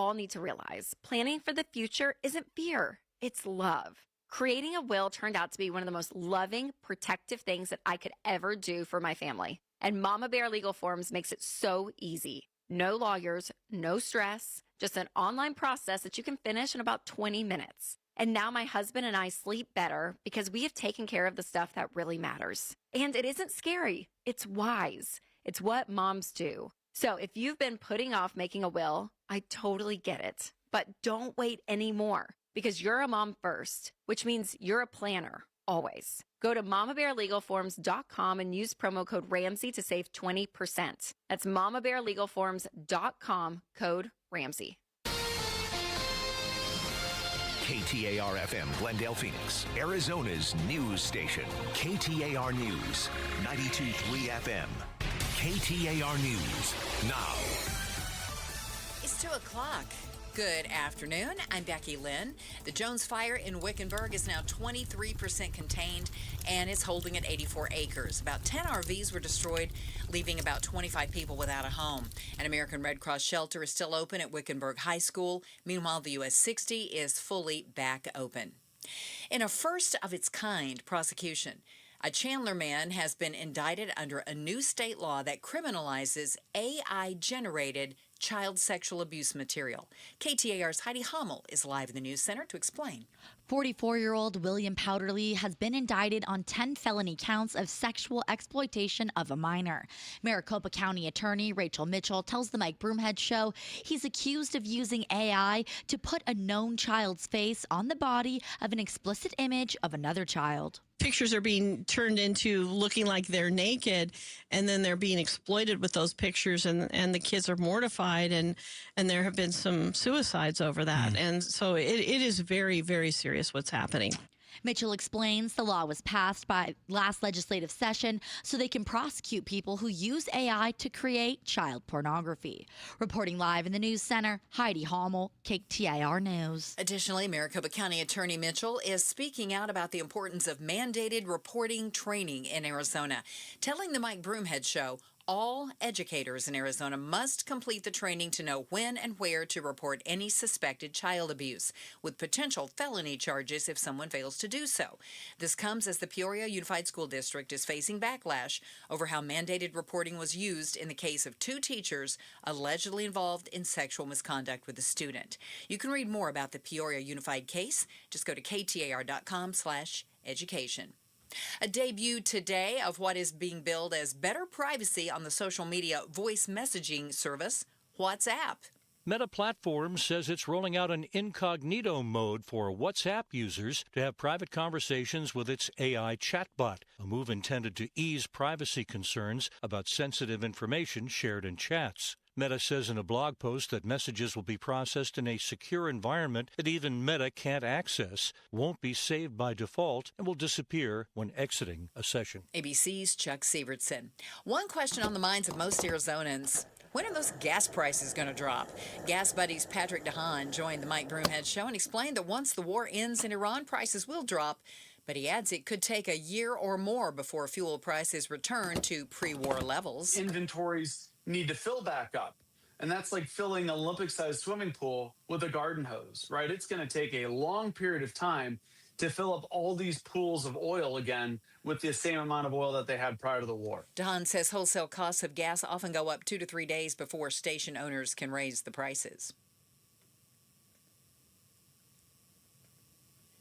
all need to realize planning for the future isn't fear, it's love. Creating a will turned out to be one of the most loving, protective things that I could ever do for my family. And Mama Bear Legal Forms makes it so easy. No lawyers, no stress, just an online process that you can finish in about 20 minutes. And now my husband and I sleep better because we have taken care of the stuff that really matters. And it isn't scary, it's wise. It's what moms do. So if you've been putting off making a will, I totally get it. But don't wait anymore because you're a mom first, which means you're a planner, always. Go to mamabearlegalforms.com and use promo code Ramsey to save 20%. That's mamabearlegalforms.com, code Ramsey. KTAR-FM, Glendale, Phoenix, Arizona's news station. KTAR News, 92.3 FM. KTAR News, now. It's 2 o'clock. Good afternoon. I'm Becky Lynn. The Jones Fire in Wickenburg is now 23% contained, and it's holding at 84 acres. About 10 RVs were destroyed, leaving about 25 people without a home. An American Red Cross shelter is still open at Wickenburg High School. Meanwhile, the US 60 is fully back open. In a first-of-its-kind prosecution, a Chandler man has been indicted under a new state law that criminalizes AI-generated child sexual abuse material. KTAR's Heidi Hummel is live in the News Center to explain. 44-year-old William Powderly has been indicted on 10 felony counts of sexual exploitation of a minor. Maricopa County Attorney Rachel Mitchell tells the Mike Broomhead Show he's accused of using AI to put a known child's face on the body of an explicit image of another child. Pictures are being turned into looking like they're naked, and then they're being exploited with those pictures, and the kids are mortified, and there have been some suicides over that. And so it is very, very serious what's happening. Mitchell explains the law was passed by last legislative session so they can prosecute people who use AI to create child pornography. Reporting live in the News Center, Heidi Hummel, KTAR News. Additionally, Maricopa County Attorney Mitchell is speaking out about the importance of mandated reporting training in Arizona, telling the Mike Broomhead Show all educators in Arizona must complete the training to know when and where to report any suspected child abuse, with potential felony charges if someone fails to do so. This comes as the Peoria Unified School District is facing backlash over how mandated reporting was used in the case of 2 teachers allegedly involved in sexual misconduct with a student. You can read more about the Peoria Unified case. Just go to ktar.com/education. A debut today of what is being billed as better privacy on the social media voice messaging service, WhatsApp. Meta Platforms says it's rolling out an incognito mode for WhatsApp users to have private conversations with its AI chatbot, a move intended to ease privacy concerns about sensitive information shared in chats. Meta says in a blog post that messages will be processed in a secure environment that even Meta can't access, won't be saved by default, and will disappear when exiting a session. ABC's Chuck Sievertson. One question on the minds of most Arizonans: when are those gas prices going to drop? Gas Buddies Patrick DeHaan joined the Mike Broomhead Show and explained that once the war ends in Iran, prices will drop. But he adds it could take a year or more before fuel prices return to pre-war levels. Inventories need to fill back up. And that's like filling an Olympic-sized swimming pool with a garden hose, right? It's going to take a long period of time to fill up all these pools of oil again with the same amount of oil that they had prior to the war. DeHaan says wholesale costs of gas often go up 2 to 3 days before station owners can raise the prices.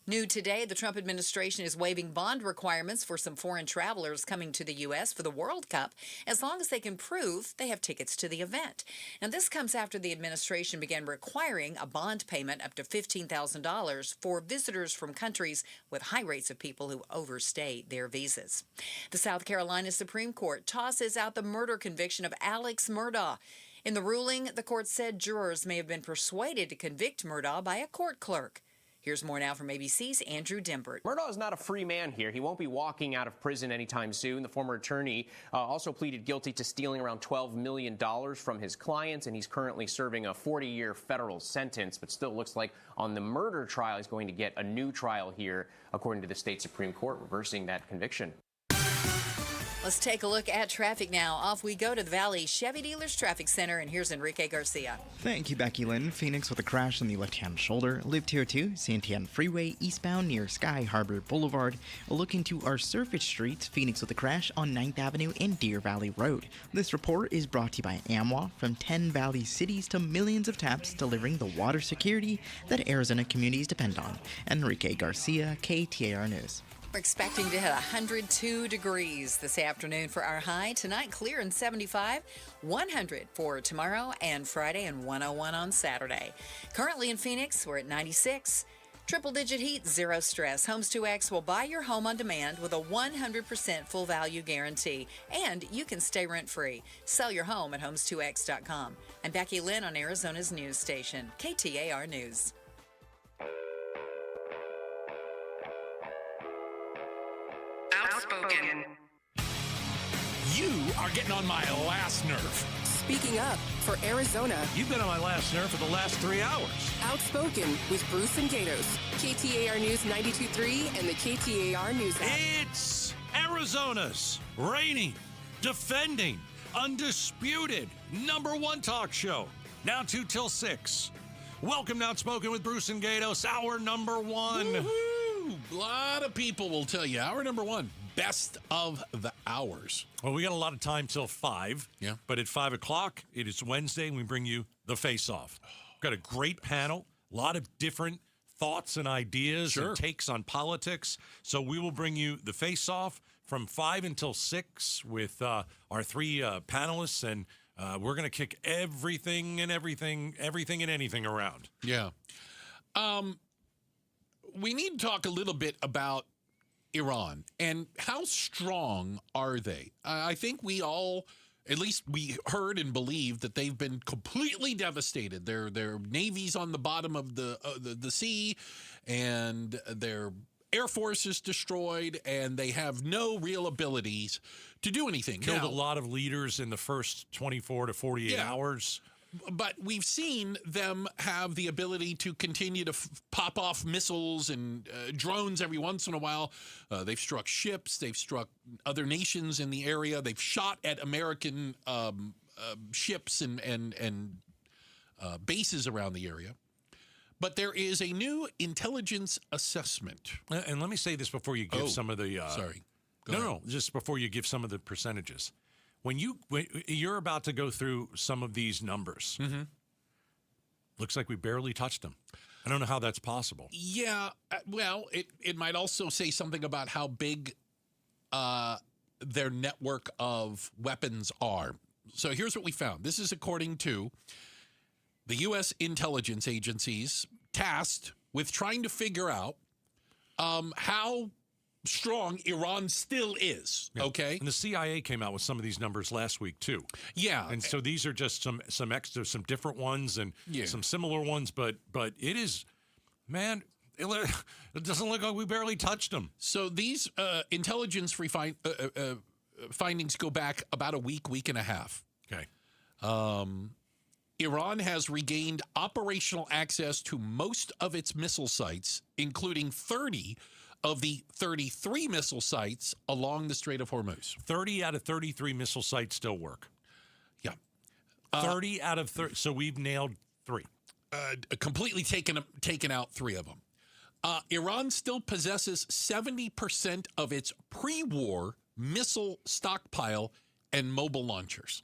New today, the Trump administration is waiving bond requirements for some foreign travelers coming to the U.S. for the World Cup, as long as they can prove they have tickets to the event. Now, this comes after the administration began requiring a bond payment up to $15,000 for visitors from countries with high rates of people who overstay their visas. The South Carolina Supreme Court tosses out the murder conviction of Alex Murdaugh. In the ruling, the court said jurors may have been persuaded to convict Murdaugh by a court clerk. Here's more now from ABC's Andrew Dimbert. Murdaugh is not a free man here. He won't be walking out of prison anytime soon. The former attorney also pleaded guilty to stealing around $12 million from his clients, and he's currently serving a 40-year federal sentence, but still looks like on the murder trial he's going to get a new trial here, according to the state Supreme Court, reversing that conviction. Let's take a look at traffic now. Off we go to the Valley Chevy Dealers Traffic Center, and here's Enrique Garcia. Thank you, Becky Lynn. Phoenix with a crash on the left-hand shoulder. Live Tier 2, Santiago Freeway, eastbound near Sky Harbor Boulevard. A look into our surface streets. Phoenix with a crash on 9th Avenue and Deer Valley Road. This report is brought to you by AMWA. From 10 Valley cities to millions of taps, delivering the water security that Arizona communities depend on. Enrique Garcia, KTAR News. We're expecting to hit 102 degrees this afternoon for our high. Tonight, clear and 75, 100 for tomorrow and Friday, and 101 on Saturday. Currently in Phoenix, we're at 96. Triple-digit heat, zero stress. Homes 2X will buy your home on demand with a 100% full value guarantee. And you can stay rent-free. Sell your home at homes2x.com. I'm Becky Lynn on Arizona's news station, KTAR News. Outspoken. You are getting on my last nerve. Speaking up for Arizona. You've been on my last nerve for the last 3 hours. Outspoken with Bruce and Gatos. KTAR News 92.3 and the KTAR News app. It's Arizona's reigning, defending, undisputed #1 talk show. Now 2 till 6. Welcome to Outspoken with Bruce and Gatos, our #1. Woo-hoo. A lot of people will tell you our #1. Best of the hours. Well, we got a lot of time till 5. Yeah. But at 5 o'clock, it is Wednesday, and we bring you the face-off. Got a great panel, a lot of different thoughts and ideas and takes on politics. So we will bring you the face-off from 5 until 6 with our 3 panelists, and we're going to kick everything and anything around. Yeah. We need to talk a little bit about Iran and how strong are they? I think we all, at least we heard and believed that they've been completely devastated. Their navy's on the bottom of the sea, and their air force is destroyed, and they have no real abilities to do anything. Killed a lot of leaders in the first 24 to 48 hours. But we've seen them have the ability to continue to pop off missiles and drones every once in a while. They've struck ships. They've struck other nations in the area. They've shot at American ships and bases around the area. But there is a new intelligence assessment. And let me say this before you give some of the... sorry. No, just before you give some of the percentages. When you're about to go through some of these numbers, looks like we barely touched them. I don't know how that's possible. Yeah, well, it might also say something about how big their network of weapons are. So here's what we found. This is according to the U.S. intelligence agencies tasked with trying to figure out how strong Iran still is, okay? And the CIA came out with some of these numbers last week, too. Yeah. And so these are just some extra, some different ones and some similar ones, but it is, man, it doesn't look like we barely touched them. So these intelligence findings go back about a week and a half. Okay. Iran has regained operational access to most of its missile sites, including 30 of the 33 missile sites along the Strait of Hormuz. 30 out of 33 missile sites still work. Yeah. 30 out of 30. So we've nailed 3. Completely taken out 3 of them. Iran still possesses 70% of its pre-war missile stockpile and mobile launchers.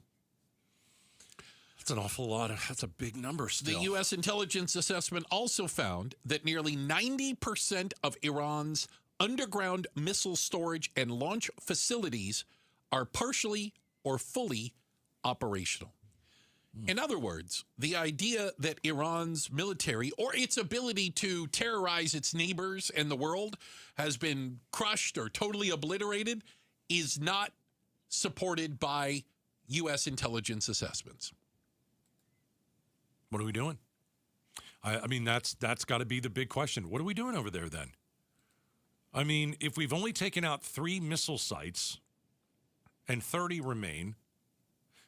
That's an awful lot. That's a big number still. The U.S. intelligence assessment also found that nearly 90% of Iran's underground missile storage and launch facilities are partially or fully operational. In other words, the idea that Iran's military or its ability to terrorize its neighbors and the world has been crushed or totally obliterated is not supported by U.S. intelligence assessments. What are we doing? I mean, that's got to be the big question. What are we doing over there then? I mean, if we've only taken out 3 missile sites and 30 remain,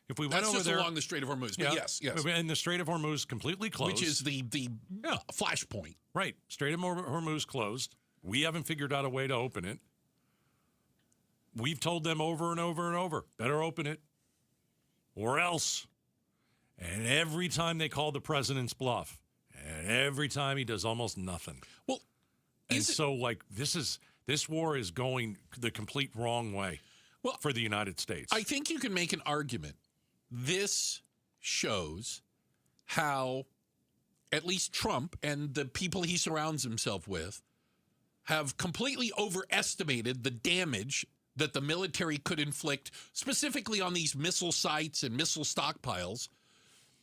if we went that's over just there along the Strait of Hormuz, but yes. And the Strait of Hormuz completely closed. Which is the flashpoint. Right. Strait of Hormuz closed. We haven't figured out a way to open it. we've told them over and over and over, better open it or else. And every time they call the president's bluff, and every time he does almost nothing. Well, and so like this war is going the complete wrong way for the United States. I think you can make an argument. This shows how at least Trump and the people he surrounds himself with have completely overestimated the damage that the military could inflict, specifically on these missile sites and missile stockpiles,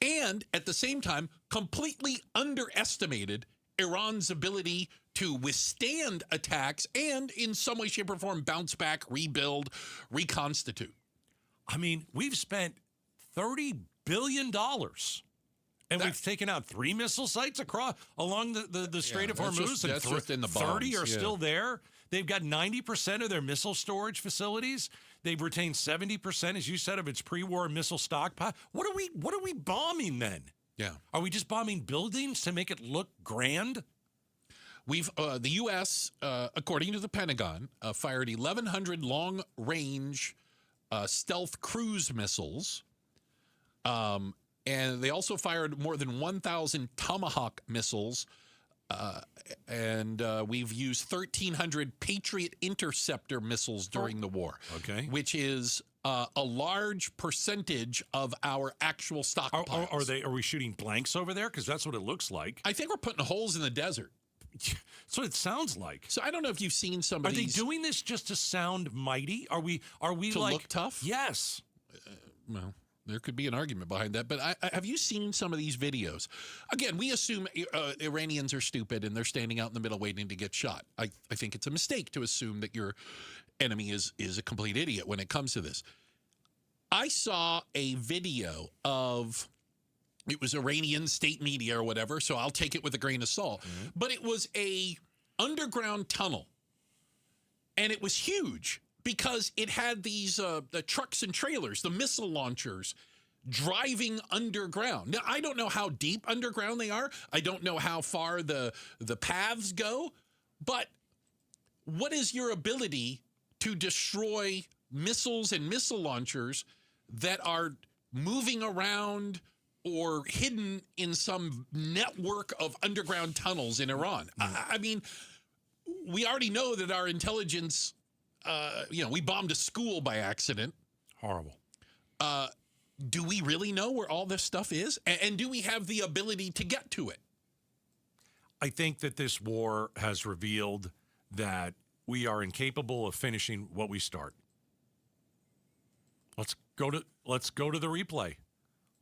and at the same time, completely underestimated Iran's ability to withstand attacks and in some way, shape, or form bounce back, rebuild, reconstitute. I mean, we've spent $30 billion. And we've taken out 3 missile sites along the Strait of Hormuz. That's just in the bombs. 30 are still there. They've got 90% of their missile storage facilities. They've retained 70%, as you said, of its pre-war missile stockpile. What are we bombing then? Yeah. Are we just bombing buildings to make it look grand? We've the U.S., according to the Pentagon, fired 1,100 long-range stealth cruise missiles. And they also fired more than 1,000 Tomahawk missiles. And we've used 1,300 Patriot interceptor missiles during the war. Okay. Which is a large percentage of our actual stockpiles. Are we shooting blanks over there? Because that's what it looks like. I think we're putting holes in the desert. That's what it sounds like. So I don't know if you've seen some of these. these. Are they doing this just to sound mighty? Are we to like look tough? Yes. Well, there could be an argument behind that. But have you seen some of these videos? Again, we assume Iranians are stupid and they're standing out in the middle waiting to get shot. I think it's a mistake to assume that your enemy is a complete idiot when it comes to this. I saw a video of, it was Iranian state media or whatever, so I'll take it with a grain of salt. Mm-hmm. But it was a underground tunnel, and it was huge because it had these the trucks and trailers, the missile launchers, driving underground. Now, I don't know how deep underground they are. I don't know how far the paths go. But what is your ability to destroy missiles and missile launchers that are moving around or hidden in some network of underground tunnels in Iran? I mean, we already know that our intelligence, we bombed a school by accident. Horrible. Do we really know where all this stuff is? And do we have the ability to get to it? I think that this war has revealed that we are incapable of finishing what we start. Let's go to the replay.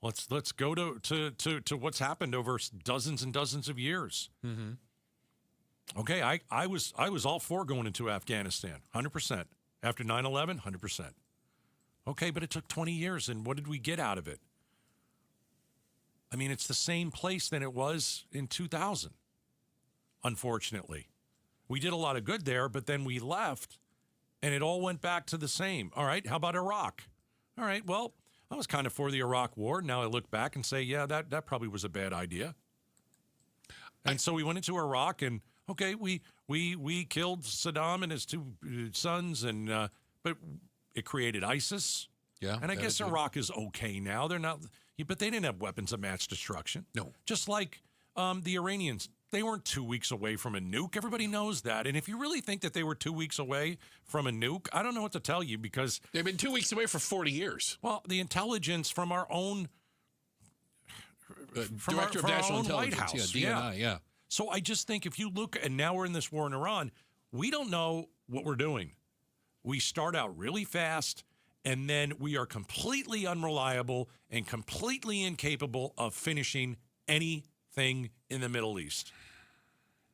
Let's go to what's happened over dozens and dozens of years. Mm-hmm. Okay, I was all for going into Afghanistan, 100%. After 9/11, 100%. Okay, but it took 20 years, and what did we get out of it? I mean, it's the same place than it was in 2000, unfortunately. We did a lot of good there, but then we left, and it all went back to the same. All right, how about Iraq? All right, well, I was kind of for the Iraq war. Now I look back and say, yeah, that probably was a bad idea. And so we went into Iraq, and okay, we killed Saddam and his 2 sons, and but it created ISIS. Yeah, and I guess Iraq is okay now. They're not, but they didn't have weapons of mass destruction. No, just like the Iranians. They weren't 2 weeks away from a nuke. Everybody knows that. And if you really think that they were 2 weeks away from a nuke, I don't know what to tell you, because they've been 2 weeks away for 40 years. Well, the intelligence from our own Director of National Intelligence, White House, DNI, yeah. So I just think if you look, and now we're in this war in Iran, we don't know what we're doing. We start out really fast, and then we are completely unreliable and completely incapable of finishing anything in the Middle East.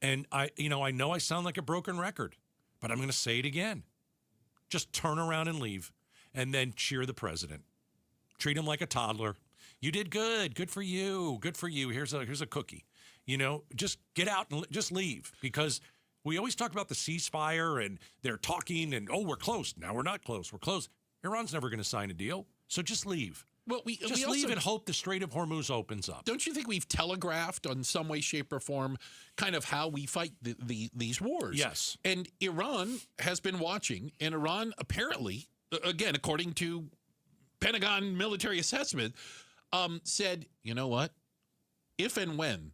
And I know I sound like a broken record, but I'm going to say it again. Just turn around and leave, and then cheer the president. Treat him like a toddler. You did good. Good for you. Good for you. Here's a cookie. Just get out and just leave, because we always talk about the ceasefire and they're talking and, oh, we're close. Now we're not close. We're close. Iran's never going to sign a deal. So just leave. Well, we Just also leave and hope the Strait of Hormuz opens up. Don't you think we've telegraphed on some way, shape, or form kind of how we fight these wars? Yes. And Iran has been watching, and Iran apparently, again, according to Pentagon military assessment, said, you know what? If and when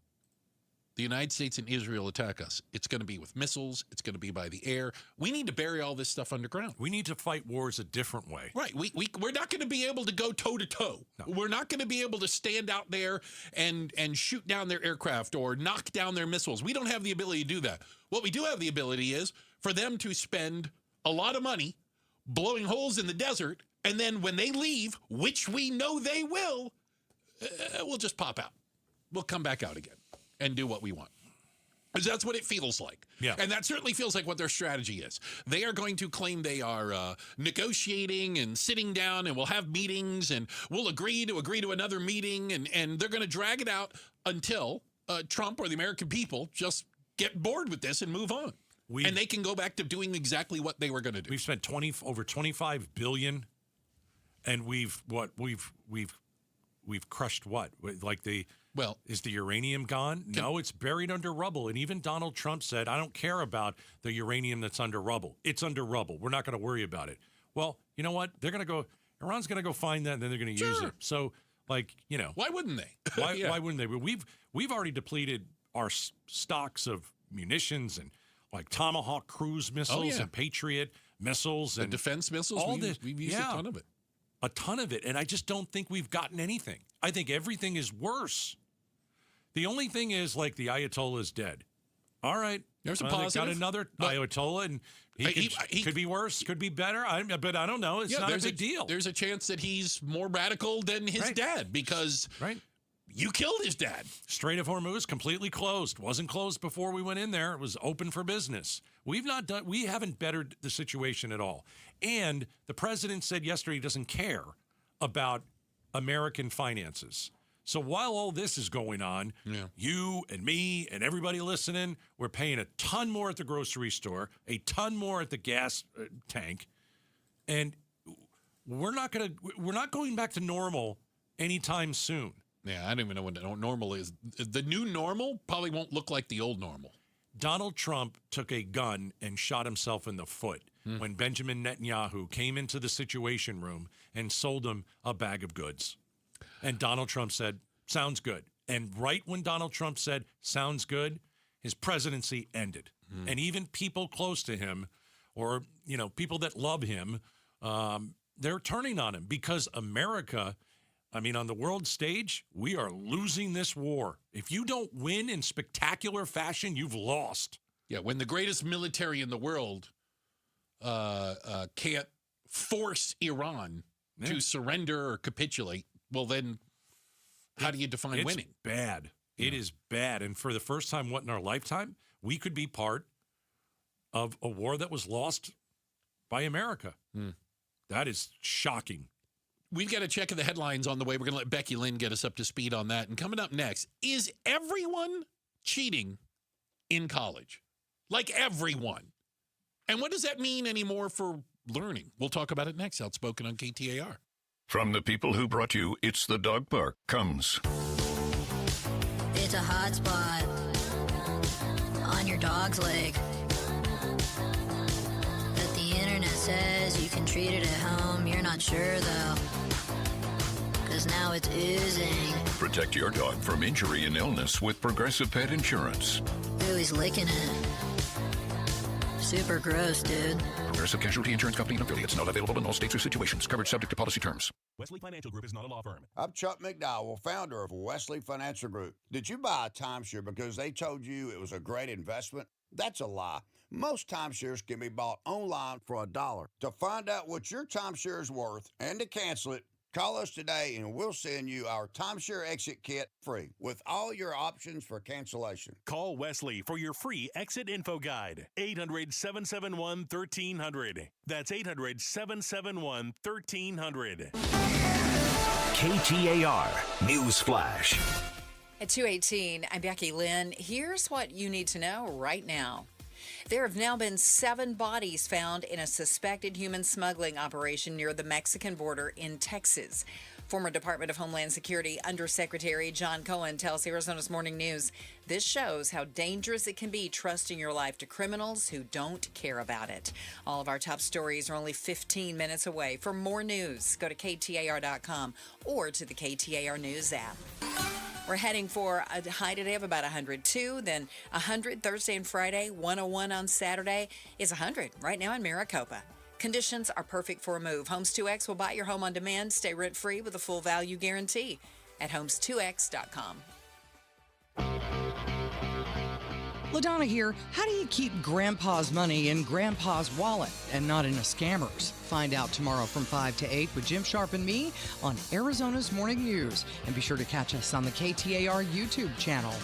the United States and Israel attack us, it's going to be with missiles. It's going to be by the air. We need to bury all this stuff underground. We need to fight wars a different way. Right. We're not going to be able to go toe-to-toe. No. We're not going to be able to stand out there and shoot down their aircraft or knock down their missiles. We don't have the ability to do that. What we do have the ability is for them to spend a lot of money blowing holes in the desert, and then when they leave, which we know they will, we'll just pop out. We'll come back out again and do what we want. Because that's what it feels like. Yeah. And that certainly feels like what their strategy is. They are going to claim they are negotiating and sitting down, and we'll have meetings, and we'll agree to another meeting, and they're going to drag it out until Trump or the American people just get bored with this and move on. And they can go back to doing exactly what they were going to do. We've spent over $25 billion, and we've crushed what? Like is the uranium gone? No, it's buried under rubble. And even Donald Trump said, I don't care about the uranium that's under rubble. It's under rubble. We're not going to worry about it. Well, you know what? Iran's going to go find that, and then they're going to use it. So, why wouldn't they? Why wouldn't they? But we've already depleted our stocks of munitions and like Tomahawk cruise missiles and Patriot missiles and defense missiles. All this. We've used a ton of it. A ton of it. And I just don't think we've gotten anything. I think everything is worse. The only thing is, like, the Ayatollah is dead. All right. There's a positive. Got another Ayatollah, and he could be worse, could be better. But I don't know. It's not a big deal. There's a chance that he's more radical than his dad because you killed his dad. Strait of Hormuz completely closed. Wasn't closed before we went in there. It was open for business. We haven't bettered the situation at all. And the president said yesterday he doesn't care about American finances. So while all this is going on, you and me and everybody listening, we're paying a ton more at the grocery store, a ton more at the gas tank, and we're not going back to normal anytime soon. Yeah, I don't even know what normal is. The new normal probably won't look like the old normal. Donald Trump took a gun and shot himself in the foot when Benjamin Netanyahu came into the Situation Room and sold him a bag of goods. And Donald Trump said, sounds good. And right when Donald Trump said, sounds good, his presidency ended. And even people close to him or, people that love him, they're turning on him because America, on the world stage, we are losing this war. If you don't win in spectacular fashion, you've lost. Yeah, when the greatest military in the world can't force Iran to surrender or capitulate, well, then how do you define winning? It's bad. Yeah. It is bad. And for the first time, in our lifetime, we could be part of a war that was lost by America. That is shocking. We've got to check the headlines on the way. We're going to let Becky Lynn get us up to speed on that. And coming up next, is everyone cheating in college? Like everyone. And what does that mean anymore for learning? We'll talk about it next. Outspoken on KTAR. From the people who brought you It's the Dog Park comes. It's a hot spot on your dog's leg that the internet says you can treat it at home. You're not sure, though, because now it's oozing. Protect your dog from injury and illness with Progressive Pet Insurance. Ooh, he's licking it. Super gross, dude. Progressive Casualty Insurance Company and affiliates. Not available in all states or situations. Coverage subject to policy terms. Wesley Financial Group is not a law firm. I'm Chuck McDowell, founder of Wesley Financial Group. Did you buy a timeshare because they told you it was a great investment? That's a lie. Most timeshares can be bought online for $1. To find out what your timeshare is worth and to cancel it, call us today and we'll send you our timeshare exit kit free with all your options for cancellation. Call Wesley for your free exit info guide. 800-771-1300. That's 800-771-1300. KTAR News Flash. At 2:18, I'm Becky Lynn. Here's what you need to know right now. There have now been 7 bodies found in a suspected human smuggling operation near the Mexican border in Texas. Former Department of Homeland Security Undersecretary John Cohen tells Arizona's Morning News, this shows how dangerous it can be trusting your life to criminals who don't care about it. All of our top stories are only 15 minutes away. For more news, go to KTAR.com or to the KTAR News app. We're heading for a high today of about 102, then 100 Thursday and Friday, 101 on Saturday. It's 100 right now in Maricopa. Conditions are perfect for a move. Homes 2X will buy your home on demand. Stay rent-free with a full value guarantee at homes2x.com. LaDonna here. How do you keep Grandpa's money in Grandpa's wallet and not in a scammer's? Find out tomorrow from 5 to 8 with Jim Sharp and me on Arizona's Morning News. And be sure to catch us on the KTAR YouTube channel.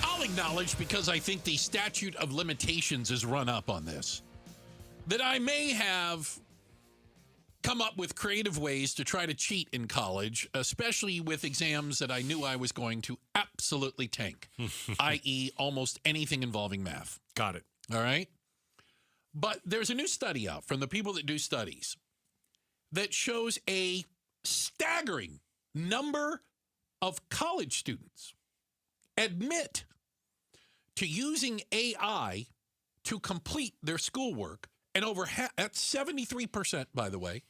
I'll acknowledge, because I think the statute of limitations is run up on this, that I may have come up with creative ways to try to cheat in college, especially with exams that I knew I was going to absolutely tank, i.e. almost anything involving math. Got it. All right? But there's a new study out from the people that do studies that shows a staggering number of college students admit to using AI to complete their schoolwork. And that's 73%, by the way.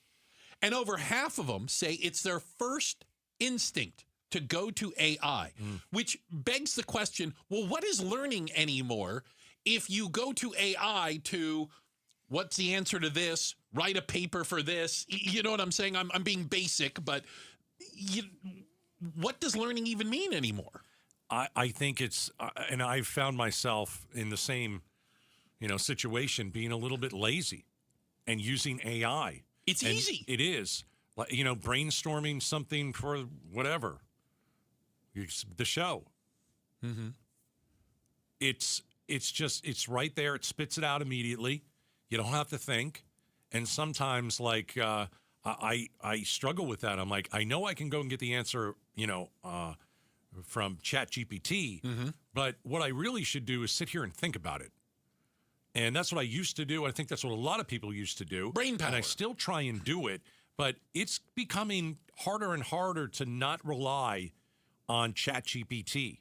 And over half of them say it's their first instinct to go to AI, which begs the question, well, what is learning anymore if you go to AI to, what's the answer to this, write a paper for this? You know what I'm saying? I'm being basic, but what does learning even mean anymore? I think it's, and I've found myself in the same situation, being a little bit lazy and using AI. It's easy. It is. Brainstorming something for whatever. The show. Mm-hmm. It's it's right there. It spits it out immediately. You don't have to think. And sometimes, I struggle with that. I'm like, I know I can go and get the answer, from ChatGPT, but what I really should do is sit here and think about it. And that's what I used to do. I think that's what a lot of people used to do. Brain power. And I still try and do it, but it's becoming harder and harder to not rely on ChatGPT,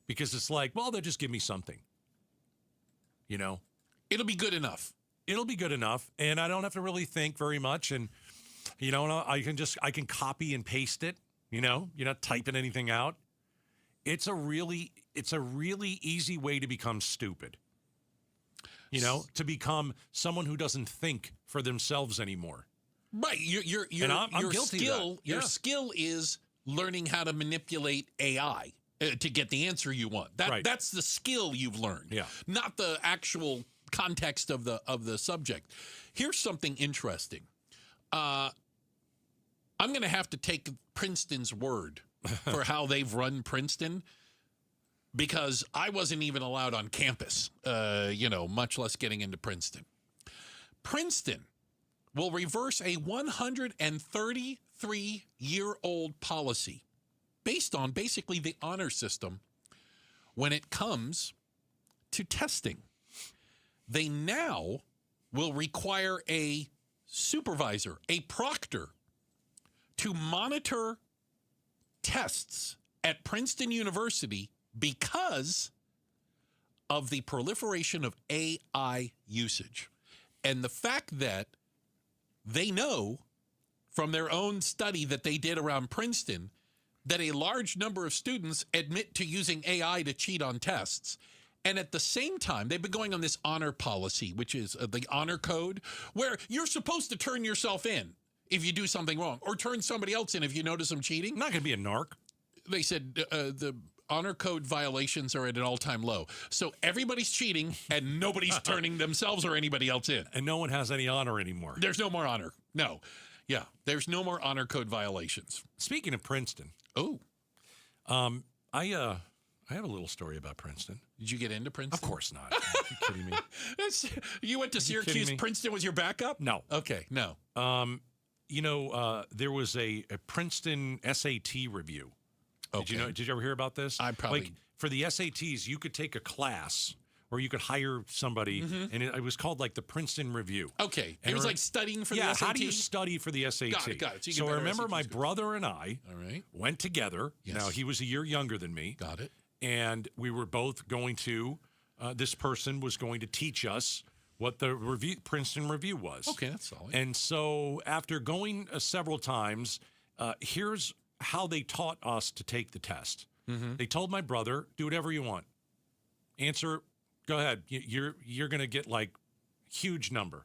because it's like, well, they'll just give me something. It'll be good enough. It'll be good enough, and I don't have to really think very much. And I can copy and paste it. You're not typing anything out. It's a really easy way to become stupid. To become someone who doesn't think for themselves anymore. Right. Your skill is learning how to manipulate AI to get the answer you want. That's the skill you've learned. Yeah. Not the actual context of the subject. Here's something interesting. I'm going to have to take Princeton's word for how they've run Princeton, because I wasn't even allowed on campus, much less getting into Princeton. Princeton will reverse a 133-year-old policy based on basically the honor system when it comes to testing. They now will require a supervisor, a proctor, to monitor tests at Princeton University because of the proliferation of AI usage. And the fact that they know from their own study that they did around Princeton that a large number of students admit to using AI to cheat on tests. And at the same time, they've been going on this honor policy, which is the honor code, where you're supposed to turn yourself in if you do something wrong, or turn somebody else in if you notice them cheating. Not going to be a narc. They said the honor code violations are at an all-time low. So everybody's cheating and nobody's turning themselves or anybody else in. And no one has any honor anymore. There's no more honor. No. Yeah, there's no more honor code violations. Speaking of Princeton. Oh. I have a little story about Princeton. Did you get into Princeton? Of course not. Are you kidding me? You went to Syracuse. Princeton was your backup? No. Okay, no. There was a Princeton SAT review. Okay. Did you ever hear about this? I probably... For the SATs, you could take a class where you could hire somebody, and it was called like the Princeton Review. Okay. It was like studying for the SAT? Yeah, how do you study for the SAT? Got it. So I remember my brother and I went together. Yes. Now, he was a year younger than me. Got it. And we were both going to, this person was going to teach us what the Princeton Review was. Okay, that's solid. And so after going several times, here's how they taught us to take the test. They told my brother, do whatever you want. Answer, go ahead. You're going to get like huge number.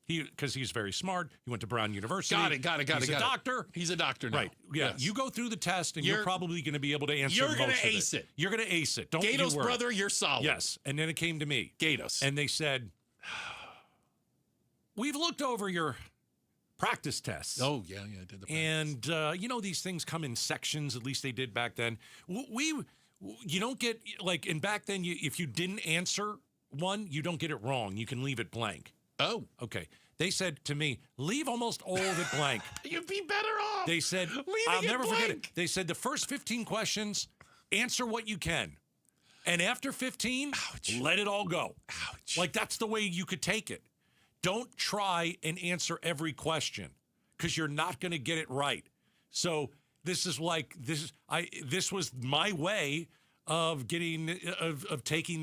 Because he's very smart. He went to Brown University. Got it. He's a doctor. He's a doctor now. Right. Yeah. Yes. You go through the test, and you're probably going to be able to answer most of it. You're going to ace it. You're going to ace it. Don't Gato's you worry. brother, you're solid. Yes. And then it came to me. Gatos. And they said, we've looked over your practice tests. Oh, yeah, I did the practice. And, these things come in sections. At least they did back then. You don't get, like, and back then, if you didn't answer one, you don't get it wrong. You can leave it blank. Oh. Okay. They said to me, leave almost all of it blank. You'd be better off. They said, I'll never forget it. They said the first 15 questions, answer what you can. And after 15, let it all go. Ouch. Like, that's the way you could take it. Don't try and answer every question because you're not going to get it right. So this was my way of taking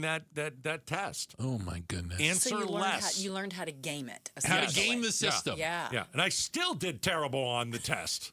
that test. Oh my goodness! Answer less. You learned how to game it. How to game the system. Yeah. And I still did terrible on the test,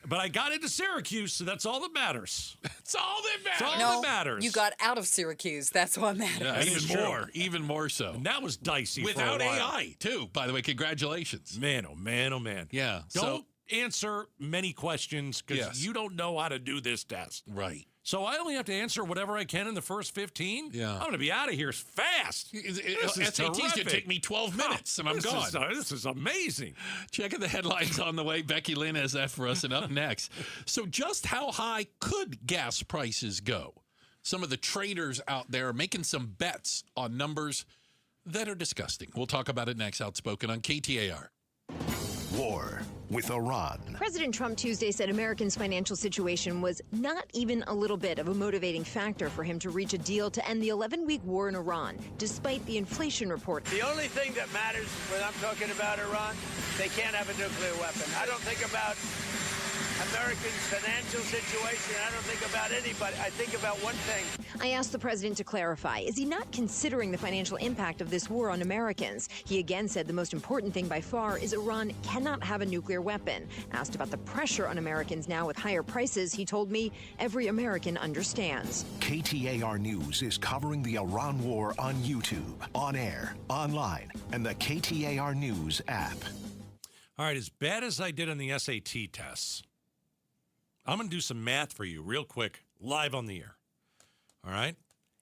but I got into Syracuse, so that's all that matters. That's all that matters. That's all that matters. You got out of Syracuse. That's what matters. Yeah, even more so. And that was dicey. Without for a while. AI too. By the way, congratulations. Man, oh man, oh man. Yeah. Don't answer many questions because you don't know how to do this test. Right. So I only have to answer whatever I can in the first 15. Yeah. I'm going to be out of here fast. SATs could take me 12 minutes and I'm gone. This is amazing. Checking the headlines on the way. Becky Lynn has that for us. And up next, so just how high could gas prices go? Some of the traders out there are making some bets on numbers that are disgusting. We'll talk about it next. Outspoken on KTAR. War with Iran. President Trump Tuesday said Americans' financial situation was not even a little bit of a motivating factor for him to reach a deal to end the 11-week war in Iran, despite the inflation report. The only thing that matters when I'm talking about Iran, they can't have a nuclear weapon. I don't think about Americans' financial situation. I don't think about anybody. I think about one thing. I asked the president to clarify. Is he not considering the financial impact of this war on Americans? He again said the most important thing by far is Iran cannot have a nuclear weapon. Asked about the pressure on Americans now with higher prices, he told me every American understands. KTAR News is covering the Iran war on YouTube, on air, online, and the KTAR News app. All right, as bad as I did on the SAT tests, I'm going to do some math for you real quick, live on the air. All right?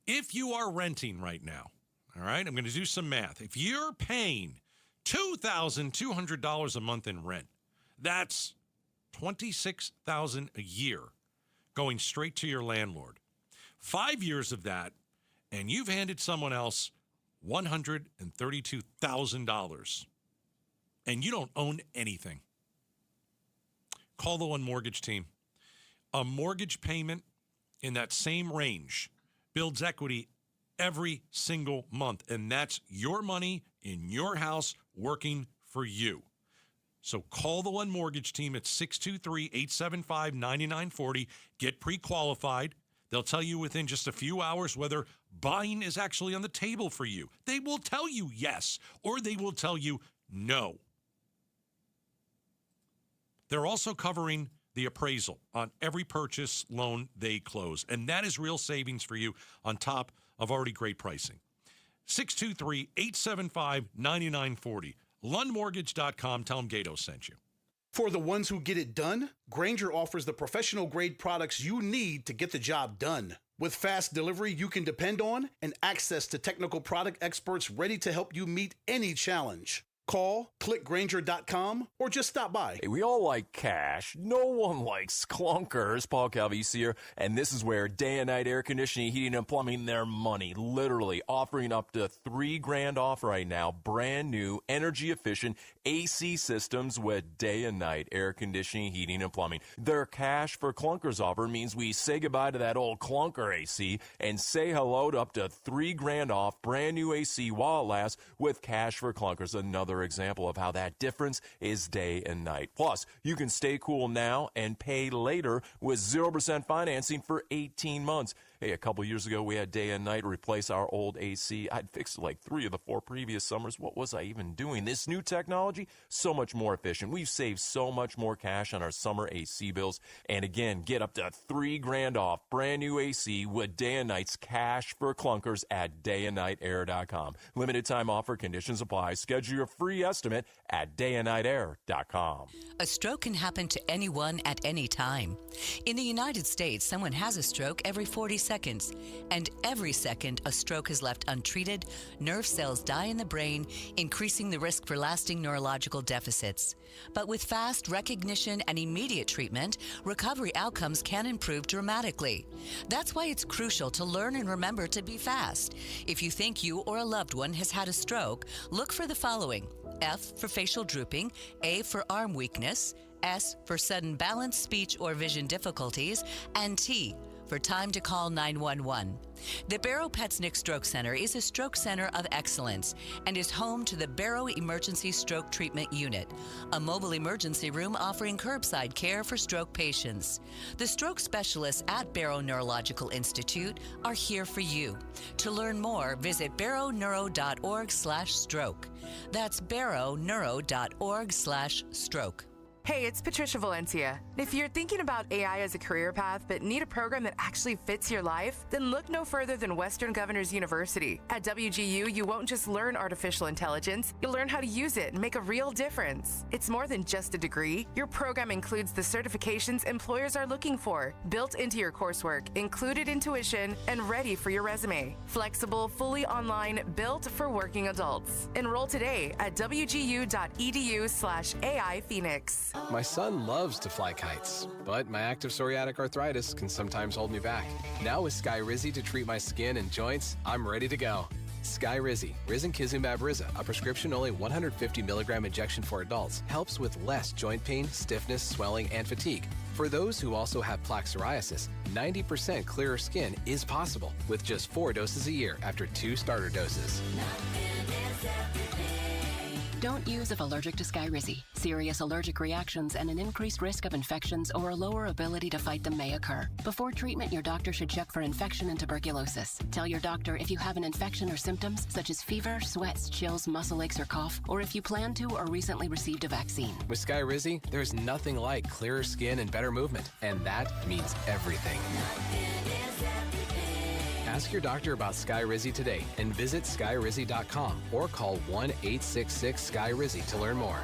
If you are renting right now, all right, I'm going to do some math. If you're paying $2,200 a month in rent, that's $26,000 a year going straight to your landlord. 5 years of that, and you've handed someone else $132,000, and you don't own anything. Call the One Mortgage team. A mortgage payment in that same range builds equity every single month, and that's your money in your house working for you. So call the One Mortgage team at 623-875-9940. Get pre-qualified. They'll tell you within just a few hours whether buying is actually on the table for you. They will tell you yes, or they will tell you no. They're also covering the appraisal on every purchase loan they close, and that is real savings for you on top of already great pricing. 623-875-9940. LundMortgage.com. Tell them Gato sent you. For the ones who get it done, Grainger offers the professional-grade products you need to get the job done. With fast delivery you can depend on and access to technical product experts ready to help you meet any challenge. Call, click Grainger.com, or just stop by. Hey, we all like cash. No one likes clunkers. Paul Calvise here, and this is where Day and Night Air Conditioning, Heating, and Plumbing, their money, literally offering up to $3,000 off right now. Brand new, energy-efficient AC systems with Day and Night Air Conditioning, Heating, and Plumbing. Their cash for clunkers offer means we say goodbye to that old clunker AC and say hello to up to $3,000 off brand new AC while it lasts with cash for clunkers. Another example of how that difference is day and night. Plus, you can stay cool now and pay later with 0% financing for 18 months. Hey, a couple years ago, we had Day and Night replace our old AC. I'd fixed like 3 of the 4 previous summers. What was I even doing? This new technology, so much more efficient. We've saved so much more cash on our summer AC bills. And again, get up to $3,000 off brand new AC with Day and Night's cash for clunkers at dayandnightair.com. Limited time offer, conditions apply. Schedule your free estimate at dayandnightair.com. A stroke can happen to anyone at any time. In the United States, someone has a stroke every 40 seconds, and every second a stroke is left untreated, nerve cells die in the brain, increasing the risk for lasting neurological deficits. But with fast recognition and immediate treatment, recovery outcomes can improve dramatically. That's why it's crucial to learn and remember to be fast. If you think you or a loved one has had a stroke, look for the following: F for facial drooping, A for arm weakness, S for sudden balance, speech, or vision difficulties, and T for time to call 911. The Barrow Petsnick Stroke Center is a stroke center of excellence and is home to the Barrow Emergency Stroke Treatment Unit, a mobile emergency room offering curbside care for stroke patients. The stroke specialists at Barrow Neurological Institute are here for you. To learn more, visit barrowneuro.org/stroke. That's barrowneuro.org/stroke. Hey, it's Patricia Valencia. If you're thinking about AI as a career path but need a program that actually fits your life, then look no further than Western Governors University. At WGU, you won't just learn artificial intelligence, you'll learn how to use it and make a real difference. It's more than just a degree. Your program includes the certifications employers are looking for, built into your coursework, included in tuition, and ready for your resume. Flexible, fully online, built for working adults. Enroll today at wgu.edu/AI Phoenix. My son loves to fly kites, but my active psoriatic arthritis can sometimes hold me back. Now with Skyrizi to treat my skin and joints, I'm ready to go. Skyrizi, risankizumab Riza, a prescription-only 150 milligram injection for adults, helps with less joint pain, stiffness, swelling, and fatigue. For those who also have plaque psoriasis, 90% clearer skin is possible with just 4 doses a year after 2 starter doses. Don't use if allergic to Skyrizi. Serious allergic reactions and an increased risk of infections or a lower ability to fight them may occur. Before treatment, your doctor should check for infection and tuberculosis. Tell your doctor if you have an infection or symptoms such as fever, sweats, chills, muscle aches, or cough, or if you plan to or recently received a vaccine. With Skyrizi, there's nothing like clearer skin and better movement, and that means everything. Ask your doctor about Skyrizi today and visit skyrizi.com or call 1-866-SKY-RIZI to learn more.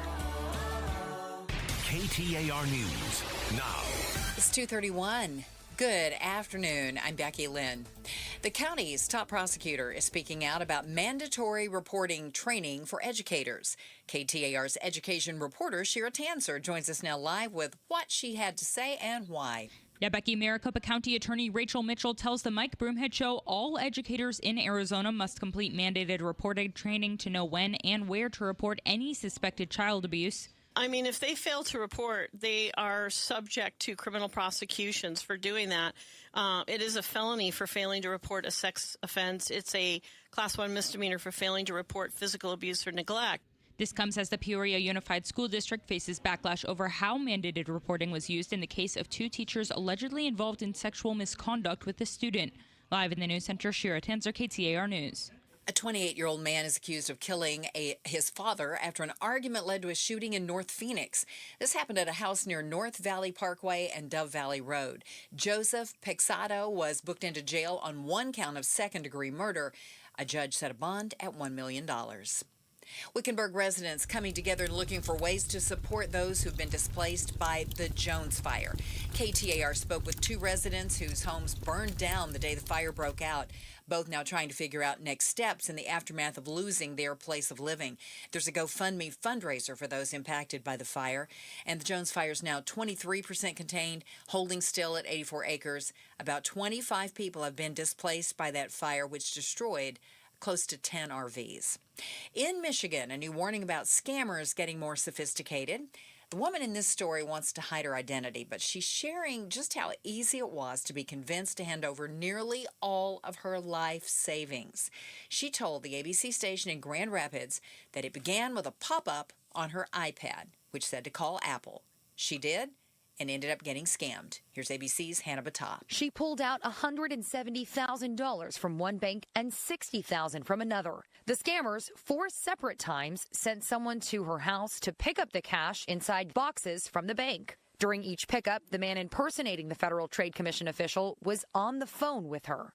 KTAR News now. It's 2:31. Good afternoon. I'm Becky Lynn. The county's top prosecutor is speaking out about mandatory reporting training for educators. KTAR's education reporter Shira Tanser joins us now live with what she had to say and why. Yeah, Becky, Maricopa County Attorney Rachel Mitchell tells the Mike Broomhead Show all educators in Arizona must complete mandated reporting training to know when and where to report any suspected child abuse. I mean, if they fail to report, they are subject to criminal prosecutions for doing that. It is a felony for failing to report a sex offense. It's a Class 1 misdemeanor for failing to report physical abuse or neglect. This comes as the Peoria Unified School District faces backlash over how mandated reporting was used in the case of 2 teachers allegedly involved in sexual misconduct with a student. Live in the News Center, Shira Tanser, KTAR News. A 28-year-old man is accused of killing his father after an argument led to a shooting in North Phoenix. This happened at a house near North Valley Parkway and Dove Valley Road. Joseph Pexado was booked into jail on 1 count of second-degree murder. A judge set a bond at $1 million. Wickenburg residents coming together and looking for ways to support those who've been displaced by the Jones fire. KTAR spoke with 2 residents whose homes burned down the day the fire broke out, both now trying to figure out next steps in the aftermath of losing their place of living. There's a GoFundMe fundraiser for those impacted by the fire, and the Jones fire is now 23% contained, holding still at 84 acres. About 25 people have been displaced by that fire, which destroyed close to 10 RVs. In Michigan, a new warning about scammers getting more sophisticated. The woman in this story wants to hide her identity, but she's sharing just how easy it was to be convinced to hand over nearly all of her life savings. She told the ABC station in Grand Rapids that it began with a pop-up on her iPad, which said to call Apple. She did, and ended up getting scammed. Here's ABC's Hannah Battah. She pulled out $170,000 from one bank and $60,000 from another. The scammers, 4 separate times, sent someone to her house to pick up the cash inside boxes from the bank. During each pickup, the man impersonating the Federal Trade Commission official was on the phone with her.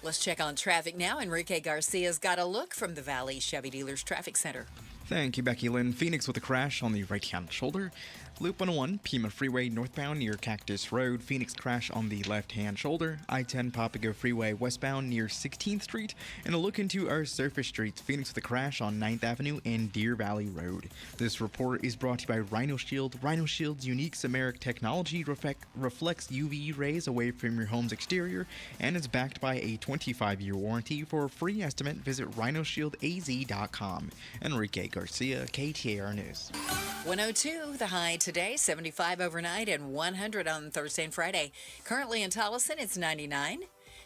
Let's check on traffic now. Enrique Garcia's got a look from the Valley Chevy Dealers Traffic Center. Thank you, Becky Lynn. Phoenix with a crash on the right-hand shoulder. Loop 101, Pima Freeway northbound near Cactus Road. Phoenix crash on the left-hand shoulder. I-10 Papago Freeway westbound near 16th Street. And a look into our surface streets. Phoenix with a crash on 9th Avenue and Deer Valley Road. This report is brought to you by Rhino Shield. Rhino Shield's unique Samaric technology reflects UV rays away from your home's exterior and is backed by a 25-year warranty. For a free estimate, visit rhinoshieldaz.com. Enrique Garcia, KTAR News. 102, the high today, 75 overnight, and 100 on Thursday and Friday. Currently in Tolleson, it's 99.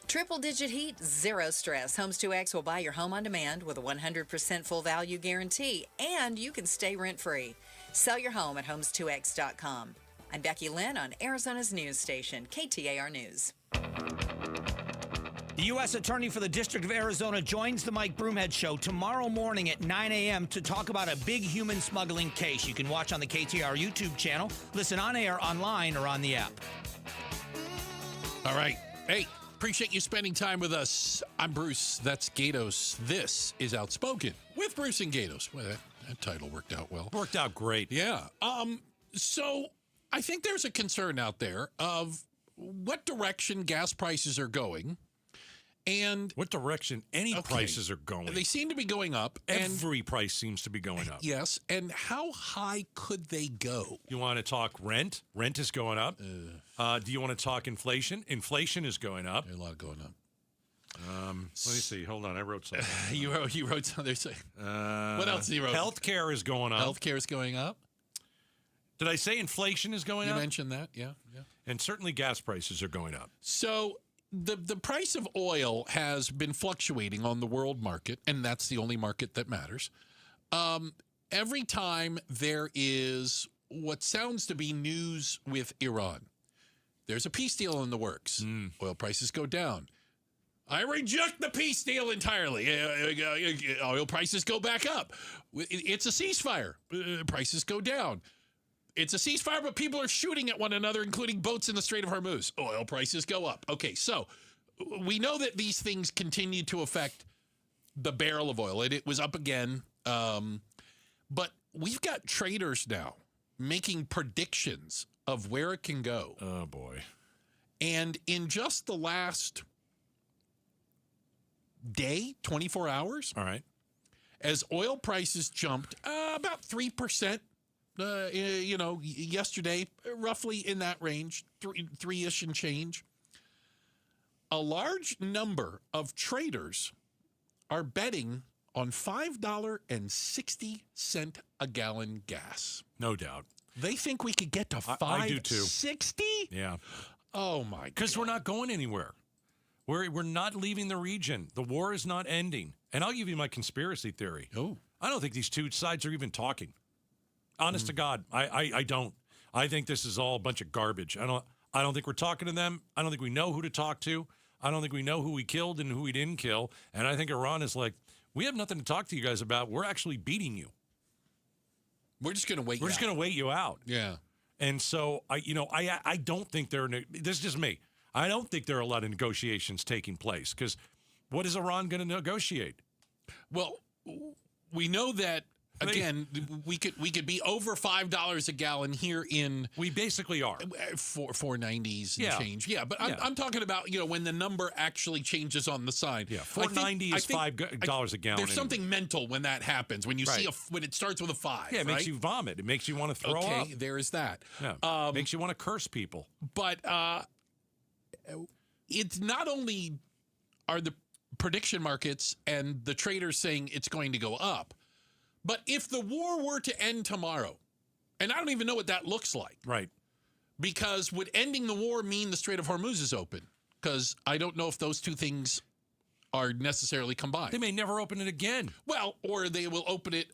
Triple-digit heat, 0 stress. Homes 2X will buy your home on demand with a 100% full value guarantee, and you can stay rent-free. Sell your home at homes2x.com. I'm Becky Lynn on Arizona's news station, KTAR News. The U.S. Attorney for the District of Arizona joins the Mike Broomhead Show tomorrow morning at 9 a.m. to talk about a big human smuggling case. You can watch on the KTAR YouTube channel, listen on air, online, or on the app. All right. Hey, appreciate you spending time with us. I'm Bruce. That's Gatos. This is Outspoken with Bruce and Gatos. Well, that title worked out well. Worked out great. Yeah. So I think there's a concern out there of what direction gas prices are going. And what direction any prices are going. They seem to be going up. Every price seems to be going up. Yes. And how high could they go? You want to talk rent? Rent is going up. Do you want to talk inflation? Inflation is going up. A lot going up. Let me see. Hold on. I wrote something. You wrote something. What else you wrote? Healthcare is going up. Healthcare is going up. Did I say inflation is going up? You mentioned that. Yeah. And certainly gas prices are going up. So the price of oil has been fluctuating on the world market, and that's the only market that matters. Every time there is what sounds to be news with Iran, there's a peace deal in the works. Oil prices go down. I reject the peace deal entirely. Oil prices go back up. It's a ceasefire. Prices go down. It's a ceasefire, but people are shooting at one another, including boats in the Strait of Hormuz. Oil prices go up. Okay, so we know that these things continue to affect the barrel of oil, and it was up again. But we've got traders now making predictions of where it can go. Oh, boy. And in just the last day, 24 hours, all right, as oil prices jumped about 3%, yesterday, roughly in that range, three-ish and change. A large number of traders are betting on $5.60 a gallon gas. No doubt. They think we could get to $5.60? I do too. Yeah. Oh, my God. Because we're not going anywhere. We're not leaving the region. The war is not ending. And I'll give you my conspiracy theory. Oh. I don't think these two sides are even talking. Honest to God, I don't. I think this is all a bunch of garbage. I don't think we're talking to them. I don't think we know who to talk to. I don't think we know who we killed and who we didn't kill. And I think Iran is like, we have nothing to talk to you guys about. We're actually beating you. We're just going to wait. We're just going to wait you out. Yeah. And so I don't think this is just me. I don't think there are a lot of negotiations taking place because what is Iran going to negotiate? Well, we know that. Again, we could be over $5 a gallon here in. We basically are $4.90s and change. Yeah, but I'm talking about when the number actually changes on the sign. Yeah, $4.90 is $5 a gallon. There's something mental when that happens when you see when it starts with a 5. Yeah, it makes you vomit. It makes you want to throw up. Okay, there is that. Yeah, makes you want to curse people. But it's not only are the prediction markets and the traders saying it's going to go up. But if the war were to end tomorrow, and I don't even know what that looks like. Right. Because would ending the war mean the Strait of Hormuz is open? Because I don't know if those two things are necessarily combined. They may never open it again. Well, or they will open it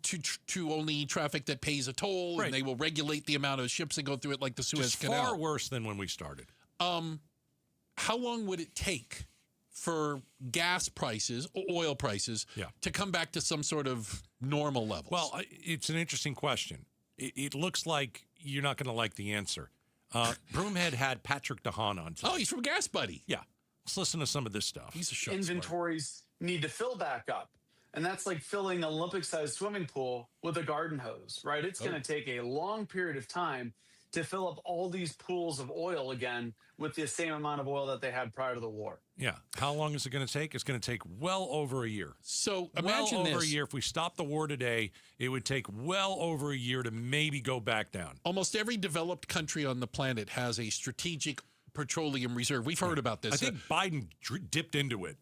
to only traffic that pays a toll, and they will regulate the amount of ships that go through it like the Suez Canal. Far worse than when we started. How long would it take for gas prices, oil prices, to come back to some sort of normal levels? Well, it's an interesting question. It looks like you're not going to like the answer. Broomhead had Patrick DeHaan on today. Oh, he's from Gas Buddy. Yeah. Let's listen to some of this stuff. He's a show Inventories need to fill back up. And that's like filling an Olympic-sized swimming pool with a garden hose, right? It's going to take a long period of time to fill up all these pools of oil again with the same amount of oil that they had prior to the war. Yeah. How long is it going to take? It's going to take well over a year. So imagine well over a year. If we stop the war today, it would take well over a year to maybe go back down. Almost every developed country on the planet has a strategic petroleum reserve. We've heard about this. I think Biden dipped into it.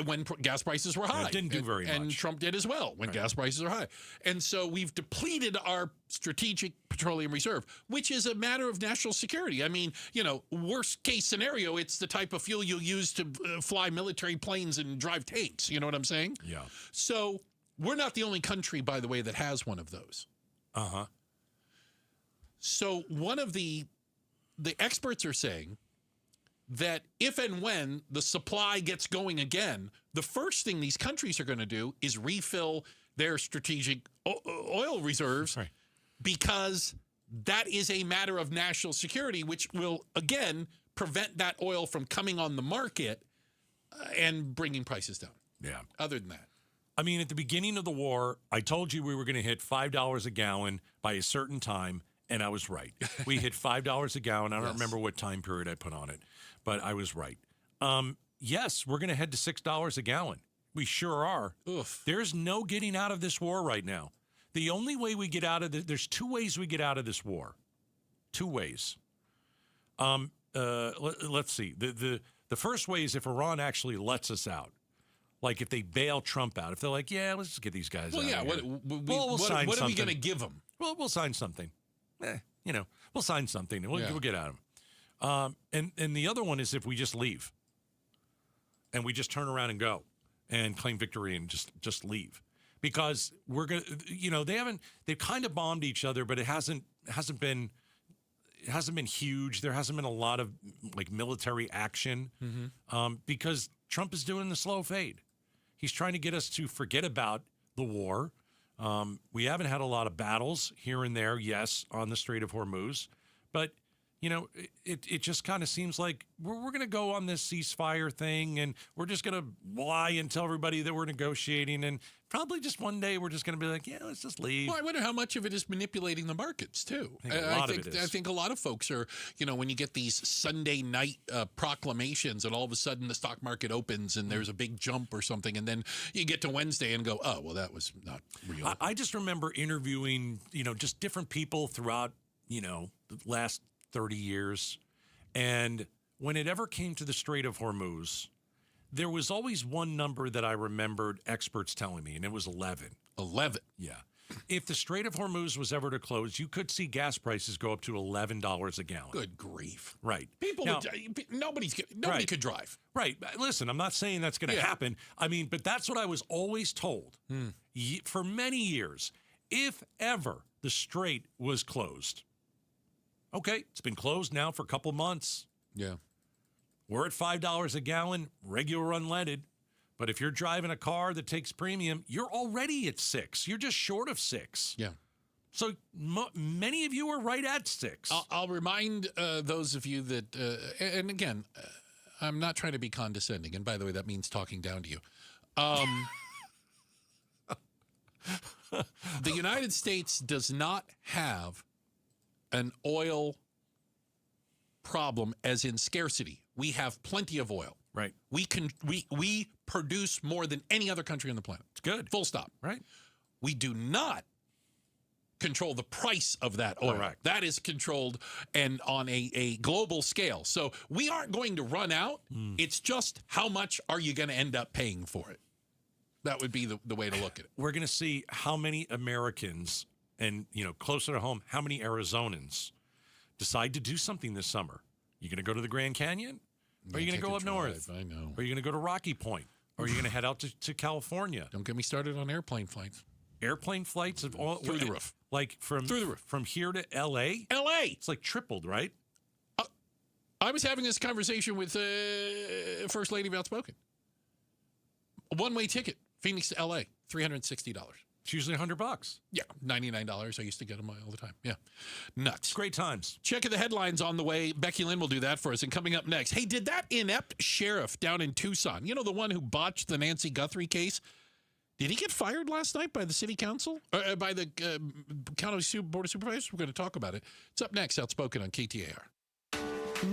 When gas prices were high. It didn't do very much. And Trump did as well when gas prices are high. And so we've depleted our strategic petroleum reserve, which is a matter of national security. I mean, worst case scenario, it's the type of fuel you'll use to fly military planes and drive tanks. You know what I'm saying? Yeah. So we're not the only country, by the way, that has one of those. Uh-huh. So one of the experts are saying that if and when the supply gets going again, the first thing these countries are going to do is refill their strategic oil reserves because that is a matter of national security, which will, again, prevent that oil from coming on the market and bringing prices down. Yeah. Other than that. I mean, at the beginning of the war, I told you we were going to hit $5 a gallon by a certain time, and I was right. We hit $5 a gallon. I don't remember what time period I put on it, but I was right. Yes, we're going to head to $6 a gallon. We sure are. Oof. There's no getting out of this war right now. The only way we get out of there's two ways we get out of this war. Two ways. Let's see. The first way is if Iran actually lets us out. Like if they bail Trump out. If they're like, yeah, let's just get these guys out. Yeah, we'll sign what are we something. going to give them? Well, we'll sign something. We'll sign something and we'll get at them. And the other one is if we just leave and we just turn around and go and claim victory and just leave, because we're going to, they've kind of bombed each other, but it hasn't been huge. There hasn't been a lot of like military action because Trump is doing the slow fade. He's trying to get us to forget about the war. We haven't had a lot of battles here and there, yes, on the Strait of Hormuz. But, it just kind of seems like we're going to go on this ceasefire thing and we're just going to lie and tell everybody that we're negotiating. And probably just one day we're just going to be like, yeah, let's just leave. Well, I wonder how much of it is manipulating the markets, too. I think a lot of folks are, when you get these Sunday night proclamations and all of a sudden the stock market opens and there's a big jump or something. And then you get to Wednesday and go, oh, well, that was not real. I just remember interviewing, just different people throughout, the last 30 years. And when it ever came to the Strait of Hormuz, there was always one number that I remembered experts telling me, and it was 11. 11? Yeah. If the Strait of Hormuz was ever to close, you could see gas prices go up to $11 a gallon. Good grief. Right. Nobody could drive. Right. Listen, I'm not saying that's going to happen. I mean, but that's what I was always told for many years. If ever the Strait was closed. Okay, it's been closed now for a couple months. Yeah. We're at $5 a gallon, regular unleaded. But if you're driving a car that takes premium, you're already at $6. You're just short of $6. Yeah. So many of you are right at $6. I'll remind those of you that, and again, I'm not trying to be condescending. And by the way, that means talking down to you. The United States does not have an oil problem as in scarcity. We have plenty of oil. Right. We produce more than any other country on the planet. It's good. Full stop. Right. We do not control the price of that oil. Correct. That is controlled and on a global scale. So we aren't going to run out. It's just how much are you going to end up paying for it? That would be the way to look at it. We're going to see how many Americans and, closer to home, how many Arizonans decide to do something this summer. You going to go to the Grand Canyon? Or are you going to go up north? I know. Or are you going to go to Rocky Point? Or are you going to head out to California? Don't get me started on airplane flights. Airplane flights of all through the roof. Like through the roof. From here to L.A.? L.A. It's like tripled, right? I was having this conversation with First Lady of Outspoken. A one-way ticket, Phoenix to L.A., $360. It's usually $100. Yeah, $99. I used to get them all the time. Yeah, nuts. Great times. Checking the headlines on the way. Becky Lynn will do that for us. And coming up next, hey, did that inept sheriff down in Tucson, the one who botched the Nancy Guthrie case, did he get fired last night by the city council? By the county board of supervisors? We're going to talk about it. It's up next, Outspoken on KTAR.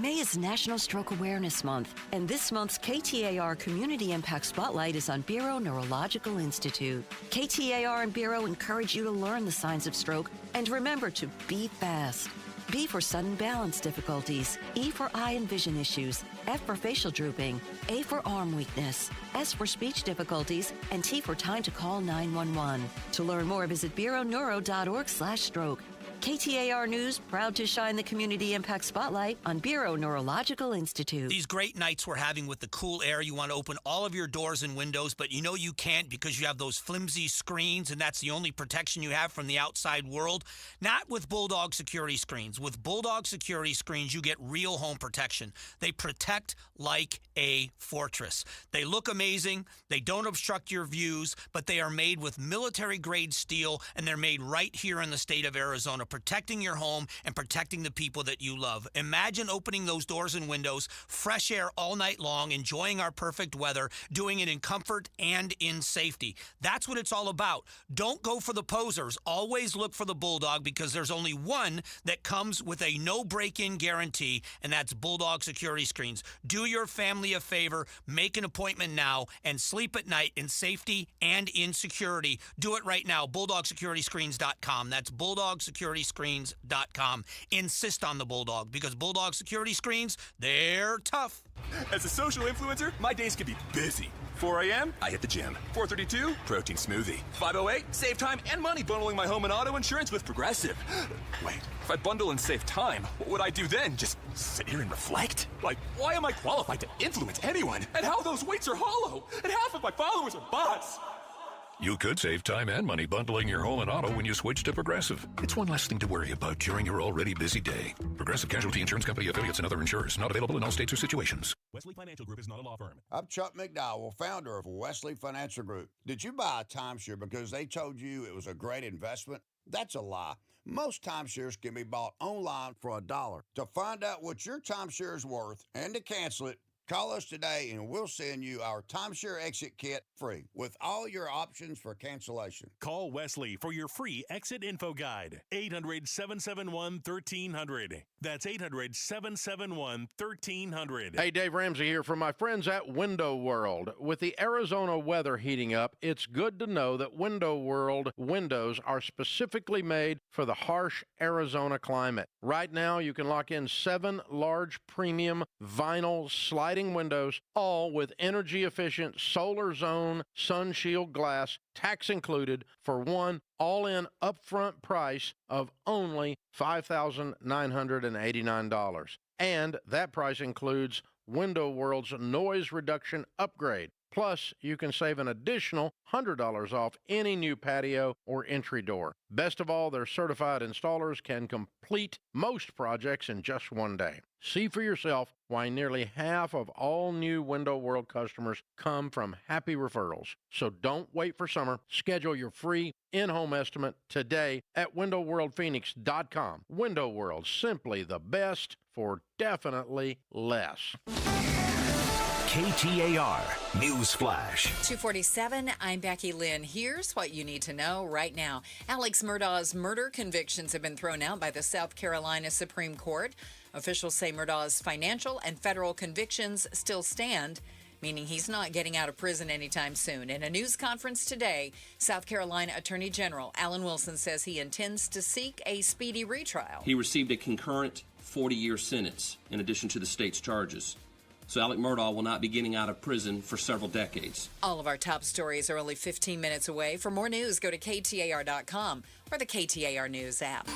May is National Stroke Awareness Month, and this month's KTAR Community Impact Spotlight is on Bureau Neurological Institute. KTAR and Bureau encourage you to learn the signs of stroke and remember to be fast. B for sudden balance difficulties, E for eye and vision issues, F for facial drooping, A for arm weakness, S for speech difficulties, and T for time to call 911. To learn more, visit bureauneuro.org/stroke. KTAR News, proud to shine the Community Impact Spotlight on Bureau Neurological Institute. These great nights we're having with the cool air, you want to open all of your doors and windows, but you can't because you have those flimsy screens, and that's the only protection you have from the outside world. Not with Bulldog security screens. With Bulldog security screens, you get real home protection. They protect like a fortress. They look amazing. They don't obstruct your views, but they are made with military-grade steel, and they're made right here in the state of Arizona, protecting your home and protecting the people that you love. Imagine opening those doors and windows, fresh air all night long, enjoying our perfect weather, doing it in comfort and in safety. That's what it's all about. Don't go for the posers. Always look for the Bulldog, because there's only one that comes with a no break-in guarantee, and that's Bulldog security screens. Do your family a favor, make an appointment now, and sleep at night in safety and in security. Do it right now. BulldogSecurityScreens.com. That's BulldogSecurityScreens.com. Insist on the Bulldog, because Bulldog security screens, they're tough. As a social influencer, my days can be busy. 4 a.m., I hit the gym. 4:32, protein smoothie. 5:08, save time and money bundling my home and auto insurance with Progressive. Wait, if I bundle and save time, what would I do then? Just sit here and reflect? Like, why am I qualified to influence anyone? And how those weights are hollow? And half of my followers are bots. You could save time and money bundling your home and auto when you switch to Progressive. It's one less thing to worry about during your already busy day. Progressive Casualty Insurance Company, affiliates, and other insurers. Not available in all states or situations. Wesley Financial Group is not a law firm. I'm Chuck McDowell, founder of Wesley Financial Group. Did you buy a timeshare because they told you it was a great investment? That's a lie. Most timeshares can be bought online for $1. To find out what your timeshare is worth and to cancel it, call us today and we'll send you our timeshare exit kit free with all your options for cancellation. Call Wesley for your free exit info guide. 800-771-1300. That's 800-771-1300. Hey, Dave Ramsey here from my friends at Window World. With the Arizona weather heating up, it's good to know that Window World windows are specifically made for the harsh Arizona climate. Right now, you can lock in 7 large premium vinyl sliding windows, all with energy-efficient solar zone sun shield glass, tax included, for one all-in upfront price of only $5,989. And that price includes Window World's noise reduction upgrade. Plus, you can save an additional $100 off any new patio or entry door. Best of all, their certified installers can complete most projects in just one day. See for yourself why nearly half of all new Window World customers come from happy referrals. So don't wait for summer. Schedule your free in-home estimate today at WindowWorldPhoenix.com. Window World, simply the best for definitely less. KTAR News Flash. 2:47, I'm Becky Lynn. Here's what you need to know right now. Alex Murdaugh's murder convictions have been thrown out by the South Carolina Supreme Court. Officials say Murdaugh's financial and federal convictions still stand, meaning he's not getting out of prison anytime soon. In a news conference today, South Carolina Attorney General Alan Wilson says he intends to seek a speedy retrial. He received a concurrent 40-year sentence in addition to the state's charges. So Alex Murdaugh will not be getting out of prison for several decades. All of our top stories are only 15 minutes away. For more news, go to KTAR.com or the KTAR News app.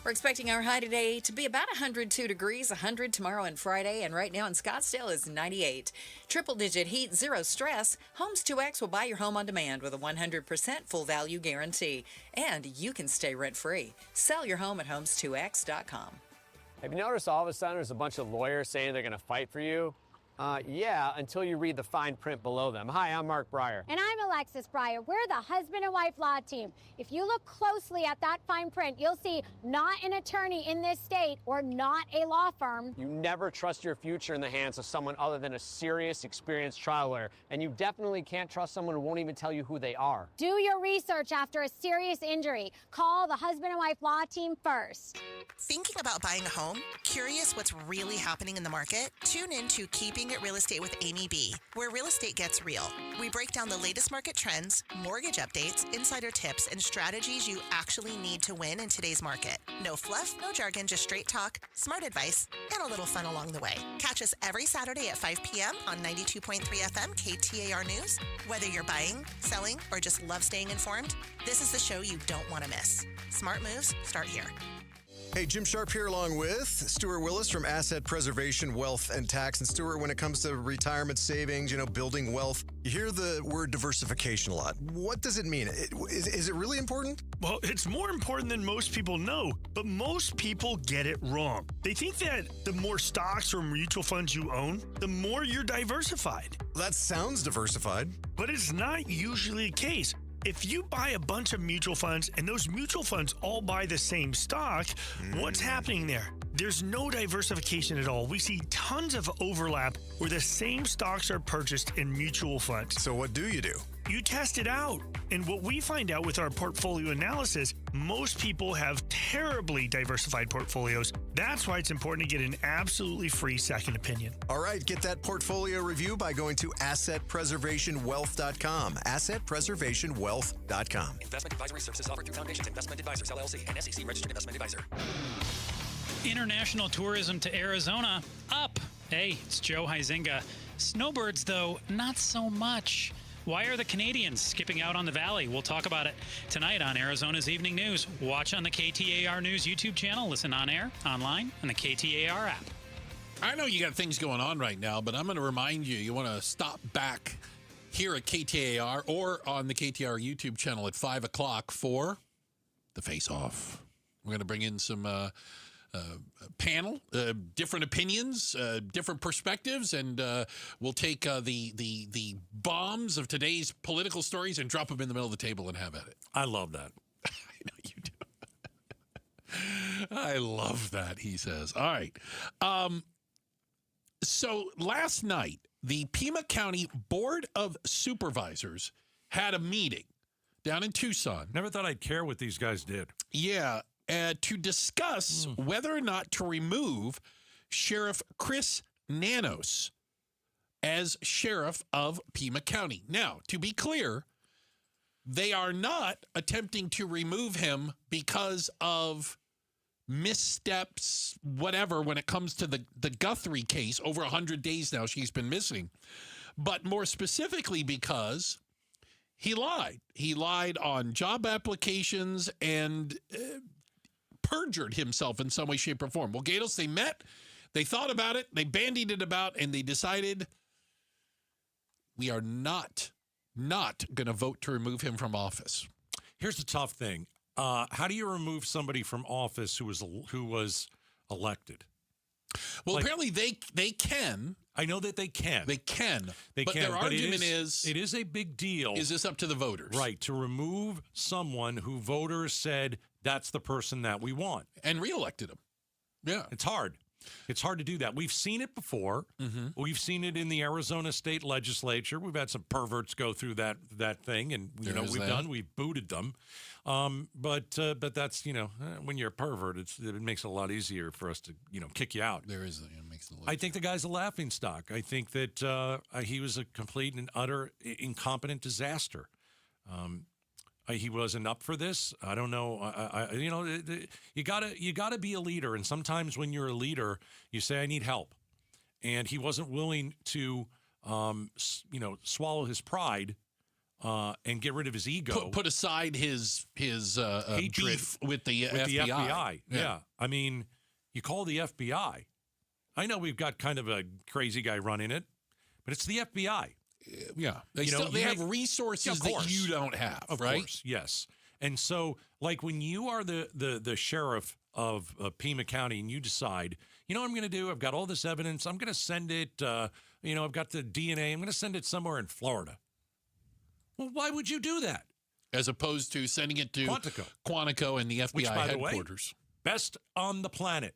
We're expecting our high today to be about 102 degrees, 100 tomorrow and Friday, and right now in Scottsdale is 98. Triple-digit heat, zero stress. Homes 2X will buy your home on demand with a 100% full value guarantee. And you can stay rent-free. Sell your home at homes2x.com. Have you noticed all of a sudden there's a bunch of lawyers saying they're going to fight for you? Yeah, until you read the fine print below them. Hi, I'm Mark Breyer. And I'm Alexis Breyer. We're the husband and wife law team. If you look closely at that fine print, you'll see not an attorney in this state or not a law firm. You never trust your future in the hands of someone other than a serious, experienced trial lawyer. And you definitely can't trust someone who won't even tell you who they are. Do your research after a serious injury. Call the husband and wife law team first. Thinking about buying a home? Curious what's really happening in the market? Tune in to Keeping It Real Estate with Amy B, where real estate gets real. We break down the latest market trends, mortgage updates, insider tips, and strategies you actually need to win in today's market. No fluff, no jargon, just straight talk, smart advice, and a little fun along the way. Catch us every Saturday at 5 p.m. on 92.3 FM KTAR News. Whether you're buying, selling, or just love staying informed, this is the show you don't want to miss. Smart moves start here. Hey, Jim Sharp here along with Stuart Willis from Asset Preservation, Wealth, and Tax. And Stuart, when it comes to retirement savings, building wealth, you hear the word diversification a lot. What does it mean? Is it really important? Well, it's more important than most people know, but most people get it wrong. They think that the more stocks or mutual funds you own, the more you're diversified. That sounds diversified. But it's not usually the case. If you buy a bunch of mutual funds and those mutual funds all buy the same stock, what's happening there? There's no diversification at all. We see tons of overlap where the same stocks are purchased in mutual funds. So what do? You test it out. And what we find out with our portfolio analysis, most people have terribly diversified portfolios. That's why it's important to get an absolutely free second opinion. All right, get that portfolio review by going to AssetPreservationWealth.com. AssetPreservationWealth.com. Investment advisory services offered through Foundations Investment Advisors, LLC, and SEC Registered Investment Advisor. International tourism to Arizona, up. Hey, it's Joe Huizinga. Snowbirds, though, not so much. Why are the Canadians skipping out on the valley? We'll talk about it tonight on Arizona's Evening News. Watch on the KTAR News YouTube channel. Listen on air, online, and the KTAR app. I know you got things going on right now, but I'm going to remind you want to stop back here at KTAR or on the KTAR YouTube channel at 5 o'clock for the Face Off. We're going to bring in some panel, different opinions, different perspectives, and we'll take the bombs of today's political stories and drop them in the middle of the table and have at it. I love that. I know you do. I love that, he says. All right. So last night, the Pima County Board of Supervisors had a meeting down in Tucson. Never thought I'd care what these guys did. Yeah. To discuss whether or not to remove Sheriff Chris Nanos as sheriff of Pima County. Now, to be clear, they are not attempting to remove him because of missteps, whatever, when it comes to the Guthrie case. Over 100 days now she's been missing. But more specifically because he lied. He lied on job applications and perjured himself in some way, shape, or form. Well, Gatos, they met, they thought about it, they bandied it about, and they decided we are not going to vote to remove him from office. Here's the tough thing. How do you remove somebody from office who was elected? Well, apparently they can. I know that they can. They can. But their argument is it is a big deal. Is this up to the voters? Right, to remove someone who voters said that's the person that we want. And reelected him. Yeah. It's hard. It's hard to do that. We've seen it before. We've seen it in the Arizona state legislature. We've had some perverts go through that thing, and we've booted them. But that's when you're a pervert, it makes it a lot easier for us to kick you out. It makes it. I think the guy's a laughingstock. I think that he was a complete and utter incompetent disaster. He wasn't up for this. I don't know. You gotta be a leader, and sometimes when you're a leader, you say, "I need help," and he wasn't willing to, swallow his pride and get rid of his ego. Put aside his hatred beef with the FBI. Yeah, I mean, you call the FBI. I know we've got kind of a crazy guy running it, but it's the FBI. Yeah, they have resources that you don't have, of right? Course, yes. And so, like when you are the sheriff of Pima County and you decide, what I'm going to do? I've got all this evidence. I'm going to send it, I've got the DNA. I'm going to send it somewhere in Florida. Well, why would you do that? As opposed to sending it to Quantico and the FBI Which, by headquarters. The way, best on the planet.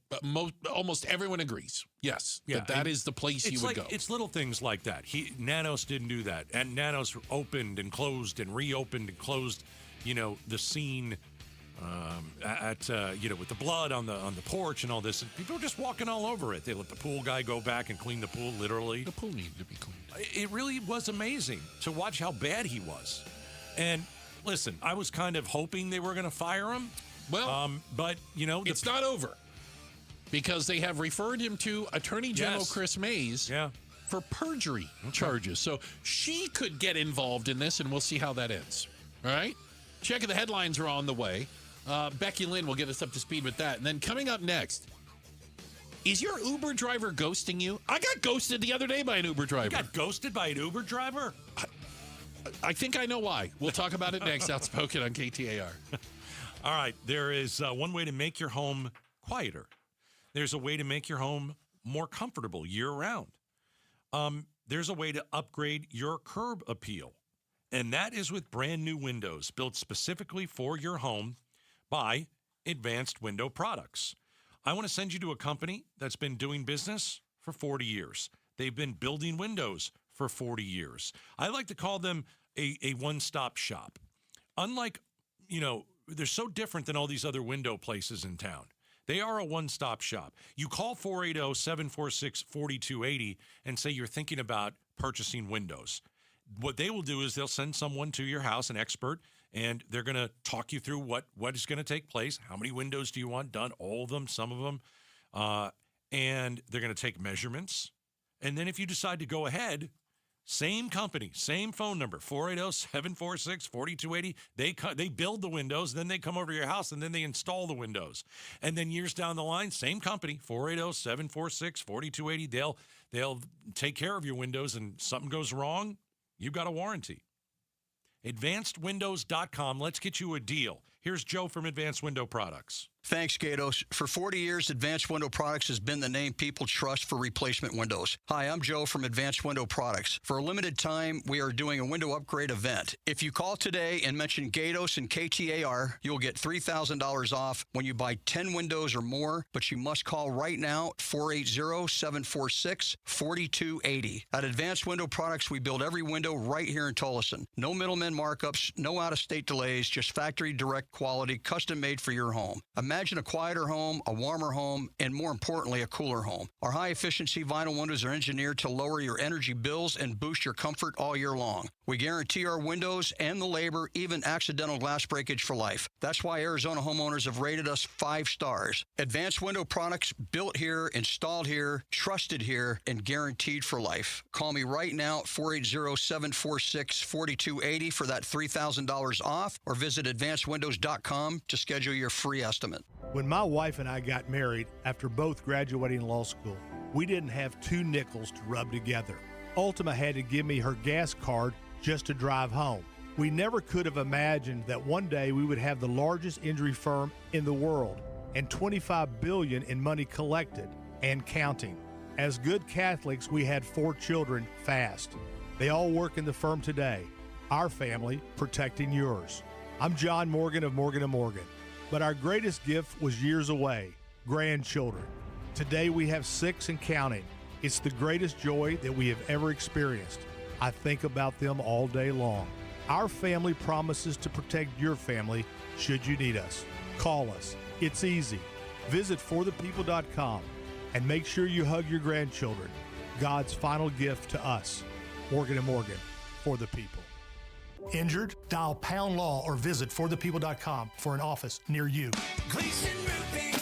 Almost everyone agrees. Yes, that is the place you would go. It's little things like that. Nanos didn't do that, and Nanos opened and closed and reopened and closed. The scene with the blood on the porch and all this, and people were just walking all over it. They let the pool guy go back and clean the pool. Literally, the pool needed to be cleaned. It really was amazing to watch how bad he was. And listen, I was kind of hoping they were going to fire him. Well, but it's not over because they have referred him to Attorney General Chris Mays for perjury charges. So she could get involved in this, and we'll see how that ends. All right? Check the headlines are on the way. Becky Lynn will get us up to speed with that. And then coming up next, is your Uber driver ghosting you? I got ghosted the other day by an Uber driver. You got ghosted by an Uber driver? I think I know why. We'll talk about it next. Outspoken on KTAR. All right, there is one way to make your home quieter. There's a way to make your home more comfortable year-round. There's a way to upgrade your curb appeal, and that is with brand new windows built specifically for your home by Advanced Window Products. I want to send you to a company that's been doing business for 40 years. They've been building windows for 40 years. I like to call them a one-stop shop. Unlike, they're so different than all these other window places in town. They are a one-stop shop. You call 480-746-4280 and say you're thinking about purchasing windows. What they will do is they'll send someone to your house, an expert, and they're going to talk you through what is going to take place. How many windows do you want done? All of them, some of them. And they're going to take measurements. And then if you decide to go ahead, same company, same phone number, 480-746-4280. They build the windows, then they come over to your house, and then they install the windows. And then years down the line, same company, 480-746-4280. They'll take care of your windows, and something goes wrong, you've got a warranty. AdvancedWindows.com. Let's get you a deal. Here's Joe from Advanced Window Products. Thanks, Gatos. For 40 years, Advanced Window Products has been the name people trust for replacement windows. Hi, I'm Joe from Advanced Window Products. For a limited time, we are doing a window upgrade event. If you call today and mention Gatos and KTAR, you'll get $3,000 off when you buy 10 windows or more, but you must call right now at 480-746-4280. At Advanced Window Products, we build every window right here in Tolleson. No middleman markups, no out-of-state delays, just factory direct quality, custom made for your home. Imagine a quieter home, a warmer home, and more importantly, a cooler home. Our high-efficiency vinyl windows are engineered to lower your energy bills and boost your comfort all year long. We guarantee our windows and the labor, even accidental glass breakage for life. That's why Arizona homeowners have rated us 5 stars. Advanced Window Products, built here, installed here, trusted here, and guaranteed for life. Call me right now at 480-746-4280 for that $3,000 off, or visit advancedwindows.com to schedule your free estimate. When my wife and I got married after both graduating law school, we didn't have 2 nickels to rub together. Ultima had to give me her gas card just to drive home. We never could have imagined that one day we would have the largest injury firm in the world and $25 billion in money collected and counting. As good Catholics, we had 4 children fast. They all work in the firm today. Our family protecting yours. I'm John Morgan of Morgan & Morgan. But our greatest gift was years away, grandchildren. Today we have 6 and counting. It's the greatest joy that we have ever experienced. I think about them all day long. Our family promises to protect your family should you need us. Call us. It's easy. Visit forthepeople.com and make sure you hug your grandchildren. God's final gift to us. Morgan & Morgan, for the people. Injured? Dial Pound Law or visit forthepeople.com for an office near you. Gleason Roofing.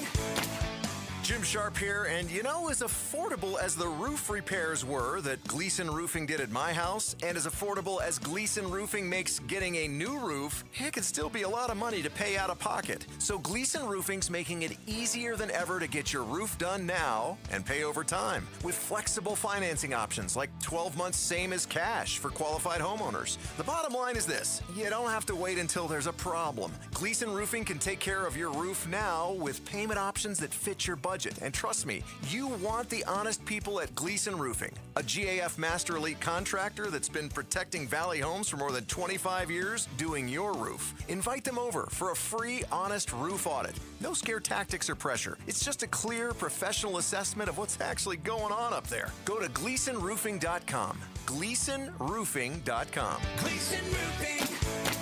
Jim Sharp here, and you know, as affordable as the roof repairs were that Gleason Roofing did at my house, and as affordable as Gleason Roofing makes getting a new roof, it can still be a lot of money to pay out of pocket. So Gleason Roofing's making it easier than ever to get your roof done now and pay over time with flexible financing options like 12 months same as cash for qualified homeowners. The bottom line is this: you don't have to wait until there's a problem. Gleason Roofing can take care of your roof now with payment options that fit your budget. And trust me, you want the honest people at Gleason Roofing, a GAF Master Elite contractor that's been protecting Valley homes for more than 25 years doing your roof. Invite them over for a free, honest roof audit. No scare tactics or pressure. It's just a clear, professional assessment of what's actually going on up there. Go to GleasonRoofing.com. GleasonRoofing.com. Gleason Roofing.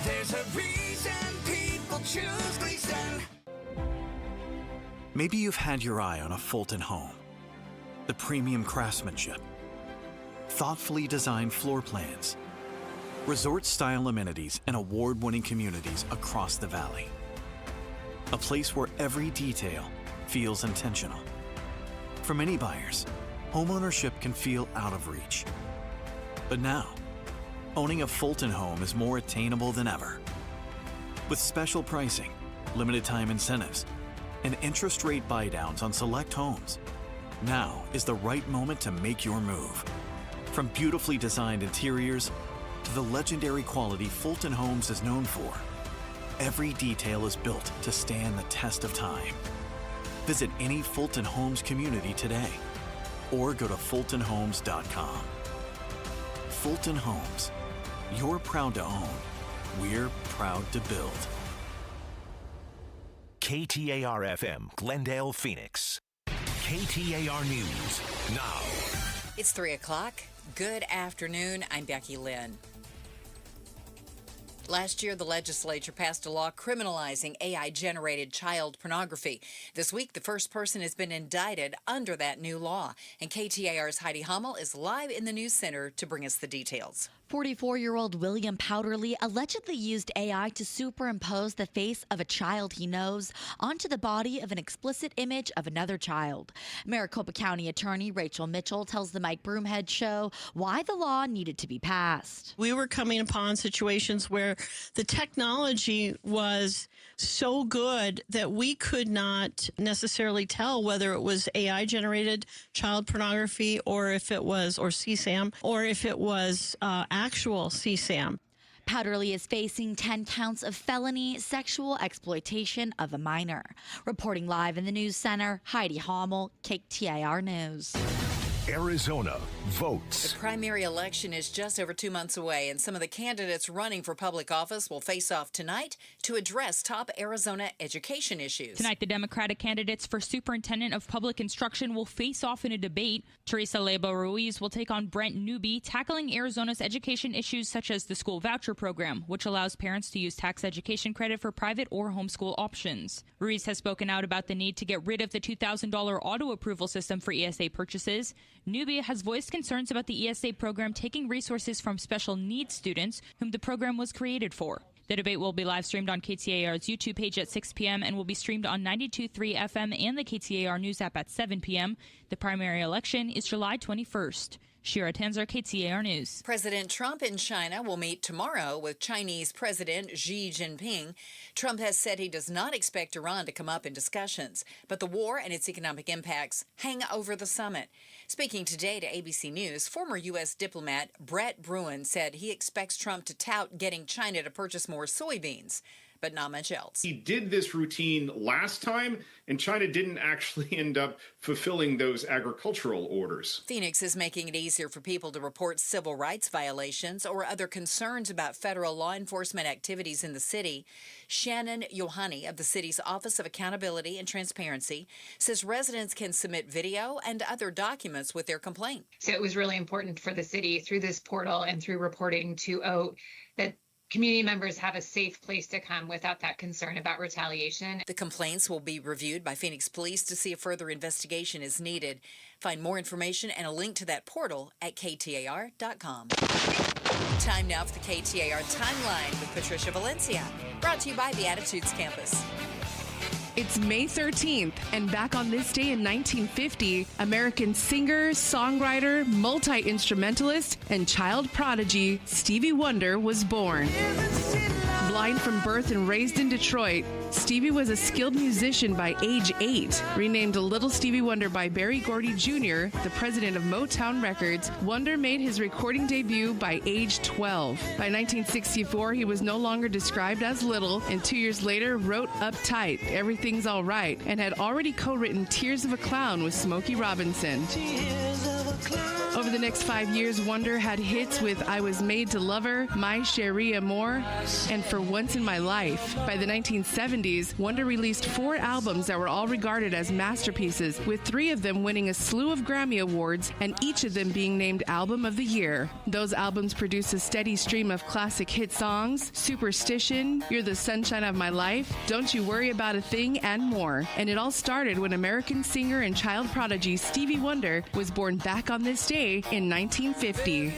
There's a reason people choose Gleason. Maybe you've had your eye on a Fulton home. The premium craftsmanship, thoughtfully designed floor plans, resort-style amenities, and award-winning communities across the valley. A place where every detail feels intentional. For many buyers, homeownership can feel out of reach. But now, owning a Fulton home is more attainable than ever. With special pricing, limited time incentives, and interest rate buydowns on select homes, now is the right moment to make your move. From beautifully designed interiors to the legendary quality Fulton Homes is known for, every detail is built to stand the test of time. Visit any Fulton Homes community today or go to fultonhomes.com. Fulton Homes. You're proud to own. We're proud to build. KTAR-FM, Glendale, Phoenix. KTAR News now. It's 3 o'clock. Good afternoon. I'm Becky Lynn. Last year, the legislature passed a law criminalizing AI-generated child pornography. This week, the first person has been indicted under that new law. And KTAR's Heidi Hummel is live in the news center to bring us the details. 44-year-old William Powderly allegedly used AI to superimpose the face of a child he knows onto the body of an explicit image of another child. Maricopa County Attorney Rachel Mitchell tells the Mike Broomhead Show why the law needed to be passed. We were coming upon situations where the technology was so good that we could not necessarily tell whether it was AI-generated child pornography or if it was, or CSAM, or if it was actual CSAM. Powderly is facing 10 counts of felony sexual exploitation of a minor. Reporting live in the news center, Heidi Hummel, KTAR News. Arizona votes. The primary election is just over 2 months away, and some of the candidates running for public office will face off tonight to address top Arizona education issues. Tonight, the Democratic candidates for Superintendent of Public Instruction will face off in a debate. Teresa Lebo Ruiz will take on Brent Newby, tackling Arizona's education issues such as the school voucher program, which allows parents to use tax education credit for private or homeschool options. Ruiz has spoken out about the need to get rid of the $2,000 auto approval system for ESA purchases. Newby has voiced concerns about the ESA program taking resources from special needs students whom the program was created for. The debate will be live streamed on KTAR's YouTube page at 6 p.m. and will be streamed on 92.3 FM and the KTAR News app at 7 p.m. The primary election is July 21st. Shira Tanzer, KTAR News. President Trump in China will meet tomorrow with Chinese President Xi Jinping. Trump has said he does not expect Iran to come up in discussions, but the war and its economic impacts hang over the summit. Speaking today to ABC News, former U.S. diplomat Brett Bruen said he expects Trump to tout getting China to purchase more soybeans. but not much else. He did this routine last time, and China didn't actually end up fulfilling those agricultural orders. Phoenix is making it easier for people to report civil rights violations or other concerns about federal law enforcement activities in the city. Shannon Yohani of the city's Office of Accountability and Transparency says residents can submit video and other documents with their complaint. So it was really important for the city through this portal and through reporting to OAT that community members have a safe place to come without that concern about retaliation. The complaints will be reviewed by Phoenix Police to see if further investigation is needed. Find more information and a link to that portal at KTAR.com. Time now for the KTAR Timeline with Patricia Valencia. Brought to you by the Attitudes Campus. It's May 13th, and back on this day in 1950, American singer, songwriter, multi-instrumentalist, and child prodigy Stevie Wonder was born. Blind from birth and raised in Detroit, Stevie was a skilled musician by age 8. Renamed Little Stevie Wonder by Berry Gordy Jr., the president of Motown Records, Wonder made his recording debut by age 12. By 1964, he was no longer described as little, and 2 years later wrote Uptight, Everything's All Right, and had already co-written Tears of a Clown with Smokey Robinson. Over the next 5 years, Wonder had hits with I Was Made to Love Her, My Cherie Amour, and For Once in My Life. By the 1970s, Wonder released 4 albums that were all regarded as masterpieces, with 3 of them winning a slew of Grammy Awards and each of them being named Album of the Year. Those albums produced a steady stream of classic hit songs, Superstition, You're the Sunshine of My Life, Don't You Worry About a Thing, and more. And it all started when American singer and child prodigy Stevie Wonder was born back on this day in 1950.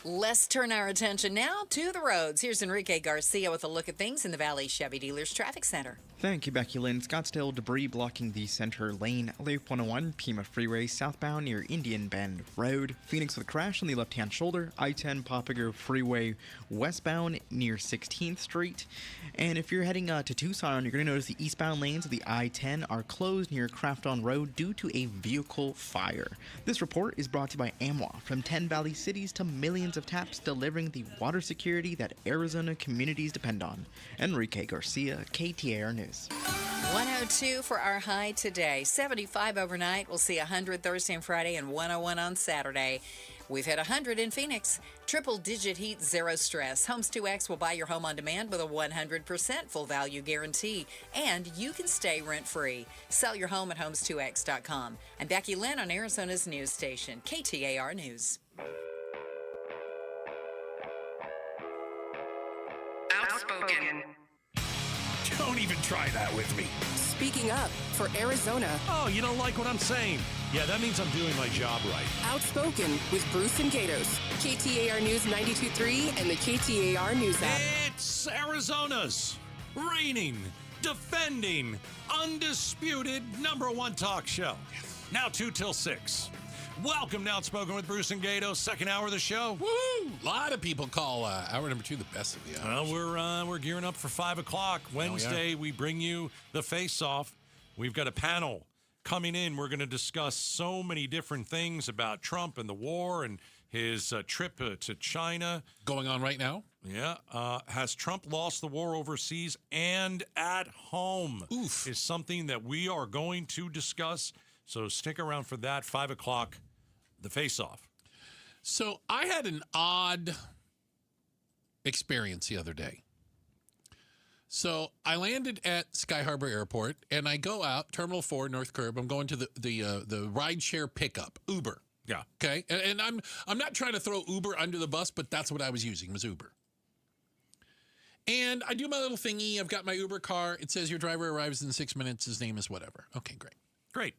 Let's turn our attention now to the roads. Here's Enrique Garcia with a look at things in the Valley Chevy Dealers Traffic Center. Thank you, Becky Lynn. Scottsdale debris blocking the center lane. Loop 101, Pima Freeway, southbound near Indian Bend Road. Phoenix with a crash on the left-hand shoulder. I-10 Papago Freeway, westbound near 16th Street. And if you're heading to Tucson, you're going to notice the eastbound lanes of the I-10 are closed near Crafton Road due to a vehicle fire. This report is brought to you by AMWA. From 10 Valley cities to millions of taps, delivering the water security that Arizona communities depend on. Enrique Garcia, KTAR News. 102 for our high today. 75 overnight. We'll see 100 Thursday and Friday and 101 on Saturday. We've hit 100 in Phoenix. Triple-digit heat, zero stress. Homes 2X will buy your home on demand with a 100% full value guarantee. And you can stay rent-free. Sell your home at homes2x.com. I'm Becky Lynn on Arizona's news station, KTAR News. Outspoken. Don't even try that with me. Speaking up for Arizona. Oh, you don't like what I'm saying? Yeah, that means I'm doing my job right. Outspoken with Bruce and Gatos. KTAR News 92.3 and the KTAR News app. It's Arizona's reigning, defending, undisputed #1 talk show. Now 2 till 6. Welcome to Outspoken with Bruce and Gatos, second hour of the show. Woo! A lot of people call hour number 2 the best of the hours. Well, we're gearing up for 5 o'clock. Wednesday, we bring you the face-off. We've got a panel coming in. We're going to discuss so many different things about Trump and the war and his trip to China. Going on right now? Yeah. Has Trump lost the war overseas and at home? Oof. Is something that we are going to discuss. So stick around for that, 5 o'clock. The face-off. So I had an odd experience the other day. So I landed at Sky Harbor Airport, and I go out, Terminal 4, North Curb. I'm going to the rideshare pickup, Uber. Yeah. Okay? And I'm not trying to throw Uber under the bus, but that's what I was using, was Uber. And I do my little thingy. I've got my Uber car. It says your driver arrives in 6 minutes. His name is whatever. Okay, great. Great.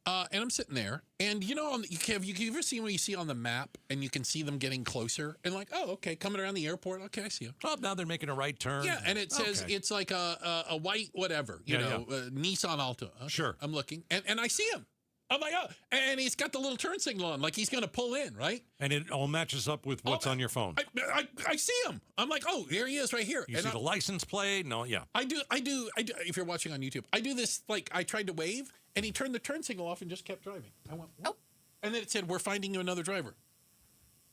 And I'm sitting there, and you know, have you ever seen what you see on the map, and you can see them getting closer, and like, oh, okay, coming around the airport, okay, I see them. Oh, now they're making a right turn. Yeah, and it says it's like a white whatever, Nissan Alta. Okay, sure. I'm looking, and I see him. I'm like, oh, and he's got the little turn signal on, like he's going to pull in, right? And it all matches up with what's on your phone. I see him. I'm like, oh, there he is right here. You see the license plate? No, yeah. I do. If you're watching on YouTube, I do this, like I tried to wave, and he turned the turn signal off and just kept driving. I went, oh. And then it said, we're finding you another driver.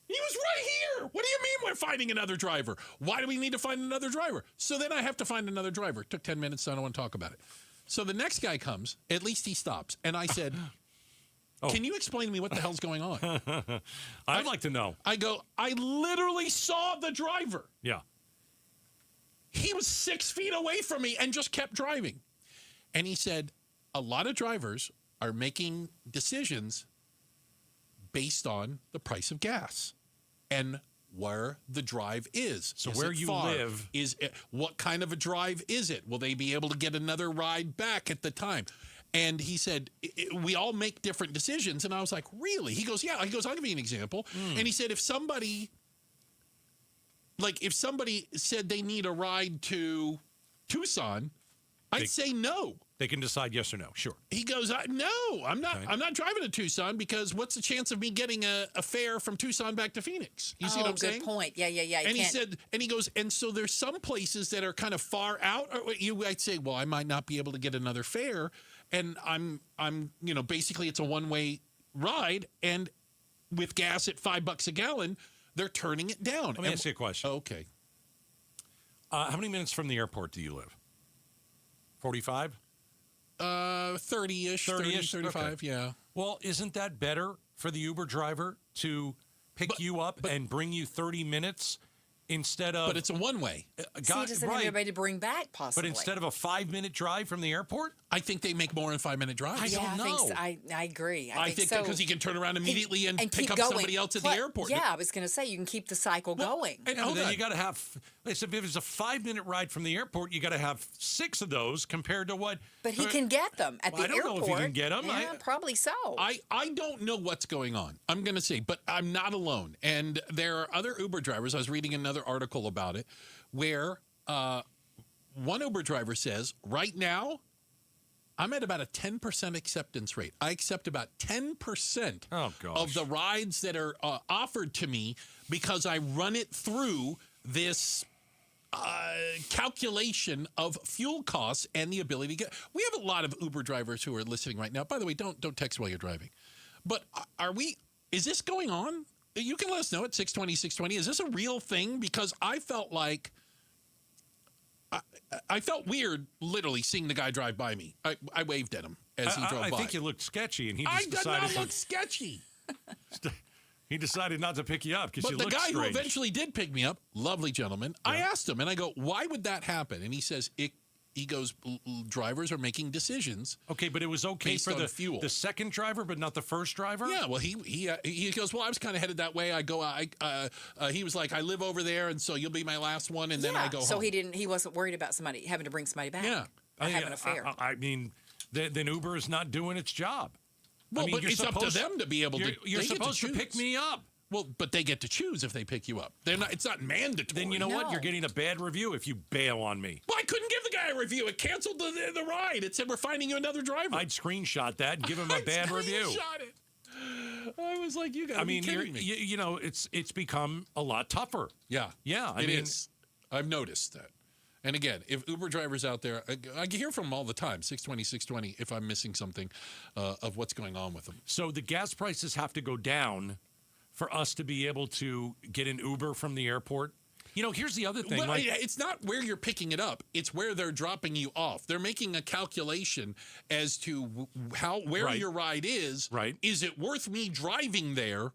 He was right What do you mean we're finding another driver? Why do we need to find another driver? So then I have to find another driver. It took 10 minutes, so I don't want to talk about it. So the next guy comes, at least he stops. And I said, can you explain to me what the hell's going on? I'd like to know. I go, I literally saw the driver. Yeah. He was 6 feet away from me and just kept driving. And he said, a lot of drivers are making decisions based on the price of gas and where the drive is. So is where it you far? live. Is it, what kind of a drive is it? Will they be able to get another ride back at the time? And he said, we all make different decisions. And I was like, really? He goes, yeah. He goes, I'll give you an example. And he said, if somebody said they need a ride to Tucson, I'd say no. They can decide yes or no. Sure. He goes, no, I'm not. Okay. I'm not driving to Tucson because what's the chance of me getting a fare from Tucson back to Phoenix? You see what I'm saying? Good point. Yeah. And he said, and he goes, and so there's some places that are kind of far out. Or I'd say, well, I might not be able to get another fare, and I'm, basically it's a one-way ride, and with gas at $5 a gallon, they're turning it down. Let me ask you a question. Okay. How many minutes from the airport do you live? 45? 30-ish, 35, okay. Yeah. Well, isn't that better for the Uber driver to pick you up and bring you 30 minutes instead of... But it's a one-way. Doesn't have anybody to bring back, possibly. But instead of a 5-minute drive from the airport? I think they make more in 5-minute drives. I don't know. I agree. I think so. Because he can turn around immediately and pick up going. somebody else at the airport. Yeah, I was going to say, you can keep the cycle going. And then you got to have... If it's a 5-minute ride from the airport, you got to have 6 of those compared to what... But he can get them at the airport. I don't know if he can get them. Yeah, probably so. I don't know what's going on. I'm going to say, but I'm not alone. And there are other Uber drivers. I was reading another article about it where one Uber driver says, right now, I'm at about a 10% acceptance rate. I accept about 10% of the rides that are offered to me because I run it through this calculation of fuel costs and the ability to get. We have a lot of Uber drivers who are listening right now. By the way, don't text while you're driving. But is this going on? You can let us know at 620. Is this a real thing? Because I felt like I felt weird, literally, seeing the guy drive by me. I waved at him as he drove by. I think you looked sketchy, and he just decided... I did not look sketchy. He decided not to pick you up because you looked strange. But the guy who eventually did pick me up, lovely gentleman, yeah. I asked him, and I go, why would that happen? And he says, he goes, drivers are making decisions. Okay, but it was okay for the second driver, but not the first driver? Yeah, well, he goes, well, I was kind of headed that way. I go, he was like, I live over there, and so you'll be my last one, and then I go home. So he wasn't worried about somebody having to bring somebody back. Yeah. Or having a fare. I mean, then Uber is not doing its job. Well, but it's up to them to be able to. You're supposed to pick me up. Well, but they get to choose if they pick you up. It's not mandatory. Then you know what? You're getting a bad review if you bail on me. Well, I couldn't give the guy a review. It canceled the ride. It said, we're finding you another driver. I'd screenshot that and give him a bad review. I was like, you got to be kidding me. It's become a lot tougher. Yeah. Yeah. It is. I've noticed that. And again, if Uber drivers out there, I hear from them all the time, 620, if I'm missing something of what's going on with them. So the gas prices have to go down for us to be able to get an Uber from the airport? Here's the other thing. Well, it's not where you're picking it up. It's where they're dropping you off. They're making a calculation as to where your ride is. Right. Is it worth me driving there?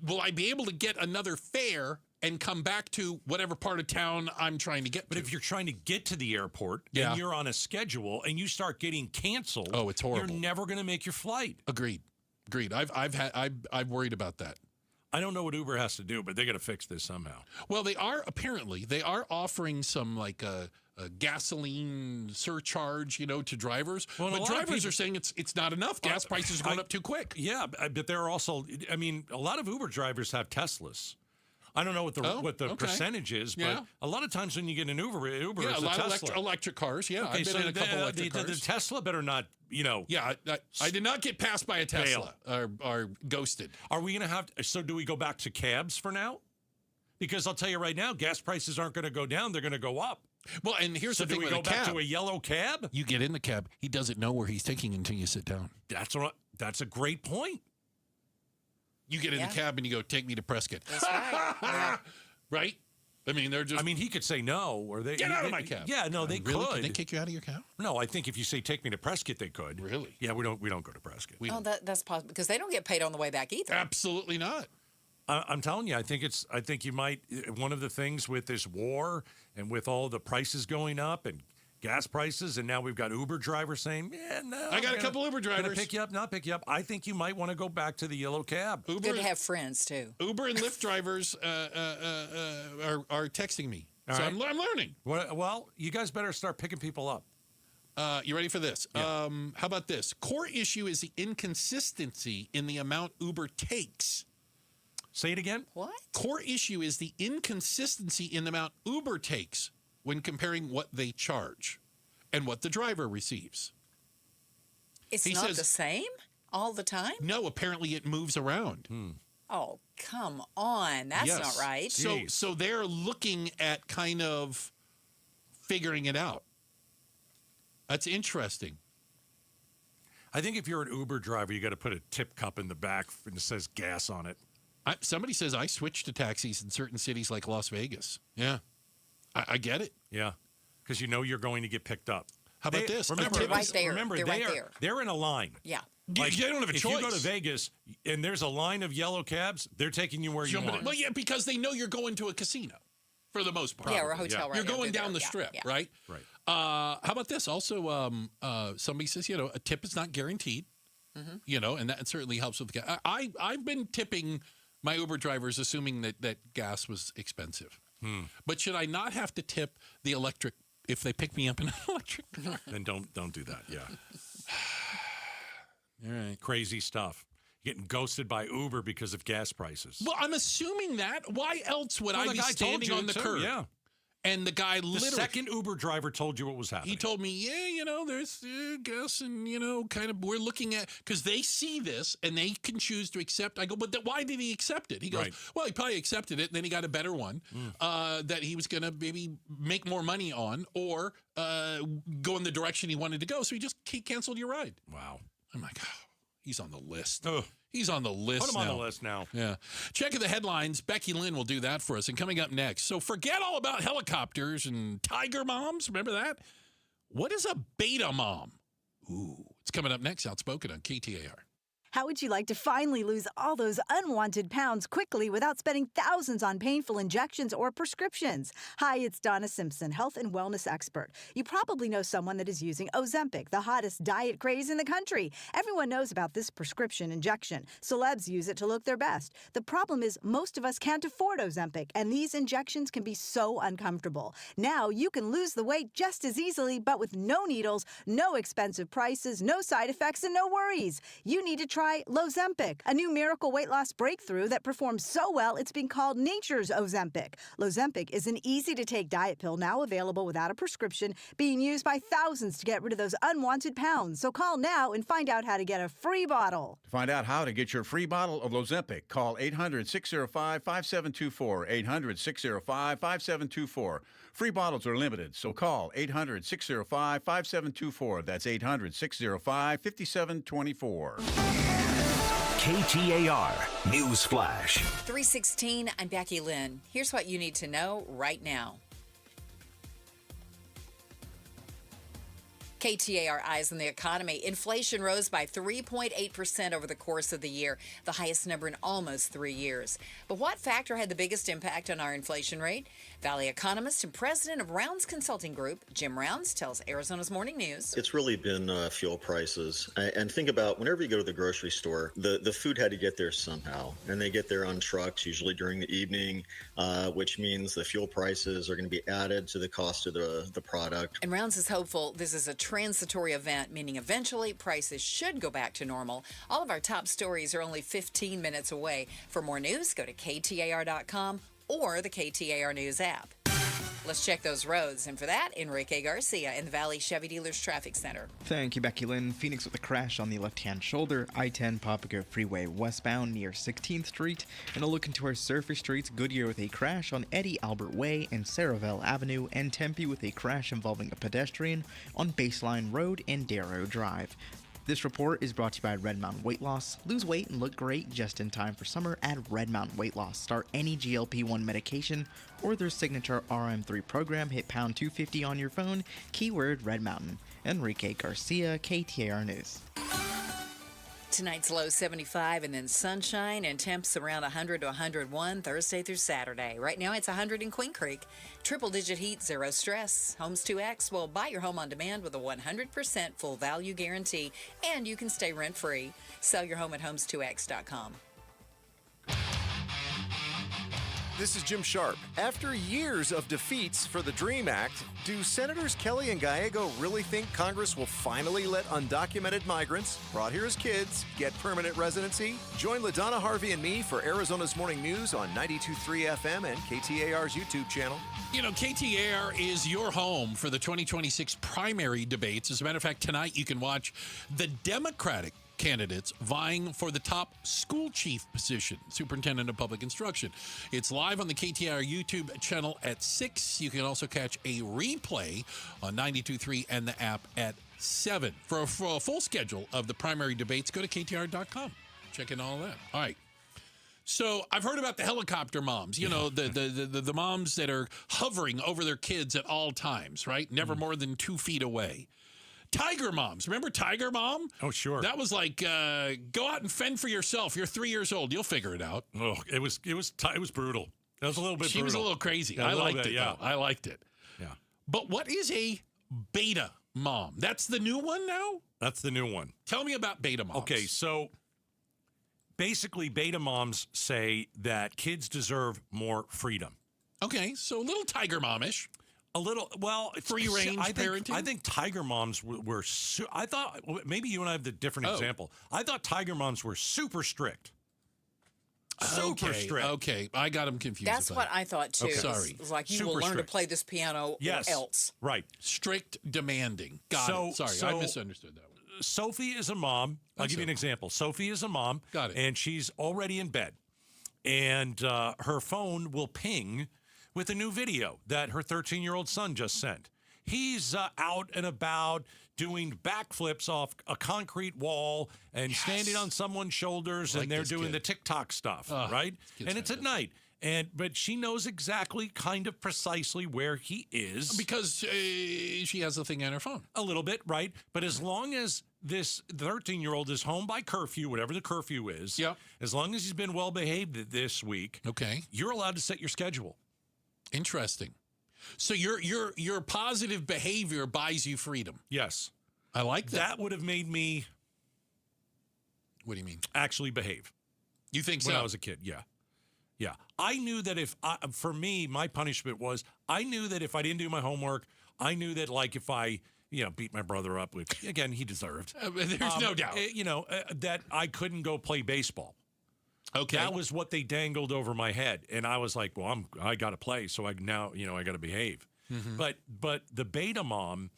Will I be able to get another fare and come back to whatever part of town I'm trying to get to? But if you're trying to get to the airport and you're on a schedule and you start getting canceled, it's horrible. You're never going to make your flight. Agreed. I've worried about that. I don't know what Uber has to do, but they got to fix this somehow. Well, they are offering some like a gasoline surcharge, to drivers. Well, but drivers are saying it's not enough. Gas prices are going up too quick. Yeah, but there are also, a lot of Uber drivers have Teslas. I don't know what the percentage is, but a lot of times when you get an Uber it's a lot Tesla. Of electric cars. Yeah, okay, I've been in a couple electric cars. The Tesla better not, Yeah, I did not get passed by a Tesla or ghosted. Are we going to have? So do we go back to cabs for now? Because I'll tell you right now, gas prices aren't going to go down; they're going to go up. Well, and here's the thing: do we go back to a yellow cab? You get in the cab; he doesn't know where he's taking until you sit down. That's a great point. You get in the cab and you go, take me to Prescott. That's right. Yeah. Right? I mean, they're just... I mean, he could say no, or they... Get out of my cab. Yeah, no, they really? could. Can they kick you out of your cab? No, I think if you say, take me to Prescott, they could. Really? Yeah, we don't go to Prescott. That's possible, because they don't get paid on the way back either. Absolutely not. I'm telling you, I think you might, one of the things with this war and with all the prices going up and gas prices, and now we've got Uber drivers saying, yeah, no. I got a couple Uber drivers. Gonna pick you up, not pick you up. I think you might want to go back to the yellow cab. Good to have friends, too. Uber and Lyft drivers are texting me. All So right. I'm learning. Well, you guys better start picking people up. You ready for this? Yeah. How about this? Core issue is the inconsistency in the amount Uber takes. Say it again. What? Core issue is the inconsistency in the amount Uber takes when comparing what they charge and what the driver receives. He not the same all the time? No, apparently it moves around. Oh, come on. That's not right. So they're looking at kind of figuring it out. That's interesting. I think if you're an Uber driver, you got to put a tip cup in the back and it says gas on it. Somebody says I switched to taxis in certain cities like Las Vegas. Yeah. I get it. Yeah. Because you know you're going to get picked up. How about this? Remember, They're right there. Remember, They're right there. They're in a line. Yeah. Like, you don't have a if choice. you go to Vegas and there's a line of yellow cabs, they're taking you where you want. Well, yeah, because they know you're going to a casino for the most part. Yeah, or a hotel, right? You're going down the strip, right? Right. How about this? Also, somebody says, a tip is not guaranteed, and that certainly helps with the gas. I've been tipping my Uber drivers assuming that gas was expensive. But should I not have to tip the electric if they pick me up in an electric car? Then don't do that. Yeah. All right. Crazy stuff. Getting ghosted by Uber because of gas prices. Well, I'm assuming that. Why else would I the be guy standing told you on the too, curb? Yeah. And the guy The literally... second Uber driver told you what was happening. He told me, there's gas and, kind of, we're looking at, because they see this and they can choose to accept. I go, but why did he accept it? He goes, well, he probably accepted it and then he got a better one that he was going to maybe make more money on or go in the direction he wanted to go. So he canceled your ride. Wow. I'm like, he's on the list. He's on the list Put him on the list now. Yeah. Checking the headlines. Becky Lynn will do that for us. And coming up next, so forget all about helicopters and tiger moms. Remember that? What is a beta mom? Ooh. It's coming up next. Outspoken on KTAR. How would you like to finally lose all those unwanted pounds quickly without spending thousands on painful injections or prescriptions? Hi, it's Donna Simpson, health and wellness expert. You probably know someone that is using Ozempic, the hottest diet craze in the country. Everyone knows about this prescription injection. Celebs use it to look their best. The problem is most of us can't afford Ozempic, and these injections can be so uncomfortable. Now you can lose the weight just as easily, but with no needles, no expensive prices, no side effects, and no worries. You need to try Lozempic, a new miracle weight loss breakthrough that performs so well it's been called nature's Ozempic. Lozempic is an easy-to-take diet pill now available without a prescription, being used by thousands to get rid of those unwanted pounds. So call now and find out how to get a free bottle. To find out how to get your free bottle of Lozempic, call 800-605-5724, 800-605-5724. Free bottles are limited, so call 800-605-5724. That's 800-605-5724. KTAR News Flash. 3:16, I'm Becky Lynn. Here's what you need to know right now. KTAR Eyes on the Economy. Inflation rose by 3.8% over the course of the year, the highest number in almost 3 years. But what factor had the biggest impact on our inflation rate? Valley economist and president of Rounds Consulting Group, Jim Rounds, tells Arizona's Morning News. It's really been fuel prices. And think about whenever you go to the grocery store, the food had to get there somehow. And they get there on trucks, usually during the evening, which means the fuel prices are going to be added to the cost of the product. And Rounds is hopeful this is a transitory event, meaning eventually prices should go back to normal. All of our top stories are only 15 minutes away. For more news, go to KTAR.com or the KTAR News app. Let's check those roads. And for that, Enrique Garcia in the Valley Chevy Dealers Traffic Center. Thank you, Becky Lynn. Phoenix with a crash on the left-hand shoulder, I-10 Papago Freeway westbound near 16th Street. And a look into our surface streets, Goodyear with a crash on Eddie Albert Way and Saraville Avenue, and Tempe with a crash involving a pedestrian on Baseline Road and Darrow Drive. This report is brought to you by Red Mountain Weight Loss. Lose weight and look great just in time for summer at Red Mountain Weight Loss. Start any GLP-1 medication or their signature RM3 program. Hit pound 250 on your phone. Keyword Red Mountain. Enrique Garcia, KTAR News. Tonight's low 75 and then sunshine and temps around 100 to 101 Thursday through Saturday. Right now it's 100 in Queen Creek. Triple digit heat, zero stress. Homes 2X will buy your home on demand with a 100% full value guarantee, and you can stay rent free. Sell your home at homes2x.com. This is Jim Sharp. After years of defeats for the DREAM Act, do Senators Kelly and Gallego really think Congress will finally let undocumented migrants, brought here as kids, get permanent residency? Join LaDonna Harvey and me for Arizona's Morning News on 92.3 FM and KTAR's YouTube channel. You know, KTAR is your home for the 2026 primary debates. As a matter of fact, tonight you can watch the Democratic candidates vying for the top school chief position, superintendent of public instruction. It's live on the KTAR YouTube channel at 6. You can also catch a replay on 92.3 and the app at 7. For a full schedule of the primary debates, go to KTAR.com. Check in all that. All right. So I've heard about the helicopter moms, you know, the moms that are hovering over their kids at all times, right? Never more than 2 feet away. Tiger moms. Remember Tiger Mom? Oh, sure. That was like, go out and fend for yourself. You're 3 years old. You'll figure it out. Oh, it was brutal. That was a little bit brutal. She was a little crazy. Yeah, I liked it, yeah. though. I liked it. Yeah. But what is a beta mom? That's the new one now? That's the new one. Tell me about beta moms. Okay, so basically beta moms say that kids deserve more freedom. Okay, so a little Tiger Momish. A little, well, free range parenting. I think Tiger Moms were I thought maybe you and I have the different example. I thought Tiger Moms were super strict. Super strict. Okay, I got them confused. That's what I thought too. Okay. Sorry. It was like you Super will learn strict. to play this piano or else. Right. Strict, demanding. Got it. Sorry, I misunderstood that one. Sophie is a mom. I'll give you an example. Sophie is a mom. Got it. And she's already in bed. And her phone will ping with a new video that her 13-year-old son just sent. He's out and about doing backflips off a concrete wall and standing on someone's shoulders, and they're doing the TikTok stuff, right? And it's at night. But she knows exactly kind of precisely where he is. Because she has the thing on her phone. A little bit, right? But as long as this 13-year-old is home by curfew, whatever the curfew is, as long as he's been well-behaved this week, you're allowed to set your schedule. Interesting. So your positive behavior buys you freedom. Yes. I like that. That would have made me... What do you mean? Actually behave. You think so? When I was a kid, yeah. Yeah. I knew that for me, my punishment was, I knew that if I didn't do my homework, I knew that like if I, beat my brother up, which again, he deserved. There's no doubt. That I couldn't go play baseball. Okay. That was what they dangled over my head. And I was like, well, I got to play. So I got to behave. Mm-hmm. But the beta mom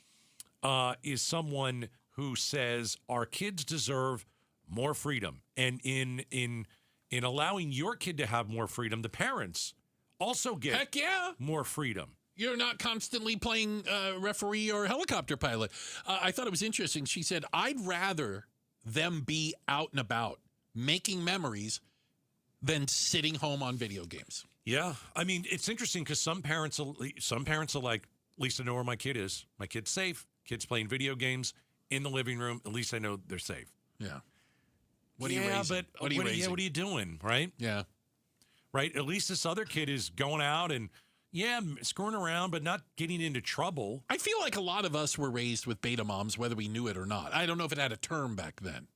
is someone who says our kids deserve more freedom. And in allowing your kid to have more freedom, the parents also get more freedom. You're not constantly playing referee or helicopter pilot. I thought it was interesting. She said, I'd rather them be out and about making memories than sitting home on video games. Yeah. I mean, it's interesting because some parents are like, at least I know where my kid is. My kid's safe. Kid's playing video games in the living room. At least I know they're safe. Yeah. What are you raising? What are you doing, right? Yeah. Right? At least this other kid is going out and, screwing around, but not getting into trouble. I feel like a lot of us were raised with beta moms, whether we knew it or not. I don't know if it had a term back then.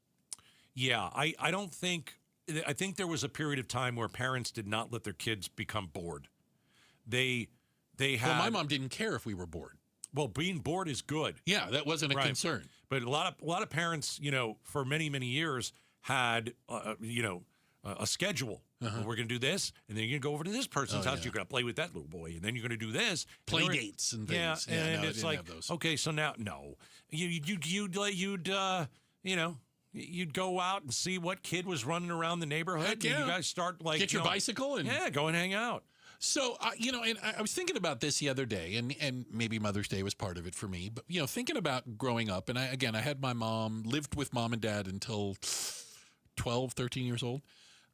Yeah. I think there was a period of time where parents did not let their kids become bored. They had. Well, my mom didn't care if we were bored. Well, being bored is good. Yeah, that wasn't a concern. But a lot of parents, for many, many years had, a schedule. We're going to do this, and then you're going to go over to this person's house. You're going to play with that little boy, and then you're going to do this. Play dates and things. Yeah, and it's like, okay, so now, no. You'd go out and see what kid was running around the neighborhood. Heck yeah. And you guys start get your bicycle and go and hang out. So, and I was thinking about this the other day, and maybe Mother's Day was part of it for me. But, thinking about growing up, and I had my mom, lived with mom and dad until 12, 13 years old.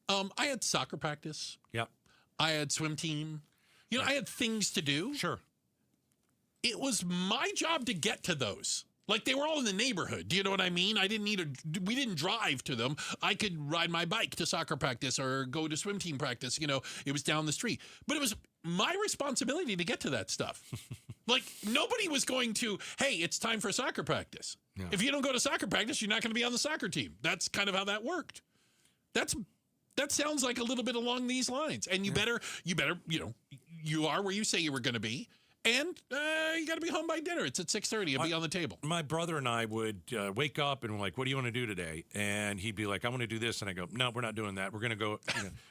I had soccer practice. Yep. I had swim team. I had things to do. Sure. It was my job to get to those. Like, they were all in the neighborhood. Do you know what I mean? We didn't drive to them. I could ride my bike to soccer practice or go to swim team practice. It was down the street. But it was my responsibility to get to that stuff. Like, nobody was going to, hey, it's time for soccer practice. Yeah. If you don't go to soccer practice, you're not going to be on the soccer team. That's kind of how that worked. That sounds like a little bit along these lines. And you better, you are where you say you were going to be. And you got to be home by dinner. It's at 6:30. It'll be on the table. My brother and I would wake up and we're like, "What do you want to do today?" And he'd be like, "I want to do this." And I go, "No, we're not doing that. We're gonna go.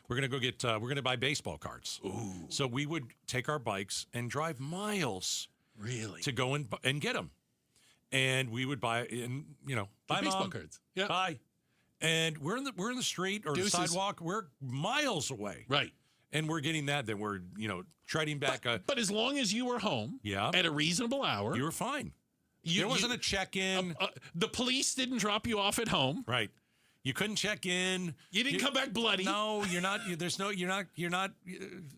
We're gonna buy baseball cards." Ooh. So we would take our bikes and drive miles, really, to go and get them. And we would buy buy baseball Mom, cards. Yeah, buy. And we're in the street or Deuces. the sidewalk. We're miles away. Right. And we're getting that. Then we're treading back. But as long as you were home, at a reasonable hour, you were fine. There wasn't a check-in. The police didn't drop you off at home. Right. You couldn't check in. You didn't come back bloody. No, you're not. You're not.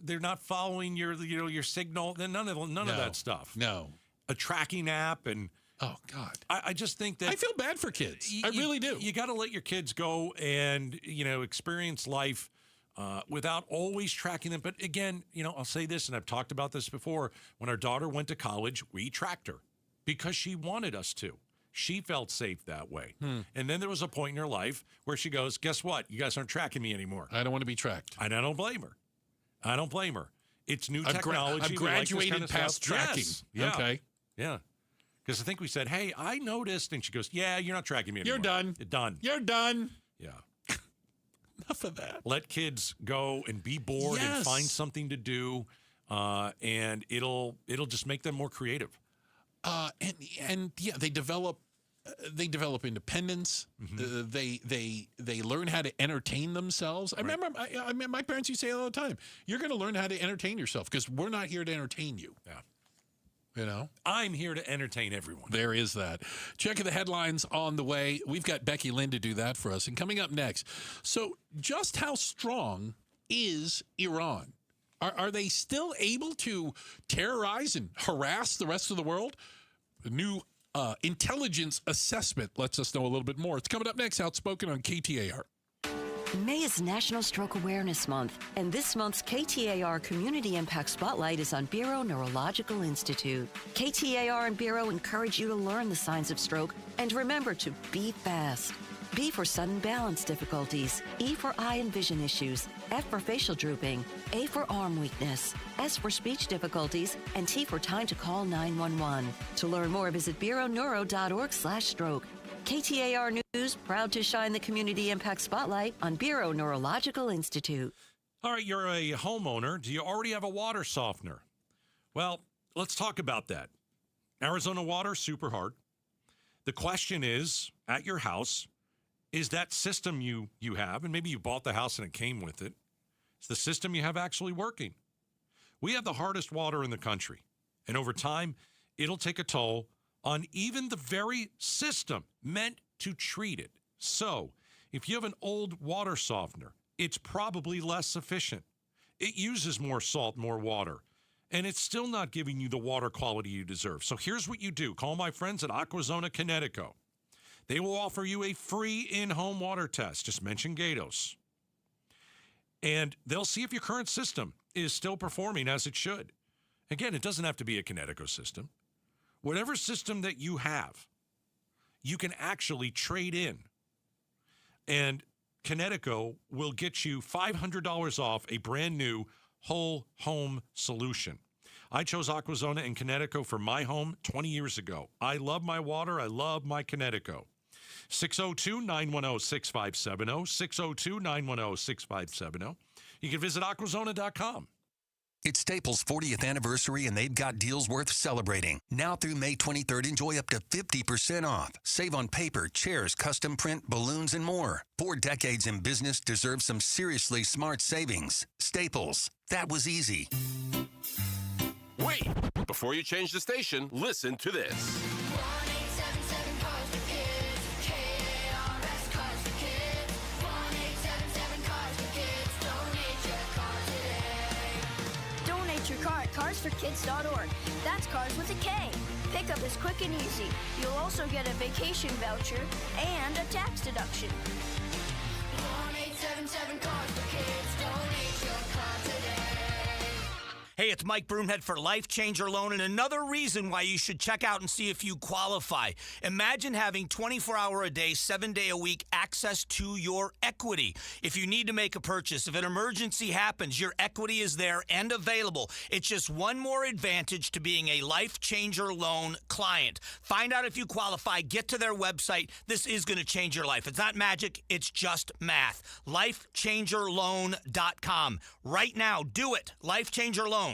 They're not following your signal. None of that stuff. No. A tracking app and. Oh God. I just think that I feel bad for kids. I really do. You got to let your kids go and experience life. Without always tracking them. But again, I'll say this, and I've talked about this before. When our daughter went to college, we tracked her because she wanted us to. She felt safe that way. And then there was a point in her life where she goes, guess what? You guys aren't tracking me anymore. I don't want to be tracked. And I don't blame her. It's new technology. I've graduated past tracking. Yes. Yeah. Okay. Yeah. Because I think we said, hey, I noticed. And she goes, yeah, you're not tracking me anymore. You're done. You're done. You're done. Yeah. Enough of that. Let kids go and be bored and find something to do, and it'll just make them more creative. And they develop independence. Mm-hmm. They learn how to entertain themselves. I remember my parents used to say all the time, "You're going to learn how to entertain yourself because we're not here to entertain you." Yeah. I'm here to entertain everyone. There is that. Checking the headlines on the way. We've got Becky Lynn to do that for us. And coming up next, so just how strong is Iran? Are they still able to terrorize and harass the rest of the world? The new intelligence assessment lets us know a little bit more. It's coming up next, Outspoken on KTAR. May is National Stroke Awareness Month, and this month's KTAR Community Impact Spotlight is on Bureau Neurological Institute. KTAR and Bureau encourage you to learn the signs of stroke and remember to be fast. B for sudden balance difficulties, E for eye and vision issues, F for facial drooping, A for arm weakness, S for speech difficulties, and T for time to call 911. To learn more, visit bureauneuro.org/stroke. KTAR News, proud to shine the Community Impact Spotlight on Bureau Neurological Institute. All right, you're a homeowner. Do you already have a water softener? Well, let's talk about that. Arizona water, super hard. The question is, at your house, is that system you have, and maybe you bought the house and it came with it, is the system you have actually working? We have the hardest water in the country, and over time, it'll take a toll on even the very system meant to treat it. So, if you have an old water softener, it's probably less efficient. It uses more salt, more water, and it's still not giving you the water quality you deserve. So here's what you do. Call my friends at Aquazona Connecticut. They will offer you a free in-home water test. Just mention Gatos. And they'll see if your current system is still performing as it should. Again, it doesn't have to be a Connecticut system. Whatever system that you have, you can actually trade in. And Connecticut will get you $500 off a brand new whole home solution. I chose Aquazona in Connecticut for my home 20 years ago. I love my water. I love my Connecticut. 602-910-6570, 602-910-6570. You can visit aquazona.com. It's Staples' 40th anniversary, and they've got deals worth celebrating. Now through May 23rd, enjoy up to 50% off. Save on paper, chairs, custom print, balloons, and more. 4 decades in business deserve some seriously smart savings. Staples. That was easy. Wait! Before you change the station, listen to this. Your car at carsforkids.org. That's cars with a K. Pickup is quick and easy. You'll also get a vacation voucher and a tax deduction. 1-877 Cars for Kids. Donate your car today. Hey, it's Mike Broomhead for Life Changer Loan, and another reason why you should check out and see if you qualify. Imagine having 24-hour-a-day, 7-day-a-week access to your equity. If you need to make a purchase, if an emergency happens, your equity is there and available. It's just one more advantage to being a Life Changer Loan client. Find out if you qualify. Get to their website. This is going to change your life. It's not magic. It's just math. LifeChangerLoan.com. Right now, do it. LifeChangerLoan.com.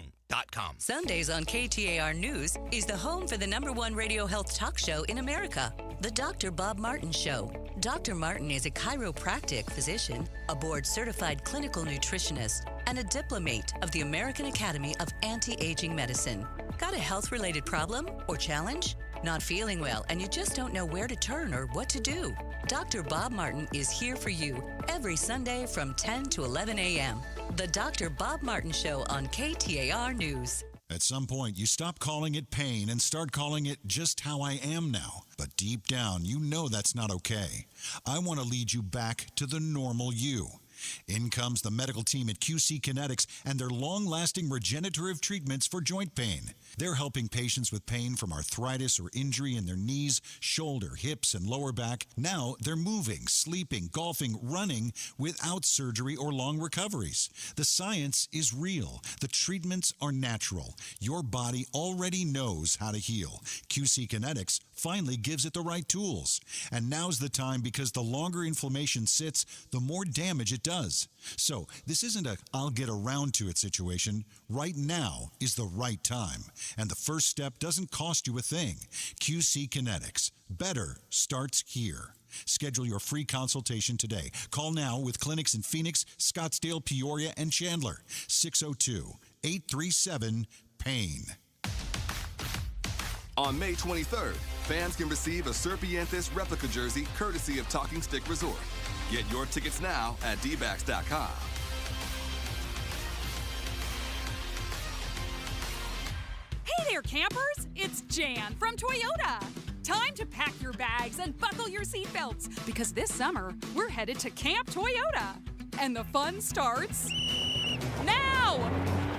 Sundays on KTAR News is the home for the #1 radio health talk show in America, The Dr. Bob Martin Show. Dr. Martin is a chiropractic physician, a board-certified clinical nutritionist, and a diplomate of the American Academy of Anti-Aging Medicine. Got a health-related problem or challenge? Not feeling well and you just don't know where to turn or what to do? Dr. Bob Martin is here for you every Sunday from 10 to 11 a.m. The Dr. Bob Martin Show on KTAR News. At some point, you stop calling it pain and start calling it just how I am now. But deep down, you know that's not okay. I want to lead you back to the normal you. In comes the medical team at QC Kinetics and their long-lasting regenerative treatments for joint pain. They're helping patients with pain from arthritis or injury in their knees, shoulder, hips, and lower back. Now they're moving, sleeping, golfing, running without surgery or long recoveries. The science is real. The treatments are natural. Your body already knows how to heal. QC Kinetics finally gives it the right tools. And now's the time, because the longer inflammation sits, the more damage it does. So this isn't a I'll get around to it situation. Right now is the right time. And the first step doesn't cost you a thing. QC Kinetics. Better starts here. Schedule your free consultation today. Call now with clinics in Phoenix, Scottsdale, Peoria, and Chandler. 602-837-PAIN. On May 23rd, fans can receive a Serpientes replica jersey courtesy of Talking Stick Resort. Get your tickets now at dbacks.com. Hey there, campers! It's Jan from Toyota. Time to pack your bags and buckle your seatbelts, because this summer, we're headed to Camp Toyota. And the fun starts now!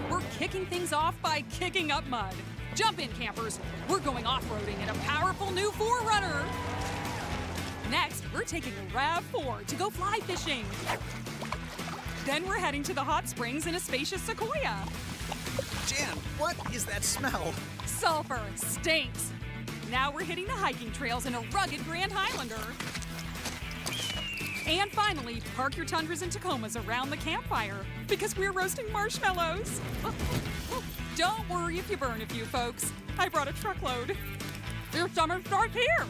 We're kicking things off by kicking up mud. Jump in, campers. We're going off-roading in a powerful new 4Runner. Next, we're taking a RAV4 to go fly fishing. Then we're heading to the hot springs in a spacious Sequoia. Jan, what is that smell? Sulfur stinks. Now we're hitting the hiking trails in a rugged Grand Highlander. And finally, park your Tundras and Tacomas around the campfire, because we're roasting marshmallows. Don't worry if you burn a few, folks. I brought a truckload. Your summer starts here.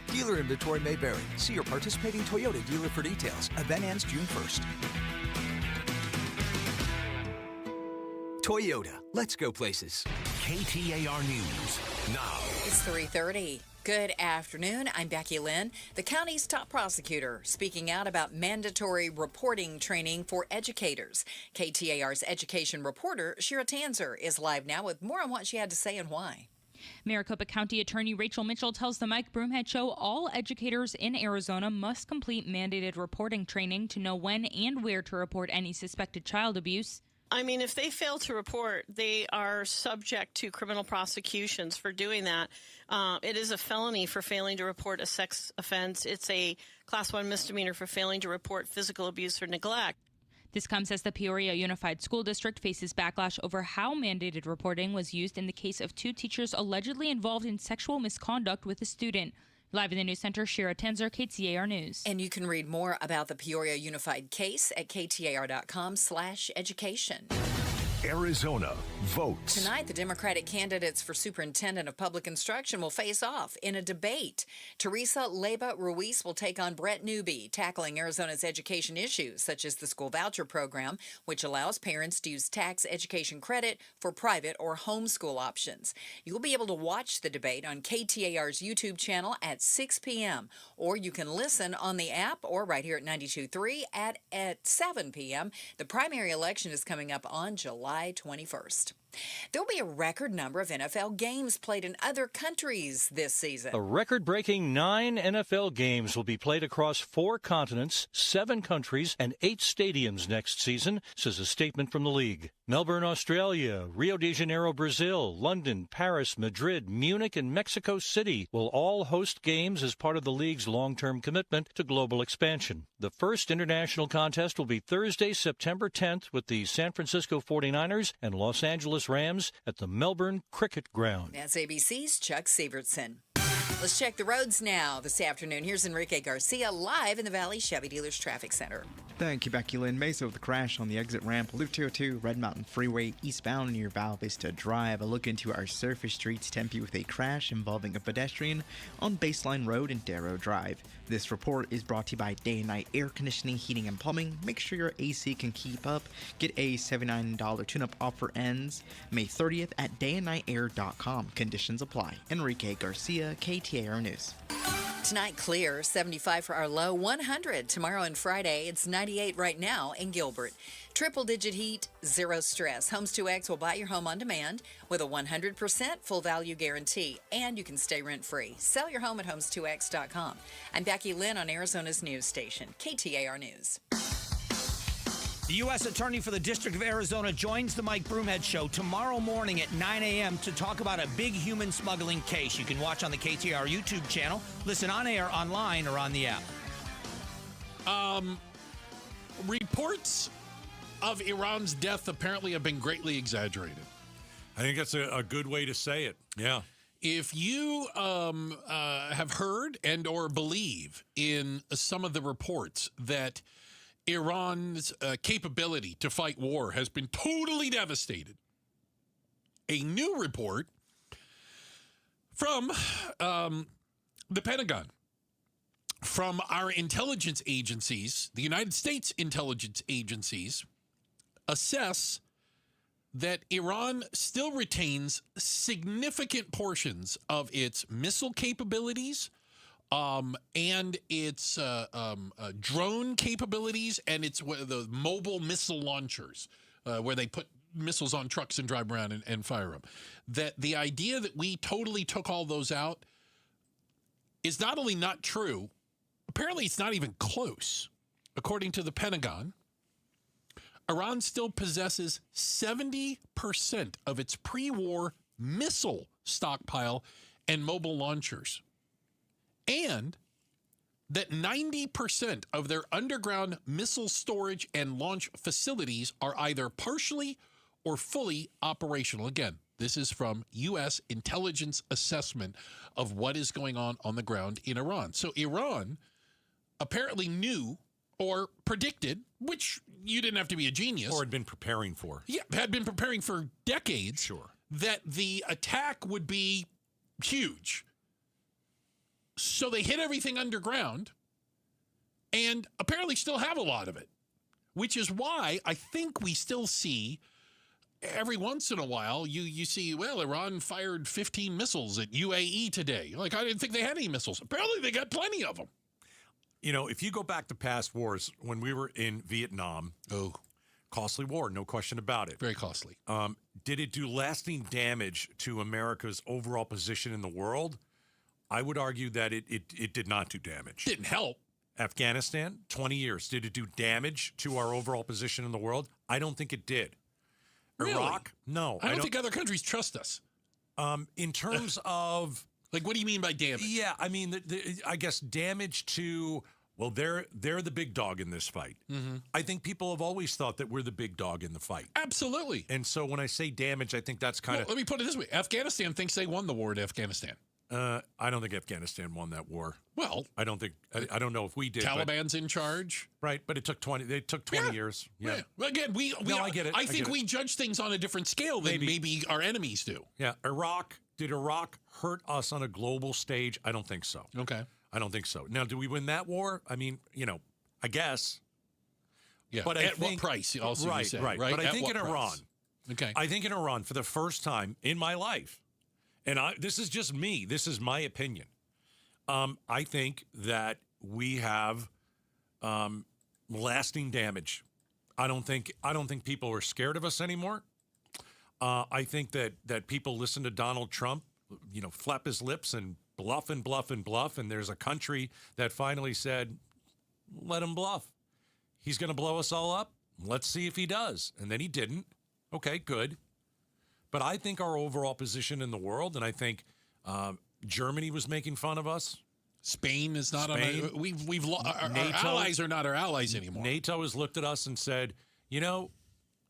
Dealer inventory may vary. See your participating Toyota dealer for details. Event ends June 1st. Toyota. Let's go places. KTAR News now. It's 3:30. Good afternoon. I'm Becky Lynn, the county's top prosecutor, speaking out about mandatory reporting training for educators. KTAR's education reporter, Shira Tanzer, is live now with more on what she had to say and why. Maricopa County Attorney Rachel Mitchell tells the Mike Broomhead Show all educators in Arizona must complete mandated reporting training to know when and where to report any suspected child abuse. I mean, if they fail to report, they are subject to criminal prosecutions for doing that. It is a felony for failing to report a sex offense. It's a Class 1 misdemeanor for failing to report physical abuse or neglect. This comes as the Peoria Unified School District faces backlash over how mandated reporting was used in the case of 2 teachers allegedly involved in sexual misconduct with a student. Live in the News Center, Shira Tanzer, KTAR News. And you can read more about the Peoria Unified case at ktar.com/education. Arizona votes. Tonight, the Democratic candidates for Superintendent of Public Instruction will face off in a debate. Teresa Leyva Ruiz will take on Brett Newby, tackling Arizona's education issues, such as the school voucher program, which allows parents to use tax education credit for private or homeschool options. You'll be able to watch the debate on KTAR's YouTube channel at 6 p.m., or you can listen on the app or right here at 92.3 at 7 p.m. The primary election is coming up on July 21st. There will be a record number of NFL games played in other countries this season. A record-breaking 9 NFL games will be played across 4 continents, 7 countries, and 8 stadiums next season, says a statement from the league. Melbourne, Australia, Rio de Janeiro, Brazil, London, Paris, Madrid, Munich, and Mexico City will all host games as part of the league's long-term commitment to global expansion. The first international contest will be Thursday, September 10th with the San Francisco 49ers and Los Angeles Rams at the Melbourne Cricket Ground. That's ABC's Chuck Sievertson. Let's check the roads now this afternoon. Here's Enrique Garcia live in the Valley Chevy Dealers Traffic Center. Thank you, Becky Lynn. Mesa with a crash on the exit ramp, Loop 202, Red Mountain Freeway, eastbound near Val Vista Drive. A look into our surface streets, Tempe with a crash involving a pedestrian on Baseline Road and Darrow Drive. This report is brought to you by Day and Night Air Conditioning, Heating, and Plumbing. Make sure your AC can keep up. Get a $79 tune-up offer ends May 30th at dayandnightair.com. Conditions apply. Enrique Garcia, KTAR News. Tonight, clear, 75 for our low, 100 tomorrow and Friday. It's 98 right now in Gilbert. Triple-digit heat, zero stress. Homes 2X will buy your home on demand with a 100% full value guarantee, and you can stay rent-free. Sell your home at homes2x.com. I'm Becky Lynn on Arizona's news station, KTAR News. The U.S. Attorney for the District of Arizona joins the Mike Broomhead Show tomorrow morning at 9 a.m. to talk about a big human smuggling case. You can watch on the KTAR YouTube channel, listen on air, online, or on the app. Reports of Iran's death apparently have been greatly exaggerated. I think that's a good way to say it. Yeah. If you have heard and or believe in some of the reports that Iran's capability to fight war has been totally devastated, a new report from the Pentagon, from our intelligence agencies, the United States intelligence agencies, assess that Iran still retains significant portions of its missile capabilities and its drone capabilities and its the mobile missile launchers where they put missiles on trucks and drive around and fire them. That the idea that we totally took all those out is not only not true, apparently it's not even close. According to the Pentagon, Iran still possesses 70% of its pre-war missile stockpile and mobile launchers, and that 90% of their underground missile storage and launch facilities are either partially or fully operational. Again, this is from U.S. intelligence assessment of what is going on the ground in Iran. So Iran apparently knew or predicted, which you didn't have to be a genius. Or had been preparing for. Yeah, had been preparing for decades. Sure. That the attack would be huge. So they hit everything underground and apparently still have a lot of it, which is why I think we still see every once in a while you see, well, Iran fired 15 missiles at UAE today. Like, I didn't think they had any missiles. Apparently they got plenty of them. You know, if you go back to past wars, when we were in Vietnam, costly war, no question about it. Very costly. Did it do lasting damage to America's overall position in the world? I would argue that it did not do damage. Didn't help. Afghanistan, 20 years. Did it do damage to our overall position in the world? I don't think it did. Really? Iraq? No. I don't think other countries trust us. In terms of... Like, what do you mean by damage? Yeah, I mean, I guess damage to... Well, they're the big dog in this fight. Mm-hmm. I think people have always thought that we're the big dog in the fight. Absolutely. And so when I say damage, I think that's kind of... Let me put it this way. Afghanistan thinks they won the war in Afghanistan. I don't think Afghanistan won that war. Well, I don't know if we did. Taliban's in charge, right? But it took 20. They took 20 years. Yeah. Well, again, I get it. I think we judge things on a different scale than maybe our enemies do. Yeah. Did Iraq hurt us on a global stage? I don't think so. Okay. I don't think so. Now, do we win that war? I mean, I guess. Yeah. But at what price? Also, right, you said, right. Right. But I think in Iran. Okay. I think in Iran, for the first time in my life, and this is just me. This is my opinion. I think that we have lasting damage. I don't think people are scared of us anymore. I think that people listen to Donald Trump, flap his lips and bluff and bluff and bluff. And there's a country that finally said, let him bluff. He's going to blow us all up. Let's see if he does. And then he didn't. Okay, good. But I think our overall position in the world, and I think Germany was making fun of us. Spain is not our allies are not our allies anymore. NATO has looked at us and said,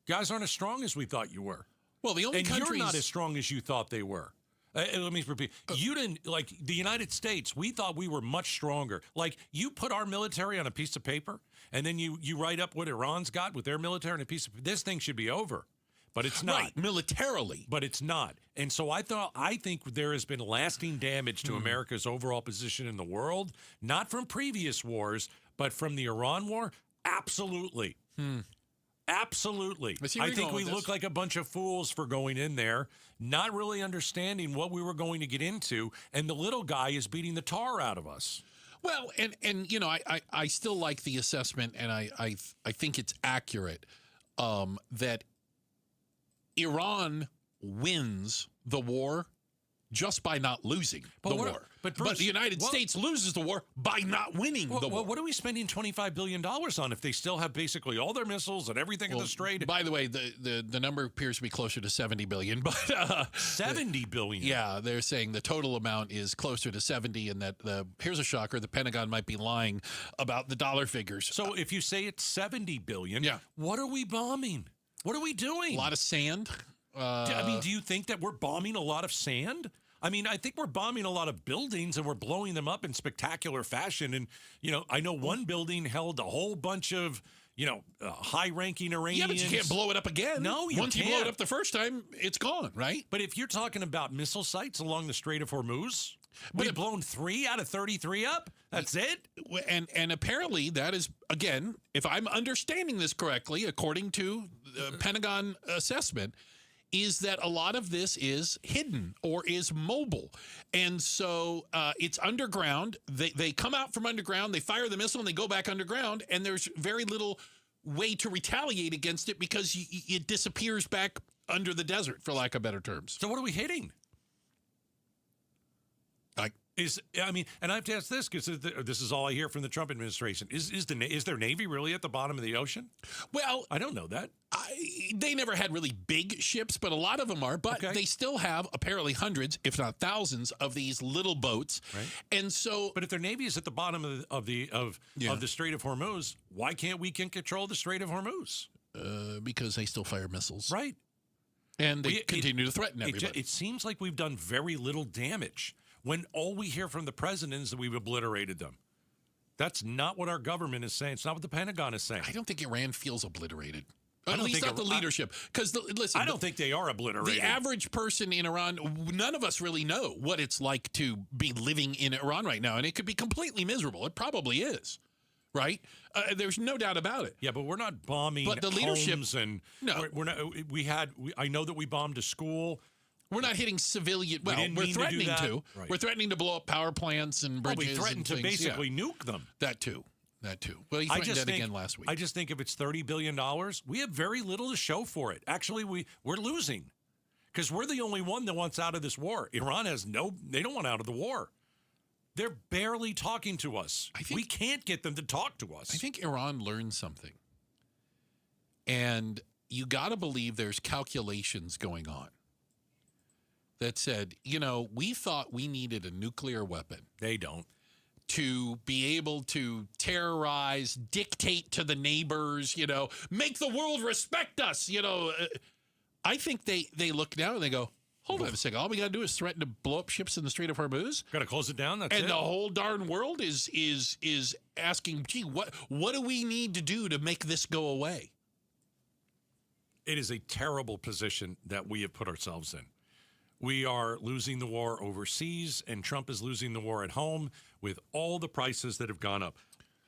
guys aren't as strong as we thought you were. Well, the only countries... you're not as strong as you thought they were. Let me repeat. You didn't, like the United States, we thought we were much stronger. Like, you put our military on a piece of paper, and then you write up what Iran's got with their military on a piece of paper. This thing should be over. But it's not. Right, militarily. But it's not. And so I think there has been lasting damage to America's overall position in the world, not from previous wars, but from the Iran war. Absolutely. Absolutely. I think we look like a bunch of fools for going in there, not really understanding what we were going to get into, and the little guy is beating the tar out of us. Well, and I still like the assessment, and I think it's accurate that Iran wins the war just by not losing the war. But the United States loses the war by not winning the war. What are we spending $25 billion on if they still have basically all their missiles and everything in the Strait? By the way, the number appears to be closer to $70 billion. But, $70 billion? Yeah, they're saying the total amount is closer to 70, and that here's a shocker, the Pentagon might be lying about the dollar figures. So if you say it's $70 billion, what are we bombing? What are we doing? A lot of sand. Do you think that we're bombing a lot of sand? I mean, I think we're bombing a lot of buildings and we're blowing them up in spectacular fashion. And, I know one building held a whole bunch of, high-ranking Iranians. Yeah, but you can't blow it up again. No, you can't. Once you blow it up the first time, it's gone, right? But if you're talking about missile sites along the Strait of Hormuz, we've blown 3 out of 33 up? That's it? And apparently that is, again, if I'm understanding this correctly, according to the Pentagon assessment, is that a lot of this is hidden or is mobile. And so it's underground. They come out from underground, they fire the missile, and they go back underground, and there's very little way to retaliate against it because it disappears back under the desert, for lack of better terms. So what are we hitting? And I have to ask this because this is all I hear from the Trump administration. Is their Navy really at the bottom of the ocean? Well, I don't know that. They never had really big ships, but a lot of them are. But they still have apparently hundreds, if not thousands, of these little boats. Right. And so, but if their Navy is at the bottom of the Strait of Hormuz, why can't we control the Strait of Hormuz? Because they still fire missiles, right? And they continue to threaten everybody. It seems like we've done very little damage when all we hear from the president is that we've obliterated them. That's not what our government is saying. It's not what the Pentagon is saying. I don't think Iran feels obliterated. At least not the leadership. Because, listen, I don't think they are obliterated. The average person in Iran, none of us really know what it's like to be living in Iran right now. And it could be completely miserable. It probably is. Right? There's no doubt about it. Yeah, but we're not bombing but the leadership, homes and no. We're not. I know that we bombed a school. We're not hitting civilian. Well, we're threatening to. Right. We're threatening to blow up power plants and bridges. We threatened to basically nuke them. That too. Well, you threatened that again last week. I just think if it's $30 billion, we have very little to show for it. Actually, we're losing because we're the only one that wants out of this war. Iran has they don't want out of the war. They're barely talking to us. We can't get them to talk to us. I think Iran learned something. And you got to believe there's calculations going on that said, we thought we needed a nuclear weapon. They don't. To be able to terrorize, dictate to the neighbors, make the world respect us. I think they look now and they go, Hold on a second. All we got to do is threaten to blow up ships in the Strait of Hormuz. Got to close it down. That's and it. The whole darn world is asking, gee, what do we need to do to make this go away? It is a terrible position that we have put ourselves in. We are losing the war overseas, and Trump is losing the war at home with all the prices that have gone up.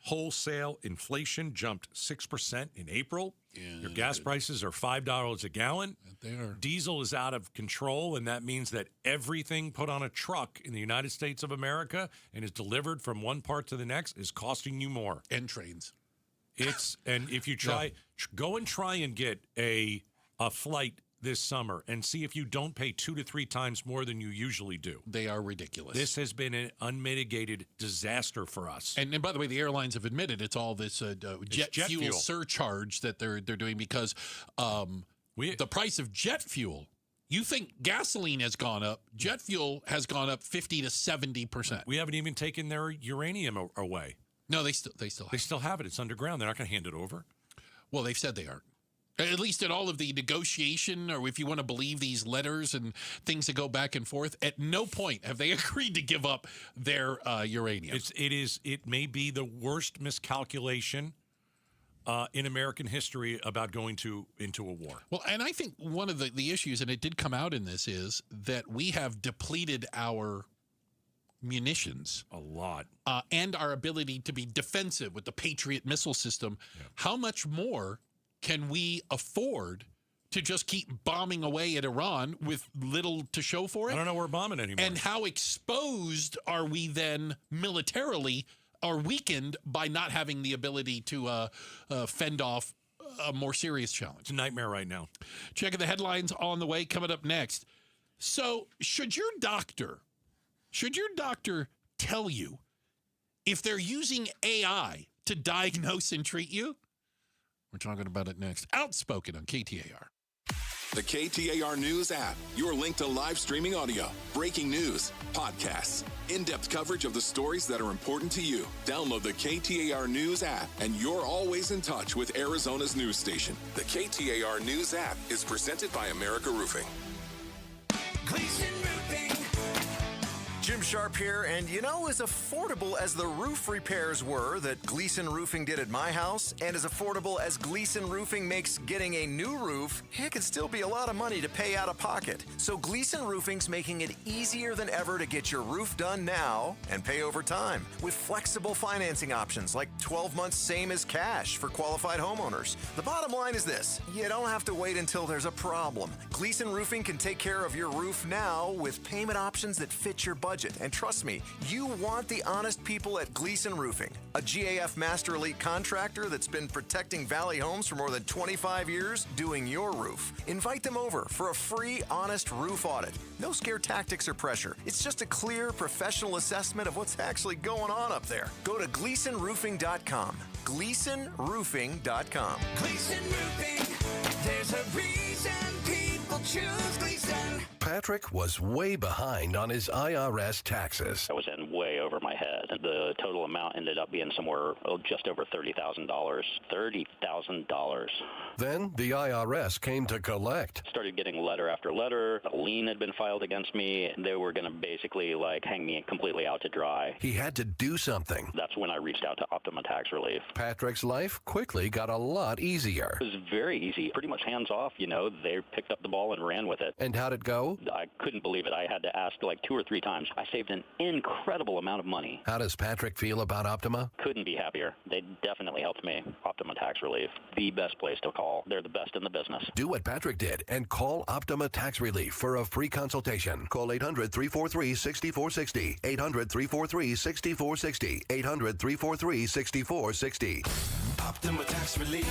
Wholesale inflation jumped 6% in April. Yeah, Your gas prices are $5 a gallon. They are. Diesel is out of control, and that means that everything put on a truck in the United States of America and is delivered from one part to the next is costing you more. And trains. And if you go and try and get a flight this summer and see if you don't pay 2 to 3 times more than you usually do. They are ridiculous. This has been an unmitigated disaster for us. And by the way, the airlines have admitted it's all this jet fuel surcharge that they're doing because the price of jet fuel. You think gasoline has gone up? Jet fuel has gone up 50 to 70%. We haven't even taken their uranium away. No, they still have it. It's underground. They're not going to hand it over. Well, they've said they aren't. At least in all of the negotiation, or if you want to believe these letters and things that go back and forth, at no point have they agreed to give up their uranium. It may be the worst miscalculation in American history about going into a war. Well, and I think one of the issues, and it did come out in this, is that we have depleted our munitions a lot, and our ability to be defensive with the Patriot missile system. Yeah. How much more can we afford to just keep bombing away at Iran with little to show for it? I don't know we're bombing anymore. And how exposed are we then militarily, or weakened by not having the ability to fend off a more serious challenge? It's a nightmare right now. Checking the headlines on the way, coming up next. So should your doctor tell you if they're using AI to diagnose and treat you? We're talking about it next. Outspoken on KTAR. The KTAR News app, your link to live streaming audio, breaking news, podcasts, in-depth coverage of the stories that are important to you. Download the KTAR News app, and you're always in touch with Arizona's news station. The KTAR News app is presented by America Roofing. Gleason Roofing. Jim Sharp here, and as affordable as the roof repairs were that Gleason Roofing did at my house, and as affordable as Gleason Roofing makes getting a new roof, it can still be a lot of money to pay out of pocket. So Gleason Roofing's making it easier than ever to get your roof done now and pay over time with flexible financing options like 12 months same as cash for qualified homeowners. The bottom line is this: you don't have to wait until there's a problem. Gleason Roofing can take care of your roof now with payment options that fit your budget. And trust me, you want the honest people at Gleason Roofing, a GAF Master Elite contractor that's been protecting Valley Homes for more than 25 years, doing your roof. Invite them over for a free, honest roof audit. No scare tactics or pressure. It's just a clear, professional assessment of what's actually going on up there. Go to GleasonRoofing.com. GleasonRoofing.com. Gleason Roofing. There's a reason people choose Gleason. Patrick was way behind on his IRS taxes. I was in way over my head. The total amount ended up being somewhere just over $30,000. $30,000. Then the IRS came to collect. Started getting letter after letter. A lien had been filed against me. They were going to basically hang me completely out to dry. He had to do something. That's when I reached out to Optima Tax Relief. Patrick's life quickly got a lot easier. It was very easy, pretty much hands off. They picked up the ball and ran with it. And how'd it go? I couldn't believe it. I had to ask 2 or 3 times. I saved an incredible amount of money. How does Patrick feel about Optima? Couldn't be happier. They definitely helped me. Optima Tax Relief, the best place to call. They're the best in the business. Do what Patrick did and call Optima Tax Relief for a free consultation. Call 800-343-6460. 800-343-6460. 800-343-6460. Optima Tax Relief.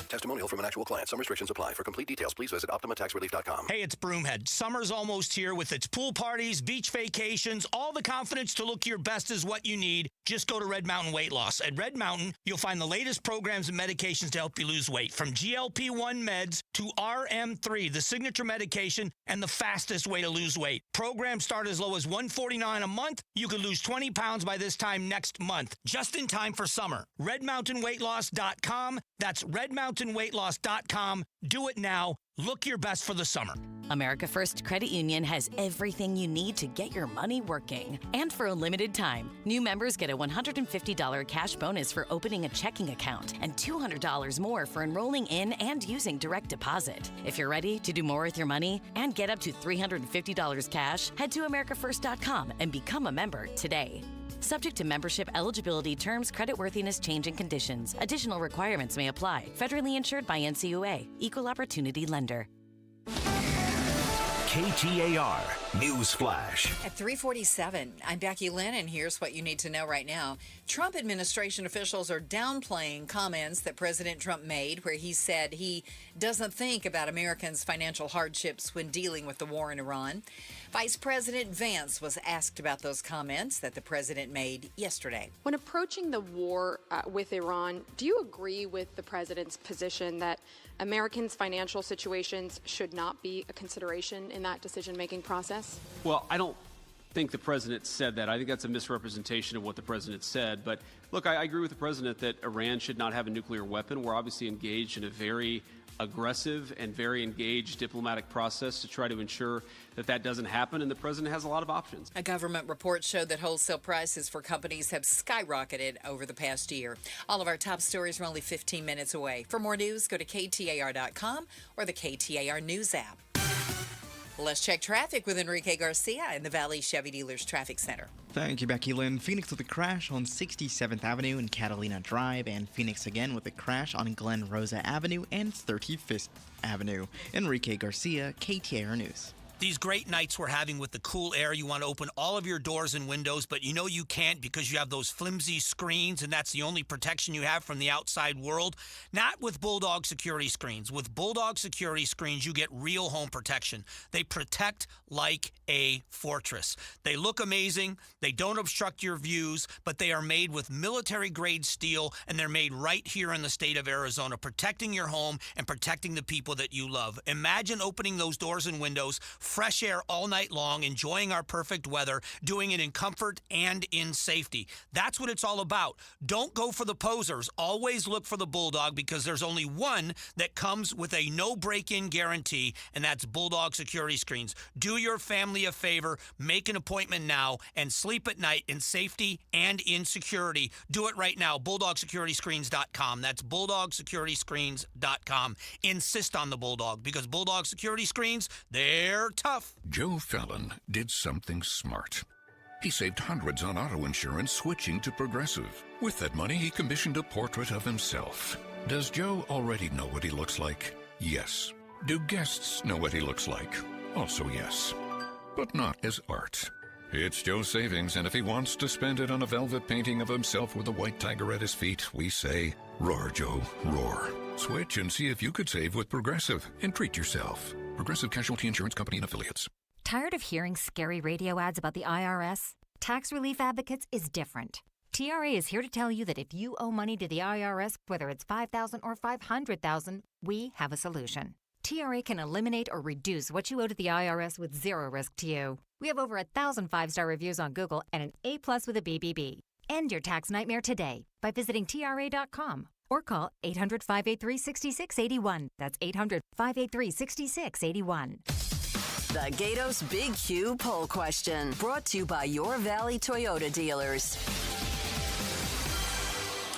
Testimonial from an actual client. Some restrictions apply. For complete details, please visit OptimaTaxRelief.com. Hey, it's Broomhead. Summer's almost here with its pool parties, beach vacations. All the confidence to look your best is what you need. Just go to Red Mountain Weight Loss. At Red Mountain, you'll find the latest programs and medications to help you lose weight, from GLP-1 meds to RM3, the signature medication and the fastest way to lose weight. Programs start as low as $149 a month. You could lose 20 pounds by this time next month, just in time for summer. RedMountainWeightLoss.com. That's RedMountainWeightLoss.com. weightloss.com. Do it now. Look your best for the summer. America First Credit Union has everything you need to get your money working. And for a limited time, new members get a $150 cash bonus for opening a checking account and $200 more for enrolling in and using direct deposit. If you're ready to do more with your money and get up to $350 cash, head to americafirst.com and become a member today. Subject to membership eligibility, terms, creditworthiness, change, and conditions. Additional requirements may apply. Federally insured by NCUA. Equal Opportunity Lender. KTAR News Flash. At 3:47, I'm Becky Lynn, and here's what you need to know right now. Trump administration officials are downplaying comments that President Trump made where he said he doesn't think about Americans' financial hardships when dealing with the war in Iran. Vice President Vance was asked about those comments that the president made yesterday. When approaching the war with Iran, do you agree with the president's position that Americans' financial situations should not be a consideration in that decision-making process? Well, I don't think the president said that. I think that's a misrepresentation of what the president said. But look, I agree with the president that Iran should not have a nuclear weapon. We're obviously engaged in a very aggressive and very engaged diplomatic process to try to ensure that that doesn't happen, and the president has a lot of options. A government report showed that wholesale prices for companies have skyrocketed over the past year. All of our top stories are only 15 minutes away. For more news, go to KTAR.com or the KTAR News app. Let's check traffic with Enrique Garcia in the Valley Chevy Dealers Traffic Center. Thank you, Becky Lynn. Phoenix with a crash on 67th Avenue and Catalina Drive, and Phoenix again with a crash on Glen Rosa Avenue and 35th Avenue. Enrique Garcia, KTAR News. These great nights we're having with the cool air, you want to open all of your doors and windows, but you know you can't because you have those flimsy screens, and that's the only protection you have from the outside world. Not with Bulldog security screens. With Bulldog security screens, you get real home protection. They protect like a fortress. They look amazing. They don't obstruct your views, but they are made with military-grade steel, and they're made right here in the state of Arizona, protecting your home and protecting the people that you love. Imagine opening those doors and windows, fresh air all night long, enjoying our perfect weather, doing it in comfort and in safety. That's what it's all about. Don't go for the posers. Always look for the Bulldog, because there's only one that comes with a no break-in guarantee, and that's Bulldog security screens. Do your family a favor, make an appointment now, and sleep at night in safety and in security. Do it right now. BulldogSecurityScreens.com. That's BulldogSecurityScreens.com. Insist on the Bulldog, because Bulldog security screens, they're tough. Joe Fallon did something smart. He saved hundreds on auto insurance switching to Progressive. With that money, he commissioned a portrait of himself. Does Joe already know what he looks like? Yes. Do guests know what he looks like? Also yes. But not as art. It's Joe's savings, and if he wants to spend it on a velvet painting of himself with a white tiger at his feet, we say, roar, Joe, roar. Switch and see if you could save with Progressive and treat yourself. Progressive Casualty Insurance Company and Affiliates. Tired of hearing scary radio ads about the IRS? Tax Relief Advocates is different. TRA is here to tell you that if you owe money to the IRS, whether it's $5,000 or $500,000, we have a solution. TRA can eliminate or reduce what you owe to the IRS with zero risk to you. We have over 1,000 5-star reviews on Google and an A+ with a BBB. End your tax nightmare today by visiting TRA.com. Or call 800-583-6681. That's 800-583-6681. The Gatos Big Q poll question, brought to you by your Valley Toyota dealers.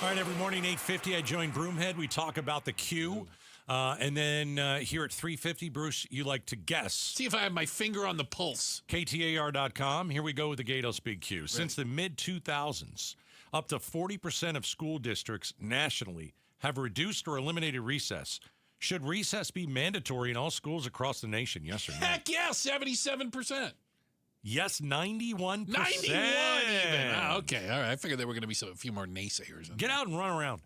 All right, every morning, 8:50, I join Broomhead. We talk about the Q. And then here at 3:50, Bruce, you like to guess. See if I have my finger on the pulse. KTAR.com. Here we go with the Gatos Big Q. Since the mid-2000s, up to 40% of school districts nationally have reduced or eliminated recess. Should recess be mandatory in all schools across the nation? Yes or no? Heck yeah, 77%. Yes, 91%. 91 even. Oh, okay, all right. I figured there were going to be a few more naysayers. Get out and run around.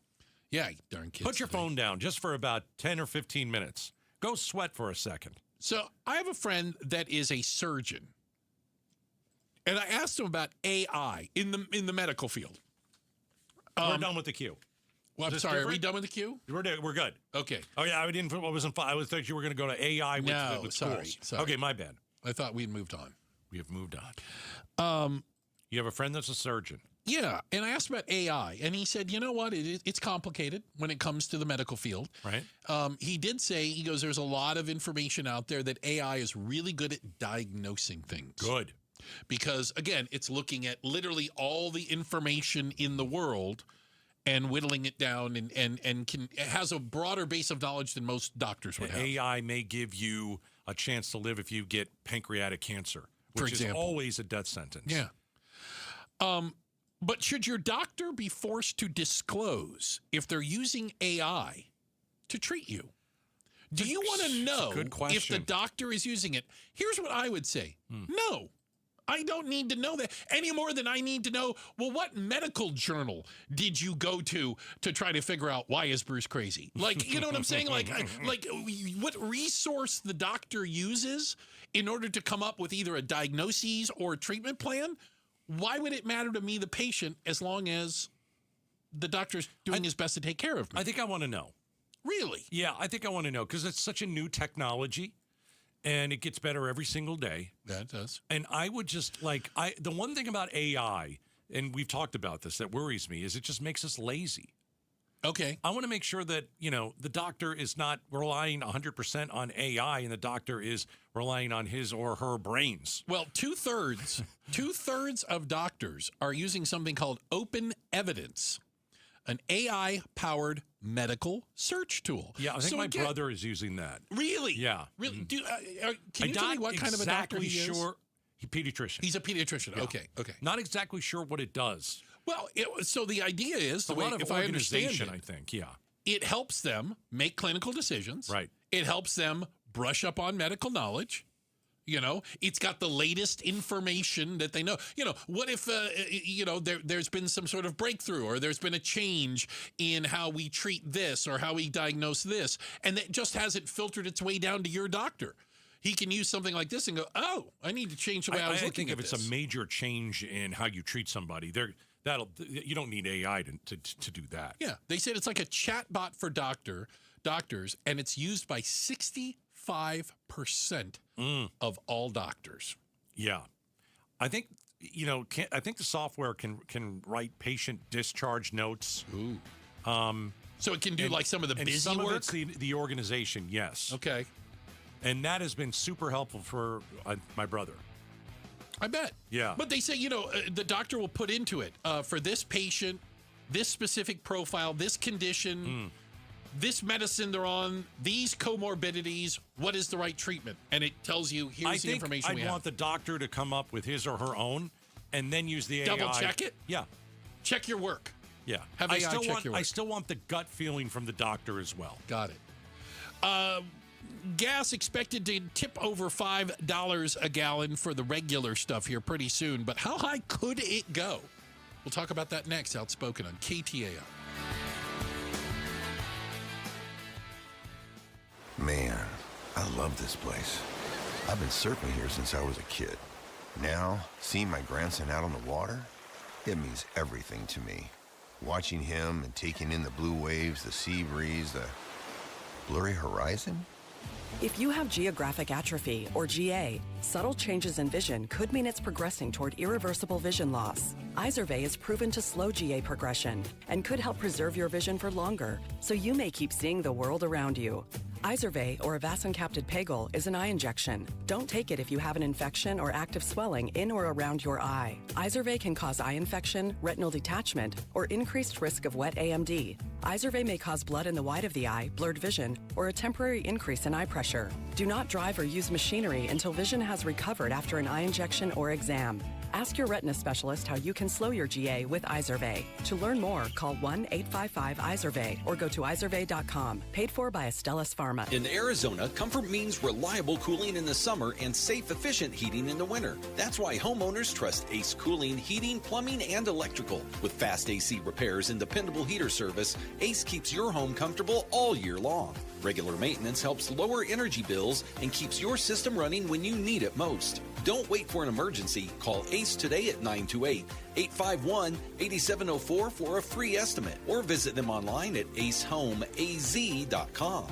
Yeah, darn kids. Put your phone down just for about 10 or 15 minutes. Go sweat for a second. So I have a friend that is a surgeon. And I asked him about AI in the medical field. We're done with the Q. Well, I'm sorry. Different? Are we done with the Q? We're good. Okay. Oh, yeah. I thought you were going to go to AI with schools. Sorry. Okay, my bad. I thought we'd moved on. We have moved on. You have a friend that's a surgeon. Yeah, and I asked about AI, and he said, you know what, it's complicated when it comes to the medical field. Right. He did say, he goes, there's a lot of information out there that AI is really good at diagnosing things. Good. Because, again, it's looking at literally all the information in the world and whittling it down and has a broader base of knowledge than most doctors would have. AI may give you a chance to live if you get pancreatic cancer, which is always a death sentence. Yeah. But should your doctor be forced to disclose if they're using AI to treat you? Do you want to know if the doctor is using it? Here's what I would say. No. I don't need to know that any more than I need to know, well, what medical journal did you go to try to figure out why is Bruce crazy? Like, you know what I'm saying? Like what resource the doctor uses in order to come up with either a diagnosis or a treatment plan? Why would it matter to me, the patient, as long as the doctor's doing his best to take care of me? I think I want to know. Really? Yeah, I think I want to know because it's such a new technology. And it gets better every single day. That does. And I would just the one thing about AI, and we've talked about this, that worries me is it just makes us lazy. Okay. I want to make sure that, the doctor is not relying 100% on AI and the doctor is relying on his or her brains. Well, two-thirds of doctors are using something called open evidence, an AI-powered medical search tool. Yeah, I think my brother is using that. Really? Yeah. Really? Can you tell me what kind of a doctor he is? Pediatrician. He's a pediatrician. Yeah. Okay. Not exactly sure what it does. Well, so the idea is, if I understand it, I think, yeah. It helps them make clinical decisions. Right. It helps them brush up on medical knowledge. It's got the latest information that they know. What if, there's been some sort of breakthrough or there's been a change in how we treat this or how we diagnose this, and that just hasn't filtered its way down to your doctor. He can use something like this and go, oh, I need to change the way I was looking at this. I think if it's a major change in how you treat somebody, you don't need AI to do that. Yeah. They said it's like a chat bot for doctors, and it's used by 65% of all doctors. Yeah. I think, I think the software can write patient discharge notes. Ooh. So it can do some of the busy some work? Of it's the organization, yes. Okay. And that has been super helpful for my brother. I bet. Yeah. But they say, the doctor will put into it for this patient, this specific profile, this condition, this medicine they're on, these comorbidities, what is the right treatment? And it tells you, here's the information we have. I want the doctor to come up with his or her own and then use the AI. Double check it? Yeah. Check your work. Yeah. Have AI check your work. I still want the gut feeling from the doctor as well. Got it. Gas expected to tip over $5 a gallon for the regular stuff here pretty soon, but how high could it go? We'll talk about that next. Outspoken on KTAR. Man, I love this place. I've been surfing here since I was a kid. Now, seeing my grandson out on the water, it means everything to me. Watching him and taking in the blue waves, the sea breeze, the blurry horizon. If you have geographic atrophy, or GA, subtle changes in vision could mean it's progressing toward irreversible vision loss. Izervay is proven to slow GA progression and could help preserve your vision for longer, so you may keep seeing the world around you. Izervay, or avacincaptad pegol, is an eye injection. Don't take it if you have an infection or active swelling in or around your eye. Izervay can cause eye infection, retinal detachment, or increased risk of wet AMD. Izervay may cause blood in the white of the eye, blurred vision, or a temporary increase in eye pressure. Do not drive or use machinery until vision has recovered after an eye injection or exam. Ask your retina specialist how you can slow your GA with Izervay. To learn more, call 1-855-IZERVAY or go to izervay.com. Paid for by Astellas Pharma. In Arizona, comfort means reliable cooling in the summer and safe, efficient heating in the winter. That's why homeowners trust Ace Cooling, Heating, Plumbing, and Electrical. With fast AC repairs and dependable heater service, Ace keeps your home comfortable all year long. Regular maintenance helps lower energy bills and keeps your system running when you need it most. Don't wait for an emergency. Call ACE today at 928-851-8704 for a free estimate or visit them online at acehomeaz.com.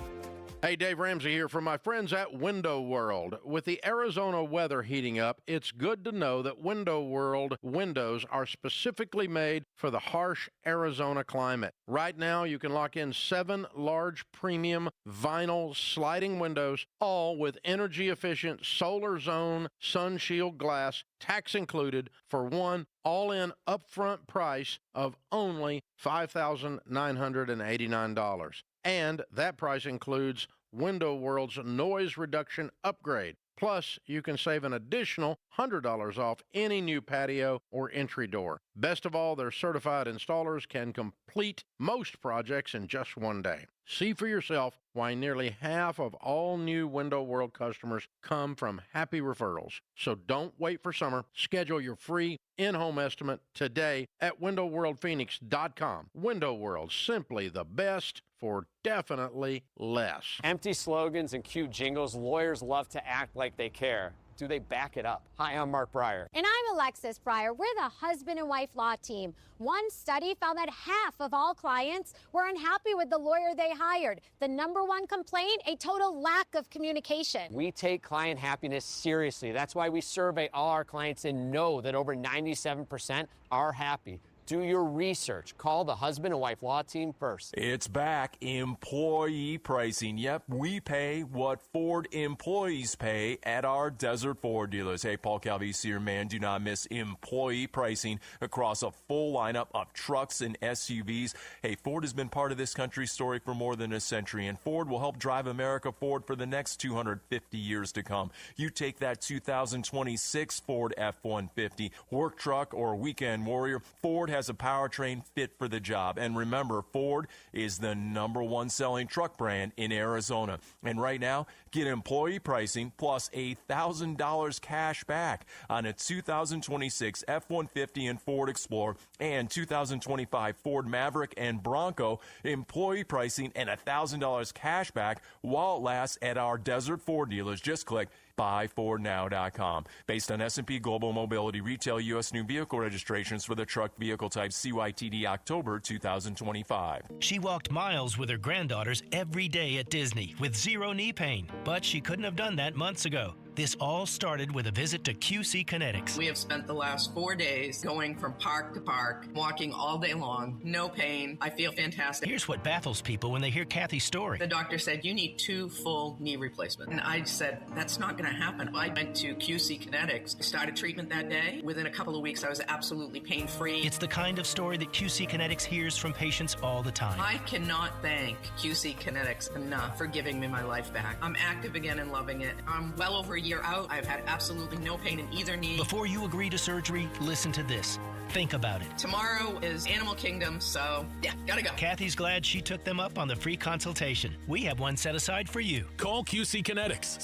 Hey, Dave Ramsey here from my friends at Window World. With the Arizona weather heating up, it's good to know that Window World windows are specifically made for the harsh Arizona climate. Right now, you can lock in 7 large premium vinyl sliding windows, all with energy-efficient solar zone sun shield glass, tax included, for one all-in upfront price of only $5,989. And that price includes Window World's noise reduction upgrade. Plus, you can save an additional $100 off any new patio or entry door. Best of all, their certified installers can complete most projects in just one day. See for yourself why nearly half of all new Window World customers come from happy referrals. So don't wait for summer. Schedule your free in-home estimate today at windowworldphoenix.com. Window World, simply the best for definitely less. Empty slogans and cute jingles, lawyers love to act like they care. Do they back it up? Hi, I'm Mark Breyer. And I'm Alexis Breyer. We're the husband and wife law team. One study found that half of all clients were unhappy with the lawyer they hired. The number one complaint, a total lack of communication. We take client happiness seriously. That's why we survey all our clients and know that over 97% are happy. Do your research. Call the husband and wife law team first. It's back. Employee pricing. Yep, we pay what Ford employees pay at our Desert Ford dealers. Hey, Paul Calvisi, your man. Do not miss employee pricing across a full lineup of trucks and SUVs. Hey, Ford has been part of this country's story for more than a century, and Ford will help drive America forward for the next 250 years to come. You take that 2026 Ford F-150, work truck, or weekend warrior, Ford has a powertrain fit for the job. And remember, Ford is the #1 selling truck brand in Arizona. And right now, get employee pricing plus $1,000 cash back on a 2026 F-150 and Ford Explorer and 2025 Ford Maverick and Bronco. Employee pricing and $1,000 cash back while it lasts at our Desert Ford dealers. Just click buyfordnow.com. Based on S&P Global Mobility Retail U.S. new vehicle registrations for the truck vehicle type CYTD October 2025. She walked miles with her granddaughters every day at Disney with zero knee pain, but she couldn't have done that months ago. This all started with a visit to QC Kinetics. We have spent the last 4 days going from park to park, walking all day long, no pain. I feel fantastic. Here's what baffles people when they hear Kathy's story. The doctor said, you need 2 full knee replacements. And I said, that's not going to happen. I went to QC Kinetics, started treatment that day. Within a couple of weeks, I was absolutely pain-free. It's the kind of story that QC Kinetics hears from patients all the time. I cannot thank QC Kinetics enough for giving me my life back. I'm active again and loving it. I'm well over a year out. I've had absolutely no pain in either knee. Before you agree to surgery, listen to this. Think about it. Tomorrow is Animal Kingdom, so yeah, gotta go. Kathy's glad she took them up on the free consultation. We have one set aside for you. Call QC Kinetics,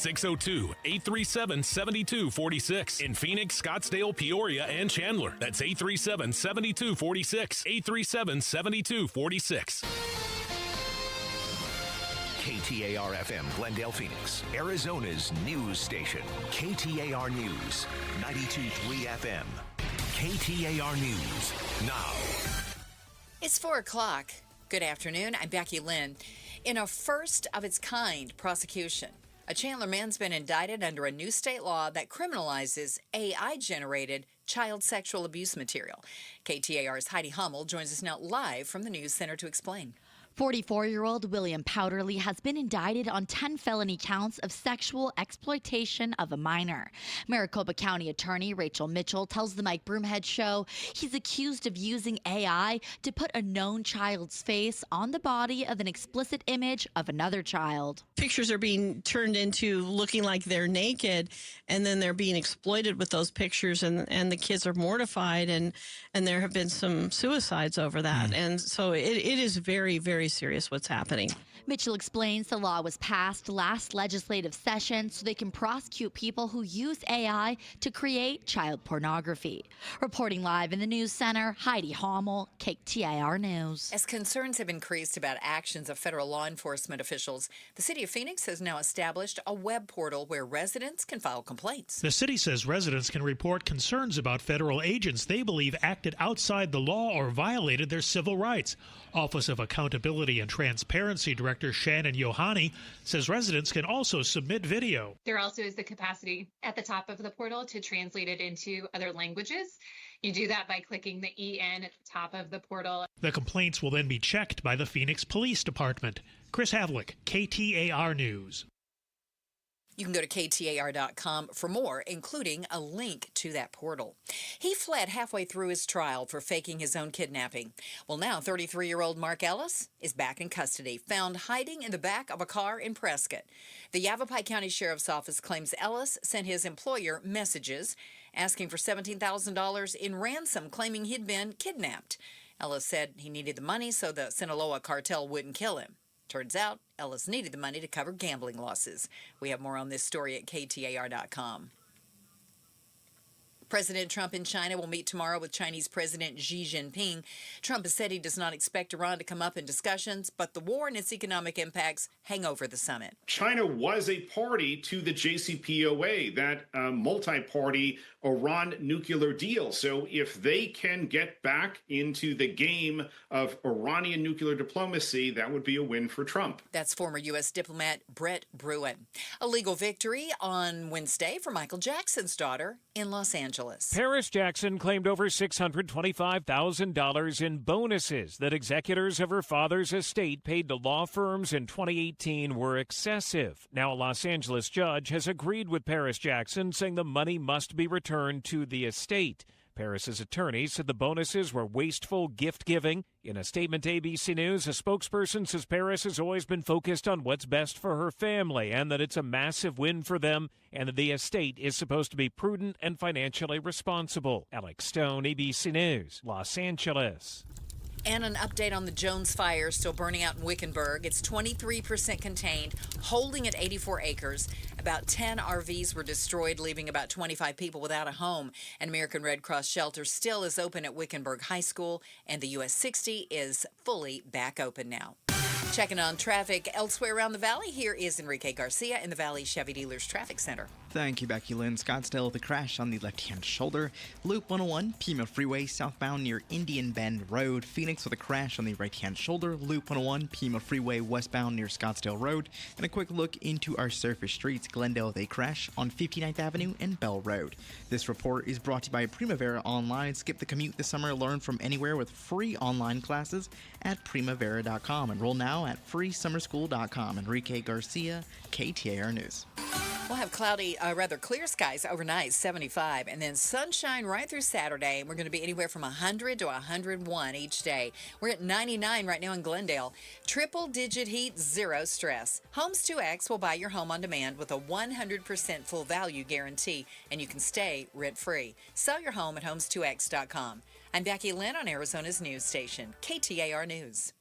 602-837-7246. In Phoenix, Scottsdale, Peoria, and Chandler. That's 837-7246. 837-7246. KTAR-FM, Glendale, Phoenix, Arizona's news station. KTAR News, 92.3 FM. KTAR News, now. It's 4 o'clock. Good afternoon. I'm Becky Lynn. In a first-of-its-kind prosecution, a Chandler man's been indicted under a new state law that criminalizes AI-generated child sexual abuse material. KTAR's Heidi Hummel joins us now live from the News Center to explain. 44-year-old William Powderly has been indicted on 10 felony counts of sexual exploitation of a minor. Maricopa County Attorney Rachel Mitchell tells the Mike Broomhead Show he's accused of using AI to put a known child's face on the body of an explicit image of another child. Pictures are being turned into looking like they're naked, and then they're being exploited with those pictures, and the kids are mortified, and there have been some suicides over that. And so it is very, very serious what's happening. Mitchell explains the law was passed last legislative session so they can prosecute people who use AI to create child pornography. Reporting live in the News Center, Heidi Hummel, KTAR News. As concerns have increased about actions of federal law enforcement officials, the City of Phoenix has now established a web portal where residents can file complaints. The city says residents can report concerns about federal agents they believe acted outside the law or violated their civil rights. Office of Accountability Accountability and Transparency Director Shannon Yohani says residents can also submit video. There also is the capacity at the top of the portal to translate it into other languages. You do that by clicking the EN at the top of the portal. The complaints will then be checked by the Phoenix Police Department. Chris Havlick, KTAR News. You can go to KTAR.com for more, including a link to that portal. He fled halfway through his trial for faking his own kidnapping. Well, now 33-year-old Mark Ellis is back in custody, found hiding in the back of a car in Prescott. The Yavapai County Sheriff's Office claims Ellis sent his employer messages asking for $17,000 in ransom, claiming he'd been kidnapped. Ellis said he needed the money so the Sinaloa cartel wouldn't kill him. Turns out, Ellis needed the money to cover gambling losses. We have more on this story at KTAR.com. President Trump in China will meet tomorrow with Chinese President Xi Jinping. Trump has said he does not expect Iran to come up in discussions, but the war and its economic impacts hang over the summit. China was a party to the JCPOA, that multi-party Iran nuclear deal. So if they can get back into the game of Iranian nuclear diplomacy, that would be a win for Trump. That's former U.S. diplomat Brett Bruen. A legal victory on Wednesday for Michael Jackson's daughter in Los Angeles. Paris Jackson claimed over $625,000 in bonuses that executors of her father's estate paid to law firms in 2018 were excessive. Now a Los Angeles judge has agreed with Paris Jackson, saying the money must be returned to the estate. Paris's attorney said the bonuses were wasteful gift-giving. In a statement to ABC News, a spokesperson says Paris has always been focused on what's best for her family and that it's a massive win for them and that the estate is supposed to be prudent and financially responsible. Alex Stone, ABC News, Los Angeles. And an update on the Jones fire still burning out in Wickenburg. It's 23% contained, holding at 84 acres. About 10 RVs were destroyed, leaving about 25 people without a home. An American Red Cross shelter still is open at Wickenburg High School, and the US 60 is fully back open now. Checking on traffic elsewhere around the valley, here is Enrique Garcia in the Valley Chevy Dealers Traffic Center. Thank you, Becky Lynn. Scottsdale, the crash on the left-hand shoulder. Loop 101, Pima Freeway, southbound near Indian Bend Road. Phoenix with a crash on the right-hand shoulder. Loop 101, Pima Freeway, westbound near Scottsdale Road. And a quick look into our surface streets. Glendale with a crash on 59th Avenue and Bell Road. This report is brought to you by Primavera Online. Skip the commute this summer. Learn from anywhere with free online classes at primavera.com. Enroll now at freesummerschool.com. Enrique Garcia, KTAR News. We'll have cloudy, clear skies overnight, 75, and then sunshine right through Saturday. We're going to be anywhere from 100 to 101 each day. We're at 99 right now in Glendale. Triple-digit heat, zero stress. Homes 2X will buy your home on demand with a 100% full value guarantee, and you can stay rent-free. Sell your home at homes2x.com. I'm Becky Lynn on Arizona's news station, KTAR News.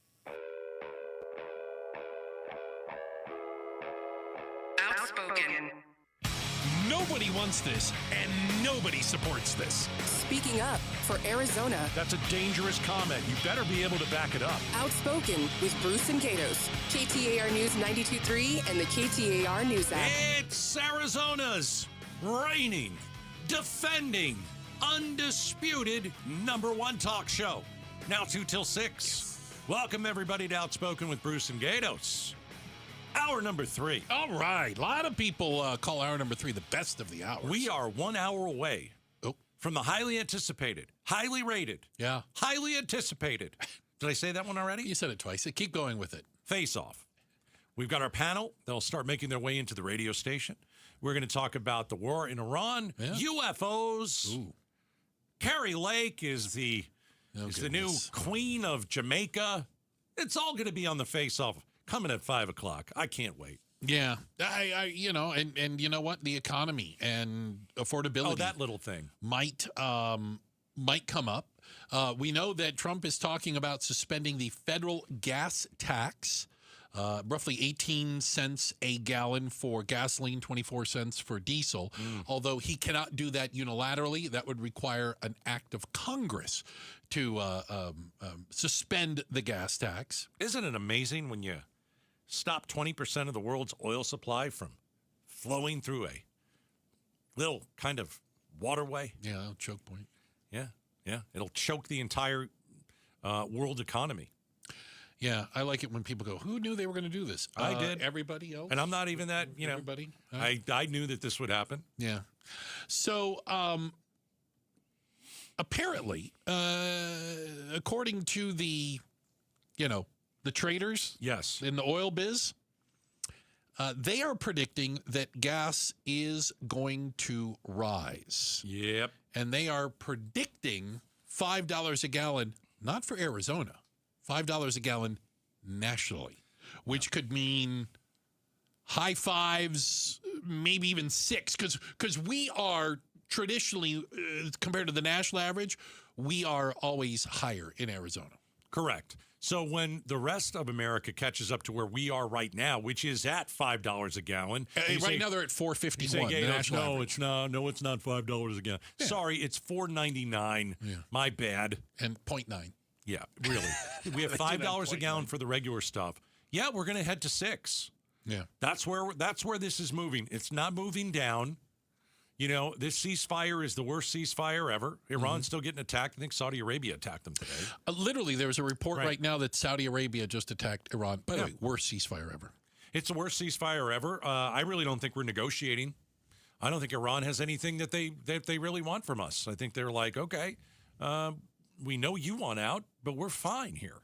Outspoken. Nobody wants this, and nobody supports this. Speaking up for Arizona. That's a dangerous comment. You better be able to back it up. Outspoken with Bruce and Gatos. KTAR News 92.3 and the KTAR News app. It's Arizona's reigning, defending, undisputed #1 talk show. Now 2 till 6. Welcome, everybody, to Outspoken with Bruce and Gatos. Hour number 3. All right. A lot of people call hour number 3 the best of the hours. We are 1 hour away from the highly anticipated, highly rated, highly anticipated. Did I say that one already? You said it twice. Keep going with it. Face Off. We've got our panel. They'll start making their way into the radio station. We're going to talk about the war in Iran, UFOs. Ooh. Carrie Lake is the new queen of Jamaica. It's all going to be on the Face Off. Coming at 5 o'clock. I can't wait. Yeah, and you know what? The economy and affordability. Oh, that little thing might come up. We know that Trump is talking about suspending the federal gas tax, roughly 18 cents a gallon for gasoline, 24 cents for diesel. Although he cannot do that unilaterally, that would require an act of Congress to suspend the gas tax. Isn't it amazing when you stop 20% of the world's oil supply from flowing through a little kind of waterway? Yeah, choke point. Yeah. It'll choke the entire world economy. Yeah, I like it when people go, who knew they were going to do this? I did. Everybody else. And I'm not even that, everybody. I knew that this would happen. Yeah. So apparently, according to the traders, yes, in the oil biz, they are predicting that gas is going to rise. Yep. And they are predicting $5 a gallon, not for Arizona, $5 a gallon nationally, which could mean high fives, maybe even six, because we are traditionally, compared to the national average, we are always higher in Arizona. Correct. So when the rest of America catches up to where we are right now, which is at $5 a gallon. Now they're at $4.51. You say, it's not $5 a gallon. Yeah. Sorry, it's $4.99. Yeah. My bad. And 0.9. Yeah, really. We have $5 a gallon for the regular stuff. Yeah, we're going to head to $6. Yeah. That's where this is moving. It's not moving down. This ceasefire is the worst ceasefire ever. Iran's still getting attacked. I think Saudi Arabia attacked them today. Literally, there's a report right now that Saudi Arabia just attacked Iran. By the way, worst ceasefire ever. It's the worst ceasefire ever. I really don't think we're negotiating. I don't think Iran has anything that they really want from us. I think they're like, okay, we know you want out, but we're fine here.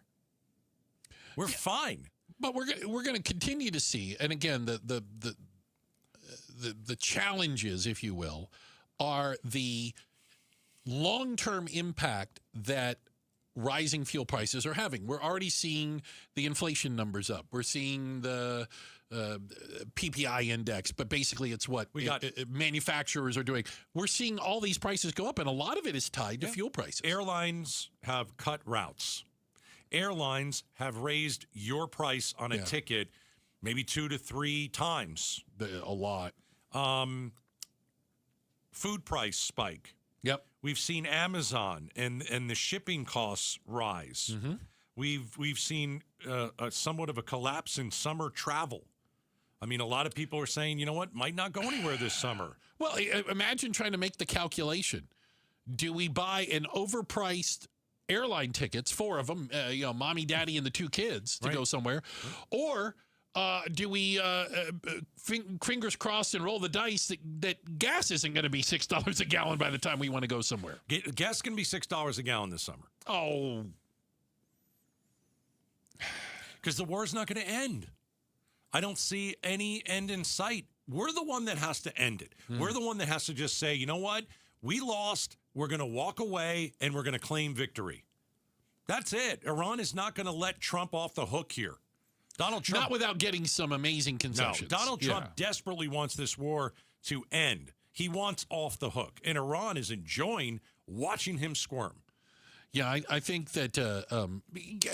We're fine. But we're going to continue to see, and again, the challenges, if you will, are the long-term impact that rising fuel prices are having. We're already seeing the inflation numbers up. We're seeing the PPI index, but basically it's what manufacturers are doing. We're seeing all these prices go up, and a lot of it is tied to fuel prices. Airlines have cut routes. Airlines have raised your price on a ticket maybe 2 to 3 times. A lot. Food price spike. Yep. We've seen Amazon and the shipping costs rise. Mm-hmm. We've seen somewhat of a collapse in summer travel. I mean, a lot of people are saying, you know what, might not go anywhere this summer. Well, imagine trying to make the calculation. Do we buy an overpriced airline tickets, 4 of them, mommy, daddy, and the 2 kids to go somewhere, or do we fingers crossed and roll the dice that gas isn't going to be $6 a gallon by the time we want to go somewhere? Gas is going to be $6 a gallon this summer. Oh. Because the war's not going to end. I don't see any end in sight. We're the one that has to end it. We're the one that has to just say, you know what? We lost. We're going to walk away, and we're going to claim victory. That's it. Iran is not going to let Trump off the hook here. Donald Trump, not without getting some amazing concessions. No, Donald Trump desperately wants this war to end. He wants off the hook, and Iran is enjoying watching him squirm. Yeah, I think that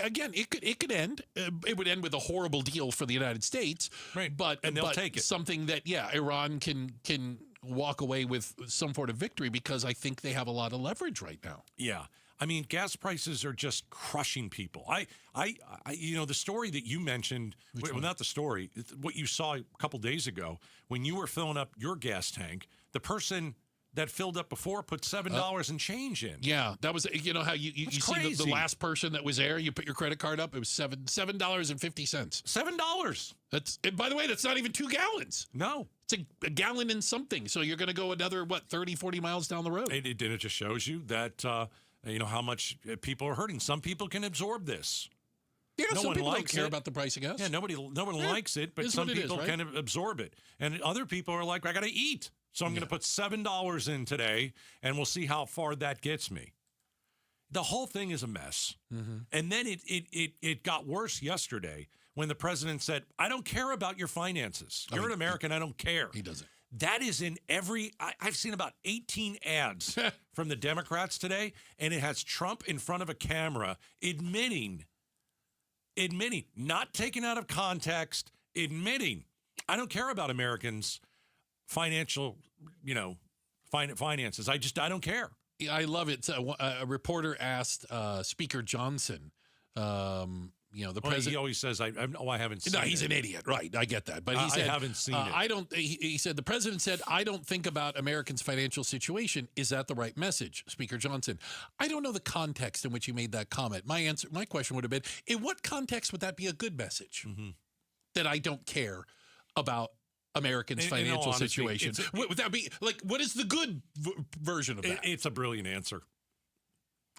again, it could end. It would end with a horrible deal for the United States, right? And they'll take it. Something that Iran can walk away with some sort of victory, because I think they have a lot of leverage right now. Yeah. I mean, gas prices are just crushing people. The story that you mentioned, not the story, what you saw a couple days ago when you were filling up your gas tank, the person that filled up before put $7 and change in. Yeah, that was, how you see the last person that was there, you put your credit card up, it was $7.50. $7. By the way, that's not even 2 gallons. No. It's a gallon and something. So you're going to go another, 30, 40 miles down the road. It just shows you that, how much people are hurting. Some people can absorb this. Yeah, some people don't care about the price of gas. Yeah, nobody likes it, but some people can absorb it. And other people are like, I got to eat. So I'm going to put $7 in today, and we'll see how far that gets me. The whole thing is a mess. Mm-hmm. And then it got worse yesterday when the president said, I don't care about your finances. You're an American. I don't care. He doesn't. That is in I've seen about 18 ads from the Democrats today, and it has Trump in front of a camera admitting, not taken out of context, admitting, I don't care about Americans' financial, finances. I don't care. I love it. A reporter asked Speaker Johnson, the president. He always says, I haven't seen No, it. he's an idiot. Right. I get that. But he said, I haven't seen it. He said, the president said, I don't think about Americans' financial situation. Is that the right message? Speaker Johnson, I don't know the context in which you made that comment. My question would have been, in what context would that be a good message? That I don't care about Americans' financial situation. Would that be like, what is the good version of that? It's a brilliant answer.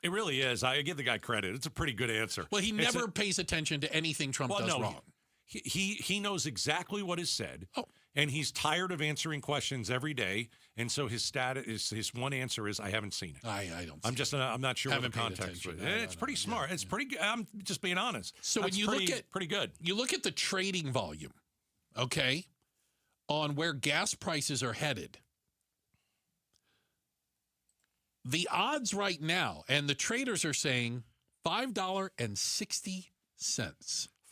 It really is. I give the guy credit. It's a pretty good answer. Well, he never pays attention to anything Trump does wrong. He knows exactly what is said, and he's tired of answering questions every day. And so his one answer is, I haven't seen it. I don't. I'm not sure what the Haven't paid context. attention. It's pretty smart. It's pretty. I'm just being honest. So That's when you look at pretty good, you look at the trading volume, okay, on where gas prices are headed. The odds right now, and the traders are saying $5.60.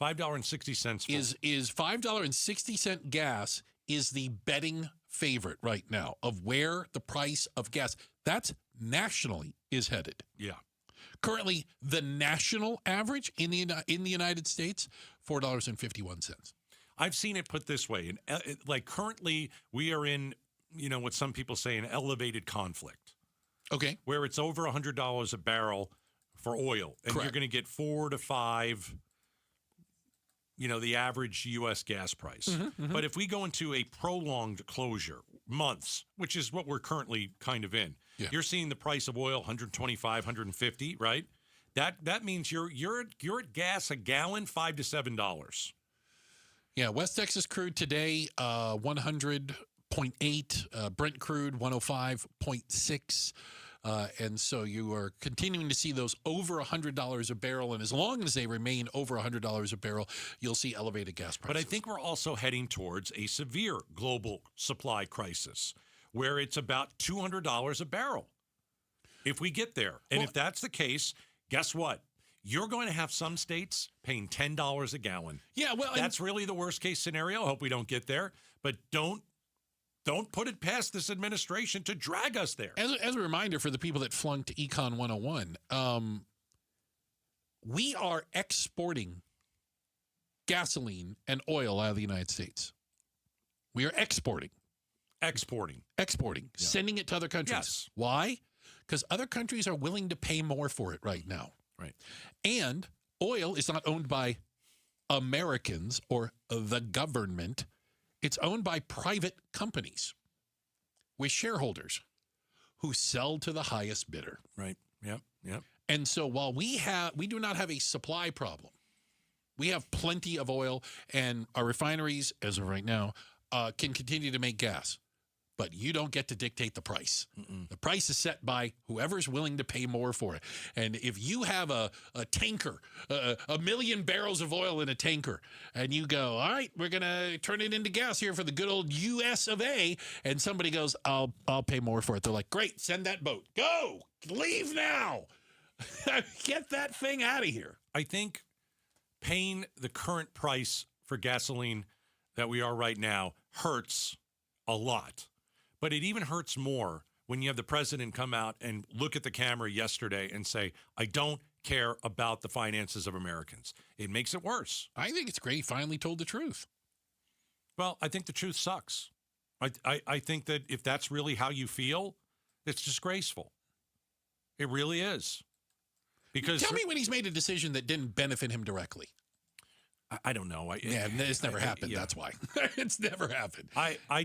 $5.60 is $5.60 gas is the betting favorite right now of where the price of gas that's nationally is headed. Yeah. Currently, the national average in the United States, $4.51. I've seen it put this way, like currently we are in, what some people say, an elevated conflict. Okay. Where it's over $100 a barrel for oil, and Correct. you're going to get 4 to 5, the average U.S. gas price. But if we go into a prolonged closure, months, which is what we're currently kind of in, you're seeing the price of oil 125, 150, right? That means you're at gas a gallon $5 to $7. Yeah, West Texas crude today 100.8, Brent crude 105.6. And so you are continuing to see those over $100 a barrel. And as long as they remain over $100 a barrel, you'll see elevated gas prices. But I think we're also heading towards a severe global supply crisis where it's about $200 a barrel. If we get there. And if that's the case, guess what? You're going to have some states paying $10 a gallon. Yeah, well, that's really the worst case scenario. I hope we don't get there. But don't put it past this administration to drag us there. As a reminder for the people that flunked Econ 101, we are exporting gasoline and oil out of the United States. We are exporting, sending it to other countries. Yes. Why? Because other countries are willing to pay more for it right now. Right. And oil is not owned by Americans or the government. It's owned by private companies with shareholders who sell to the highest bidder. Right. Yep. And so while we do not have a supply problem, we have plenty of oil, and our refineries, as of right now, can continue to make gas. But you don't get to dictate the price. The price is set by whoever's willing to pay more for it. And if you have a tanker, a million barrels of oil in a tanker, and you go, all right, we're going to turn it into gas here for the good old US of A, and somebody goes, I'll pay more for it. They're like, great, send that boat. Go, leave now. Get that thing out of here. I think paying the current price for gasoline that we are right now hurts a lot. But it even hurts more when you have the president come out and look at the camera yesterday and say, I don't care about the finances of Americans. It makes it worse. I think it's great he finally told the truth. Well, I think the truth sucks. I think that if that's really how you feel, it's disgraceful. It really is. Because tell me when he's made a decision that didn't benefit him directly. I don't know. It's never happened. That's why. It's never happened. He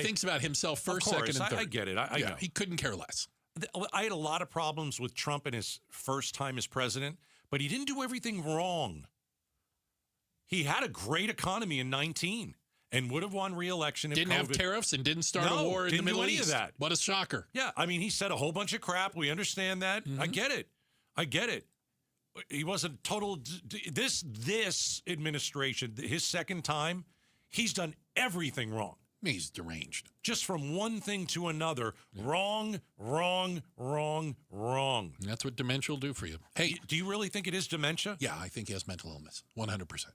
thinks about himself first, of course, second, and third. I get it. I know. He couldn't care less. I had a lot of problems with Trump in his first time as president, but he didn't do everything wrong. He had a great economy in 2019 and would have won re-election if didn't have tariffs and didn't start a war in the Middle East. Of that. What a shocker. Yeah, I mean, he said a whole bunch of crap. We understand that. I get it. He wasn't total. This administration, his second time, he's done everything wrong. He's deranged. Just from one thing to another, wrong. And that's what dementia will do for you. Hey, do you really think it is dementia? Yeah, I think he has mental illness, 100%.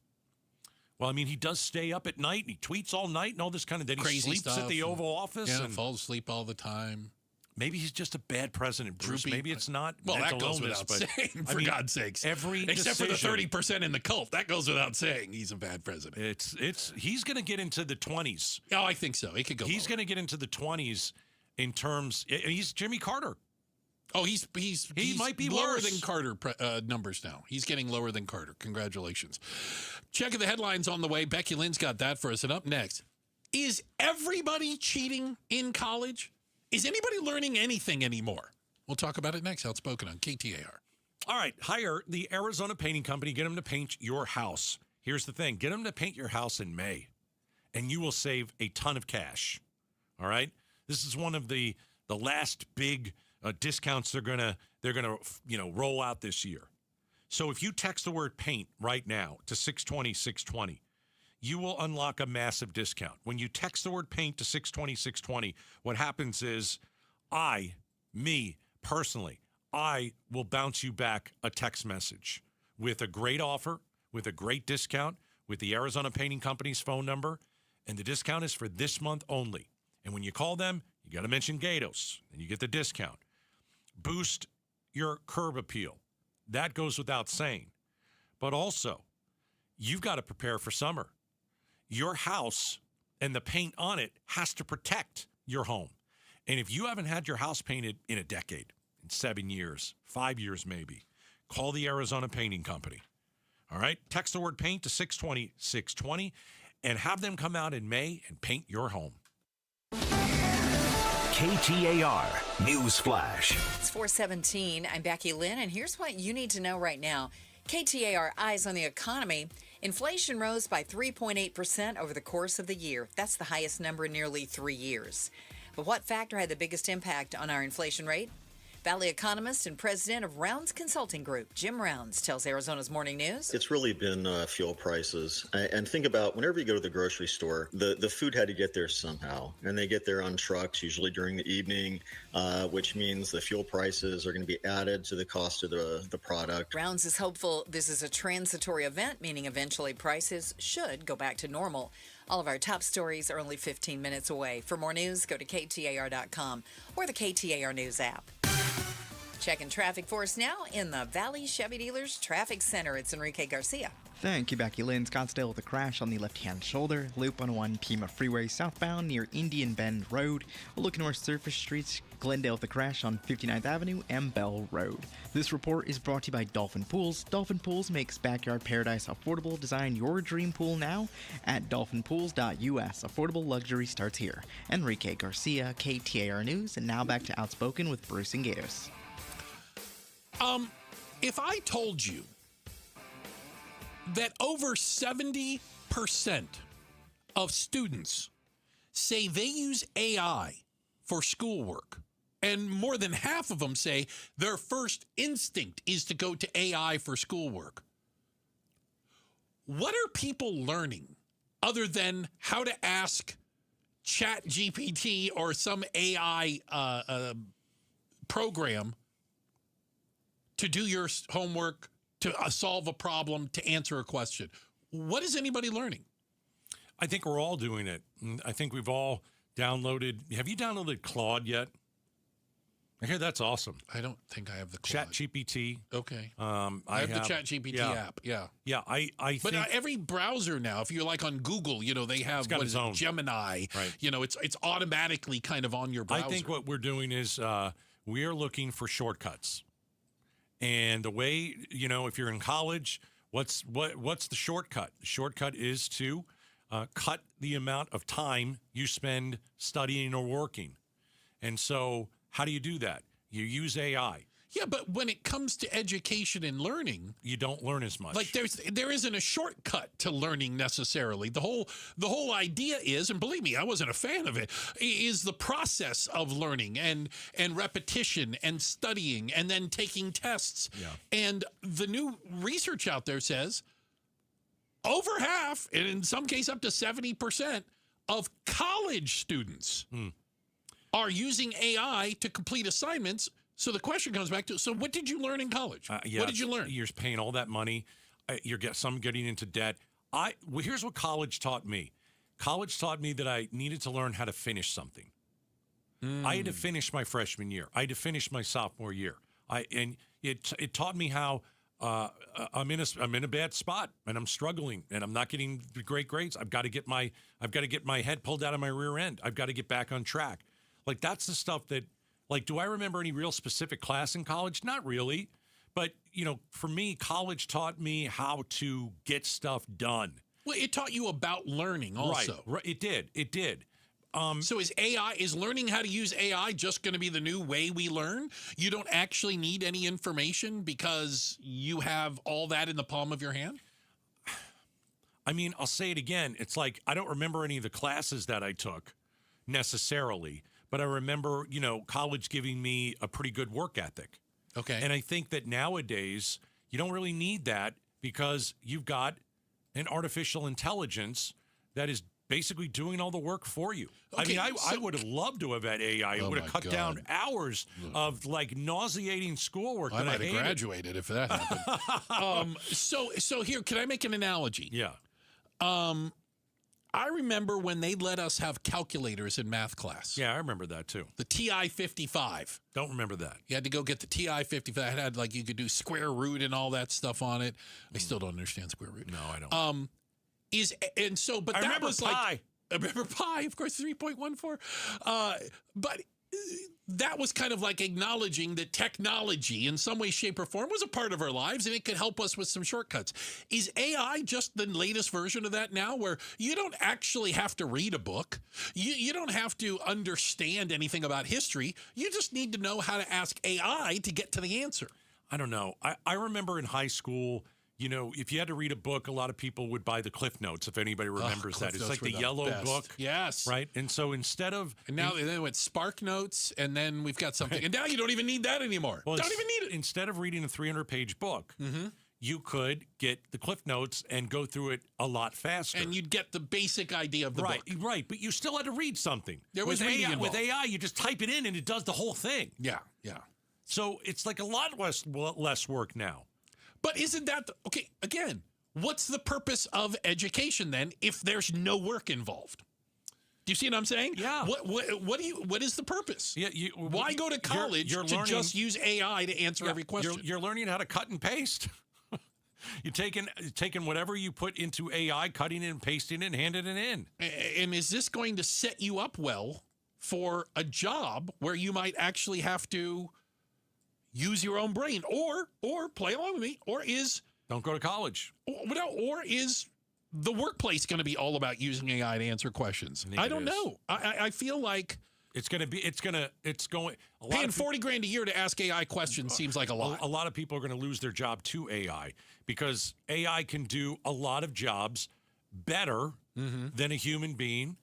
Well, I mean, he does stay up at night, and he tweets all night and all this kind of. Then he crazy sleeps stuff. At the Oval Office. Yeah, and falls asleep all the time. Maybe he's just a bad president, Bruce. Droopy. Maybe it's not. Well, that mental goes illness, without but, saying, I for mean, God's sakes. Except for the 30% in the cult. That goes without saying. He's a bad president. He's going to get into the 20s. Oh, I think so. He could go He's going to get into the 20s in terms. He's Jimmy Carter. Oh, he might be lower worse than Carter numbers now. He's getting lower than Carter. Congratulations. Checking the headlines on the way. Becky Lynn's got that for us. And up next, is everybody cheating in college? Is anybody learning anything anymore? We'll talk about it next. Outspoken on KTAR. All right, hire the Arizona Painting Company. Get them to paint your house. Here's the thing. Get them to paint your house in May, and you will save a ton of cash. All right? This is one of the last big discounts they're gonna roll out this year. So if you text the word paint right now to 620-620, you will unlock a massive discount. When you text the word paint to 620-620, what happens is me personally, I will bounce you back a text message with a great offer, with a great discount, with the Arizona Painting Company's phone number, and the discount is for this month only. And when you call them, you got to mention Gatos, and you get the discount. Boost your curb appeal. That goes without saying. But also, you've got to prepare for summer. Your house and the paint on it has to protect your home. And if you haven't had your house painted in a decade, in 7 years, 5 years maybe, call the Arizona Painting Company. All right? Text the word paint to 620-620 and have them come out in May and paint your home. KTAR News Flash. It's 4:17. I'm Becky Lynn, and here's what you need to know right now. KTAR Eyes on the Economy. Inflation rose by 3.8% over the course of the year. That's the highest number in nearly 3 years. But what factor had the biggest impact on our inflation rate? Valley economist and president of Rounds Consulting Group, Jim Rounds, tells Arizona's Morning News. It's really been fuel prices. And think about whenever you go to the grocery store, the food had to get there somehow. And they get there on trucks, usually during the evening, which means the fuel prices are going to be added to the cost of the product. Rounds is hopeful this is a transitory event, meaning eventually prices should go back to normal. All of our top stories are only 15 minutes away. For more news, go to KTAR.com or the KTAR News app. Checking traffic for us now in the Valley Chevy Dealers Traffic Center. It's Enrique Garcia. Thank you, Becky Lynn. Scottsdale with a crash on the left-hand shoulder. Loop 101 Pima Freeway southbound near Indian Bend Road. Looking north surface streets. Glendale with a crash on 59th Avenue and Bell Road. This report is brought to you by Dolphin Pools. Dolphin Pools makes backyard paradise affordable. Design your dream pool now at dolphinpools.us. Affordable luxury starts here. Enrique Garcia, KTAR News. And now back to Outspoken with Bruce and Gatos. If I told you that over 70% of students say they use AI for schoolwork, and more than half of them say their first instinct is to go to AI for schoolwork, what are people learning other than how to ask ChatGPT or some AI program to do your homework, to solve a problem, to answer a question? What is anybody learning? I think we're all doing it. I think we've all downloaded. Have you downloaded Claude yet? I hear that's awesome. I don't think I have the Claude. ChatGPT. Okay. I have the ChatGPT app. Yeah. Yeah. I think. But every browser now, if you're like on Google, they have got its own. Gemini. Right. It's automatically kind of on your browser. I think what we're doing is we are looking for shortcuts. And the way, if you're in college, what's the shortcut? The shortcut is to cut the amount of time you spend studying or working. And so how do you do that? You use AI. Yeah, but when it comes to education and learning, you don't learn as much. Like there isn't a shortcut to learning necessarily. The whole idea is, and believe me, I wasn't a fan of it, is the process of learning and repetition and studying and then taking tests. Yeah. And the new research out there says over half, and in some cases up to 70% of college students are using AI to complete assignments. So the question comes back to, so what did you learn in college? What did you learn? You're paying all that money. Some getting into debt. Here's what college taught me. College taught me that I needed to learn how to finish something. I had to finish my freshman year. I had to finish my sophomore year. It taught me how I'm in a bad spot and I'm struggling and I'm not getting great grades. I've got to get my head pulled out of my rear end. I've got to get back on track. Like, that's the stuff that, like, do I remember any real specific class in college? Not really. But, for me, college taught me how to get stuff done. Well, it taught you about learning also. Right. It did. So is learning how to use AI just going to be the new way we learn? You don't actually need any information because you have all that in the palm of your hand? I mean, I'll say it again. It's like, I don't remember any of the classes that I took necessarily, but I remember, college giving me a pretty good work ethic. Okay. And I think that nowadays you don't really need that because you've got an artificial intelligence that is basically doing all the work for you. Okay, I mean, I would have loved to have had AI. It would have cut down hours of nauseating schoolwork. I might have graduated if that happened. So here, can I make an analogy? Yeah. I remember when they let us have calculators in math class. Yeah, I remember that too. The TI-55. Don't remember that. You had to go get the TI-55. It had you could do square root and all that stuff on it. I still don't understand square root. No, I don't. But I that remember was pi. I remember pi, of course, 3.14. But that was kind of like acknowledging that technology in some way, shape, or form was a part of our lives and it could help us with some shortcuts. Is AI just the latest version of that now, where you don't actually have to read a book? You don't have to understand anything about history. You just need to know how to ask AI to get to the answer. I don't know. I remember in high school, if you had to read a book, a lot of people would buy the Cliff Notes, if anybody remembers that. It's like the yellow book. Yes. Right? And so instead of... And now they went Spark Notes, and then we've got something. And now you don't even need that anymore. Don't even need it. Instead of reading a 300-page book, you could get the Cliff Notes and go through it a lot faster. And you'd get the basic idea of the book. Right, but you still had to read something. There was reading involved. With AI, you just type it in, and it does the whole thing. Yeah. So it's like a lot less work now. But isn't that... Okay, again, what's the purpose of education then if there's no work involved? Do you see what I'm saying? Yeah. What is the purpose? Yeah. Why go to college to just use AI to answer every question? You're learning how to cut and paste. You're taking whatever you put into AI, cutting it and pasting it and handing it in. And is this going to set you up well for a job where you might actually have to use your own brain, or play along with me, don't go to college, or is the workplace going to be all about using AI to answer questions? I don't know. I feel like paying $40,000 a year to ask AI questions seems like a lot. A lot of people are going to lose their job to AI because AI can do a lot of jobs better than a human being,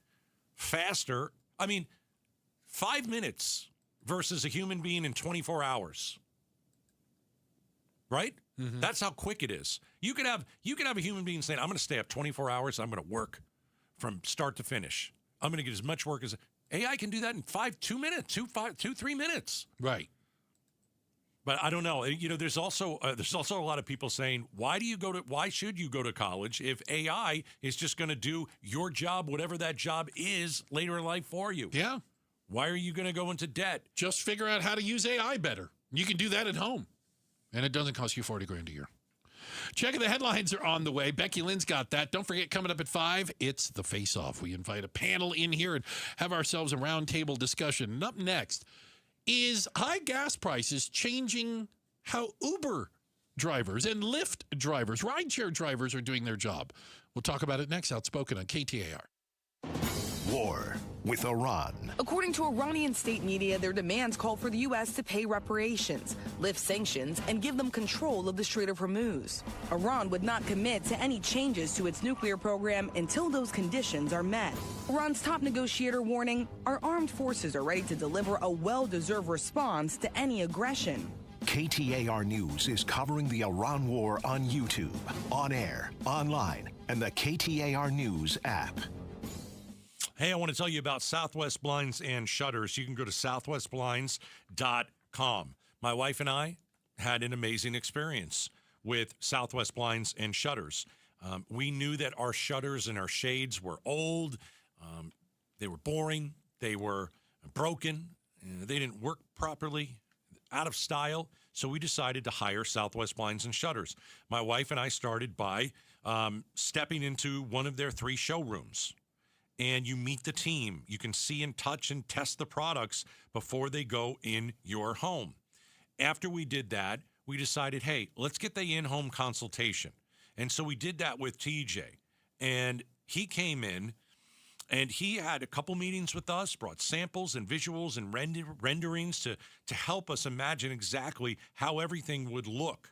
faster. I mean, 5 minutes versus a human being in 24 hours. Right? That's how quick it is. You could have a human being saying, I'm going to stay up 24 hours. I'm going to work from start to finish. I'm going to get as much work as AI can do that in 3 minutes. Right. But I don't know. There's also a lot of people saying, why should you go to college if AI is just going to do your job, whatever that job is, later in life for you? Yeah. Why are you going to go into debt? Just figure out how to use AI better. You can do that at home. And it doesn't cost you $40,000 a year. Checking the headlines are on the way. Becky Lynn's got that. Don't forget, coming up at 5, it's the Face Off. We invite a panel in here and have ourselves a roundtable discussion. And up next, is high gas prices changing how Uber drivers and Lyft drivers, rideshare drivers are doing their job? We'll talk about it next. Outspoken on KTAR. War with Iran. According to Iranian state media, their demands call for the U.S. to pay reparations, lift sanctions, and give them control of the Strait of Hormuz. Iran would not commit to any changes to its nuclear program until those conditions are met. Iran's top negotiator warning our armed forces are ready to deliver a well-deserved response to any aggression. KTAR News is covering the Iran war on YouTube, on air, online, and the KTAR News app. Hey, I want to tell you about Southwest Blinds and Shutters. You can go to southwestblinds.com. My wife and I had an amazing experience with Southwest Blinds and Shutters. We knew that our shutters and our shades were old. They were boring. They were broken. They didn't work properly, out of style. So we decided to hire Southwest Blinds and Shutters. My wife and I started by stepping into one of their 3 showrooms. And you meet the team. You can see and touch and test the products before they go in your home. After we did that, we decided, hey, let's get the in-home consultation. And so we did that with TJ. And he came in, and he had a couple meetings with us, brought samples and visuals and renderings to help us imagine exactly how everything would look.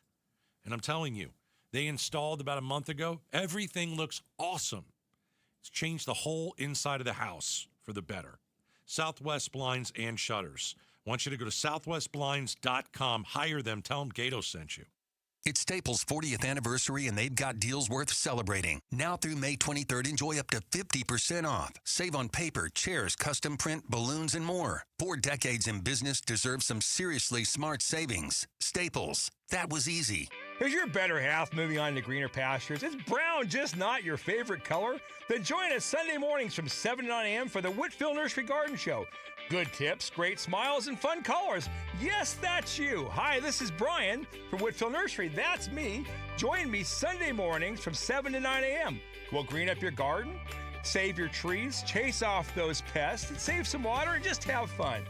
And I'm telling you, they installed about a month ago. Everything looks awesome. It's changed the whole inside of the house for the better. Southwest Blinds and Shutters. I want you to go to southwestblinds.com. Hire them. Tell them Gato sent you. It's Staples' 40th anniversary, and they've got deals worth celebrating. Now through May 23rd, enjoy up to 50% off. Save on paper, chairs, custom print, balloons, and more. 4 decades in business deserve some seriously smart savings. Staples. That was easy. Is your better half moving on to greener pastures? Is brown just not your favorite color? Then join us Sunday mornings from 7 to 9 a.m. for the Whitfield Nursery Garden Show. Good tips, great smiles, and fun colors. Yes, that's you. Hi, this is Brian from Whitfield Nursery. That's me. Join me Sunday mornings from 7 to 9 a.m. We'll green up your garden, save your trees, chase off those pests, save some water, and just have fun.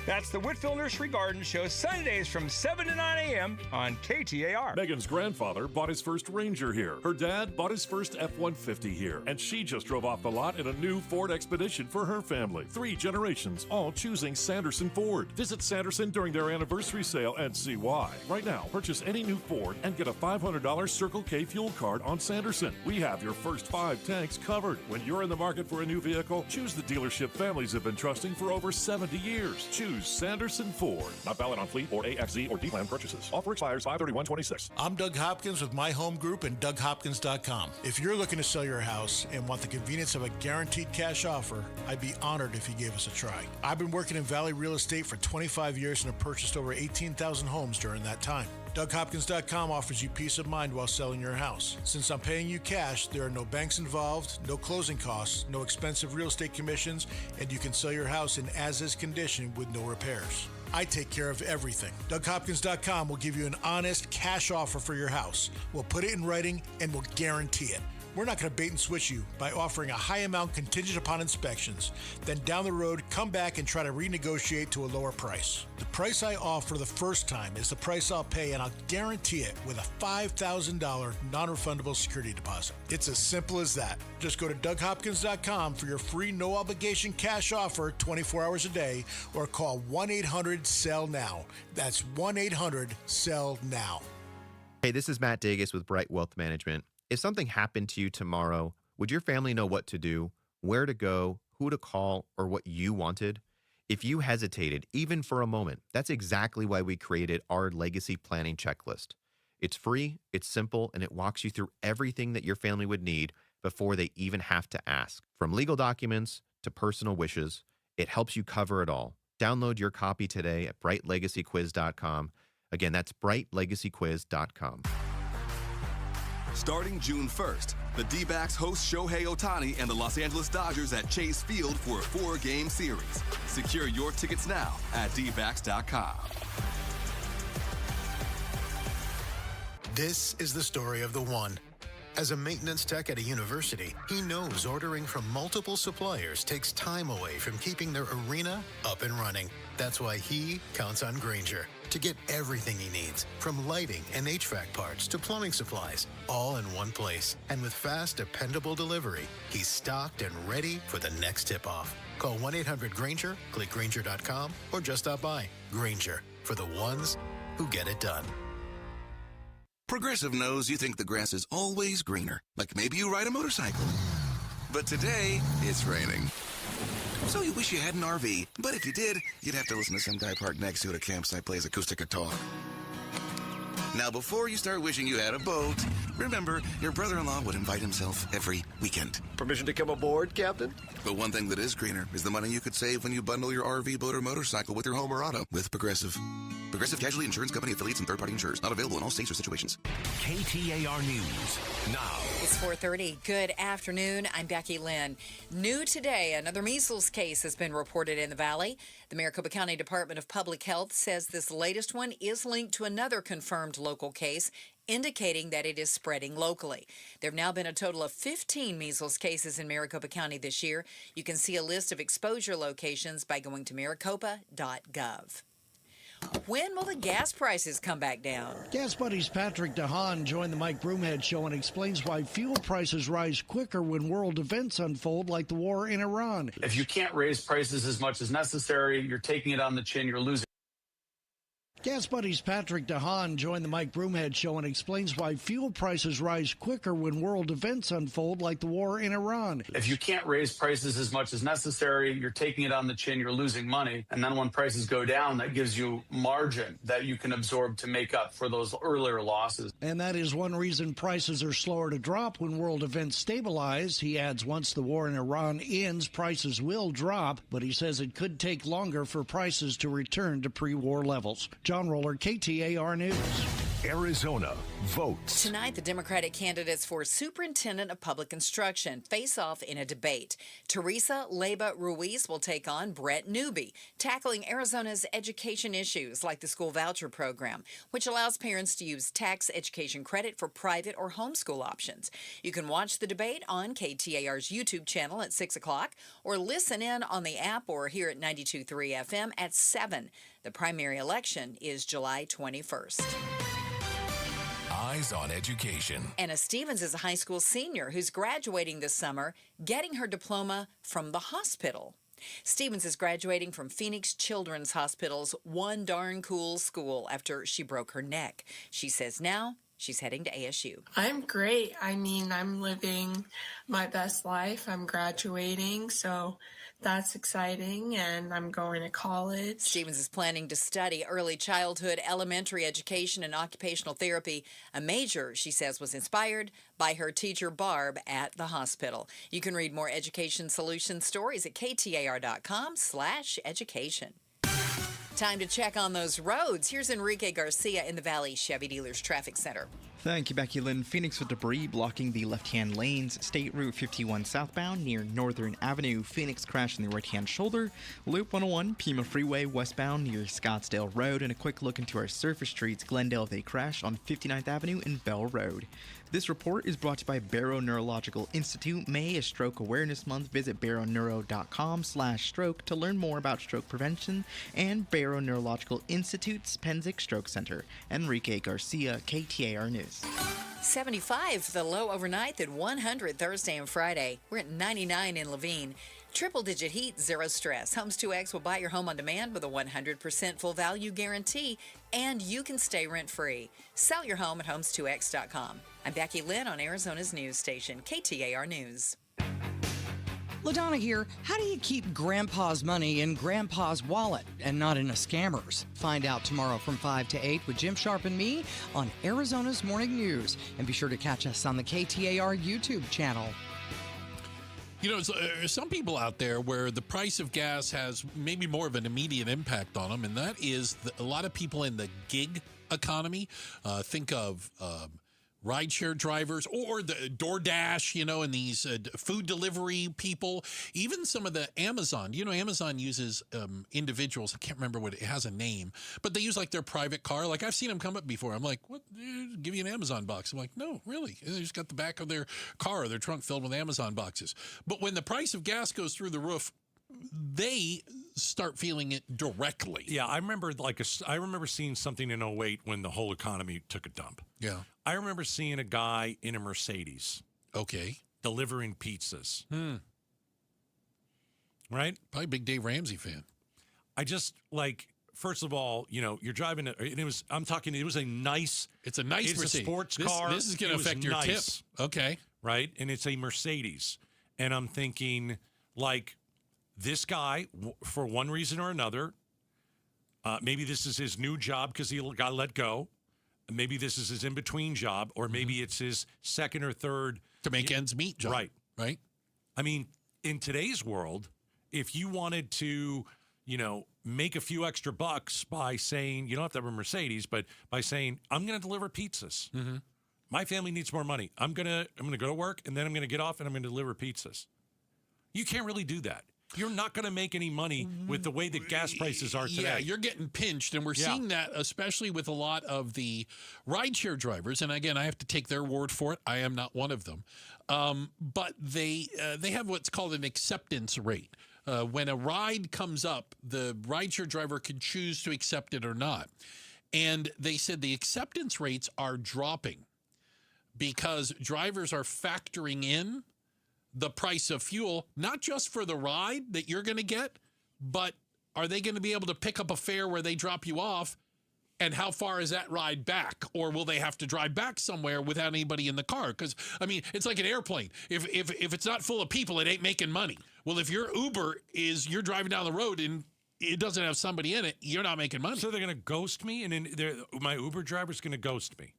That's the Whitfield Nursery Garden Show, Sundays from 7 to 9 a.m. on KTAR. Megan's grandfather bought his first Ranger here. Her dad bought his first F-150 here. And she just drove off the lot in a new Ford Expedition for her family. 3 generations, all choosing Sanderson Ford. Visit Sanderson during their anniversary sale and see why. Right now, purchase any new Ford and get a $500 Circle K fuel card on Sanderson. We have your first 5 tanks covered. When you're in the market for a new vehicle, choose the dealership families have been trusting for over 70 years. Choose Sanderson Ford. Not valid on fleet or AXZ or D-Plan purchases. Offer expires 5/31/26. I'm Doug Hopkins with My Home Group and DougHopkins.com. If you're looking to sell your house and want the convenience of a guaranteed cash offer, I'd be honored if you gave us a try. I've been working in Valley Real Estate for 25 years and have purchased over 18,000 homes during that time. DougHopkins.com offers you peace of mind while selling your house. Since I'm paying you cash, there are no banks involved, no closing costs, no expensive real estate commissions, and you can sell your house in as-is condition with no repairs. I take care of everything. DougHopkins.com will give you an honest cash offer for your house. We'll put it in writing and we'll guarantee it. We're not going to bait and switch you by offering a high amount contingent upon inspections. Then down the road, come back and try to renegotiate to a lower price. The price I offer the first time is the price I'll pay, and I'll guarantee it with a $5,000 non-refundable security deposit. It's as simple as that. Just go to DougHopkins.com for your free no-obligation cash offer 24 hours a day, or call 1-800-SELL-NOW. That's 1-800-SELL-NOW. Hey, this is Matt Dagus with Bright Wealth Management. If something happened to you tomorrow, would your family know what to do, where to go, who to call, or what you wanted? If you hesitated, even for a moment, that's exactly why we created our legacy planning checklist. It's free, it's simple, and it walks you through everything that your family would need before they even have to ask. From legal documents to personal wishes, it helps you cover it all. Download your copy today at brightlegacyquiz.com. Again, that's brightlegacyquiz.com. Starting June 1st, the D-backs host Shohei Ohtani and the Los Angeles Dodgers at Chase Field for a 4-game series. Secure your tickets now at dbacks.com. This is the story of the one. As a maintenance tech at a university, he knows ordering from multiple suppliers takes time away from keeping their arena up and running. That's why he counts on Grainger to get everything he needs, from lighting and HVAC parts to plumbing supplies, all in one place. And with fast, dependable delivery, he's stocked and ready for the next tip-off. Call 1-800-GRAINGER, click Grainger.com, or just stop by. Grainger, for the ones who get it done. Progressive knows you think the grass is always greener, like maybe you ride a motorcycle. But today, it's raining. So you wish you had an RV, but if you did, you'd have to listen to some guy parked next to it at a campsite plays acoustic guitar. Now, before you start wishing you had a boat, remember, your brother-in-law would invite himself every weekend. Permission to come aboard, Captain? But one thing that is greener is the money you could save when you bundle your RV, boat, or motorcycle with your home or auto with Progressive. Progressive Casualty Insurance Company affiliates and third-party insurers. Not available in all states or situations. KTAR News now. It's 4:30. Good afternoon. I'm Becky Lynn. New today, another measles case has been reported in the Valley. The Maricopa County Department of Public Health says this latest one is linked to another confirmed local case, indicating that it is spreading locally. There have now been a total of 15 measles cases in Maricopa County this year. You can see a list of exposure locations by going to maricopa.gov. When will the gas prices come back down? Gas Buddies Patrick DeHaan joined the Mike Broomhead Show and explains why fuel prices rise quicker when world events unfold like the war in Iran. If you can't raise prices as much as necessary, you're taking it on the chin, you're losing. Gas Buddies Patrick DeHaan joined the Mike Broomhead Show and explains why fuel prices rise quicker when world events unfold like the war in Iran. If you can't raise prices as much as necessary, you're taking it on the chin, you're losing money. And then when prices go down, that gives you margin that you can absorb to make up for those earlier losses. And that is one reason prices are slower to drop when world events stabilize. He adds once the war in Iran ends, prices will drop, but he says it could take longer for prices to return to pre-war levels. John Roller, KTAR News. Arizona votes. Tonight, the Democratic candidates for Superintendent of Public Instruction face off in a debate. Teresa Leyba Ruiz will take on Brett Newby, tackling Arizona's education issues like the school voucher program, which allows parents to use tax education credit for private or homeschool options. You can watch the debate on KTAR's YouTube channel at 6 o'clock or listen in on the app or here at 92.3 FM at 7. The primary election is July 21st. Eyes on education. Anna Stevens is a high school senior who's graduating this summer, getting her diploma from the hospital. Stevens is graduating from Phoenix Children's Hospital's One Darn Cool School after she broke her neck. She says now she's heading to ASU. I'm great. I mean, I'm living my best life. I'm graduating, so that's exciting, and I'm going to college. Stevens is planning to study early childhood, elementary education, and occupational therapy, a major she says was inspired by her teacher, Barb, at the hospital. You can read more education solution stories at KTAR.com/education. Time to check on those roads. Here's Enrique Garcia in the Valley Chevy Dealers Traffic Center. Thank you, Becky Lynn. Phoenix with debris blocking the left-hand lanes. State Route 51 southbound near Northern Avenue. Phoenix crash in the right-hand shoulder. Loop 101, Pima Freeway westbound near Scottsdale Road. And a quick look into our surface streets. Glendale with a crash on 59th Avenue and Bell Road. This report is brought to you by Barrow Neurological Institute. May is Stroke Awareness Month. Visit barrowneuro.com/stroke to learn more about stroke prevention and Barrow Neurological Institute's Penzick Stroke Center. Enrique Garcia, KTAR News. 75, the low overnight, then 100 Thursday and Friday. We're at 99 in Levine. Triple-digit heat, zero stress. Homes 2X will buy your home on demand with a 100% full value guarantee, and you can stay rent-free. Sell your home at homes2x.com. I'm Becky Lynn on Arizona's news station, KTAR News. LaDonna here. How do you keep Grandpa's money in Grandpa's wallet and not in a scammer's? Find out tomorrow from 5 to 8 with Jim Sharp and me on Arizona's Morning News. And be sure to catch us on the KTAR YouTube channel. You know, some people out there where the price of gas has maybe more of an immediate impact on them, and that is a lot of people in the gig economy. Think of rideshare drivers or the DoorDash, you know, and these food delivery people, even some of the Amazon. You know, Amazon uses individuals. I can't remember what it has a name, but they use like their private car. Like I've seen them come up before. I'm like, what? Give you an Amazon box. I'm like, no, really. They just got the back of their car, their trunk filled with Amazon boxes. But when the price of gas goes through the roof, they start feeling it directly. Yeah, I remember seeing something in 08 when the whole economy took a dump. Yeah. I remember seeing a guy in a Mercedes. Okay. Delivering pizzas. Right? Probably a big Dave Ramsey fan. I just first of all, you know, you're driving it was a nice It's a sports car. This is going to affect your tip. Okay. Right? And it's a Mercedes. And I'm thinking this guy, for one reason or another, maybe this is his new job because he got let go. Maybe this is his in-between job, or maybe it's his second or third. To make ends meet job. Right. I mean, in today's world, if you wanted to, you know, make a few extra bucks by saying, you don't have to have a Mercedes, but by saying, I'm going to deliver pizzas. Mm-hmm. My family needs more money. I'm gonna go to work, and then I'm going to get off, and I'm going to deliver pizzas. You can't really do that. You're not going to make any money with the way that gas prices are today. Yeah, you're getting pinched, and we're seeing that especially with a lot of the rideshare drivers. And again, I have to take their word for it. I am not one of them. But they have what's called an acceptance rate. When a ride comes up, the rideshare driver can choose to accept it or not. And they said the acceptance rates are dropping because drivers are factoring in the price of fuel, not just for the ride that you're going to get, but are they going to be able to pick up a fare where they drop you off, and how far is that ride back? Or will they have to drive back somewhere without anybody in the car? Because, I mean, it's like an airplane. If it's not full of people, it ain't making money. Well, if your Uber you're driving down the road and it doesn't have somebody in it, you're not making money. So they're going to ghost me, and then my Uber driver's going to ghost me.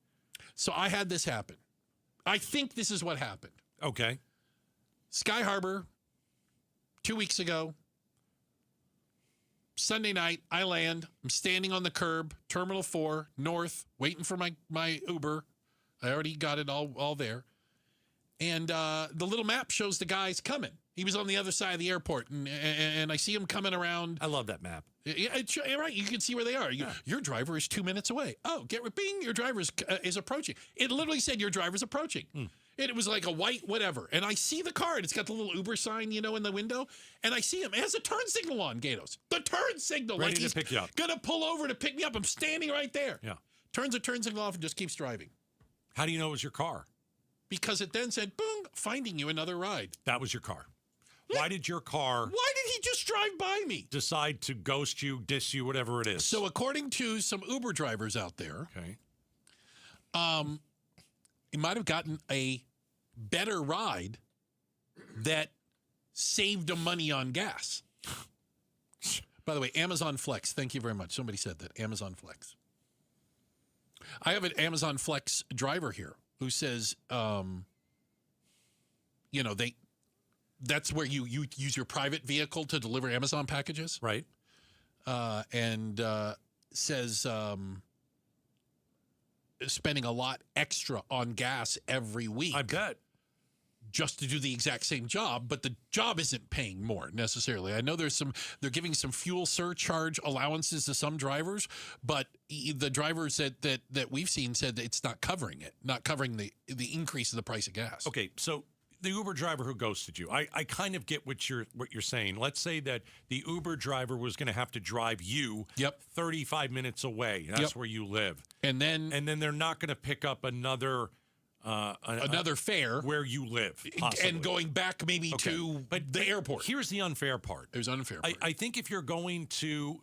So I had this happen. I think this is what happened. Okay. Sky Harbor, 2 weeks ago, Sunday night, I land. I'm standing on the curb, Terminal 4, north, waiting for my Uber. I already got it all there. And the little map shows the guy's coming. He was on the other side of the airport, and I see him coming around. I love that map. Yeah, right. You can see where they are. Your driver is 2 minutes away. Oh, bing, your driver is approaching. It literally said your driver's approaching. And it was like a white whatever. And I see the car, and it's got the little Uber sign, in the window. And I see him. It has a turn signal on, Gatos. The turn signal. Ready like to he's pick you up. Going to pull over to pick me up. I'm standing right there. Yeah. Turns the turn signal off and just keeps driving. How do you know it was your car? Because it then said, boom, finding you another ride. That was your car. Why did your car... Why did he just drive by me? Decide to ghost you, diss you, whatever it is. So according to some Uber drivers out there, he might have gotten a better ride that saved him money on gas. By the way, Amazon Flex. Thank you very much. Somebody said that. Amazon Flex. I have an Amazon Flex driver here who says, that's where you use your private vehicle to deliver Amazon packages. Right. And says spending a lot extra on gas every week. I bet. Just to do the exact same job, but the job isn't paying more necessarily. I know they're giving some fuel surcharge allowances to some drivers, but the drivers that we've seen said that it's not covering the increase in the price of gas. Okay, so the Uber driver who ghosted you, I kind of get what you're saying. Let's say that the Uber driver was going to have to drive you 35 minutes away. That's where you live. And then they're not going to pick up another fare where you live, possibly. And going back maybe to the airport. Here's the unfair part. There's unfair part. I think if you're going to,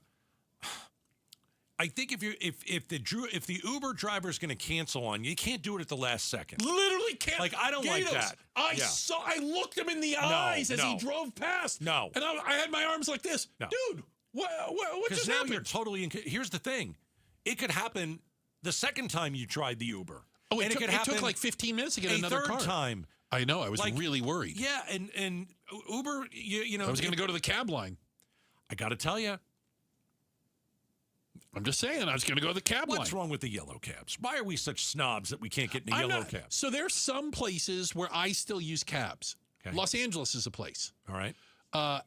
if the Uber driver is going to cancel on you, you can't do it at the last second. Literally can't. Like, I don't like that. I looked him in the eyes as he drove past. No. And I had my arms like this. No. Dude, what just now happened? You're totally here's the thing. It could happen the second time you tried the Uber. Oh, it took like 15 minutes to get another car. A third time. I know. I was really worried. Yeah, and Uber, I was going to go to the cab line. I got to tell you. I'm just saying, I was going to go to the cab line. What's wrong with the yellow cabs? Why are we such snobs that we can't get in the yellow cabs? So there's some places where I still use cabs. Okay. Los Angeles is a place. All right.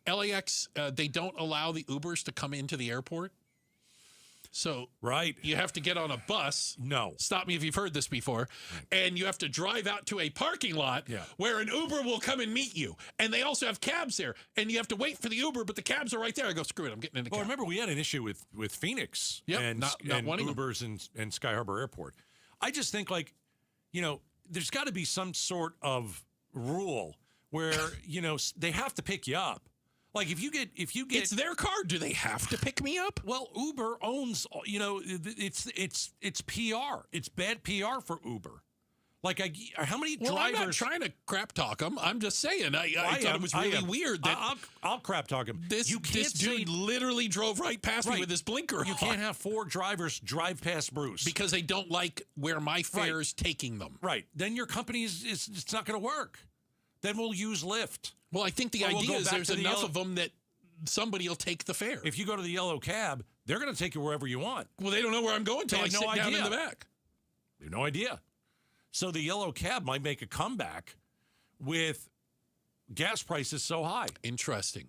LAX, they don't allow the Ubers to come into the airport. So you have to get on a bus. No. Stop me if you've heard this before. And you have to drive out to a parking lot where an Uber will come and meet you. And they also have cabs there. And you have to wait for the Uber, but the cabs are right there. I go, screw it, I'm getting in the cab. Well, remember, we had an issue with Phoenix and Ubers and Sky Harbor Airport. I just think, there's got to be some sort of rule where, they have to pick you up. Like if you get it's their car. Do they have to pick me up? Well, Uber owns, it's PR. It's bad PR for Uber. Like how many drivers? I'm not trying to crap talk them. I'm just saying. I thought it was really weird that I'll crap talk him. This dude literally drove right past me with his blinker on. You can't have 4 drivers drive past Bruce because they don't like where my fare is taking them. Right. Then your company it's not going to work. Then we'll use Lyft. Well, I think the idea is there's enough of them that somebody will take the fare. If you go to the yellow cab, they're going to take you wherever you want. Well, they don't know where I'm going until I sit down in the back. They have no idea. So the yellow cab might make a comeback with gas prices so high. Interesting.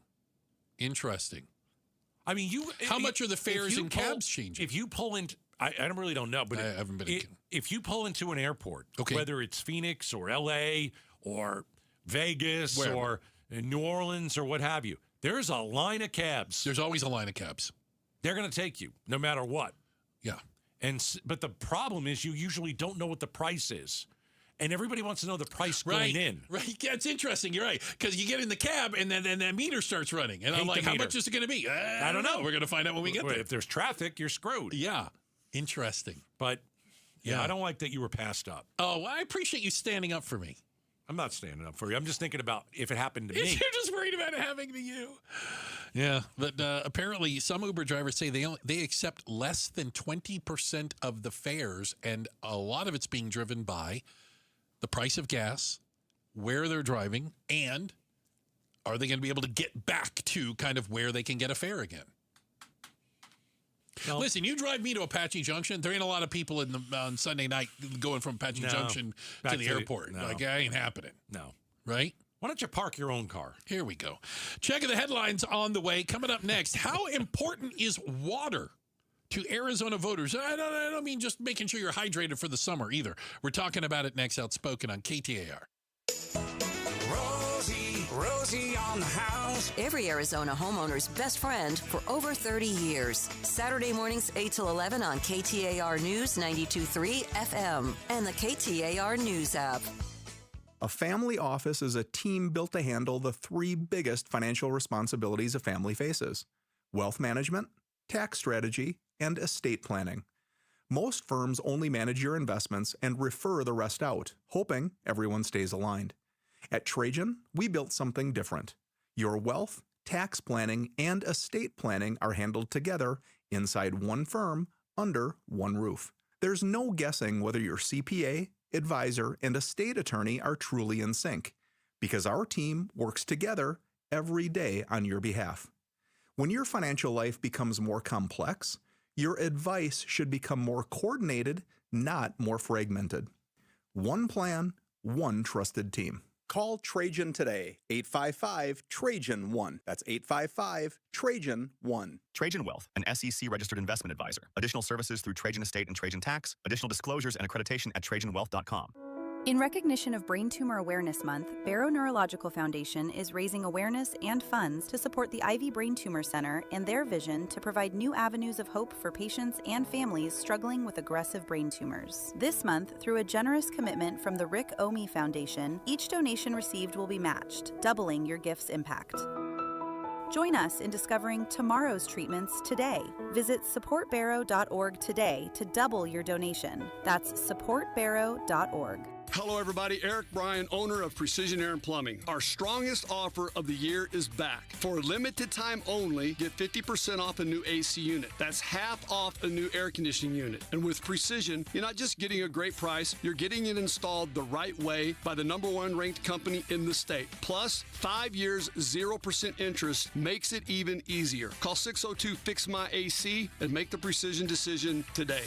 I mean, how much are the fares in cabs changing? If you pull into, I really don't know, but I haven't been. If you pull into an airport, okay, whether it's Phoenix or LA or Vegas or New Orleans or what have you, there's a line of cabs. There's always a line of cabs. They're going to take you no matter what. Yeah. But the problem is you usually don't know what the price is. And everybody wants to know the price going in. Right. Yeah, it's interesting. You're right. Because you get in the cab and then the meter starts running. And I'm like, how much is it going to be? I don't know. We're going to find out when we get there. If there's traffic, you're screwed. Yeah. Interesting. But yeah, I don't like that you were passed up. Oh, well, I appreciate you standing up for me. I'm not standing up for you. I'm just thinking about if it happened to me. You're just worried about it happening to you. Yeah, but apparently some Uber drivers say they accept less than 20% of the fares, and a lot of it's being driven by the price of gas, where they're driving, and are they going to be able to get back to kind of where they can get a fare again? No. Listen, you drive me to Apache Junction, there ain't a lot of people on Sunday night going from Apache Junction to the airport. Like, that ain't happening. No. Right? Why don't you park your own car? Here we go. Checking the headlines on the way. Coming up next, how important is water to Arizona voters? I don't mean just making sure you're hydrated for the summer either. We're talking about it next, Outspoken on KTAR. Rosie on the house. Every Arizona homeowner's best friend for over 30 years. Saturday mornings 8 till 11 on KTAR News 92.3 FM and the KTAR News app. A family office is a team built to handle the three biggest financial responsibilities a family faces: wealth management, tax strategy, and estate planning. Most firms only manage your investments and refer the rest out, hoping everyone stays aligned. At Trajan, we built something different. Your wealth, tax planning, and estate planning are handled together inside one firm under one roof. There's no guessing whether your CPA, advisor, and estate attorney are truly in sync, because our team works together every day on your behalf. When your financial life becomes more complex, your advice should become more coordinated, not more fragmented. One plan, one trusted team. Call Trajan today, 855-TRAJAN-1. That's 855-TRAJAN-1. Trajan Wealth, an SEC-registered investment advisor. Additional services through Trajan Estate and Trajan Tax. Additional disclosures and accreditation at TrajanWealth.com. In recognition of Brain Tumor Awareness Month, Barrow Neurological Foundation is raising awareness and funds to support the Ivy Brain Tumor Center and their vision to provide new avenues of hope for patients and families struggling with aggressive brain tumors. This month, through a generous commitment from the Rick Omi Foundation, each donation received will be matched, doubling your gift's impact. Join us in discovering tomorrow's treatments today. Visit supportbarrow.org today to double your donation. That's supportbarrow.org. Hello, everybody. Eric Bryan, owner of Precision Air and Plumbing. Our strongest offer of the year is back. For a limited time only, get 50% off a new AC unit. That's half off a new air conditioning unit. And with Precision, you're not just getting a great price, you're getting it installed the right way by the #1 ranked company in the state. Plus, 5 years, 0% interest makes it even easier. Call 602-FIX-MY-AC and make the Precision decision today.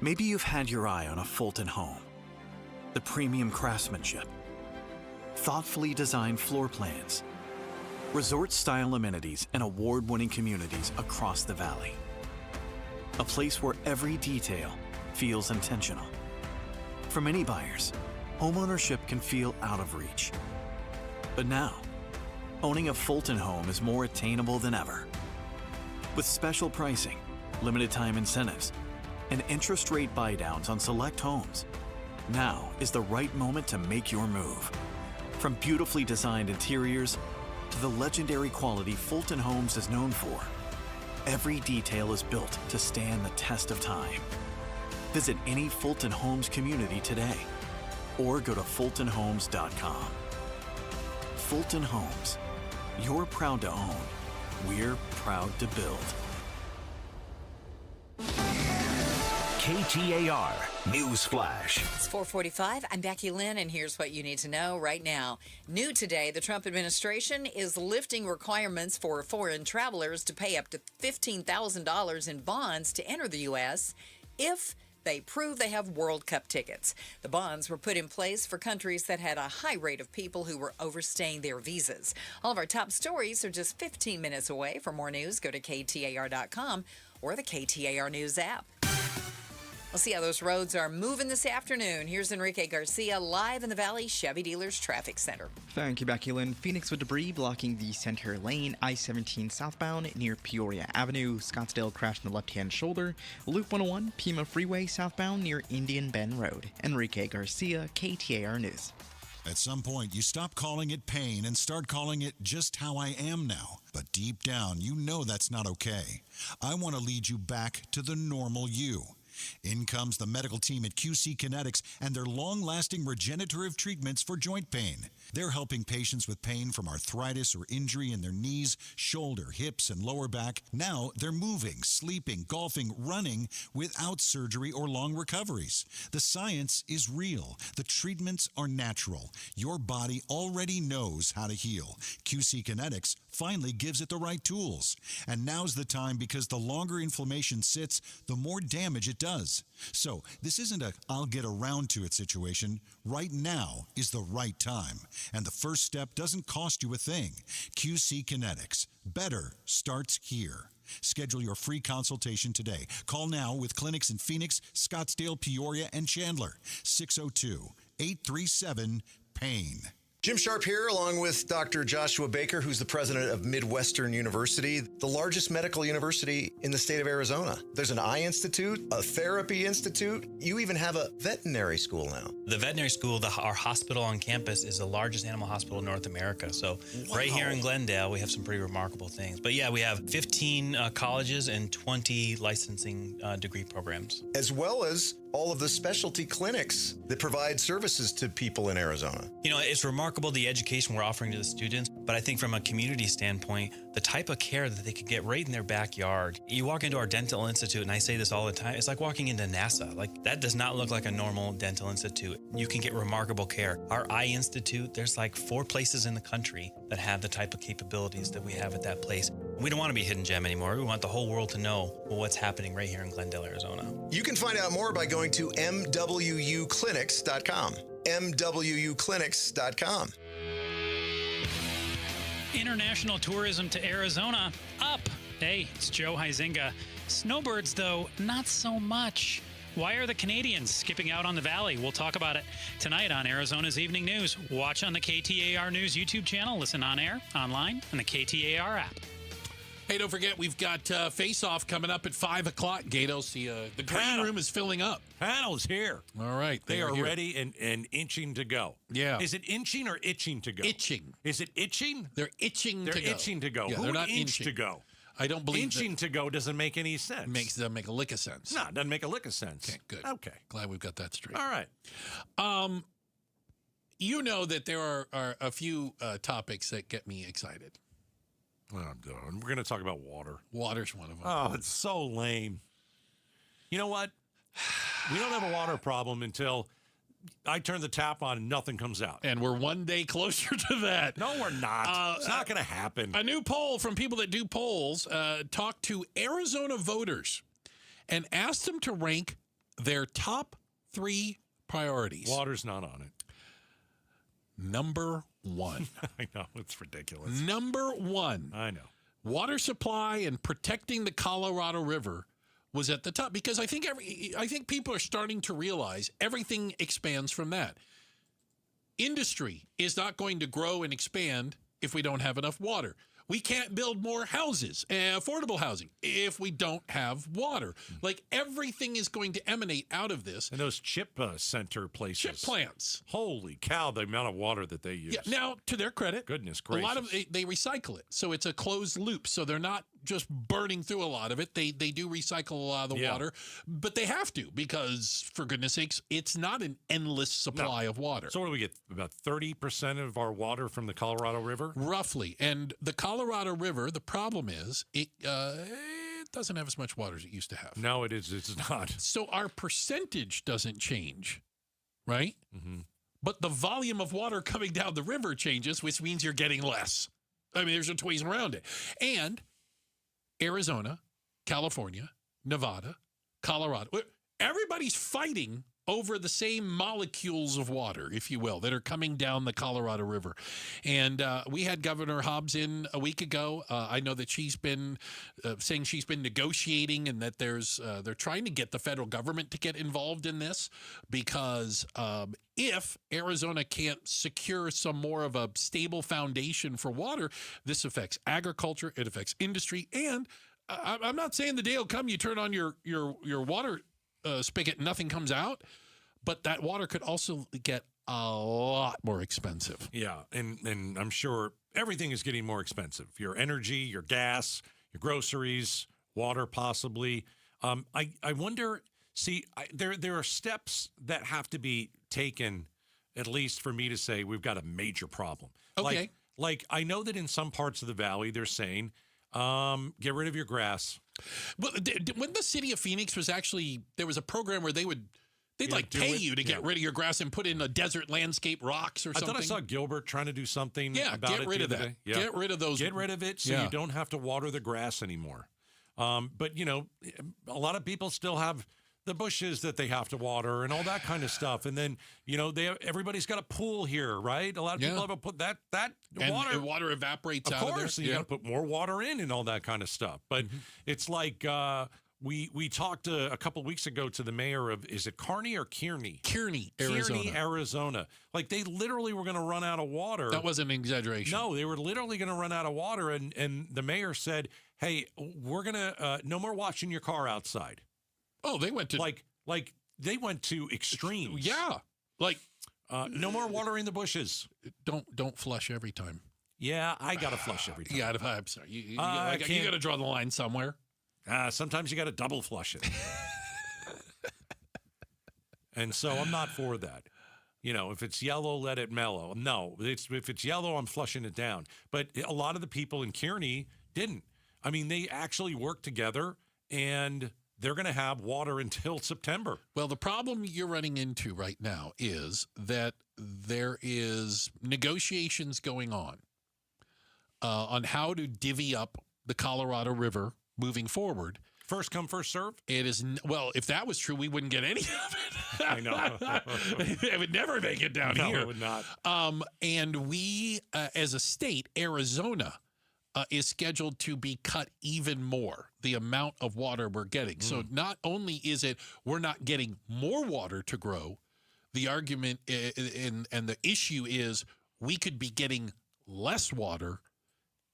Maybe you've had your eye on a Fulton home. The premium craftsmanship, thoughtfully designed floor plans, resort-style amenities, and award-winning communities across the valley. A place where every detail feels intentional. For many buyers, homeownership can feel out of reach. But now, owning a Fulton home is more attainable than ever. With special pricing, limited time incentives, and interest rate buydowns on select homes, now is the right moment to make your move. From beautifully designed interiors to the legendary quality Fulton Homes is known for, every detail is built to stand the test of time. Visit any Fulton Homes community today or go to fultonhomes.com. Fulton Homes. You're proud to own. We're proud to build. KTAR, News Flash. It's 4:45. I'm Becky Lynn, and here's what you need to know right now. New today, the Trump administration is lifting requirements for foreign travelers to pay up to $15,000 in bonds to enter the U.S. if they prove they have World Cup tickets. The bonds were put in place for countries that had a high rate of people who were overstaying their visas. All of our top stories are just 15 minutes away. For more news, go to KTAR.com or the KTAR News app. We'll see how those roads are moving this afternoon. Here's Enrique Garcia live in the Valley Chevy Dealers Traffic Center. Thank you, Becky Lynn. Phoenix with debris blocking the center lane. I-17 southbound near Peoria Avenue. Scottsdale crashed in the left-hand shoulder. Loop 101, Pima Freeway southbound near Indian Bend Road. Enrique Garcia, KTAR News. At some point, you stop calling it pain and start calling it just how I am now. But deep down, you know that's not okay. I want to lead you back to the normal you. In comes the medical team at QC Kinetics and their long-lasting regenerative treatments for joint pain. They're helping patients with pain from arthritis or injury in their knees, shoulder, hips, and lower back. Now they're moving, sleeping, golfing, running without surgery or long recoveries. The science is real. The treatments are natural. Your body already knows how to heal. QC Kinetics finally gives it the right tools. And now's the time because the longer inflammation sits, the more damage it does. So this isn't a I'll get around to it situation. Right now is the right time. And the first step doesn't cost you a thing. QC Kinetics. Better starts here. Schedule your free consultation today. Call now with clinics in Phoenix, Scottsdale, Peoria, and Chandler. 602-837-PAIN. Jim Sharp here, along with Dr. Joshua Baker, who's the president of Midwestern University, the largest medical university in the state of Arizona. There's an eye institute, a therapy institute. You even have a veterinary school now. The veterinary school, our hospital on campus, is the largest animal hospital in North America. So right here in Glendale, we have some pretty remarkable things. But yeah, we have 15 colleges and 20 licensing degree programs. As well as all of the specialty clinics that provide services to people in Arizona. You know, it's remarkable the education we're offering to the students, but I think from a community standpoint, the type of care that they could get right in their backyard. You walk into our dental institute, and I say this all the time, it's like walking into NASA. Like, that does not look like a normal dental institute. You can get remarkable care. Our eye institute, there's like 4 places in the country that have the type of capabilities that we have at that place. We don't want to be a hidden gem anymore. We want the whole world to know what's happening right here in Glendale, Arizona. You can find out more by going to mwuclinics.com. mwuclinics.com. International tourism to Arizona, up. Hey, it's Joe Huizinga. Snowbirds, though, not so much. Why are the Canadians skipping out on the valley? We'll talk about it tonight on Arizona's Evening News. Watch on the KTAR News YouTube channel, listen on air, online, and the KTAR app. Hey, don't forget, we've got Face Off coming up at 5 o'clock, Gatos. The green room is filling up. Panel's here. All right. They are ready and inching to go. Yeah. Is it inching or itching to go? Itching. Is it itching? They're itching to go. They're itching to go. Yeah, Who they're would not inch inching to go? I don't believe inching to go doesn't make any sense. Doesn't make a lick of sense. No, it doesn't make a lick of sense. Okay, good. Okay. Glad we've got that straight. All right. You know that there are a few topics that get me excited. Well, I'm done. We're going to talk about water. Water's one of them. Oh, it's so lame. You know what? We don't have a water problem until I turn the tap on and nothing comes out. And we're one day closer to that. No, we're not. It's not going to happen. A new poll from people that do polls talked to Arizona voters and asked them to rank their top 3 priorities. Water's not on it. Number 1. I know, it's ridiculous. Number 1. I know. Water supply and protecting the Colorado River was at the top because I think people are starting to realize everything expands from that. Industry is not going to grow and expand if we don't have enough water. We can't build more houses, affordable housing, if we don't have water. Like, everything is going to emanate out of this. And those chip center places. Chip plants. Holy cow, the amount of water that they use. Yeah, now, to their credit, goodness gracious, a lot of they recycle it. So it's a closed loop. So they're not just burning through a lot of it. They do recycle a lot of the water, but they have to because, for goodness sakes, it's not an endless supply of water. So what do we get? About 30% of our water from the Colorado River? Roughly. And the Colorado River, the problem is it's doesn't have as much water as it used to have. No, it's not. So our percentage doesn't change, right? Mm-hmm. But the volume of water coming down the river changes, which means you're getting less. I mean, there's no two ways around it. And Arizona, California, Nevada, Colorado, everybody's fighting over the same molecules of water, if you will, that are coming down the Colorado River. And we had Governor Hobbs in a week ago. I know that she's been saying she's been negotiating and that they're trying to get the federal government to get involved in this because if Arizona can't secure some more of a stable foundation for water, this affects agriculture, it affects industry, and I'm not saying the day will come you turn on your water spigot and nothing comes out, but that water could also get a lot more expensive. Yeah, and I'm sure everything is getting more expensive. Your energy, your gas, your groceries, water possibly. I wonder, there are steps that have to be taken, at least for me to say we've got a major problem. Okay. Like I know that in some parts of the valley they're saying, get rid of your grass. Well, when the city of Phoenix was actually, there was a program where they'd pay you to get rid of your grass and put in a desert landscape rocks or something. I thought I saw Gilbert trying to do something about it. Get rid of that. Yeah. Get rid of those. Get rid of it so you don't have to water the grass anymore. But, a lot of people still have the bushes that they have to water and all that kind of stuff. And then, everybody's got a pool here, right? A lot of people have a pool. That and water evaporates out of there. Of course, you got to put more water in and all that kind of stuff. But it's like we talked a couple of weeks ago to the mayor of, is it Kearney or Kearney? Kearney, Arizona. Like they literally were going to run out of water. That wasn't an exaggeration. No, they were literally going to run out of water. And the mayor said, hey, we're going to, no more washing your car outside. Oh, they went to like they went to extremes. Yeah, like no more watering the bushes. Don't flush every time. Yeah, I gotta flush every time. Yeah, I'm sorry. You got to draw the line somewhere. Sometimes you got to double flush it. And so I'm not for that. If it's yellow, let it mellow. No, if it's yellow, I'm flushing it down. But a lot of the people in Kearney didn't. I mean, they actually worked together and they're going to have water until September. Well, the problem you're running into right now is that there is negotiations going on how to divvy up the Colorado River moving forward. First come, first serve? It is, well, if that was true, we wouldn't get any of it. I know. It would never make it down here. No, it would not. And we, as a state, Arizona, is scheduled to be cut even more, the amount of water we're getting. So not only is it we're not getting more water to grow, the argument and the issue is we could be getting less water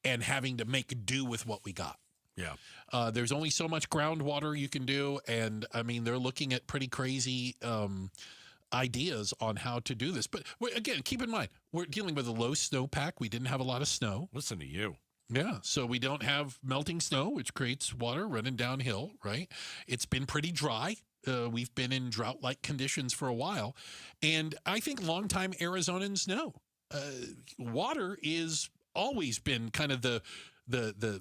and having to make do with what we got. Yeah. There's only so much groundwater you can do, and, I mean, they're looking at pretty crazy ideas on how to do this. But, again, keep in mind, we're dealing with a low snowpack. We didn't have a lot of snow. Listen to you. Yeah, so we don't have melting snow, which creates water running downhill, right? It's been pretty dry. We've been in drought-like conditions for a while. And I think longtime Arizonans know water is always been kind of the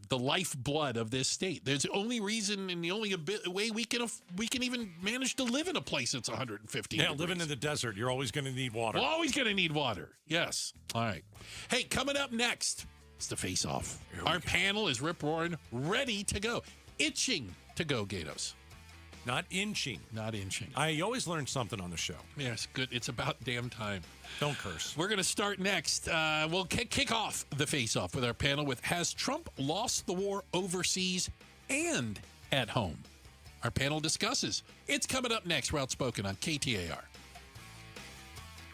lifeblood of this state. There's the only reason and the only way we can even manage to live in a place that's 150 Yeah, degrees. living in the desert, you're always going to need water. We're always going to need water. Yes. All right. Hey, coming up next, it's the Face Off. Our panel is rip-roaring, ready to go. Itching to go, Gatos. Not inching. Not inching. I always learn something on the show. Yes, good. It's about damn time. Don't curse. We're going to start next. We'll kick off the face-off with our panel with Has Trump lost the war overseas and at home? Our panel discusses. It's coming up next. We're Outspoken on KTAR.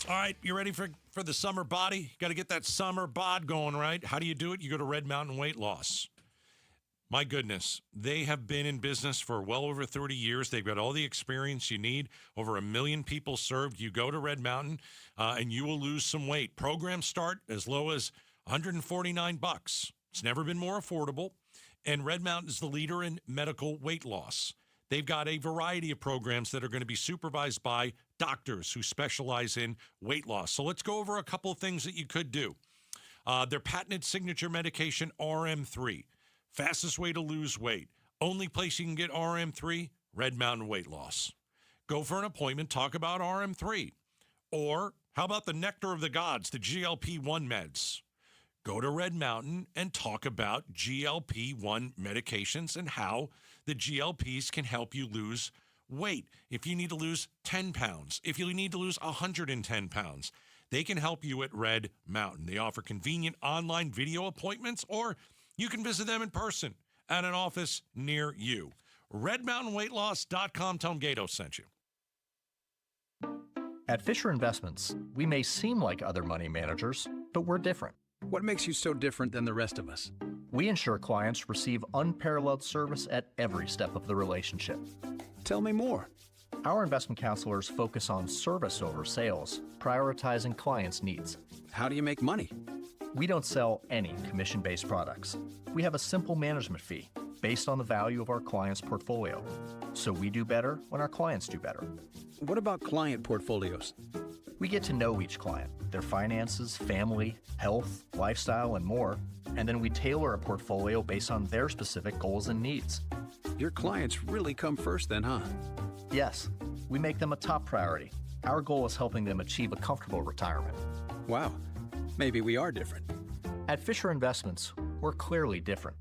All right, you ready for the summer body? You got to get that summer bod going, right? How do you do it? You go to Red Mountain Weight Loss. My goodness, they have been in business for well over 30 years. They've got all the experience you need. Over 1 million people served. You go to Red Mountain, and you will lose some weight. Programs start as low as $149. It's never been more affordable. And Red Mountain is the leader in medical weight loss. They've got a variety of programs that are going to be supervised by doctors who specialize in weight loss. So let's go over a couple of things that you could do. Their patented signature medication, RM3. Fastest way to lose weight. Only place you can get RM3, Red Mountain Weight Loss. Go for an appointment, talk about RM3. Or how about the Nectar of the Gods, the GLP-1 meds? Go to Red Mountain and talk about GLP-1 medications and how the GLPs can help you lose weight. If you need to lose 10 pounds, if you need to lose 110 pounds, they can help you at Red Mountain. They offer convenient online video appointments, or you can visit them in person at an office near you. RedMountainWeightLoss.com. Tell them Gato sent you. At Fisher Investments, we may seem like other money managers, but we're different. What makes you so different than the rest of us? We ensure clients receive unparalleled service at every step of the relationship. Tell me more. Our investment counselors focus on service over sales, prioritizing clients' needs. How do you make money? We don't sell any commission-based products. We have a simple management fee based on the value of our clients' portfolio. So we do better when our clients do better. What about client portfolios? We get to know each client, their finances, family, health, lifestyle, and more, and then we tailor a portfolio based on their specific goals and needs. Your clients really come first then, huh? Yes, we make them a top priority. Our goal is helping them achieve a comfortable retirement. Wow, maybe we are different. At Fisher Investments, we're clearly different.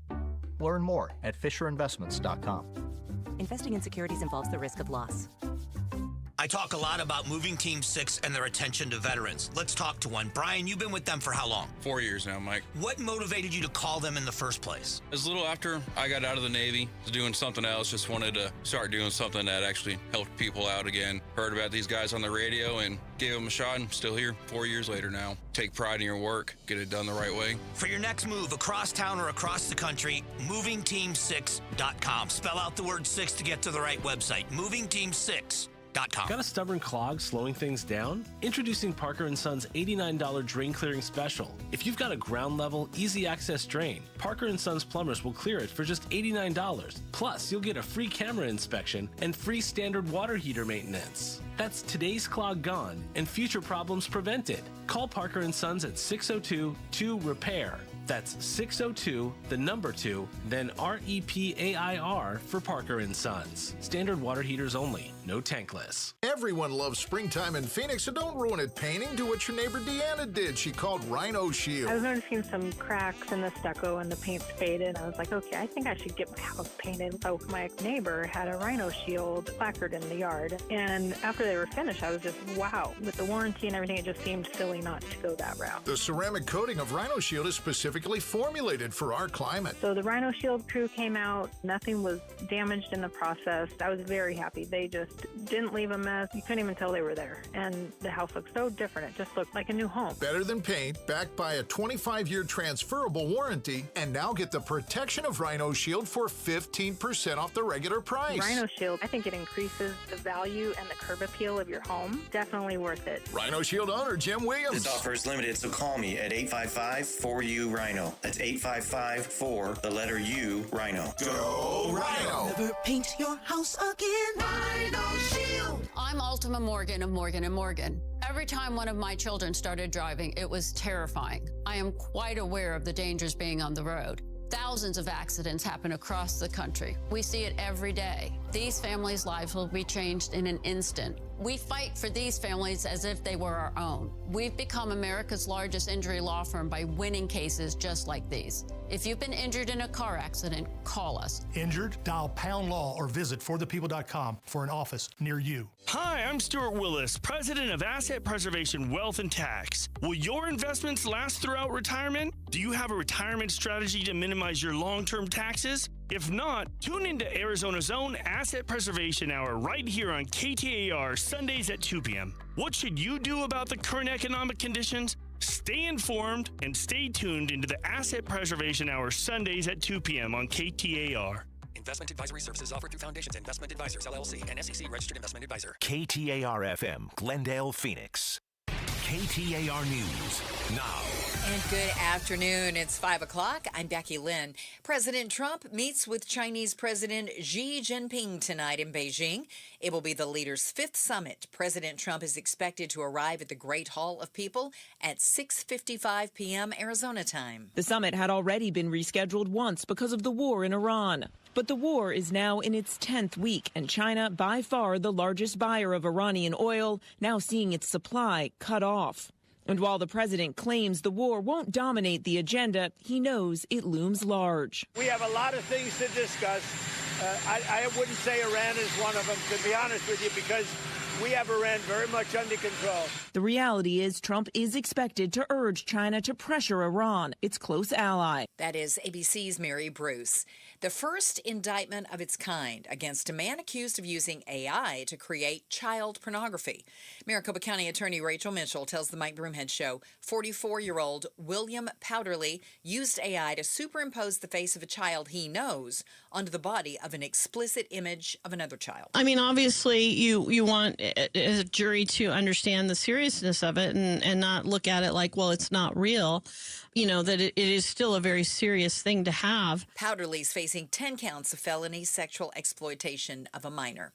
Learn more at FisherInvestments.com. Investing in securities involves the risk of loss. I talk a lot about Moving Team 6 and their attention to veterans. Let's talk to one. Brian, you've been with them for how long? 4 years now, Mike. What motivated you to call them in the first place? It was a little after I got out of the Navy, was doing something else, just wanted to start doing something that actually helped people out again. Heard about these guys on the radio and gave them a shot, and still here 4 years later now. Take pride in your work, get it done the right way. For your next move across town or across the country, movingteam6.com. Spell out the word 6 to get to the right website. movingteam6.com. Got a stubborn clog slowing things down? Introducing Parker & Son's $89 drain clearing special. If you've got a ground level, easy access drain, Parker & Son's plumbers will clear it for just $89. Plus, you'll get a free camera inspection and free standard water heater maintenance. That's today's clog gone and future problems prevented. Call Parker & Sons at 602-2-REPAIR. That's 602, the number 2, then REPAIR for Parker & Sons. Standard water heaters only, no tankless. Everyone loves springtime in Phoenix, so don't ruin it painting. Do what your neighbor Deanna did. She called Rhino Shield. I was noticing some cracks in the stucco and the paint's faded. I was like, okay, I think I should get my house painted. So my neighbor had a Rhino Shield placard in the yard. And after they were finished, I was just, wow. With the warranty and everything, it just seemed silly not to go that route. The ceramic coating of Rhino Shield is specifically formulated for our climate. So the Rhino Shield crew came out. Nothing was damaged in the process. I was very happy. They just didn't leave a mess. You couldn't even tell they were there. And the house looked so different. It just looked like a new home. Better than paint, backed by a 25-year transferable warranty. And now get the protection of Rhino Shield for 15% off the regular price. Rhino Shield, I think it increases the value and the curb appeal of your home. Definitely worth it. Rhino Shield owner Jim Williams. This offer is limited, so call me at 855-4U-RHINO. That's 855-4, the letter U, Rhino. Go Rhino! Never paint your house again. Rhino Shield. I'm Ultima Morgan of Morgan & Morgan. Every time one of my children started driving, it was terrifying. I am quite aware of the dangers being on the road. Thousands of accidents happen across the country. We see it every day. These families' lives will be changed in an instant. We fight for these families as if they were our own. We've become America's largest injury law firm by winning cases just like these. If you've been injured in a car accident, call us. Injured? Dial Pound Law or visit forthepeople.com for an office near you. Hi, I'm Stuart Willis, president of Asset Preservation Wealth and Tax. Will your investments last throughout retirement? Do you have a retirement strategy to minimize your long-term taxes? If not, tune into Arizona's own Asset Preservation Hour right here on KTAR Sundays at 2 p.m. What should you do about the current economic conditions? Stay informed and stay tuned into the Asset Preservation Hour Sundays at 2 p.m. on KTAR. Investment advisory services offered through Foundations Investment Advisors, LLC, and SEC Registered Investment Advisor. KTAR-FM, Glendale, Phoenix. KTAR News now. And good afternoon. It's 5 o'clock. I'm Becky Lynn. President Trump meets with Chinese President Xi Jinping tonight in Beijing. It will be the leaders' fifth summit. President Trump is expected to arrive at the Great Hall of People at 6:55 p.m. Arizona time. The summit had already been rescheduled once because of the war in Iran. But the war is now in its 10th week, and China, by far the largest buyer of Iranian oil, now seeing its supply cut off. And while the president claims the war won't dominate the agenda, he knows it looms large. We have a lot of things to discuss. I wouldn't say Iran is one of them, to be honest with you, because we have Iran very much under control. The reality is Trump is expected to urge China to pressure Iran, its close ally. That is ABC's Mary Bruce. The first indictment of its kind against a man accused of using AI to create child pornography. Maricopa County Attorney Rachel Mitchell tells the Mike Broomhead Show 44-year-old William Powderly used AI to superimpose the face of a child he knows onto the body of an explicit image of another child. I mean, obviously, you want a jury to understand the seriousness of it and not look at it like, well, it's not real. You know, that it is still a very serious thing to have. Powderly's facing 10 counts of felony sexual exploitation of a minor.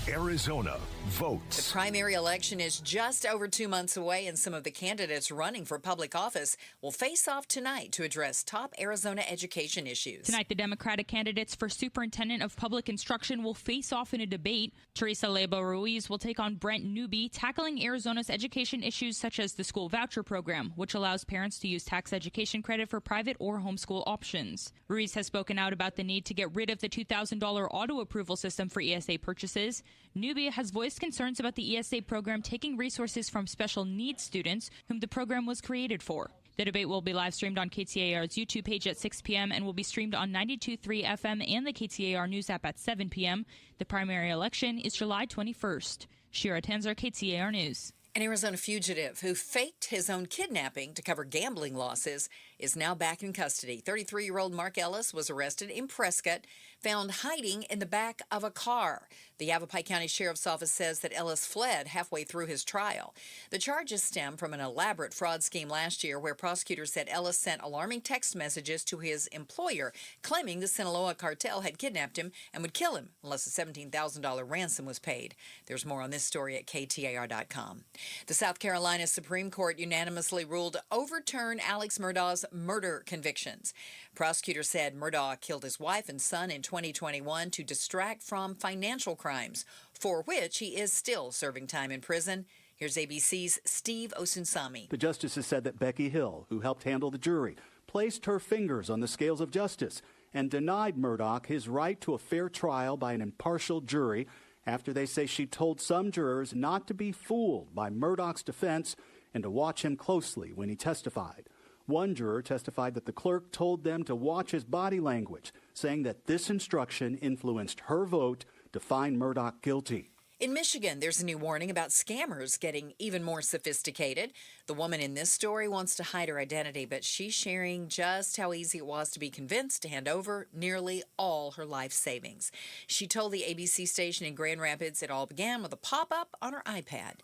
Arizona votes. The primary election is just over 2 months away, and some of the candidates running for public office will face off tonight to address top Arizona education issues. Tonight, the Democratic candidates for Superintendent of Public Instruction will face off in a debate. Teresa Leyva Ruiz will take on Brent Newby, tackling Arizona's education issues such as the school voucher program, which allows parents to use tax education credit for private or homeschool options. Ruiz has spoken out about the need to get rid of the $2,000 auto approval system for ESA purchases. Newby has voiced concerns about the ESA program taking resources from special needs students whom the program was created for. The debate will be live streamed on KTAR's YouTube page at 6 p.m. and will be streamed on 92.3 FM and the KTAR News app at 7 p.m. The primary election is July 21st. Shira Tanzer, KTAR News. An Arizona fugitive who faked his own kidnapping to cover gambling losses is now back in custody. 33-year-old Mark Ellis was arrested in Prescott, found hiding in the back of a car. The Yavapai County Sheriff's Office says that Ellis fled halfway through his trial. The charges stem from an elaborate fraud scheme last year where prosecutors said Ellis sent alarming text messages to his employer claiming the Sinaloa cartel had kidnapped him and would kill him unless a $17,000 ransom was paid. There's more on this story at KTAR.com. The South Carolina Supreme Court unanimously ruled to overturn Alex Murdaugh's murder convictions. Prosecutors said Murdaugh killed his wife and son in 2021 to distract from financial crimes, for which he is still serving time in prison. Here's ABC's Steve Osunsami. The justices said that Becky Hill, who helped handle the jury, placed her fingers on the scales of justice and denied Murdaugh his right to a fair trial by an impartial jury after they say she told some jurors not to be fooled by Murdaugh's defense and to watch him closely when he testified. One juror testified that the clerk told them to watch his body language, saying that this instruction influenced her vote to find Murdaugh guilty. In Michigan, there's a new warning about scammers getting even more sophisticated. The woman in this story wants to hide her identity, but she's sharing just how easy it was to be convinced to hand over nearly all her life savings. She told the ABC station in Grand Rapids it all began with a pop-up on her iPad.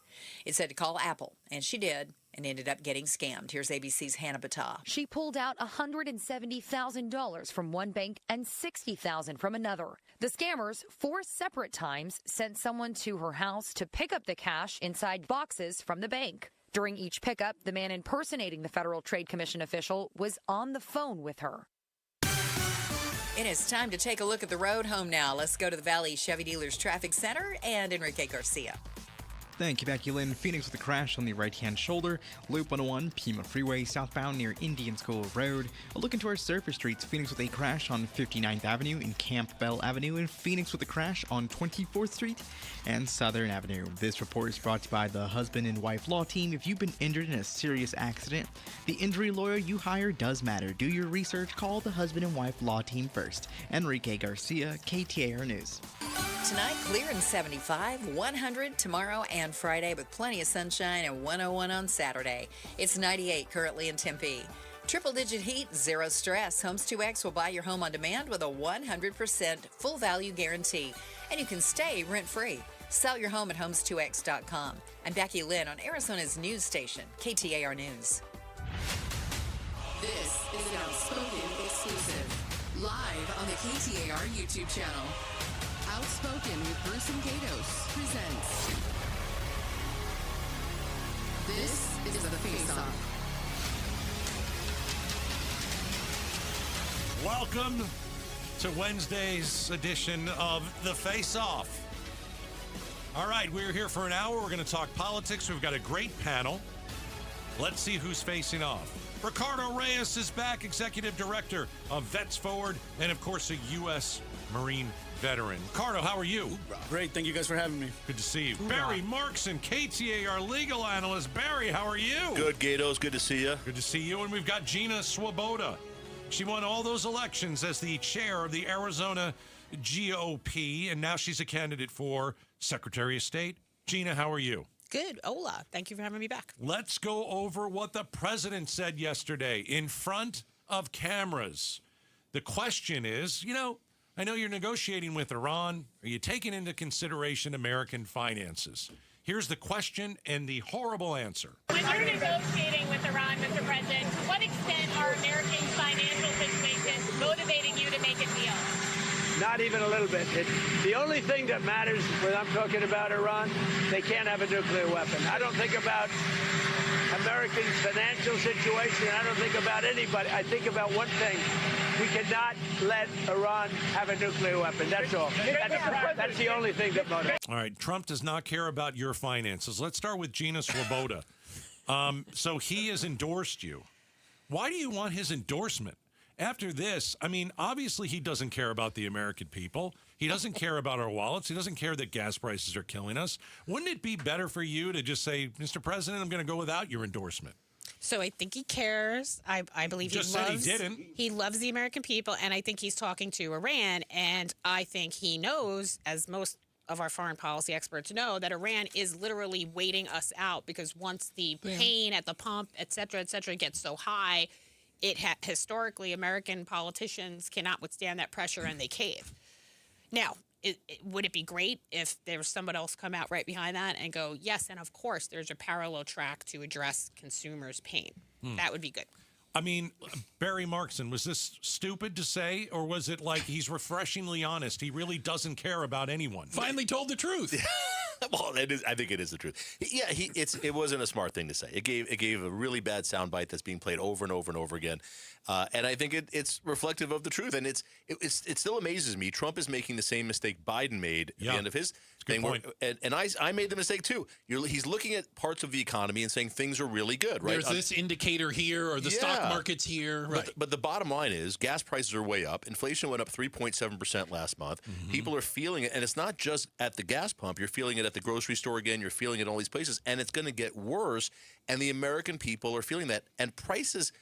It said to call Apple, and she did, and ended up getting scammed. Here's ABC's Hannah Battah. She pulled out $170,000 from one bank and $60,000 from another. The scammers, 4 separate times, sent someone to her house to pick up the cash inside boxes from the bank. During each pickup, the man impersonating the Federal Trade Commission official was on the phone with her. It is time to take a look at the road home now. Let's go to the Valley Chevy Dealers Traffic Center and Enrique Garcia. Thank you, Becky Lynn. Phoenix with a crash on the right-hand shoulder. Loop 101, Pima Freeway, southbound near Indian School Road. A look into our surface streets. Phoenix with a crash on 59th Avenue and Campbell Avenue. And Phoenix with a crash on 24th Street and Southern Avenue. This report is brought to you by the Husband and Wife Law Team. If you've been injured in a serious accident, the injury lawyer you hire does matter. Do your research. Call the Husband and Wife Law Team first. Enrique Garcia, KTAR News. Tonight, clear and 75, 100 tomorrow and Friday with plenty of sunshine and 101 on Saturday. It's 98 currently in Tempe. Triple-digit heat, zero stress. Homes 2X will buy your home on demand with a 100% full value guarantee. And you can stay rent-free. Sell your home at homes2x.com. I'm Becky Lynn on Arizona's news station, KTAR News. This is an Outspoken exclusive. Live on the KTAR YouTube channel. Outspoken with Bruce and Gatos presents. This is the Face-Off. Welcome to Wednesday's edition of the Face-Off. All right, we're here for an hour. We're going to talk politics. We've got a great panel. Let's see who's facing off. Ricardo Reyes is back, Executive Director of Vets Forward, and of course, a U.S. Marine veteran. Ricardo, how are you? Great. Thank you guys for having me. Good to see you. Barry Markson, KTAR legal analyst. Barry, how are you? Good, Gatos. Good to see you. Good to see you. And we've got Gina Swoboda. She won all those elections as the chair of the Arizona GOP, and now she's a candidate for Secretary of State. Gina, how are you? Good. Hola. Thank you for having me back. Let's go over what the president said yesterday in front of cameras. The question is, I know you're negotiating with Iran. Are you taking into consideration American finances? Here's the question and the horrible answer. When you're negotiating with Iran, Mr. President, to what extent are American financial situations motivating you to make a deal? Not even a little bit. The only thing that matters when I'm talking about Iran, they can't have a nuclear weapon. I don't think about Americans' financial situation. I don't think about anybody. I think about one thing. We cannot let Iran have a nuclear weapon. That's all. That's the only thing that motivates. All right. Trump does not care about your finances. Let's start with Gina Swoboda. So he has endorsed you. Why do you want his endorsement? After this, obviously he doesn't care about the American people. He doesn't care about our wallets. He doesn't care that gas prices are killing us. Wouldn't it be better for you to just say, Mr. President, I'm going to go without your endorsement? So I think he cares. I believe he didn't. He loves the American people, and I think he's talking to Iran, and I think he knows, as most of our foreign policy experts know, that Iran is literally waiting us out because once the pain at the pump, et cetera, gets so high, historically, American politicians cannot withstand that pressure and they cave. Now, would it be great if there was someone else come out right behind that and go, yes, and of course, there's a parallel track to address consumers' pain. That would be good. Barry Markson, was this stupid to say, or was it like he's refreshingly honest? He really doesn't care about anyone. Finally told the truth. Well, it is. I think it is the truth. Yeah, it wasn't a smart thing to say. It gave a really bad soundbite that's being played over and over and over again, and I think it's reflective of the truth. And it still amazes me. Trump is making the same mistake Biden made at the end of his thing. And I made the mistake too. He's looking at parts of the economy and saying things are really good. Right? There's this indicator here, or the stock market's here. Right. But the bottom line is gas prices are way up. Inflation went up 3.7% last month. Mm-hmm. People are feeling it, and it's not just at the gas pump. You're feeling it at the grocery store again. You're feeling it in all these places, and it's going to get worse. And the American people are feeling that. And prices,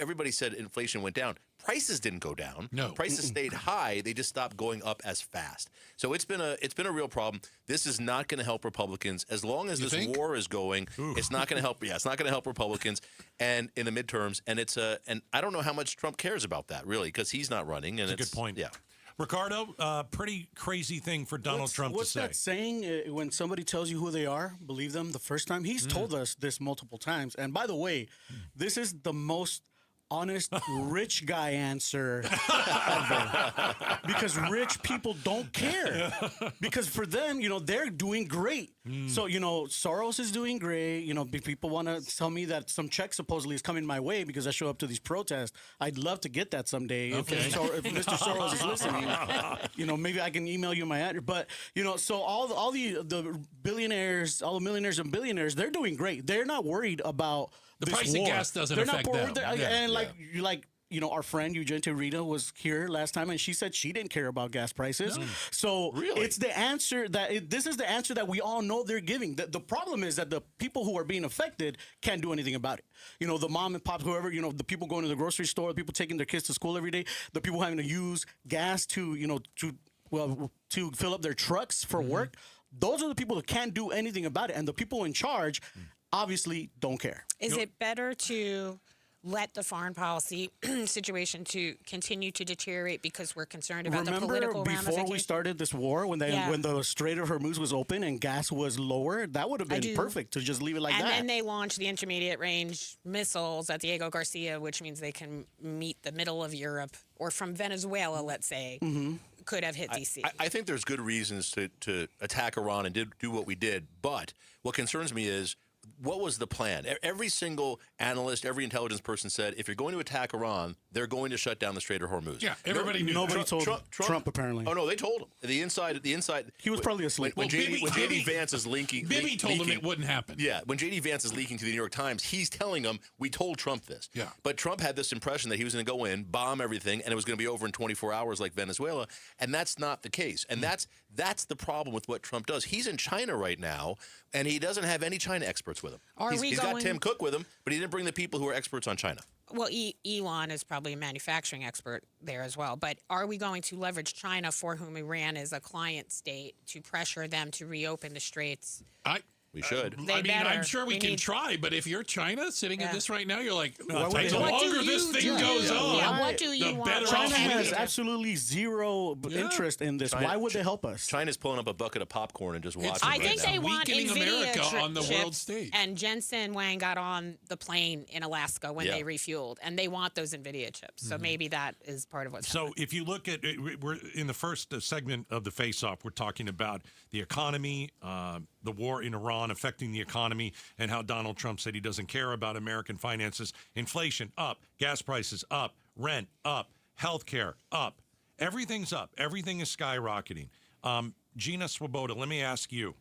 everybody said inflation went down. Prices didn't go down. No. Prices stayed high. They just stopped going up as fast. So it's been a real problem. This is not going to help Republicans as long as this war is going. It's not going to help. Yeah, it's not going to help Republicans and in the midterms. And and I don't know how much Trump cares about that really, because he's not running. And it's a good point. Yeah. Ricardo, pretty crazy thing for Donald Trump to say. What's that saying? When somebody tells you who they are, believe them the first time. He's told us this multiple times. And by the way, this is the most honest rich guy answer ever. Because rich people don't care. Because for them, they're doing great. So, Soros is doing great. People want to tell me that some check supposedly is coming my way because I show up to these protests. I'd love to get that someday. Okay. If Mr. Soros is listening, maybe I can email you my address. But, so all the billionaires, all the millionaires and billionaires, they're doing great. They're not worried about the this price war. of gas doesn't affect them. And our friend Eugenia Rita was here last time, and she said she didn't care about gas prices. No. So it's the answer this is the answer that we all know they're giving. The problem is that the people who are being affected can't do anything about it. The mom and pops, whoever, the people going to the grocery store, the people taking their kids to school every day, the people having to use gas to fill up their trucks for work. Those are the people that can't do anything about it, and the people in charge obviously don't care. Is it better to let the foreign policy situation to continue to deteriorate because we're concerned about Remember the political before we ramifications? started this war, when the Strait of Hormuz was open and gas was lower, that would have been perfect to just leave it like that. And then they launched the intermediate range missiles at Diego Garcia, which means they can meet the middle of Europe, or from Venezuela, let's say, could have hit D.C. I think there's good reasons to attack Iran and do what we did. But what concerns me is, what was the plan? Every single analyst, every intelligence person said, if you're going to attack Iran, they're going to shut down the Strait of Hormuz. Yeah, everybody knew. Nobody told Trump, apparently. Oh, no, they told him. The inside. He was probably asleep. When J.D. Vance is leaking. Bibi told him it wouldn't happen. Yeah, when J.D. Vance is leaking to the New York Times, he's telling them, we told Trump this. Yeah. But Trump had this impression that he was going to go in, bomb everything, and it was going to be over in 24 hours like Venezuela. And that's not the case. And that's the problem with what Trump does. He's in China right now, and he doesn't have any China experts with him. He's got Tim Cook with him, but he didn't bring the people who are experts on China. Well, Elon is probably a manufacturing expert there as well. But are we going to leverage China, for whom Iran is a client state, to pressure them to reopen the straits? We should. I'm sure we can try, but if you're China sitting in this right now, you're like, the What longer this thing goes on, what do you the want? better China off has we are. absolutely zero interest in this. Why would they help us? China's pulling up a bucket of popcorn and just watching. I think they want Weakening NVIDIA America on the chips, world stage. And Jensen Wang got on the plane in Alaska when Yeah. they refueled, and they want those NVIDIA chips. So maybe that is part of what's happening. So if you look at, we're in the first segment of the face-off, we're talking about the economy, the war in Iran affecting the economy, and how Donald Trump said he doesn't care about American finances. Inflation up, gas prices up, rent up, healthcare up. Everything's up. Everything is skyrocketing. Gina Swoboda, let me ask you,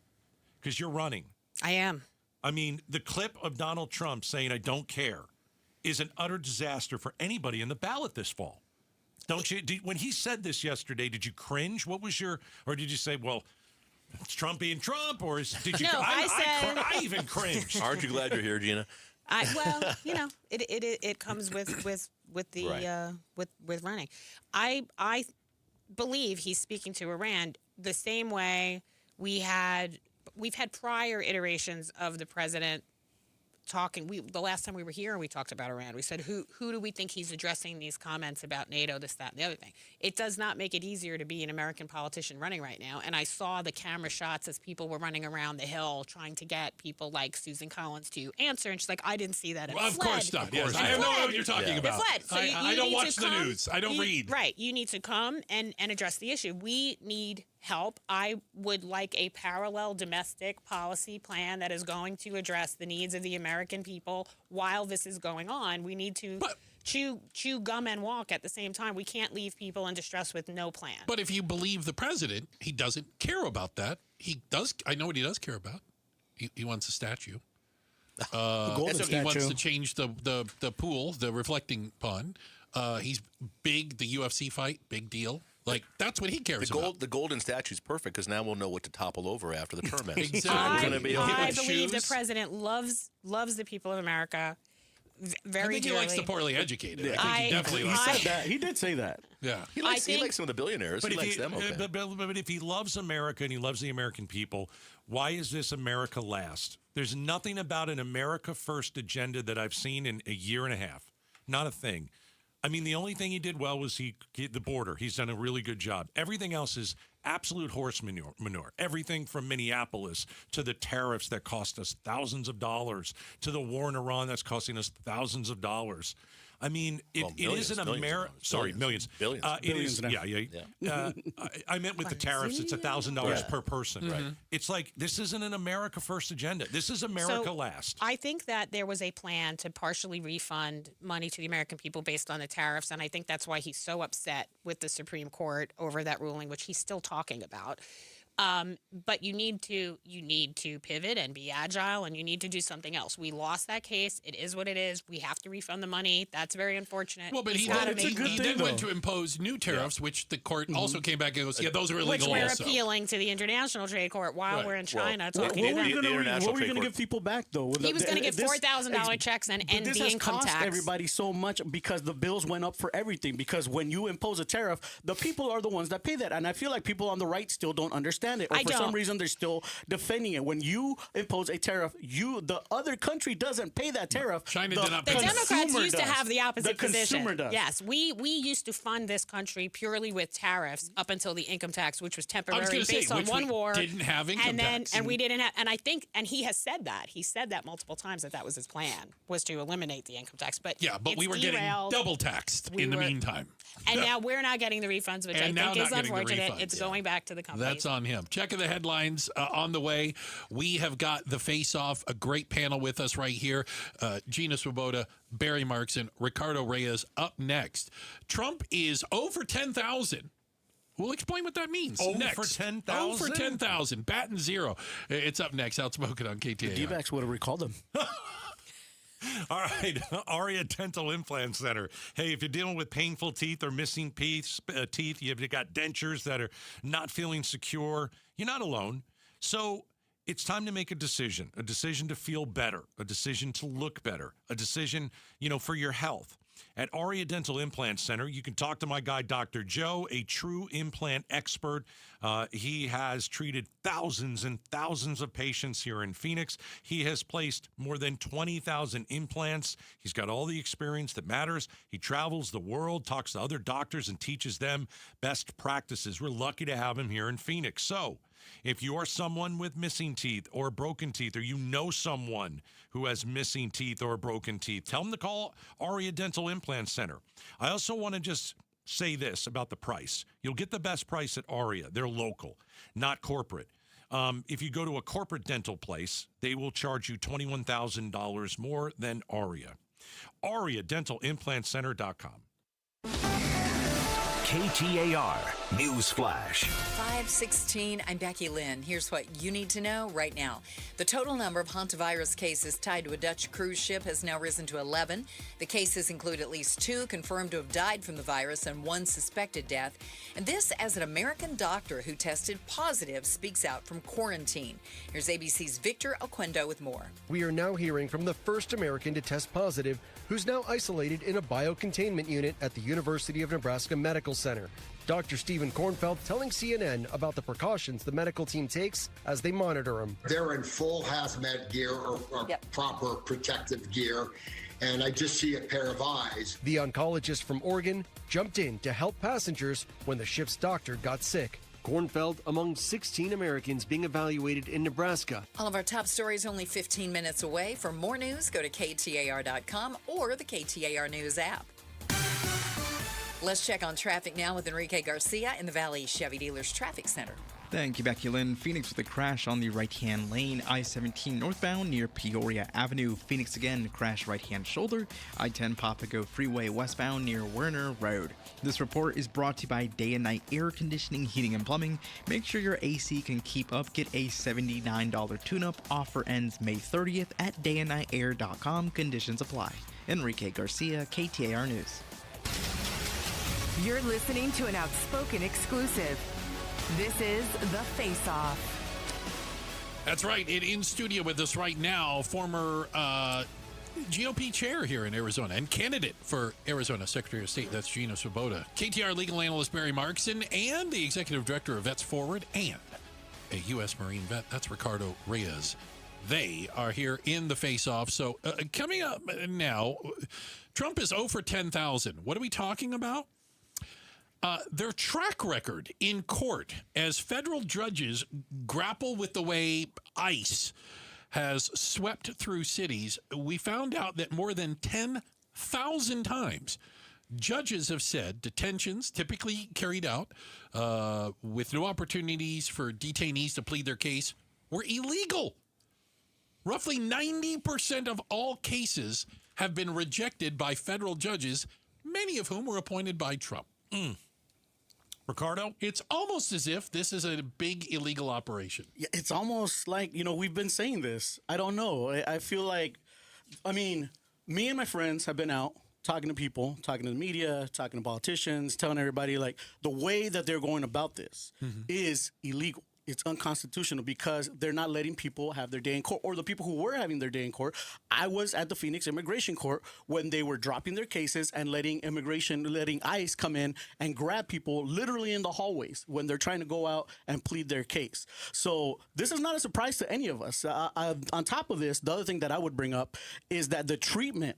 because you're running. I am. I mean, the clip of Donald Trump saying, I don't care, is an utter disaster for anybody in the ballot this fall. Don't you? When he said this yesterday, did you cringe? What was your, or did you say, well, it's Trump being Trump, or did you? No, I even cringed. Aren't you glad you're here, Gina? Well, it comes with the Right. with running. I believe he's speaking to Iran the same way we've had prior iterations of the president talking. The last time we were here, we talked about Iran. We said, who do we think he's addressing these comments about NATO, this, that, and the other thing? It does not make it easier to be an American politician running right now. And I saw the camera shots as people were running around the Hill trying to get people like Susan Collins to answer. And she's like, I didn't see that. And Well, of fled. course not. Yes, And I know fled. what you're talking about. Fled. So I don't need watch to the come- news. I don't read. Right. You need to come and address the issue. We need help. I would like a parallel domestic policy plan that is going to address the needs of the American people while this is going on. We need to chew gum and walk at the same time. We can't leave people in distress with no plan. But if you believe the president, he doesn't care about that. He does. I know what he does care about. He wants a statue. golden He statue. wants to change the pool, the reflecting pond. He's big. The UFC fight, big deal. Like, that's what he cares about. The golden statue's perfect because now we'll know what to topple over after the term ends. Exactly. We're gonna be able to I put believe the shoes. president loves the people of America very I think he dearly. likes the poorly educated. Yeah. I think he definitely He likes said that. He did say that. Yeah. He likes some of the billionaires. But He likes them. Okay. but if he loves America and he loves the American people, why is this America last? There's nothing about an America First agenda that I've seen in a year and a half. Not a thing. I mean, the only thing he did well was the border. He's done a really good job. Everything else is absolute horse manure. Everything from Minneapolis to the tariffs that cost us thousands of dollars to the war in Iran that's costing us thousands of dollars. I mean, it is an America. Sorry, millions. Billions. It is. now. Yeah. I meant with the tariffs, it's $1,000 per person. Right. It's like this isn't an America First agenda. This is America last. I think that there was a plan to partially refund money to the American people based on the tariffs, and I think that's why he's so upset with the Supreme Court over that ruling, which he's still talking about. But you need to pivot and be agile, and you need to do something else. We lost that case. It is what it is. We have to refund the money. That's very unfortunate. Well, but he then went to impose new tariffs, which the court also came back and goes, yeah, those are illegal which we're also. appealing to the International Trade Court while we're in China talking What to were them. you going to give people back, though? He was going to give $4,000 checks and end this the has income cost tax. everybody so much because the bills went up for everything. Because when you impose a tariff, the people are the ones that pay that. And I feel like people on the right still don't understand understand it. Or I for some don't. reason, they're still defending it. When you impose a tariff, the other country doesn't pay that tariff. China did not The pay that. Democrats used to does. have the opposite The position. consumer does. Yes, we used to fund this country purely with tariffs up until the income tax, which was temporary gonna say, based on which one we war. didn't have income and then, tax. And we didn't have, and I think, and he has said that. He said that multiple times that was his plan, was to eliminate the income tax. But Yeah, but it's we were getting derailed. double taxed in the meantime. And now we're not getting the refunds, which And I now think is not getting the unfortunate. refunds, It's going back to the companies. That's on him. Checking the headlines on the way. We have got the face-off, a great panel with us right here. Gina Swoboda, Barry Marks, and Ricardo Reyes up next. Trump is over 10,000. We'll explain what that means. Over next. 10,000? Over 10,000. Batting zero. It's up next. Outspoken on KTAR. D-backs would have recalled him. All right, Aria Dental Implant Center. Hey, if you're dealing with painful teeth or missing teeth, you've got dentures that are not feeling secure, you're not alone. So it's time to make a decision to feel better, a decision to look better, a decision, for your health. At Aria Dental Implant Center, you can talk to my guy, Dr. Joe, a true implant expert. He has treated thousands and thousands of patients here in Phoenix. He has placed more than 20,000 implants. He's got all the experience that matters. He travels the world, talks to other doctors, and teaches them best practices. We're lucky to have him here in Phoenix. So, if you are someone with missing teeth or broken teeth, or you know someone who has missing teeth or broken teeth, tell them to call Aria Dental Implant Center. I also want to just say this about the price. You'll get the best price at Aria. They're local, not corporate. If you go to a corporate dental place, they will charge you $21,000 more than Aria. AriaDentalImplantCenter.com. KTAR News Flash. 5:16. I'm Becky Lynn. Here's what you need to know right now. The total number of hantavirus cases tied to a Dutch cruise ship has now risen to 11. The cases include at least 2 confirmed to have died from the virus and 1 suspected death. And this as an American doctor who tested positive speaks out from quarantine. Here's ABC's Victor Oquendo with more. We are now hearing from the first American to test positive, who's now isolated in a biocontainment unit at the University of Nebraska Medical Center. Dr. Stephen Kornfeld telling CNN about the precautions the medical team takes as they monitor him. They're in full hazmat gear or proper protective gear, and I just see a pair of eyes. The oncologist from Oregon jumped in to help passengers when the ship's doctor got sick. Kornfeld among 16 Americans being evaluated in Nebraska. All of our top stories only 15 minutes away. For more news, go to KTAR.com or the KTAR News app. Let's check on traffic now with Enrique Garcia in the Valley Chevy Dealers Traffic Center. Thank you, Becky Lynn. Phoenix with a crash on the right-hand lane. I-17 northbound near Peoria Avenue. Phoenix again, crash right-hand shoulder. I-10 Papago Freeway westbound near Werner Road. This report is brought to you by Day and Night Air Conditioning, Heating, and Plumbing. Make sure your AC can keep up. Get a $79 tune-up. Offer ends May 30th at dayandnightair.com. Conditions apply. Enrique Garcia, KTAR News. You're listening to an Outspoken exclusive. This is The Face-Off. That's right. In studio with us right now, former GOP chair here in Arizona and candidate for Arizona Secretary of State. That's Gina Swoboda. KTAR legal analyst Barry Markson and the executive director of Vets Forward and a U.S. Marine vet. That's Ricardo Reyes. They are here in the face-off. So coming up now, Trump is over 10,000. What are we talking about? Their track record in court as federal judges grapple with the way ICE has swept through cities. We found out that more than 10,000 times judges have said detentions typically carried out with no opportunities for detainees to plead their case were illegal. Roughly 90% of all cases have been rejected by federal judges, many of whom were appointed by Trump. Ricardo, it's almost as if this is a big illegal operation. Yeah, it's almost like, we've been saying this. I don't know. I feel like, me and my friends have been out talking to people, talking to the media, talking to politicians, telling everybody, like, the way that they're going about this is illegal. it's unconstitutional because they're not letting people have their day in court, or the people who were having their day in court. I was at the Phoenix Immigration Court when they were dropping their cases and letting ICE come in and grab people literally in the hallways when they're trying to go out and plead their case. So this is not a surprise to any of us. On top of this, the other thing that I would bring up is that the treatment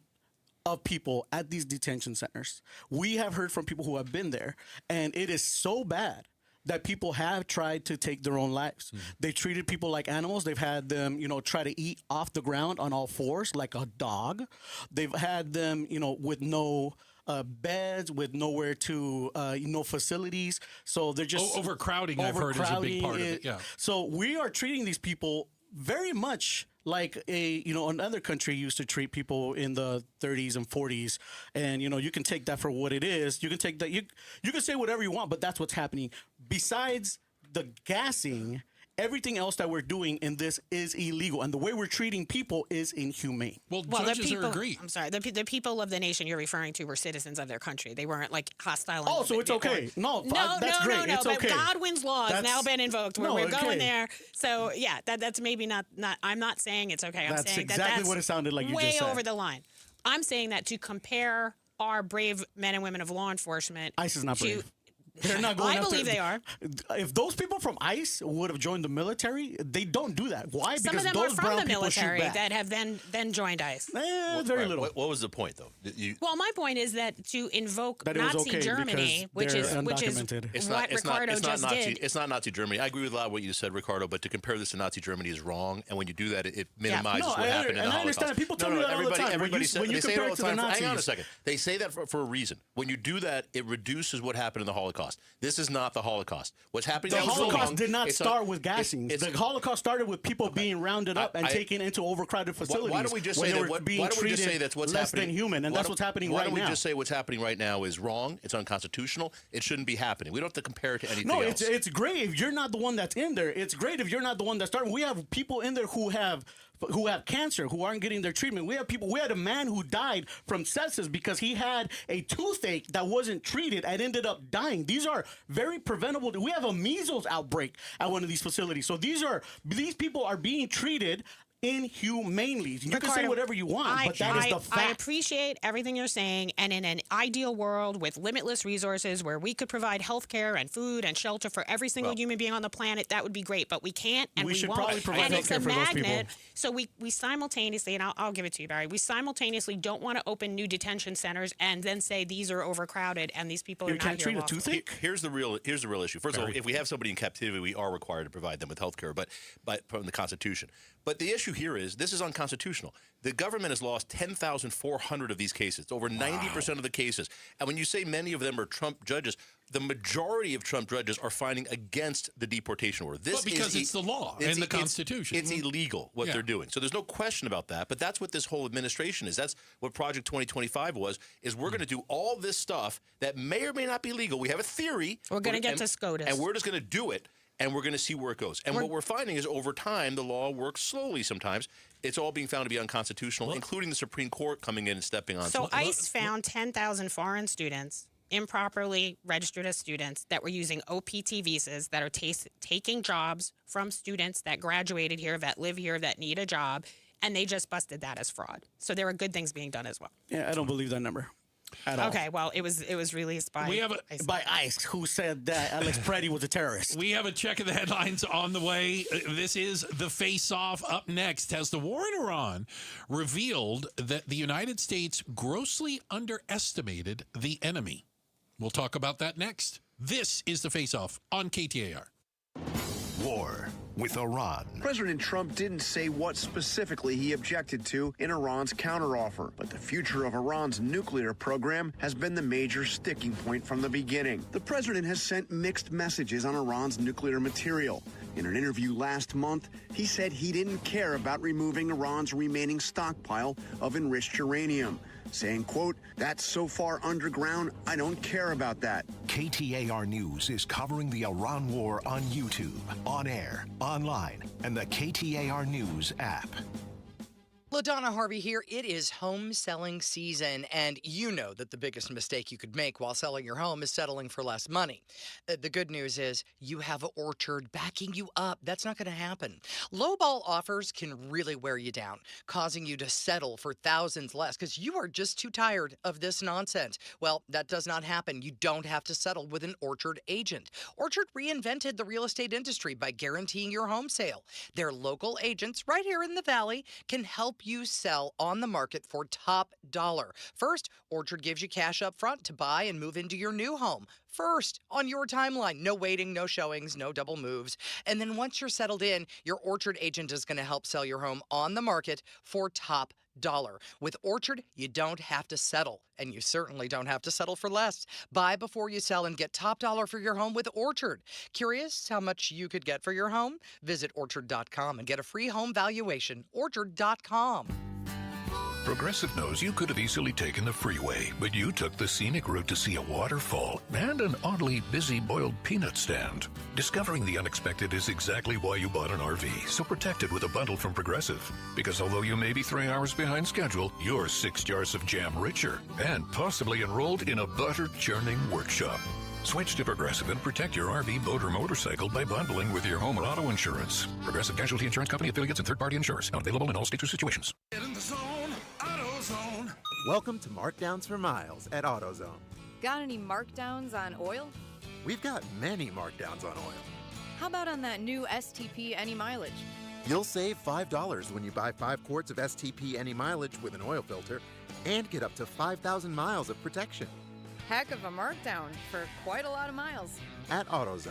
of people at these detention centers, we have heard from people who have been there, and it is so bad that people have tried to take their own lives. They treated people like animals. They've had them, try to eat off the ground on all fours like a dog. They've had them, with no beds, with nowhere to, no facilities. So they're just overcrowding. I've heard is a big part of it. Yeah. So we are treating these people very much like another country used to treat people in the 30s and 40s, and you can take that for what it is. You can take that. You can say whatever you want, but that's what's happening. Besides the gassing, everything else that we're doing in this is illegal, and the way we're treating people is inhumane. Well, judges are agreeing. I'm sorry. The people of the nation you're referring to were citizens of their country. They weren't like hostile. Oh, so it's okay. No, that's great. No. It's okay. But Godwin's law has now been invoked. We're going there. So yeah, that's maybe not. I'm not saying it's okay. I'm saying exactly what it sounded like. You way just said. Over the line. I'm saying that to compare our brave men and women of law enforcement. ICE is not brave. They're not going I believe they are. If those people from ICE would have joined the military, they don't do that. Why? Some because of them those are from brown the people military shoot back. that have then joined ICE. Very little. What was the point, though? Well, my point is that to invoke that Nazi okay Germany, which is what Ricardo just did. It's not Nazi Germany. I agree with a lot of what you said, Ricardo, but to compare this to Nazi Germany is wrong. And when you do that, it minimizes what happened in the Holocaust. I understand. People tell me that all the time. Everybody when you compare it to the Nazis. Hang on a second. They say that for a reason. When you do that, it reduces what happened in the Holocaust. This is not the Holocaust. What's happening? The Holocaust did not start with gassing. The Holocaust started with people being rounded up and taken into overcrowded facilities. Why don't we just say that? Why don't we just say that's what's less happening? Than human, and that's what's happening right now. Why don't we just say what's happening right now is wrong? It's unconstitutional. It shouldn't be happening. We don't have to compare it to anything else. No, it's great if you're not the one that's in there. It's great if you're not the one that started. We have people in there who have cancer, who aren't getting their treatment. We had a man who died from sepsis because he had a toothache that wasn't treated and ended up dying. These are very preventable. We have a measles outbreak at one of these facilities. So these people are being treated inhumanely. You Ricardo, can say whatever you want, but that is the fact. I appreciate everything you're saying, and in an ideal world with limitless resources where we could provide health care and food and shelter for every single human being on the planet, that would be great, but we can't, and we should won't. probably provide health care for those people. So we simultaneously, and I'll give it to you, Barry, we simultaneously don't want to open new detention centers and then say these are overcrowded and these people are not here. You can't treat a toothache? Here's the real issue. First of all, if we have somebody in captivity, we are required to provide them with health care, but from the Constitution. But the issue here is this is unconstitutional. The government has lost 10,400 of these cases. It's over 90% of the cases. And when you say many of them are Trump judges, the majority of Trump judges are fighting against the deportation order. Well, because it's the law and the Constitution. It's illegal what they're doing. So there's no question about that. But that's what this whole administration is. That's what Project 2025 is we're going to do all this stuff that may or may not be legal. We have a theory. We're going to get to SCOTUS. And we're just going to do it. And we're going to see where it goes. And what we're finding is over time, the law works slowly sometimes. It's all being found to be unconstitutional, including the Supreme Court coming in and stepping on. So ICE found 10,000 foreign students, improperly registered as students, that were using OPT visas, that are taking jobs from students that graduated here, that live here, that need a job. And they just busted that as fraud. So there are good things being done as well. Yeah, I don't believe that number. Okay, well, it was released by ICE, who said that Alex Preddy was a terrorist. We have a check of the headlines on the way. This is the face-off. Up next, has the war in Iran revealed that the United States grossly underestimated the enemy? We'll talk about that next. This is the face-off on KTAR. War with Iran. President Trump didn't say what specifically he objected to in Iran's counteroffer, but the future of Iran's nuclear program has been the major sticking point from the beginning. The president has sent mixed messages on Iran's nuclear material. In an interview last month, he said he didn't care about removing Iran's remaining stockpile of enriched uranium, saying, quote, "That's so far underground, I don't care about that." KTAR News is covering the Iran war on YouTube, on air, online, and the KTAR News app. LaDonna Harvey here. It is home selling season, and you know that the biggest mistake you could make while selling your home is settling for less money. The good news is you have Orchard backing you up. That's not going to happen. Lowball offers can really wear you down, causing you to settle for thousands less because you are just too tired of this nonsense. Well, that does not happen. You don't have to settle with an Orchard agent. Orchard reinvented the real estate industry by guaranteeing your home sale. Their local agents right here in the Valley can help you sell on the market for top dollar. First, Orchard gives you cash up front to buy and move into your new home. First, on your timeline. No waiting, no showings, no double moves. And then once you're settled in, your Orchard agent is going to help sell your home on the market for top dollar. With Orchard, you don't have to settle, and you certainly don't have to settle for less. Buy before you sell and get top dollar for your home with Orchard. Curious how much you could get for your home? Visit Orchard.com and get a free home valuation. Orchard.com. Progressive knows you could have easily taken the freeway, but you took the scenic route to see a waterfall and an oddly busy boiled peanut stand. Discovering the unexpected is exactly why you bought an RV, so protect it with a bundle from Progressive. Because although you may be 3 hours behind schedule, you're 6 jars of jam richer and possibly enrolled in a butter churning workshop. Switch to Progressive and protect your RV, boat, or motorcycle by bundling with your home or auto insurance. Progressive Casualty Insurance Company affiliates and third-party insurers. Not available in all states or situations. Get in the zone, AutoZone. Welcome to Markdowns for Miles at AutoZone. Got any markdowns on oil? We've got many markdowns on oil. How about on that new STP Any Mileage? You'll save $5 when you buy 5 quarts of STP Any Mileage with an oil filter and get up to 5,000 miles of protection. Heck of a markdown for quite a lot of miles. At AutoZone.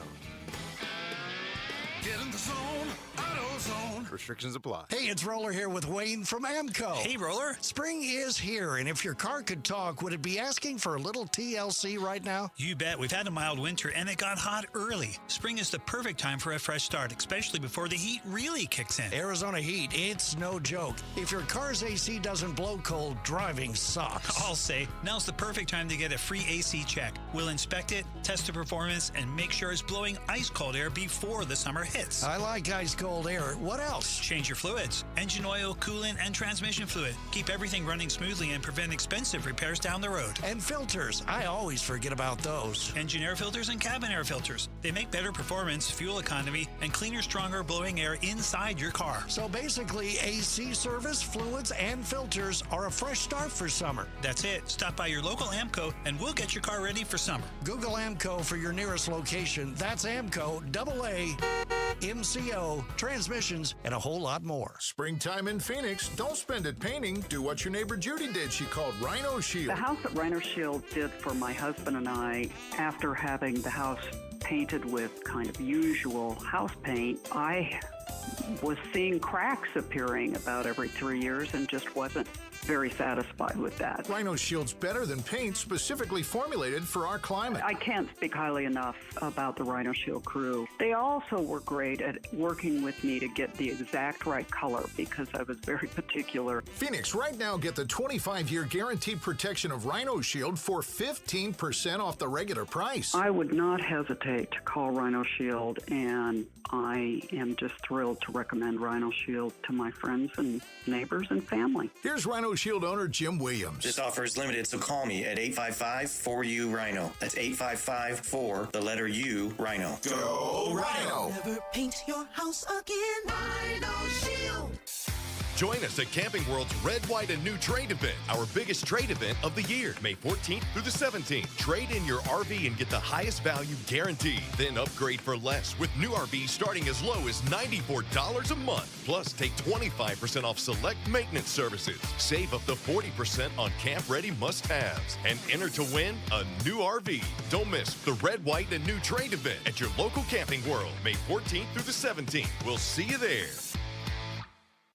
Get in the zone, AutoZone. Restrictions apply. Hey, it's Roller here with Wayne from AMCO. Hey, Roller. Spring is here, and if your car could talk, would it be asking for a little TLC right now? You bet. We've had a mild winter, and it got hot early. Spring is the perfect time for a fresh start, especially before the heat really kicks in. Arizona heat, it's no joke. If your car's AC doesn't blow cold, driving sucks. I'll say, now's the perfect time to get a free AC check. We'll inspect it, test the performance, and make sure it's blowing ice-cold air before the summer hits. I like ice-cold air. What else? Change your fluids. Engine oil, coolant, and transmission fluid. Keep everything running smoothly and prevent expensive repairs down the road. And filters. I always forget about those. Engine air filters and cabin air filters. They make better performance, fuel economy, and cleaner, stronger blowing air inside your car. So basically, AC service, fluids, and filters are a fresh start for summer. That's it. Stop by your local AMCO and we'll get your car ready for summer. Google AMCO for your nearest location. That's AMCO, AA, MCO, transmissions, and a whole lot more. Springtime in Phoenix. Don't spend it painting. Do what your neighbor Judy did. She called Rhino Shield. The house that Rhino Shield did for my husband and I, after having the house painted with kind of usual house paint, I was seeing cracks appearing about every 3 years and just wasn't very satisfied with that. Rhino Shield's better than paint, specifically formulated for our climate. I can't speak highly enough about the Rhino Shield crew. They also were great at working with me to get the exact right color because I was very particular. Phoenix, right now get the 25-year guaranteed protection of Rhino Shield for 15% off the regular price. I would not hesitate to call Rhino Shield, and I am just thrilled to recommend Rhino Shield to my friends and neighbors and family. Here's Rhino Shield owner Jim Williams. This offer is limited, so call me at 855-4U-RHINO. That's 855-4, the letter U, Rhino. Go Rhino! Never paint your house again. Rhino Shield. Join us at Camping World's Red, White, and New Trade event, our biggest trade event of the year, May 14th through the 17th. Trade in your RV and get the highest value guaranteed. Then upgrade for less with new RVs starting as low as $94 a month. Plus, take 25% off select maintenance services. Save up to 40% on camp-ready must-haves. And enter to win a new RV. Don't miss the Red, White, and New Trade event at your local Camping World, May 14th through the 17th. We'll see you there.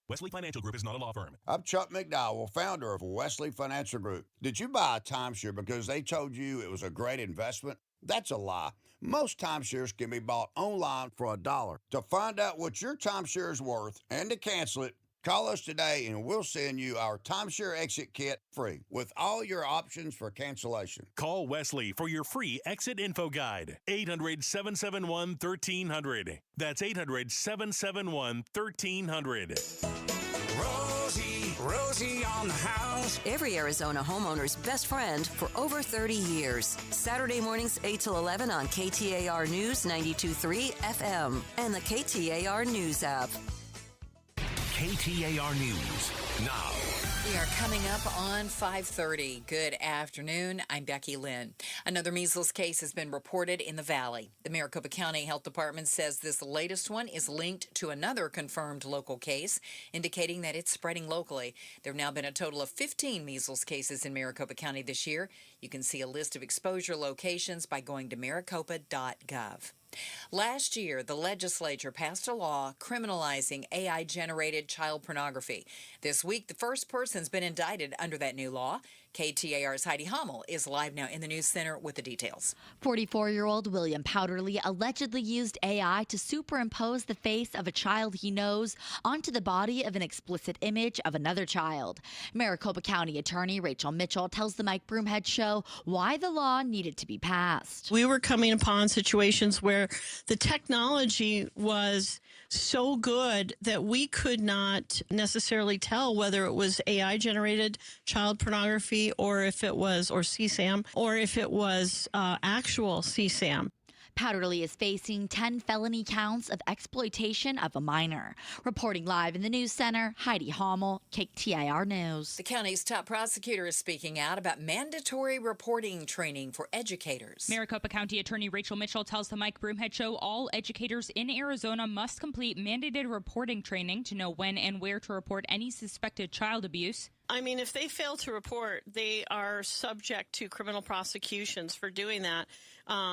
Wesley Financial Group is not a law firm. I'm Chuck McDowell, founder of Wesley Financial Group. Did you buy a timeshare because they told you it was a great investment? That's a lie. Most timeshares can be bought online for $1. To find out what your timeshare is worth and to cancel it, call us today and we'll send you our timeshare exit kit free with all your options for cancellation. Call Wesley for your free exit info guide. 800-771-1300. That's 800-771-1300. Rosie Rosie on the house. Every Arizona homeowner's best friend for over 30 years. Saturday mornings 8 till 11 on KTAR News 92.3 FM and the KTAR News app. KTAR News now. We are coming up on 5:30. Good afternoon. I'm Becky Lynn. Another measles case has been reported in the Valley. The Maricopa County Health Department says this latest one is linked to another confirmed local case, indicating that it's spreading locally. There have now been a total of 15 measles cases in Maricopa County this year. You can see a list of exposure locations by going to maricopa.gov. Last year, the legislature passed a law criminalizing AI-generated child pornography. This week, the first person's been indicted under that new law. KTAR's Heidi Hommel is live now in the news center with the details. 44-year-old William Powderly allegedly used AI to superimpose the face of a child he knows onto the body of an explicit image of another child. Maricopa County Attorney Rachel Mitchell tells the Mike Broomhead Show why the law needed to be passed. We were coming upon situations where the technology was so good that we could not necessarily tell whether it was AI-generated child pornography or if it was, or CSAM, or if it was actual CSAM. Powderly is facing 10 felony counts of exploitation of a minor. Reporting live in the news center, Heidi Hommel, KTAR News. The county's top prosecutor is speaking out about mandatory reporting training for educators. Maricopa County Attorney Rachel Mitchell tells the Mike Broomhead Show all educators in Arizona must complete mandated reporting training to know when and where to report any suspected child abuse. I mean, if they fail to report, they are subject to criminal prosecutions for doing that.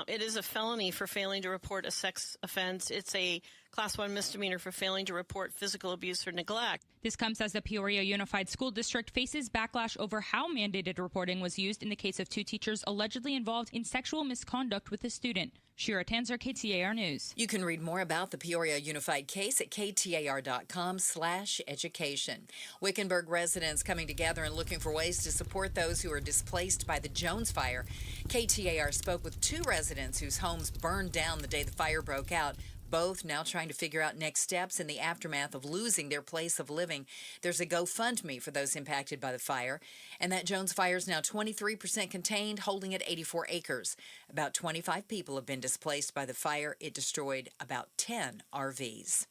It is a felony for failing to report a sex offense. It's a Class 1 misdemeanor for failing to report physical abuse or neglect. This comes as the Peoria Unified School District faces backlash over how mandated reporting was used in the case of two teachers allegedly involved in sexual misconduct with a student. Shira Tanzer, KTAR News. You can read more about the Peoria Unified case at ktar.com/education. Wickenburg residents coming together and looking for ways to support those who are displaced by the Jones fire. KTAR spoke with two residents whose homes burned down the day the fire broke out. Both now trying to figure out next steps in the aftermath of losing their place of living. There's a GoFundMe for those impacted by the fire. And that Jones fire is now 23% contained, holding at 84 acres. About 25 people have been displaced by the fire. It destroyed about 10 RVs.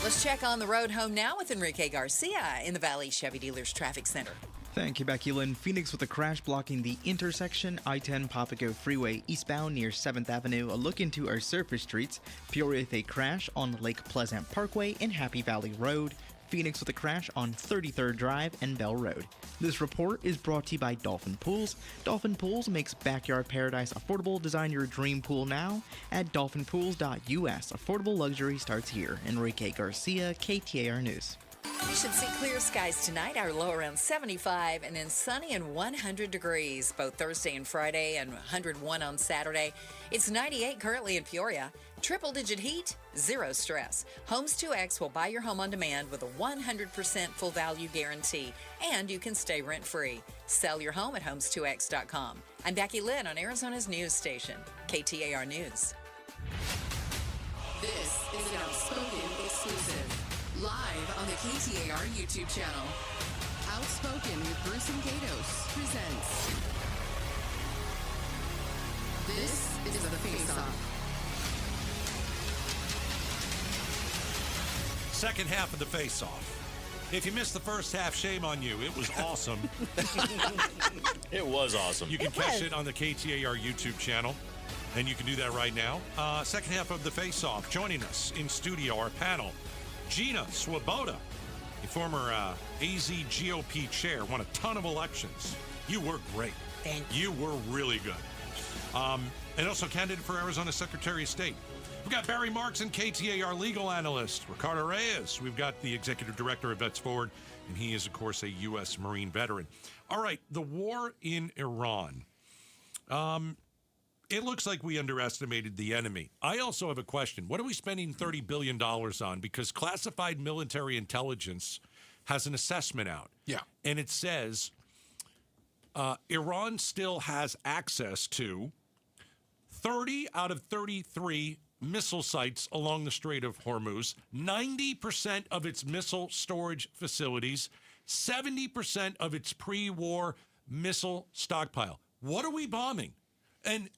Let's check on the road home now with Enrique Garcia in the Valley Chevy Dealers Traffic Center. Thank you, Becky Lynn. Phoenix with a crash blocking the intersection, I-10 Papago Freeway eastbound near 7th Avenue. A look into our surface streets. Peoria with a crash on Lake Pleasant Parkway and Happy Valley Road. Phoenix with a crash on 33rd Drive and Bell Road. This report is brought to you by Dolphin Pools. Dolphin Pools makes backyard paradise affordable. Design your dream pool now at dolphinpools.us. Affordable luxury starts here. Enrique Garcia, KTAR News. We should see clear skies tonight. Our low around 75 and then sunny and 100 degrees both Thursday and Friday and 101 on Saturday. It's 98 currently in Peoria. Triple-digit heat, zero stress. Homes 2X will buy your home on demand with a 100% full value guarantee, and you can stay rent-free. Sell your home at homes2x.com. I'm Becky Lynn on Arizona's news station, KTAR News. This is an Outspoken exclusive. Live on the KTAR YouTube channel. Outspoken with Bruce and Gatos presents. This is the Face-Off. Second half of the Face-Off. If you missed the first half, shame on you. It was awesome. It was awesome. You can catch it on the KTAR YouTube channel, and you can do that right now. Second half of the Face-Off. Joining us in studio, our panel, Gina Swoboda, a former AZ GOP chair, won a ton of elections. You were great. Thank you. You were really good. And also candidate for Arizona Secretary of State. We've got Barry Marks and KTAR legal analyst, Ricardo Reyes. We've got the executive director of Vets Forward, and he is, of course, a U.S. Marine veteran. All right, the war in Iran. It looks like we underestimated the enemy. I also have a question. What are we spending $30 billion on? Because classified military intelligence has an assessment out. Yeah. And it says Iran still has access to 30 out of 33 missile sites along the Strait of Hormuz, 90% of its missile storage facilities, 70% of its pre-war missile stockpile. What are we bombing? And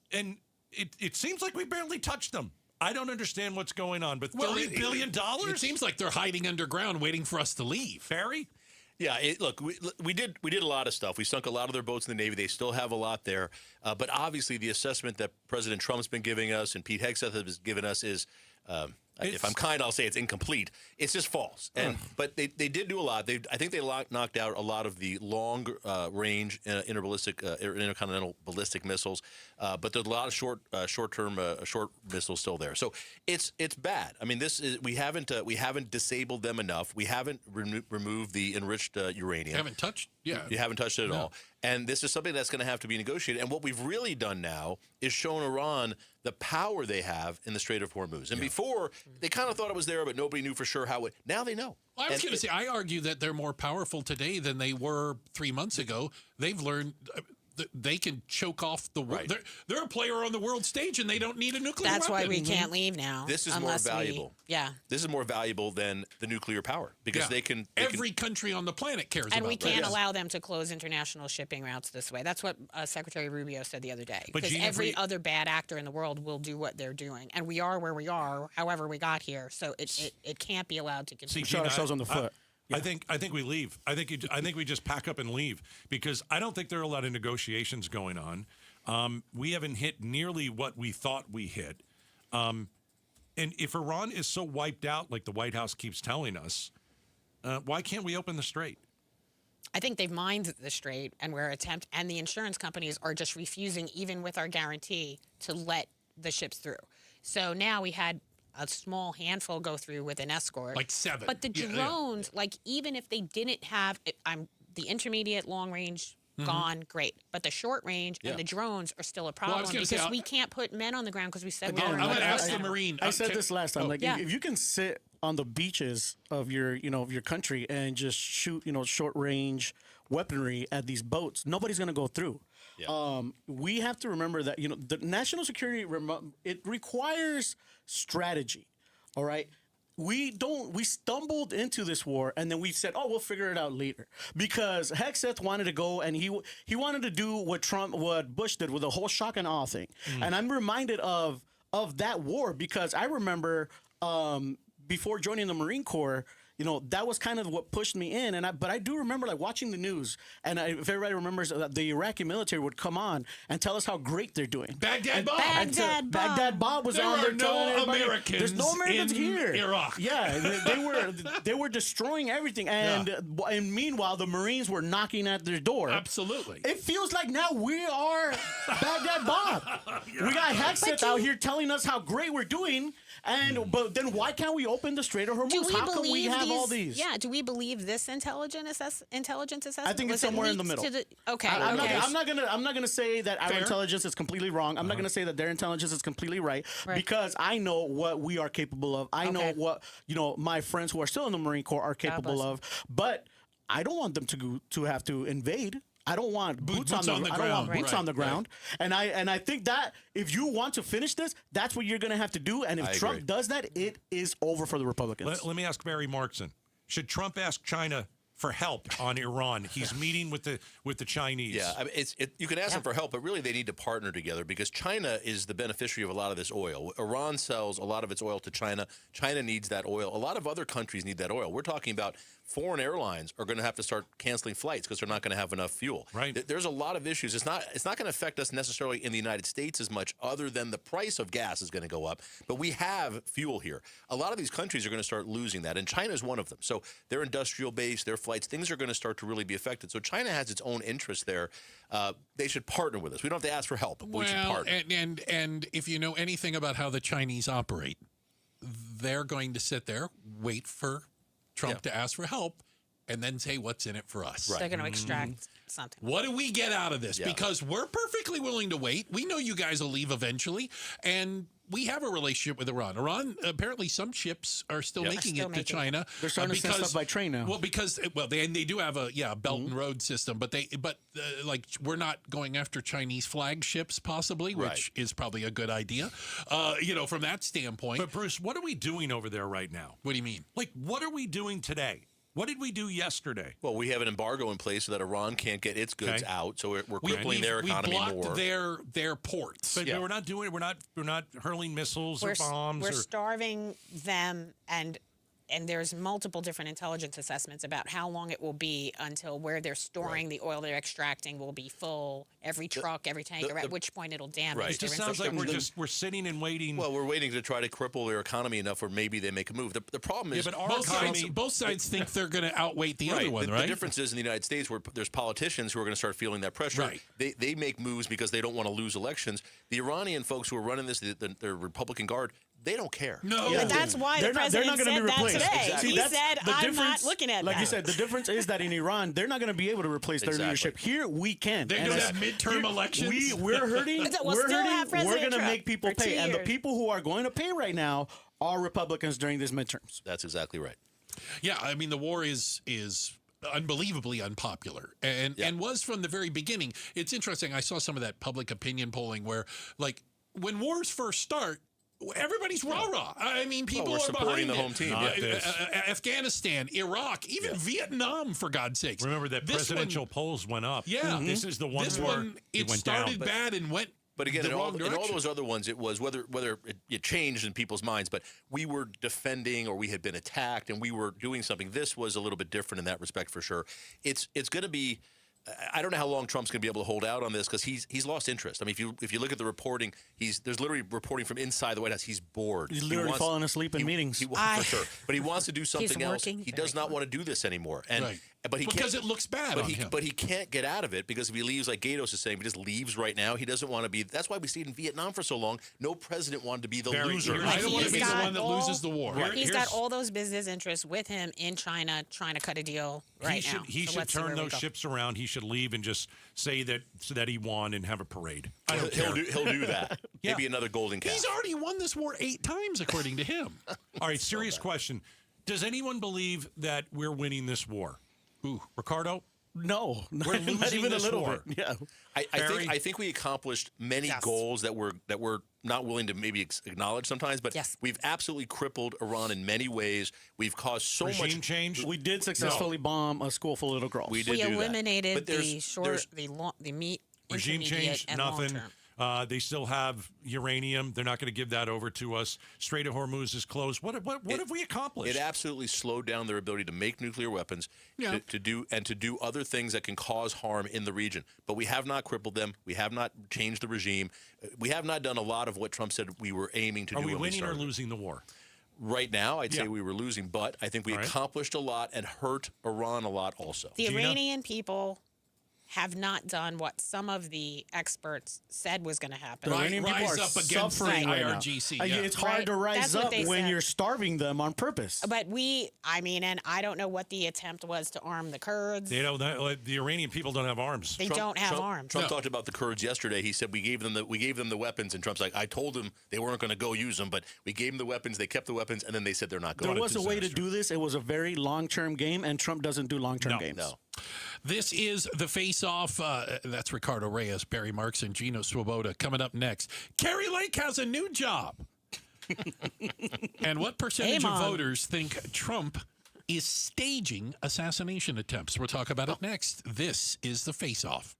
it seems like we barely touched them. I don't understand what's going on, but $30 billion? It seems like they're hiding underground waiting for us to leave. Barry? Yeah, look, we did a lot of stuff. We sunk a lot of their boats in the Navy. They still have a lot there. But obviously the assessment that President Trump's been giving us and Pete Hegseth has given us is, if I'm kind, I'll say it's incomplete. It's just false. But they did do a lot. I think they knocked out a lot of the long range intercontinental ballistic missiles. But there's a lot of short missiles still there. So it's bad. I mean, we haven't disabled them enough. We haven't removed the enriched uranium. Haven't touched? Yeah. You haven't touched it at all. And this is something that's going to have to be negotiated. And what we've really done now is shown Iran the power they have in the Strait of Hormuz. And before, they kind of thought it was there, but nobody knew for sure how it. Now they know. Well, I was going to say, I argue that they're more powerful today than they were 3 months ago. They've learned they can choke off the world. Right. They're a player on the world stage, and they don't need a nuclear That's weapon. why we can't leave now. This is more valuable. This is more valuable than the nuclear power because they can. Every country on the planet cares about And we can't that. allow them to close international shipping routes this way. That's what Secretary Rubio said the other day. But Because Gina, every other bad actor in the world will do what they're doing. And we are where we are, however we got here. So it can't be allowed to continue. Shot ourselves on the foot. I think we leave. I think we just pack up and leave because I don't think there are a lot of negotiations going on. We haven't hit nearly what we thought we hit. And if Iran is so wiped out, like the White House keeps telling us, why can't we open the strait? I think they've mined the strait, and and the insurance companies are just refusing, even with our guarantee, to let the ships through. So now we had a small handful go through with an escort. Like 7. But the drones, like even if they didn't have, the intermediate long range gone, great. But the short range and the drones are still a problem because we can't put men on the ground because we said we were. I'm going to ask the Marine. I said this last time. If you can sit on the beaches of your country and just shoot, short range weaponry at these boats, nobody's going to go through. Yeah. We have to remember that the national security it requires strategy. All right. We stumbled into this war and then we said, we'll figure it out later because Hegseth wanted to go and he wanted to do what Bush did with the whole shock and awe thing. And I'm reminded of that war because I remember before joining the Marine Corps, that was kind of what pushed me in. But I do remember watching the news, and if everybody remembers, the Iraqi military would come on and tell us how great they're doing. Baghdad Bob. Baghdad Bob was on there telling everybody. There's no Americans in here. Iraq. Yeah, they were destroying everything, and meanwhile the Marines were knocking at their door. Absolutely. It feels like now we are Baghdad Bob. We got Hegseth out here telling us how great we're doing. But then why can't we open the Strait of Hormuz? How come we have all these? Yeah, do we believe this intelligence assessment? I think it's somewhere in the middle. I'm not gonna say that our intelligence is completely wrong. I'm not gonna say that their intelligence is completely right because I know what we are capable of. I know what my friends who are still in the Marine Corps are capable of. But I don't want them to have to invade. I don't want boots on the ground. I don't want boots on the ground. And I think that if you want to finish this, that's what you're going to have to do. And if Trump does that, it is over for the Republicans. Let me ask Barry Markson. Should Trump ask China for help on Iran? He's meeting with the Chinese. Yeah, I mean, you can ask them for help, but really they need to partner together because China is the beneficiary of a lot of this oil. Iran sells a lot of its oil to China. China needs that oil. A lot of other countries need that oil. We're talking about foreign airlines are going to have to start canceling flights because they're not going to have enough fuel. Right. There's a lot of issues. It's not going to affect us necessarily in the United States as much, other than the price of gas is going to go up. But we have fuel here. A lot of these countries are going to start losing that, and China is one of them. So their industrial base, their flights, things are going to start to really be affected. So China has its own interest there. They should partner with us. We don't have to ask for help, but we should partner. And if you know anything about how the Chinese operate, they're going to sit there, wait for Trump to ask for help, and then say what's in it for us. They're going to extract something. What do we get out of this? Yeah. Because we're perfectly willing to wait. We know you guys will leave eventually, and we have a relationship with Iran. Iran, apparently some ships are still making it to China. They're starting to send stuff by train now. Well, because they do have a Belt and Road system, but like we're not going after Chinese flagships possibly, which is probably a good idea. From that standpoint. But Bruce, what are we doing over there right now? What do you mean? Like, what are we doing today? What did we do yesterday? Well, we have an embargo in place so that Iran can't get its goods out. So we're crippling their economy more. We blocked their ports. But we're not doing it. We're not hurling missiles or bombs. We're starving them, and there's multiple different intelligence assessments about how long it will be until where they're storing the oil they're extracting will be full. Every truck, every tanker, at which point it'll damage. It just sounds like we're sitting and waiting. Well, we're waiting to try to cripple their economy enough where maybe they make a move. The problem is but both sides think they're going to outweigh the other one, right? The difference is in the United States where there's politicians who are going to start feeling that pressure. Right. They make moves because they don't want to lose elections. The Iranian folks who are running this, the Republican Guard, they don't care. No. But that's why the president said that today. Exactly. He said, I'm not looking at like that. you said, the difference is that in Iran, they're not going to be able to replace their leadership. Here, we can. They're going to have midterm elections. We're hurting. We're going to make people pay. And the years. people who are going to pay right now are Republicans during these midterms. That's exactly right. Yeah, I mean, the war is unbelievably unpopular and was from the very beginning. It's interesting. I saw some of that public opinion polling where, like, when wars first start, everybody's rah-rah. I mean, people we're are supporting behind the it. home team. Afghanistan, Iraq, even Vietnam, for God's sakes. Remember that presidential polls went up. Yeah. This is the one this where one, it went started down. bad and went But again, the in wrong direction. all those other ones, it was whether it changed in people's minds, but we were defending or we had been attacked and we were doing something. This was a little bit different in that respect for sure. It's going to be. I don't know how long Trump's going to be able to hold out on this because he's lost interest. I mean, if you look at the reporting, there's literally reporting from inside the White House. He's bored. He's literally falling asleep in meetings. For sure. But he wants to do something else. He does not want to do this anymore. And but he because can't, it looks bad but on he, him. But he can't get out of it because if he leaves, like Gatos is saying, if he just leaves right now, he doesn't want to be. That's why we stayed in Vietnam for so long. No president wanted to be the loser. I don't want to be the one that loses the war. He's got all those business interests with him in China trying to cut a deal right now. He should turn those ships around. He should leave and just say that he won and have a parade. I don't care. He'll do that. Maybe another golden calf. He's already won this war 8 times, according to him. All right, serious question. Does anyone believe that we're winning this war? Ooh, Ricardo? No, we're losing not even this a little war. bit. Yeah, I think we accomplished many goals that we're not willing to maybe acknowledge sometimes, but we've absolutely crippled Iran in many ways. We've caused so much regime change. We did successfully bomb a school full of little girls. We did we do eliminated that. the meat, regime change. And nothing. long-term. They still have uranium. They're not going to give that over to us. Strait of Hormuz is closed. What have we accomplished? It absolutely slowed down their ability to make nuclear weapons, to do other things that can cause harm in the region. But we have not crippled them. We have not changed the regime. We have not done a lot of what Trump said we were aiming to do. Are we when winning we or started. losing the war? Right now, I'd say we were losing, but I think we accomplished a lot and hurt Iran a lot also. The Iranian people have not done what some of the experts said was going to happen. The Iranian people are suffering right now. It's hard to rise up when you're starving them on purpose. But and I don't know what the attempt was to arm the Kurds. They don't. The Iranian people don't have arms. They don't have arms. Trump talked about the Kurds yesterday. He said we gave them the weapons, and Trump's like, I told them they weren't going to go use them, but we gave them the weapons. They kept the weapons, and then they said they're not going. There was a way to do this. It was a very long-term game, and Trump doesn't do long-term games. No. This is the face-off. That's Ricardo Reyes, Barry Marks, and Gino Swoboda. Coming up next, Carrie Lake has a new job. And what percentage of voters think Trump is staging assassination attempts? We'll talk about it next. This is the face-off.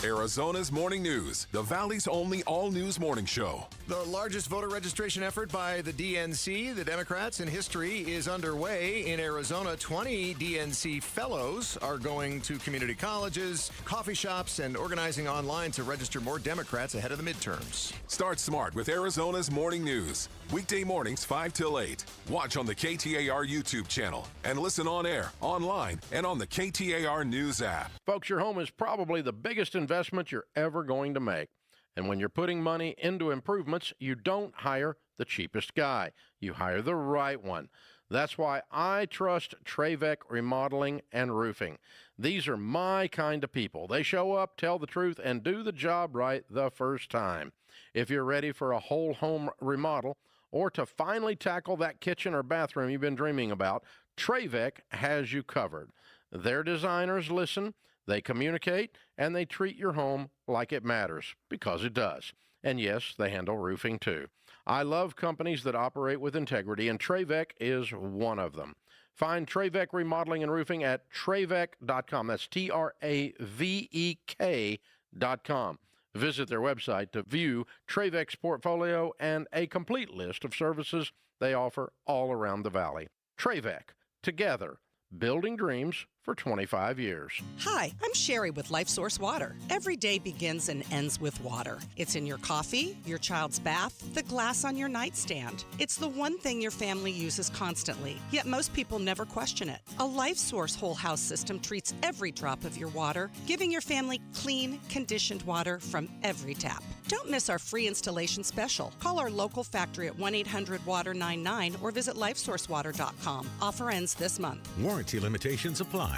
Arizona's Morning News, the Valley's only all-news morning show. The largest voter registration effort by the DNC, the Democrats, in history is underway. In Arizona, 20 DNC fellows are going to community colleges, coffee shops, and organizing online to register more Democrats ahead of the midterms. Start smart with Arizona's Morning News. Weekday mornings 5 till 8. Watch on the KTAR YouTube channel and listen on air, online, and on the KTAR News app. Folks, your home is probably the biggest investment you're ever going to make. And when you're putting money into improvements, you don't hire the cheapest guy. You hire the right one. That's why I trust Trevec Remodeling and Roofing. These are my kind of people. They show up, tell the truth, and do the job right the first time. If you're ready for a whole home remodel or to finally tackle that kitchen or bathroom you've been dreaming about, Trevec has you covered. Their designers listen, they communicate, and they treat your home like it matters, because it does. And yes, they handle roofing too. I love companies that operate with integrity, and Trevec is one of them. Find Trevec Remodeling and Roofing at Trevec.com. That's Trevek.com. Visit their website to view Trevec's portfolio and a complete list of services they offer all around the valley. Trevec, together, building dreams for 25 years. Hi, I'm Sherry with Life Source Water. Every day begins and ends with water. It's in your coffee, your child's bath, the glass on your nightstand. It's the one thing your family uses constantly, yet most people never question it. A Life Source whole house system treats every drop of your water, giving your family clean, conditioned water from every tap. Don't miss our free installation special. Call our local factory at 1-800-WATER-99 or visit lifesourcewater.com. Offer ends this month. Warranty limitations apply.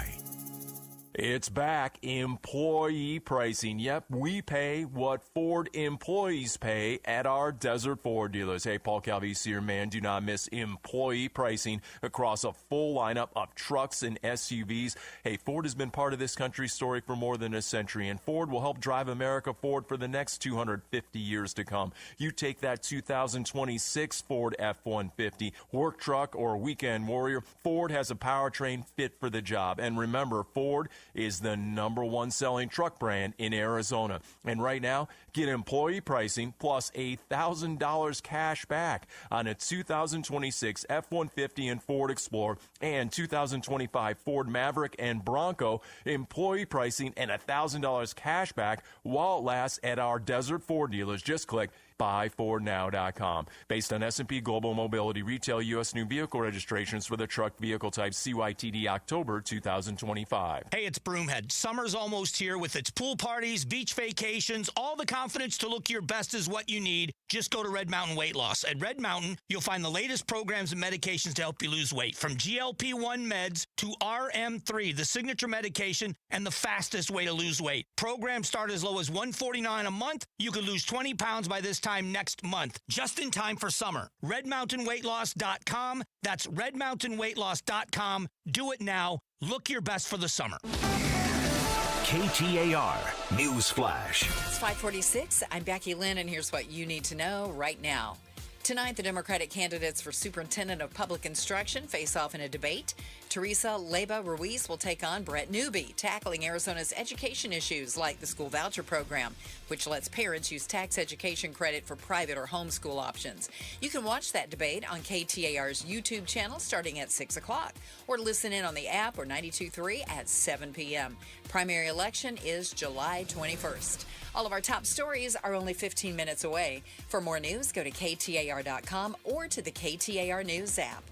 It's back. Employee pricing. Yep, we pay what Ford employees pay at our Desert Ford dealers. Hey, Paul Calvisi here, man. Do not miss employee pricing across a full lineup of trucks and SUVs. Hey, Ford has been part of this country's story for more than a century, and Ford will help drive America forward for the next 250 years to come. You take that 2026 Ford F-150, work truck, or weekend warrior, Ford has a powertrain fit for the job. And remember, Ford is the #1 selling truck brand in Arizona. And right now, get employee pricing plus $1,000 cash back on a 2026 F-150 and Ford Explorer and 2025 Ford Maverick and Bronco. Employee pricing and $1,000 cash back while it lasts at our Desert Ford dealers. Just click buyfordnow.com. Based on S&P Global Mobility Retail U.S. new vehicle registrations for the truck vehicle type CYTD October 2025. Hey, it's Broomhead. Summer's almost here with its pool parties, beach vacations. All the confidence to look your best is what you need. Just go to Red Mountain Weight Loss. At Red Mountain, you'll find the latest programs and medications to help you lose weight, from GLP-1 meds to RM3, the signature medication and the fastest way to lose weight. Programs start as low as $149 a month. You could lose 20 pounds by this time next month, just in time for summer. RedMountainWeightLoss.com. That's RedMountainWeightLoss.com. Do it now. Look your best for the summer. KTAR News Flash. It's 5:46. I'm Becky Lynn, and here's what you need to know right now. Tonight, the Democratic candidates for Superintendent of Public Instruction face off in a debate. Teresa Leyva Ruiz will take on Brett Newby, tackling Arizona's education issues like the school voucher program, which lets parents use tax education credit for private or homeschool options. You can watch that debate on KTAR's YouTube channel starting at 6 o'clock, or listen in on the app or 92.3 at 7 p.m. Primary election is July 21st. All of our top stories are only 15 minutes away. For more news, go to KTAR.com or to the KTAR News app.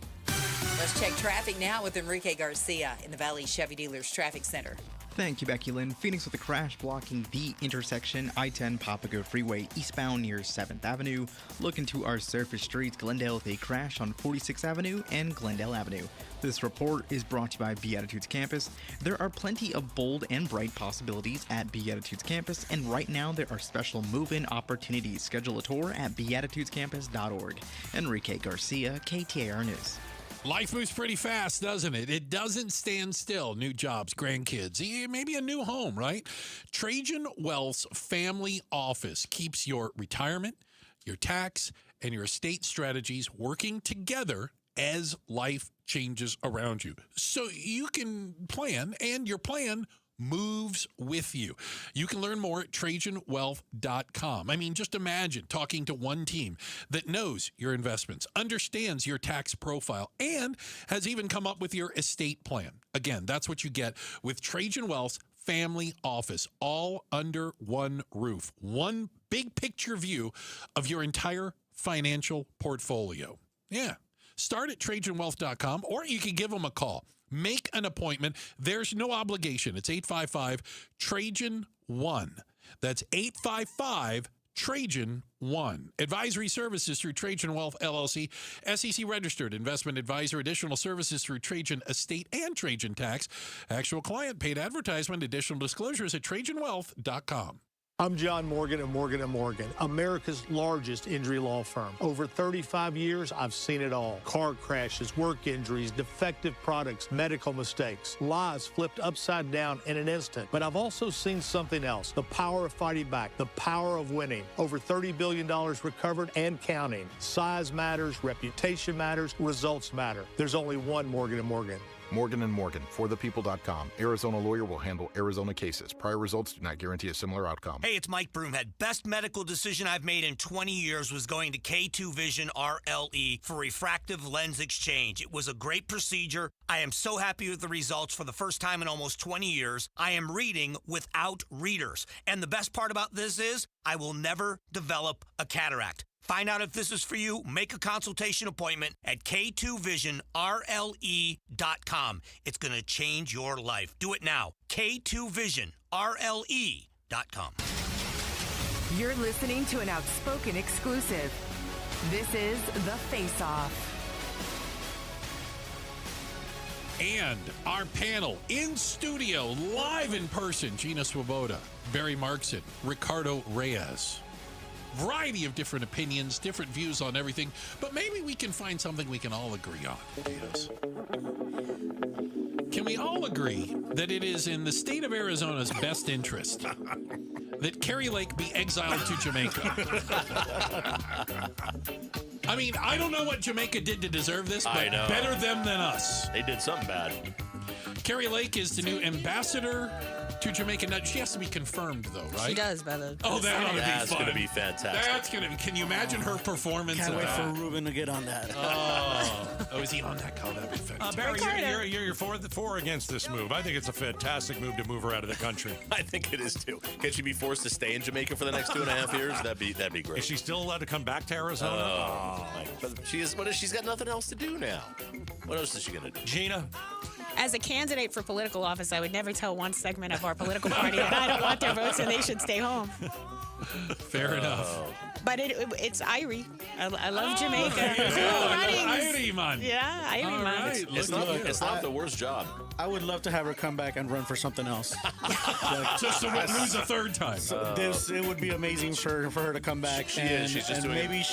Let's check traffic now with Enrique Garcia in the Valley Chevy Dealers Traffic Center. Thank you, Becky Lynn. Phoenix with a crash blocking the intersection I-10 Papago Freeway eastbound near 7th Avenue. Look into our surface streets, Glendale with a crash on 46th Avenue and Glendale Avenue. This report is brought to you by Beatitudes Campus. There are plenty of bold and bright possibilities at Beatitudes Campus, and right now there are special move-in opportunities. Schedule a tour at beatitudescampus.org. Enrique Garcia, KTAR News. Life moves pretty fast, doesn't it? It doesn't stand still. New jobs, grandkids, maybe a new home, right? Trajan Wealth's family office keeps your retirement, your tax, and your estate strategies working together as life changes around you. So you can plan, and your plan moves with you. You can learn more at TrajanWealth.com. I mean, just imagine talking to one team that knows your investments, understands your tax profile, and has even come up with your estate plan. Again, that's what you get with Trajan Wealth's family office, all under one roof. One big picture view of your entire financial portfolio. Yeah. Start at TrajanWealth.com, or you can give them a call. Make an appointment. There's no obligation. It's 855-TRAJAN-1. That's 855 Trajan 1. Advisory services through Trajan Wealth LLC, SEC registered investment advisor. Additional services through Trajan Estate and Trajan Tax. Actual client paid advertisement. Additional disclosures at TrajanWealth.com. I'm John Morgan of Morgan & Morgan, America's largest injury law firm. Over 35 years, I've seen it all. Car crashes, work injuries, defective products, medical mistakes, lives flipped upside down in an instant. But I've also seen something else, the power of fighting back, the power of winning. Over $30 billion recovered and counting. Size matters, reputation matters, results matter. There's only one Morgan & Morgan. Morgan & Morgan, forthepeople.com. Arizona lawyer will handle Arizona cases. Prior results do not guarantee a similar outcome. Hey, it's Mike Broomhead. Best medical decision I've made in 20 years was going to K2 Vision RLE for refractive lens exchange. It was a great procedure. I am so happy with the results for the first time in almost 20 years. I am reading without readers. And the best part about this is I will never develop a cataract. Find out if this is for you. Make a consultation appointment at K2VisionRLE.com. It's going to change your life. Do it now. K2VisionRLE.com. You're listening to an outspoken exclusive. This is The Face Off. And our panel in studio, live in person, Gina Swoboda, Barry Markson, Ricardo Reyes. Variety of different opinions, different views on everything, but maybe we can find something we can all agree on. Yes. Can we all agree that it is in the state of Arizona's best interest that Kari Lake be exiled to Jamaica? I mean, I don't know what Jamaica did to deserve this, but better them than us. They did something bad. Kari Lake is the new ambassador to Jamaica. Now, she has to be confirmed, though, right? She does, brother. Oh, that ought to be fun. That's going to be fantastic. That's going to be. Can you imagine her performance? Can't of wait that? for Ruben to get on that. Oh, is he on that call? That'd be fantastic. Barry, you're for against this move. I think it's a fantastic move to move her out of the country. I think it is too. Can she be forced to stay in Jamaica for the next 2.5 years? That'd be great. Is she still allowed to come back to Arizona? Oh. But she's got nothing else to do now. What else is she going to do? Gina? As a candidate for political office, I would never tell one segment of our political party that I don't want their votes and they should stay home. Fair enough. But it's Irie. I love Jamaica. Irie, man. Yeah, Irie, man. Right. It's not the worst job. I would love to have her come back and run for something else. Just to lose a third time. It would be amazing for her to come back. She's just doing maybe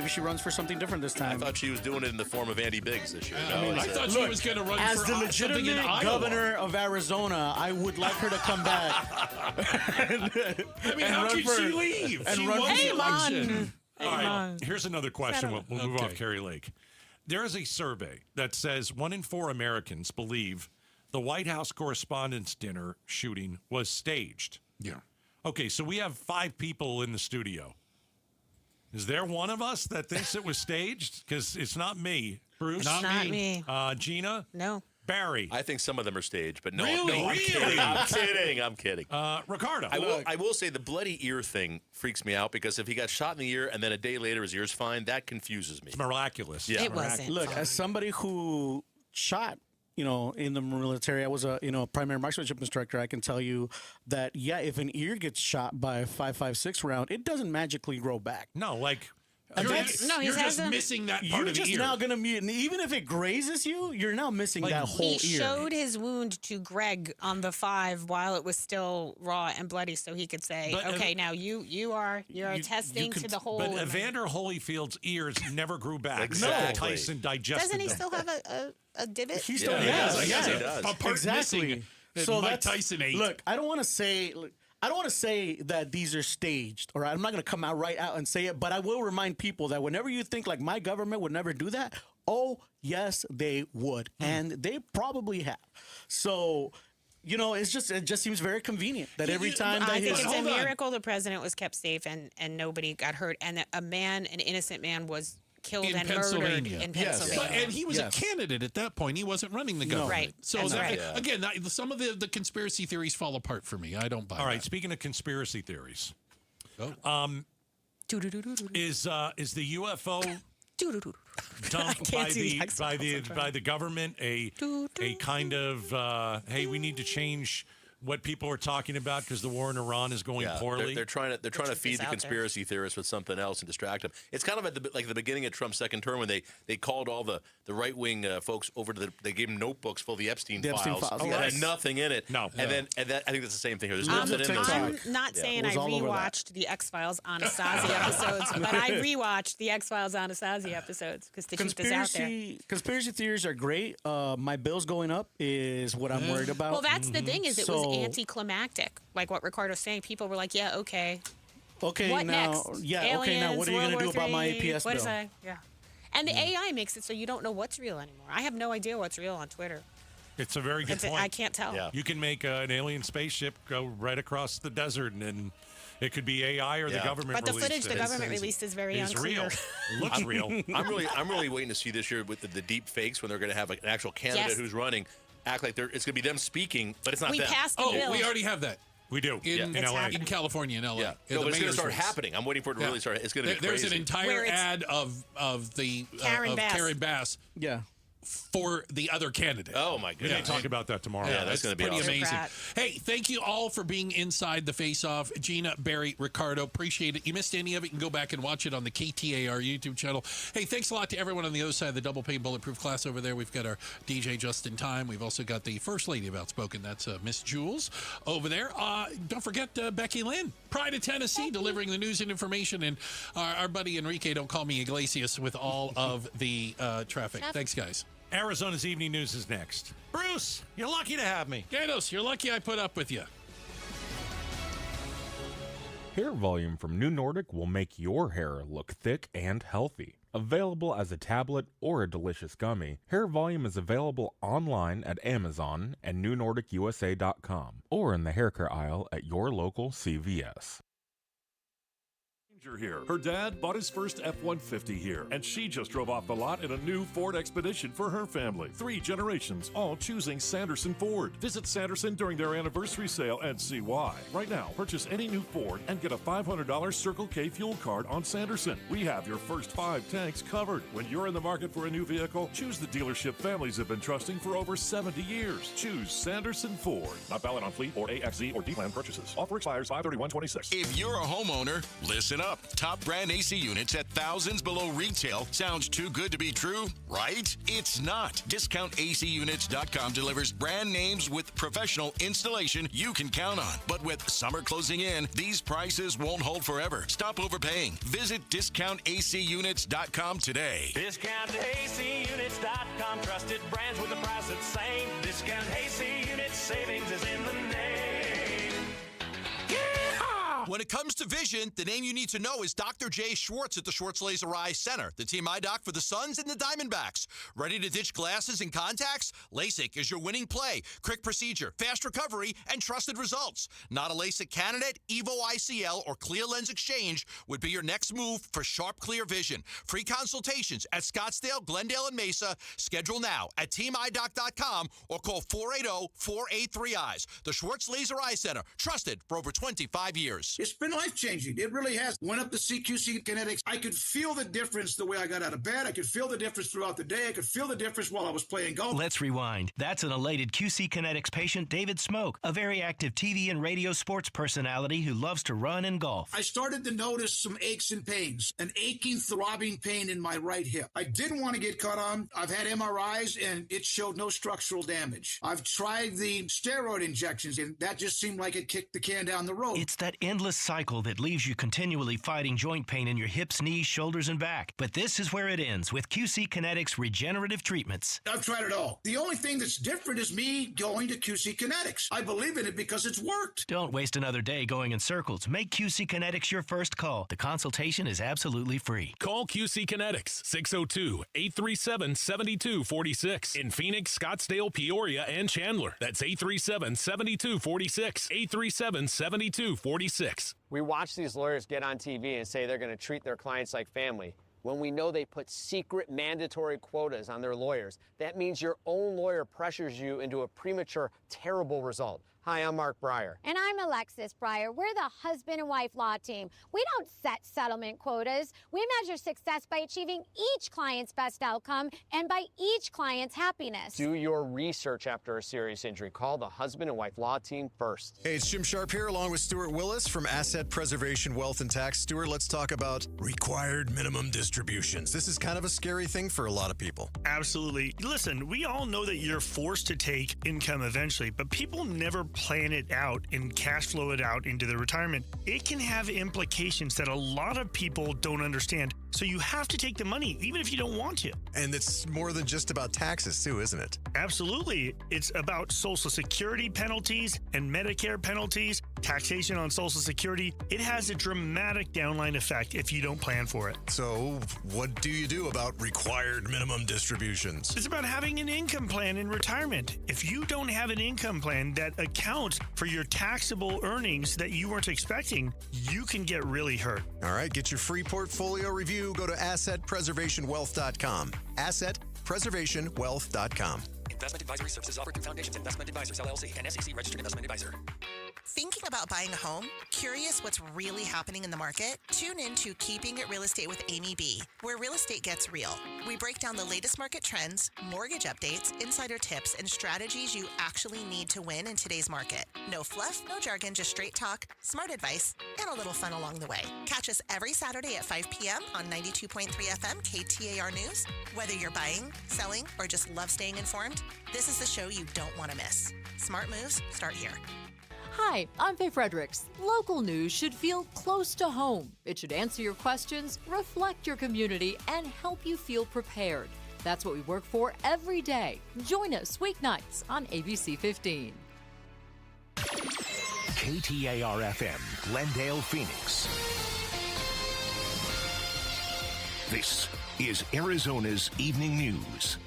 she runs for something different this time. I thought she was doing it in the form of Andy Biggs this year. I thought she was going to run as for the legitimate governor of Arizona. I would like her to come back. I mean, how could she leave? And She run won the for election. All right, here's another question. We'll move off Kari Lake. There is a survey that says 1 in 4 Americans believe the White House Correspondents' Dinner shooting was staged. Yeah. Okay, so we have 5 people in the studio. Is there one of us that thinks it was staged? Because it's not me. Bruce? Not me. Gina? No. Barry? I think some of them are staged, but no. Really? No, I'm kidding. Ricardo? I will say the bloody ear thing freaks me out because if he got shot in the ear and then a day later his ear's fine, that confuses me. It's miraculous. Yeah. It wasn't. Look, as somebody who shot, in the military, I was a, primary marksmanship instructor. I can tell you that, if an ear gets shot by a 5.56 round, it doesn't magically grow back. No, like... You're just missing that part of the ear. You're just now going to be, even if it grazes you, you're now missing that whole ear. He showed his wound to Greg on the 5 while it was still raw and bloody, so he could say, now you're attesting to the whole. But Evander Holyfield's ears never grew back. Exactly. No, Tyson digested Doesn't he them. still have a divot? He still does. He has a part exactly. missing that So Mike Tyson ate. Look, I don't want to say that these are staged, or I'm not going to come out and say it, but I will remind people that whenever you think like my government would never do that, oh, yes, they would. And they probably have. So, it just seems very convenient that every time I think it's a miracle the president was kept safe and nobody got hurt, and that an innocent man was killed in and Pennsylvania. murdered in Pennsylvania. And he was a candidate at that point. He wasn't running the government. Right. So again, some of the conspiracy theories fall apart for me. I don't buy. All right. Speaking of conspiracy theories, is the UFO dumped by the government a kind of hey, we need to change what people are talking about because the war in Iran is going poorly. They're trying to feed the conspiracy theorists with something else and distract them. It's kind of at the beginning of Trump's second term when they called all the right wing folks over to they gave them notebooks full of the Epstein files that had nothing in it. No, and then I think that's the same thing here. There's nothing in those. I'm not saying I rewatched the X-Files Anasazi episodes, but I rewatched the X-Files Anasazi episodes because the truth is out there. Conspiracy theories are great. My bills going up is what I'm worried about. Well, that's the thing is it was anticlimactic. Like what Ricardo's saying, people were like, yeah, okay. Okay, what now, next? yeah, Aliens, okay, now what are you going to do about my APS what bill? is that? Yeah. And the AI makes it so you don't know what's real anymore. I have no idea what's real on Twitter. It's a very good point. I can't tell. You can make an alien spaceship go right across the desert, and it could be AI or the government. But the released footage it. the government released is very unclear. Real. Looks real. I'm really waiting to see this year with the deep fakes when they're going to have an actual candidate who's running act like it's going to be them speaking, but it's not them. Passed the bill. We already have that. We do in LA, in California, in LA. Yeah, the no, but it's going to start race. happening. I'm waiting for it to really start. It's going to be crazy. There's an entire ad of the Karen Bass. Yeah. For the other candidate. Oh my goodness! We're going to talk about that tomorrow. Yeah, that's going to be pretty awesome. amazing. Hey, thank you all for being inside the face-off. Gina, Barry, Ricardo, appreciate it. You missed any of it, you can go back and watch it on the KTAR YouTube channel. Hey, thanks a lot to everyone on the other side of the double pane bulletproof class over there. We've got our DJ just in time. We've also got the First Lady of Outspoken. That's Miss Jules over there. Don't forget Becky Lynn, Pride of Tennessee, delivering the news and information. And our buddy Enrique, don't call me Iglesias, with all of the traffic. Thanks, guys. Arizona's Evening News is next. Bruce, you're lucky to have me. Gatos, you're lucky I put up with you. Hair volume from New Nordic will make your hair look thick and healthy. Available as a tablet or a delicious gummy, Hair Volume is available online at Amazon and NewNordicUSA.com or in the hair care aisle at your local CVS. Here. Her dad bought his first F-150 here, and she just drove off the lot in a new Ford Expedition for her family. 3 generations, all choosing Sanderson Ford. Visit Sanderson during their anniversary sale and see why. Right now, purchase any new Ford and get a $500 Circle K fuel card on Sanderson. We have your first 5 tanks covered. When you're in the market for a new vehicle, choose the dealership families have been trusting for over 70 years. Choose Sanderson Ford. Not valid on fleet or AXZ or D-Plan purchases. Offer expires 5/31/26. If you're a homeowner, listen up. Top brand AC units at thousands below retail. Sounds too good to be true, right? It's not. DiscountACUnits.com delivers brand names with professional installation you can count on. But with summer closing in, these prices won't hold forever. Stop overpaying. Visit DiscountACUnits.com today. DiscountACUnits.com. Trusted brands with the price that's same. Discount AC Units. Savings is in the name. When it comes to vision, the name you need to know is Dr. Jay Schwartz at the Schwartz Laser Eye Center, the team eye doc for the Suns and the Diamondbacks. Ready to ditch glasses and contacts? LASIK is your winning play. Quick procedure, fast recovery, and trusted results. Not a LASIK candidate? Evo ICL or Clear Lens Exchange would be your next move for sharp, clear vision. Free consultations at Scottsdale, Glendale, and Mesa. Schedule now at teamidoc.com or call 480-483-EYES. The Schwartz Laser Eye Center, trusted for over 25 years. It's been life-changing. It really has. Went up to CQC Kinetics. I could feel the difference the way I got out of bed. I could feel the difference throughout the day. I could feel the difference while I was playing golf. Let's rewind. That's an elated QC Kinetics patient, David Smoke, a very active TV and radio sports personality who loves to run and golf. I started to notice some aches and pains, an aching, throbbing pain in my right hip. I didn't want to get cut on. I've had MRIs, and it showed no structural damage. I've tried the steroid injections, and that just seemed like it kicked the can down the road. It's that endless cycle that leaves you continually fighting joint pain in your hips, knees, shoulders, and back. But this is where it ends with QC Kinetics regenerative treatments. I've tried it all. The only thing that's different is me going to QC Kinetics. I believe in it because it's worked. Don't waste another day going in circles. Make QC Kinetics your first call. The consultation is absolutely free. Call QC Kinetics, 602-837-7246. In Phoenix, Scottsdale, Peoria, and Chandler. That's 837-7246. 837-7246. We watch these lawyers get on TV and say they're going to treat their clients like family when we know they put secret mandatory quotas on their lawyers. That means your own lawyer pressures you into a premature, terrible result. Hi, I'm Mark Breyer. And I'm Alexis Breyer. We're the husband and wife law team. We don't set settlement quotas. We measure success by achieving each client's best outcome and by each client's happiness. Do your research after a serious injury. Call the husband and wife law team first. Hey, it's Jim Sharp here along with Stuart Willis from Asset Preservation Wealth and Tax. Stuart, let's talk about required minimum distributions. This is kind of a scary thing for a lot of people. Absolutely. Listen, we all know that you're forced to take income eventually, but people never plan it out and cash flow it out into the retirement. It can have implications that a lot of people don't understand. So you have to take the money, even if you don't want to. And it's more than just about taxes, too, isn't it? Absolutely. It's about Social Security penalties and Medicare penalties, taxation on Social Security. It has a dramatic downline effect if you don't plan for it. So what do you do about required minimum distributions? It's about having an income plan in retirement. If you don't have an income plan that accounts for your taxable earnings that you weren't expecting, you can get really hurt. All right, get your free portfolio review. Go to assetpreservationwealth.com. Assetpreservationwealth.com. Investment advisory services offered through Foundations Investment Advisors, LLC, an SEC registered investment advisor. Thinking about buying a home? Curious what's really happening in the market? Tune in to Keeping It Real Estate with Amy B., where real estate gets real. We break down the latest market trends, mortgage updates, insider tips, and strategies you actually need to win in today's market. No fluff, no jargon, just straight talk, smart advice, and a little fun along the way. Catch us every Saturday at 5 p.m. on 92.3 FM KTAR News. Whether you're buying, selling, or just love staying informed, this is the show you don't want to miss. Smart moves start here. Hi, I'm Faye Fredericks. Local news should feel close to home. It should answer your questions, reflect your community, and help you feel prepared. That's what we work for every day. Join us weeknights on ABC 15. KTAR-FM, Glendale, Phoenix. This is Arizona's Evening News.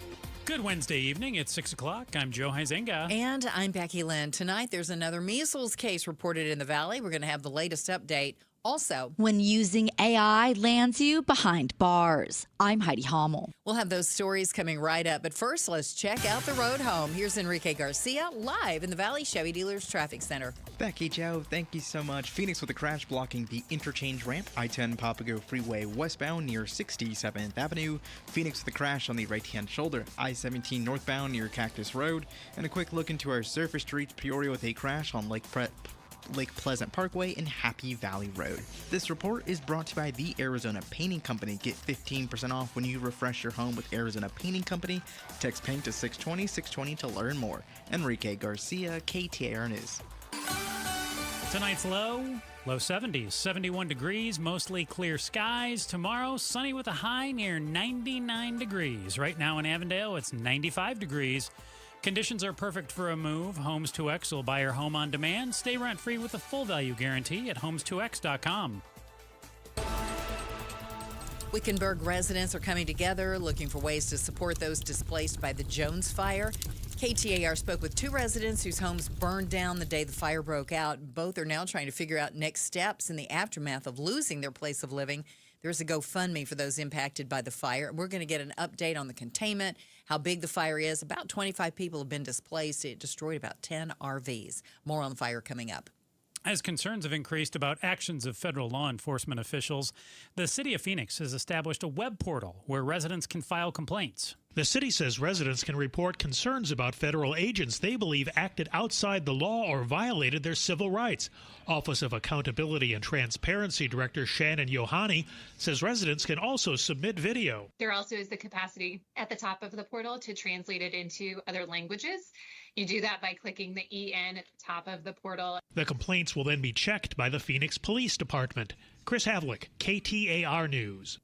Good Wednesday evening. It's 6 o'clock. I'm Joe Huizenga. And I'm Becky Lynn. Tonight, there's another measles case reported in the Valley. We're going to have the latest update. Also, when using AI lands you behind bars. I'm Heidi Hommel. We'll have those stories coming right up. But first, let's check out the road home. Here's Enrique Garcia live in the Valley Chevy Dealers Traffic Center. Becky, Joe, thank you so much. Phoenix with a crash blocking the interchange ramp, I-10 Papago Freeway westbound near 67th Avenue. Phoenix with a crash on the right-hand shoulder, I-17 northbound near Cactus Road. And a quick look into our surface streets, Peoria with a crash on Lake Pleasant Parkway and Happy Valley Road. This report is brought to you by the Arizona Painting Company. Get 15% off when you refresh your home with Arizona Painting Company. Text PAINT to 620-620 to learn more. Enrique Garcia, KTAR News. Tonight's low 70s, 71 degrees, mostly clear skies. Tomorrow, sunny with a high near 99 degrees. Right now in Avondale, it's 95 degrees. Conditions are perfect for a move. Homes 2X will buy your home on demand. Stay rent-free with a full value guarantee at homes2x.com. Wickenburg residents are coming together, looking for ways to support those displaced by the Jones fire. KTAR spoke with two residents whose homes burned down the day the fire broke out. Both are now trying to figure out next steps in the aftermath of losing their place of living. There's a GoFundMe for those impacted by the fire. We're going to get an update on the containment, how big the fire is. About 25 people have been displaced. It destroyed about 10 RVs. More on the fire coming up. As concerns have increased about actions of federal law enforcement officials, the City of Phoenix has established a web portal where residents can file complaints. The city says residents can report concerns about federal agents they believe acted outside the law or violated their civil rights. Office of Accountability and Transparency Director Shannon Yohani says residents can also submit video. There also is the capacity at the top of the portal to translate it into other languages. You do that by clicking the EN at the top of the portal. The complaints will then be checked by the Phoenix Police Department. Chris Havlick, KTAR News.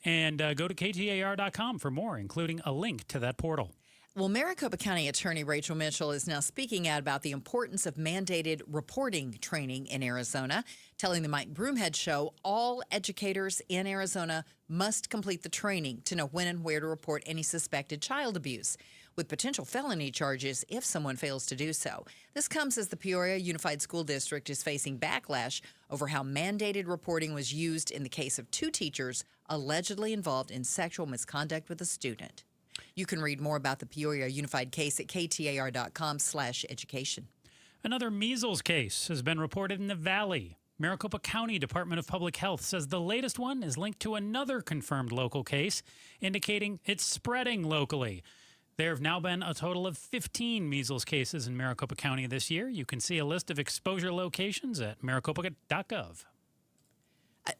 And go to KTAR.com for more, including a link to that portal. Well, Maricopa County Attorney Rachel Mitchell is now speaking out about the importance of mandated reporting training in Arizona, telling the Mike Broomhead Show all educators in Arizona must complete the training to know when and where to report any suspected child abuse, with potential felony charges if someone fails to do so. This comes as the Peoria Unified School District is facing backlash over how mandated reporting was used in the case of two teachers allegedly involved in sexual misconduct with a student. You can read more about the Peoria Unified case at KTAR.com/education. Another measles case has been reported in the Valley. Maricopa County Department of Public Health says the latest one is linked to another confirmed local case, indicating it's spreading locally. There have now been a total of 15 measles cases in Maricopa County this year. You can see a list of exposure locations at maricopa.gov.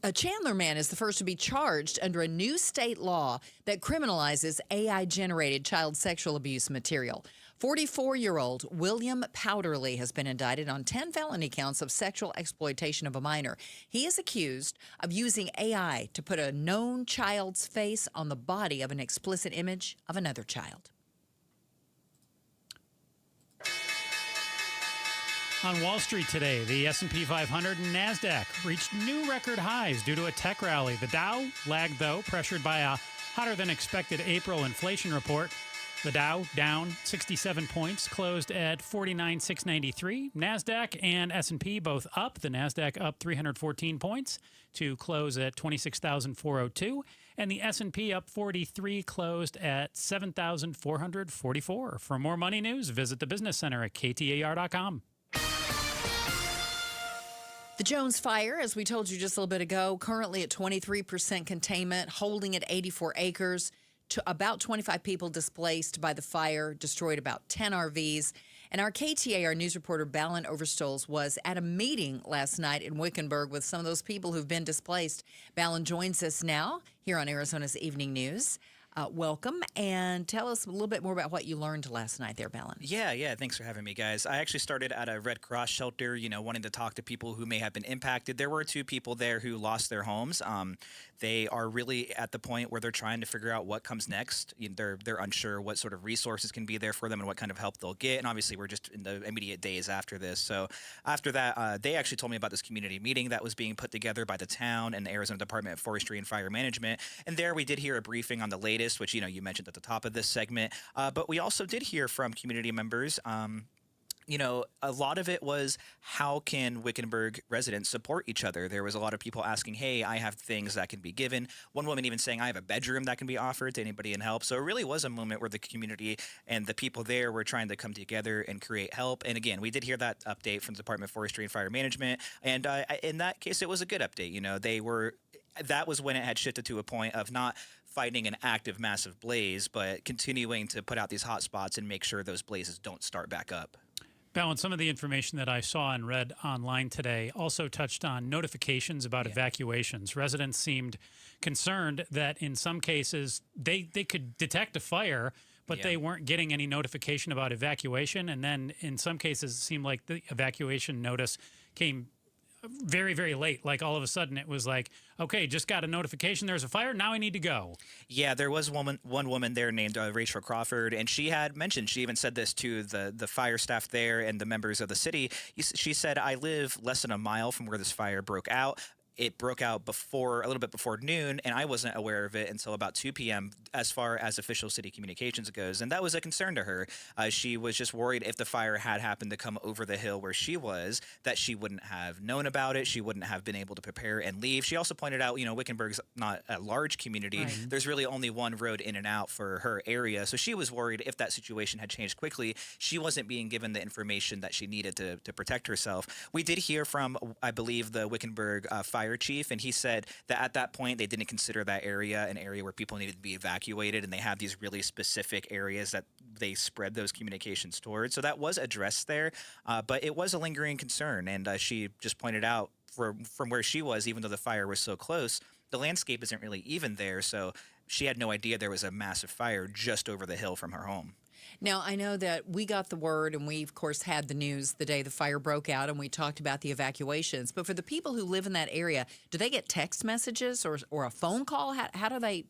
A Chandler man is the first to be charged under a new state law that criminalizes AI-generated child sexual abuse material. 44-year-old William Powderly has been indicted on 10 felony counts of sexual exploitation of a minor. He is accused of using AI to put a known child's face on the body of an explicit image of another child. On Wall Street today, the S&P 500 and NASDAQ reached new record highs due to a tech rally. The Dow lagged, though, pressured by a hotter-than-expected April inflation report. The Dow down 67 points, closed at 49,693. NASDAQ and S&P both up. The NASDAQ up 314 points to close at 26,402. And the S&P up 43, closed at 7,444. For more money news, visit the Business Center at KTAR.com. The Jones Fire, as we told you just a little bit ago, currently at 23% containment, holding at 84 acres. About 25 people displaced by the fire, destroyed about 10 RVs. And our KTAR news reporter, Balin Overstoles, was at a meeting last night in Wickenburg with some of those people who've been displaced. Balin joins us now here on Arizona's Evening News. Welcome, and tell us a little bit more about what you learned last night there, Balin. Yeah, thanks for having me, guys. I actually started at a Red Cross shelter, wanting to talk to people who may have been impacted. There were 2 people there who lost their homes. They are really at the point where they're trying to figure out what comes next. They're unsure what sort of resources can be there for them and what kind of help they'll get. And obviously, we're just in the immediate days after this. So after that, they actually told me about this community meeting that was being put together by the town and the Arizona Department of Forestry and Fire Management. And there we did hear a briefing on the latest, which, you mentioned at the top of this segment. But we also did hear from community members. A lot of it was, how can Wickenburg residents support each other? There was a lot of people asking, hey, I have things that can be given. One woman even saying, I have a bedroom that can be offered to anybody in help. So it really was a moment where the community and the people there were trying to come together and create help. And again, we did hear that update from the Department of Forestry and Fire Management. And in that case, it was a good update. That was when it had shifted to a point of not fighting an active, massive blaze, but continuing to put out these hot spots and make sure those blazes don't start back up. Balin, some of the information that I saw and read online today also touched on notifications about evacuations. Residents seemed concerned that in some cases they could detect a fire, but they weren't getting any notification about evacuation. And then in some cases, it seemed like the evacuation notice came very, very late. Like all of a sudden it was like, okay, just got a notification there's a fire, now I need to go. Yeah, there was one woman there named Rachel Crawford, and she had mentioned, she even said this to the fire staff there and the members of the city. She said, I live less than a mile from where this fire broke out. It broke out a little bit before noon, and I wasn't aware of it until about 2 p.m. as far as official city communications goes. And that was a concern to her. She was just worried if the fire had happened to come over the hill where she was, that she wouldn't have known about it. She wouldn't have been able to prepare and leave. She also pointed out, Wickenburg's not a large community. Right. There's really only one road in and out for her area. So she was worried if that situation had changed quickly, she wasn't being given the information that she needed to protect herself. We did hear from, I believe, the Wickenburg fire chief, and he said that at that point they didn't consider that area an area where people needed to be evacuated, and they have these really specific areas that they spread those communications towards. So that was addressed there, but it was a lingering concern, and she just pointed out from where she was, even though the fire was so close, the landscape isn't really even there, so she had no idea there was a massive fire just over the hill from her home. Now, I know that we got the word, and we, of course, had the news the day the fire broke out, and we talked about the evacuations. But for the people who live in that area, do they get text messages or a phone call? How do they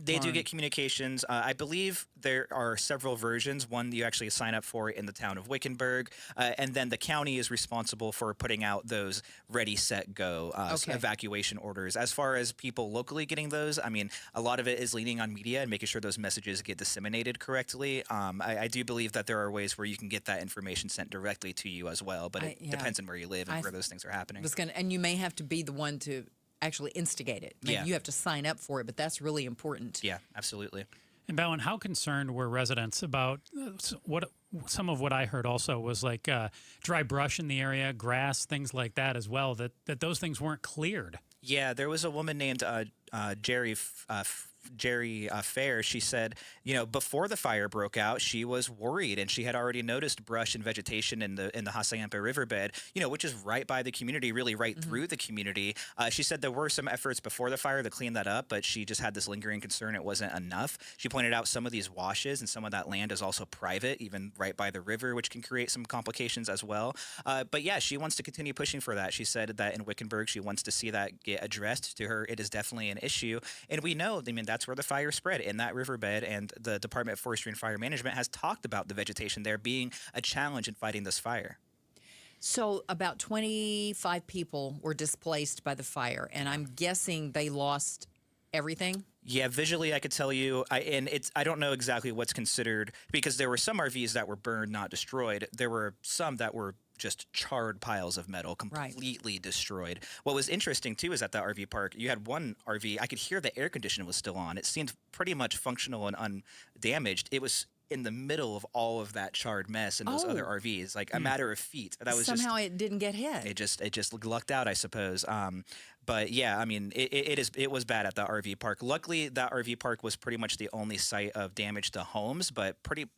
They do get communications. I believe there are several versions. One you actually sign up for in the town of Wickenburg, and then the county is responsible for putting out those ready, set, go evacuation orders. As far as people locally getting those, I mean, a lot of it is leaning on media and making sure those messages get disseminated correctly. I do believe that there are ways where you can get that information sent directly to you as well, but it depends on where you live and where those things are happening. And you may have to be the one to actually instigate it. You have to sign up for it, but that's really important. Yeah, absolutely. And Bowen, how concerned were residents about some of what I heard also was like dry brush in the area, grass, things like that as well, that those things weren't cleared. Yeah, there was a woman named Jerry Fair. She said, before the fire broke out, she was worried, and she had already noticed brush and vegetation in the Hassayampa riverbed, which is right by the community, really right through the community. She said there were some efforts before the fire to clean that up, but she just had this lingering concern it wasn't enough. She pointed out some of these washes and some of that land is also private, even right by the river, which can create some complications as well. But yeah, she wants to continue pushing for that. She said that in Wickenburg, she wants to see that get addressed. To her, it is definitely an issue. And we know, that's where the fire spread, in that riverbed, and the Department of Forestry and Fire Management has talked about the vegetation there being a challenge in fighting this fire. So about 25 people were displaced by the fire, and I'm guessing they lost everything? Yeah, visually I could tell you, I don't know exactly what's considered, because there were some RVs that were burned, not destroyed. There were some that were just charred piles of metal, completely destroyed. What was interesting, too, is at that RV park, you had one RV, I could hear the air conditioner was still on. It seemed pretty much functional and undamaged. It was in the middle of all of that charred mess in those other RVs, like a matter of feet. That was somehow it didn't get hit. It just lucked out, I suppose. But yeah, it was bad at the RV park. Luckily, that RV park was pretty much the only site of damage to homes, but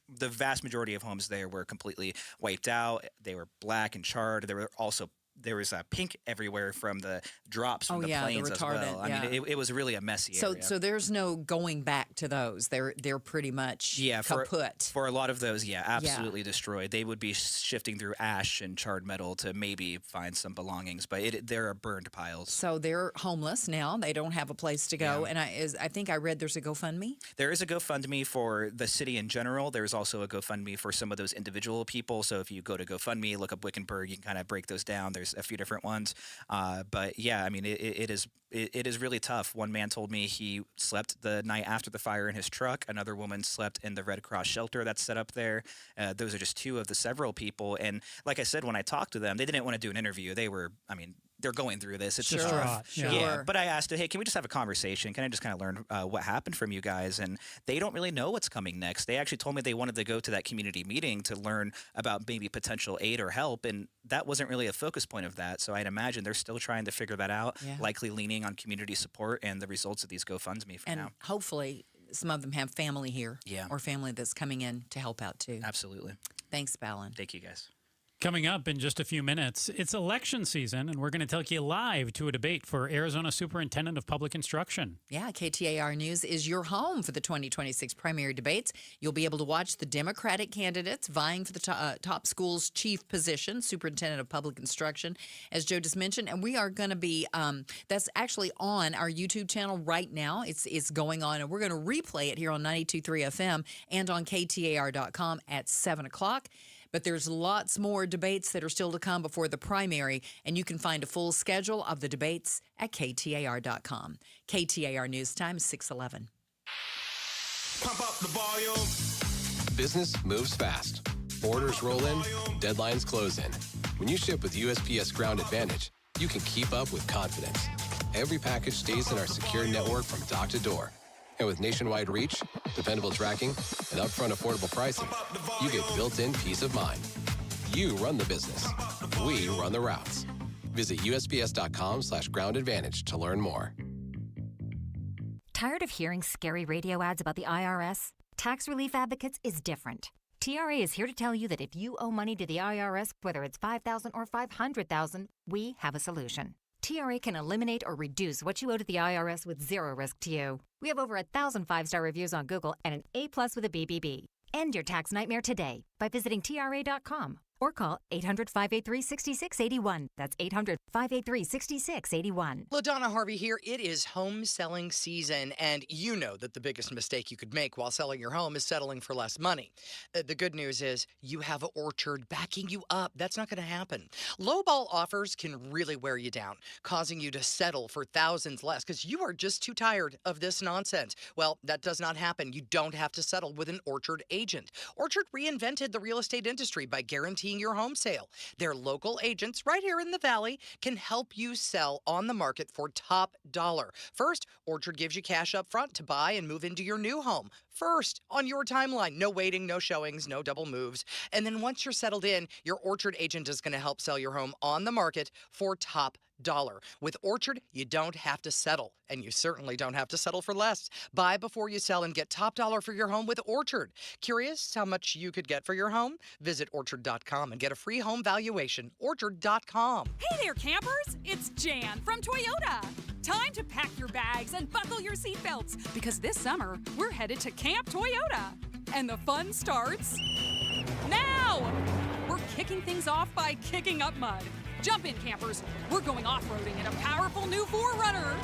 the vast majority of homes there were completely wiped out. They were black and charred. There was pink everywhere from the drops from the planes as well. It was really a messy area. So there's no going back to those. They're pretty much kaput. For a lot of those, absolutely destroyed. They would be shifting through ash and charred metal to maybe find some belongings, but there are burned piles. So they're homeless now. They don't have a place to go. And I think I read there's a GoFundMe. There is a GoFundMe for the city in general. There's also a GoFundMe for some of those individual people. So if you go to GoFundMe, look up Wickenburg, you can kind of break those down. There's a few different ones, but yeah, it is really tough. One man told me he slept the night after the fire in his truck. Another woman slept in the Red Cross shelter that's set up there. Those are just two of the several people. And like I said, when I talked to them, they didn't want to do an interview. They're going through this. It's just rough. Yeah. But I asked, hey, can we just have a conversation? Can I just kind of learn what happened from you guys? And they don't really know what's coming next. They actually told me they wanted to go to that community meeting to learn about maybe potential aid or help. And that wasn't really a focus point of that. So I'd imagine they're still trying to figure that out, likely leaning on community support and the results of these GoFundMe for now. And hopefully some of them have family here or family that's coming in to help out too. Absolutely. Thanks, Ballin. Thank you, guys. Coming up in just a few minutes, it's election season, and we're going to take you live to a debate for Arizona Superintendent of Public Instruction. Yeah, KTAR News is your home for the 2026 primary debates. You'll be able to watch the Democratic candidates vying for the top school's chief position, Superintendent of Public Instruction, as Joe just mentioned. And we are going to be, that's actually on our YouTube channel right now. It's going on, and we're going to replay it here on 92.3 FM and on KTAR.com at 7 o'clock. But there's lots more debates that are still to come before the primary, and you can find a full schedule of the debates at KTAR.com. KTAR News Time is 6:11. Pump up the volume. Business moves fast. Orders roll in, deadlines close in. When you ship with USPS Ground Advantage, you can keep up with confidence. Every package stays in our secure network from dock to door. And with nationwide reach, dependable tracking, and upfront affordable pricing, you get built-in peace of mind. You run the business. We run the routes. Visit USPS.com/groundadvantage to learn more. Tired of hearing scary radio ads about the IRS? Tax Relief Advocates is different. TRA is here to tell you that if you owe money to the IRS, whether it's $5,000 or $500,000, we have a solution. TRA can eliminate or reduce what you owe to the IRS with zero risk to you. We have over 1,000 5-star reviews on Google and an A+ with a BBB. End your tax nightmare today by visiting TRA.com or call 800-583-6681. That's 800-583-6681. LaDonna Harvey here. It is home selling season, and you know that the biggest mistake you could make while selling your home is settling for less money. The good news is you have an Orchard backing you up. That's not going to happen. Lowball offers can really wear you down, causing you to settle for thousands less because you are just too tired of this nonsense. Well, that does not happen. You don't have to settle with an Orchard agent. Orchard reinvented the real estate industry by guaranteeing guaranteeing your home sale. Their local agents right here in the Valley can help you sell on the market for top dollar. First, Orchard gives you cash up front to buy and move into your new home. First, on your timeline. No waiting, no showings, no double moves. And then once you're settled in, your Orchard agent is going to help sell your home on the market for top dollar. With Orchard, you don't have to settle, and you certainly don't have to settle for less. Buy before you sell and get top dollar for your home with Orchard. Curious how much you could get for your home? Visit Orchard.com and get a free home valuation. Orchard.com. Hey there, campers! It's Jan from Toyota. Time to pack your bags and buckle your seatbelts, because this summer, we're headed to Camp Toyota. And the fun starts now! We're kicking things off by kicking up mud. Jump in, campers. We're going off-roading in a powerful new 4Runner.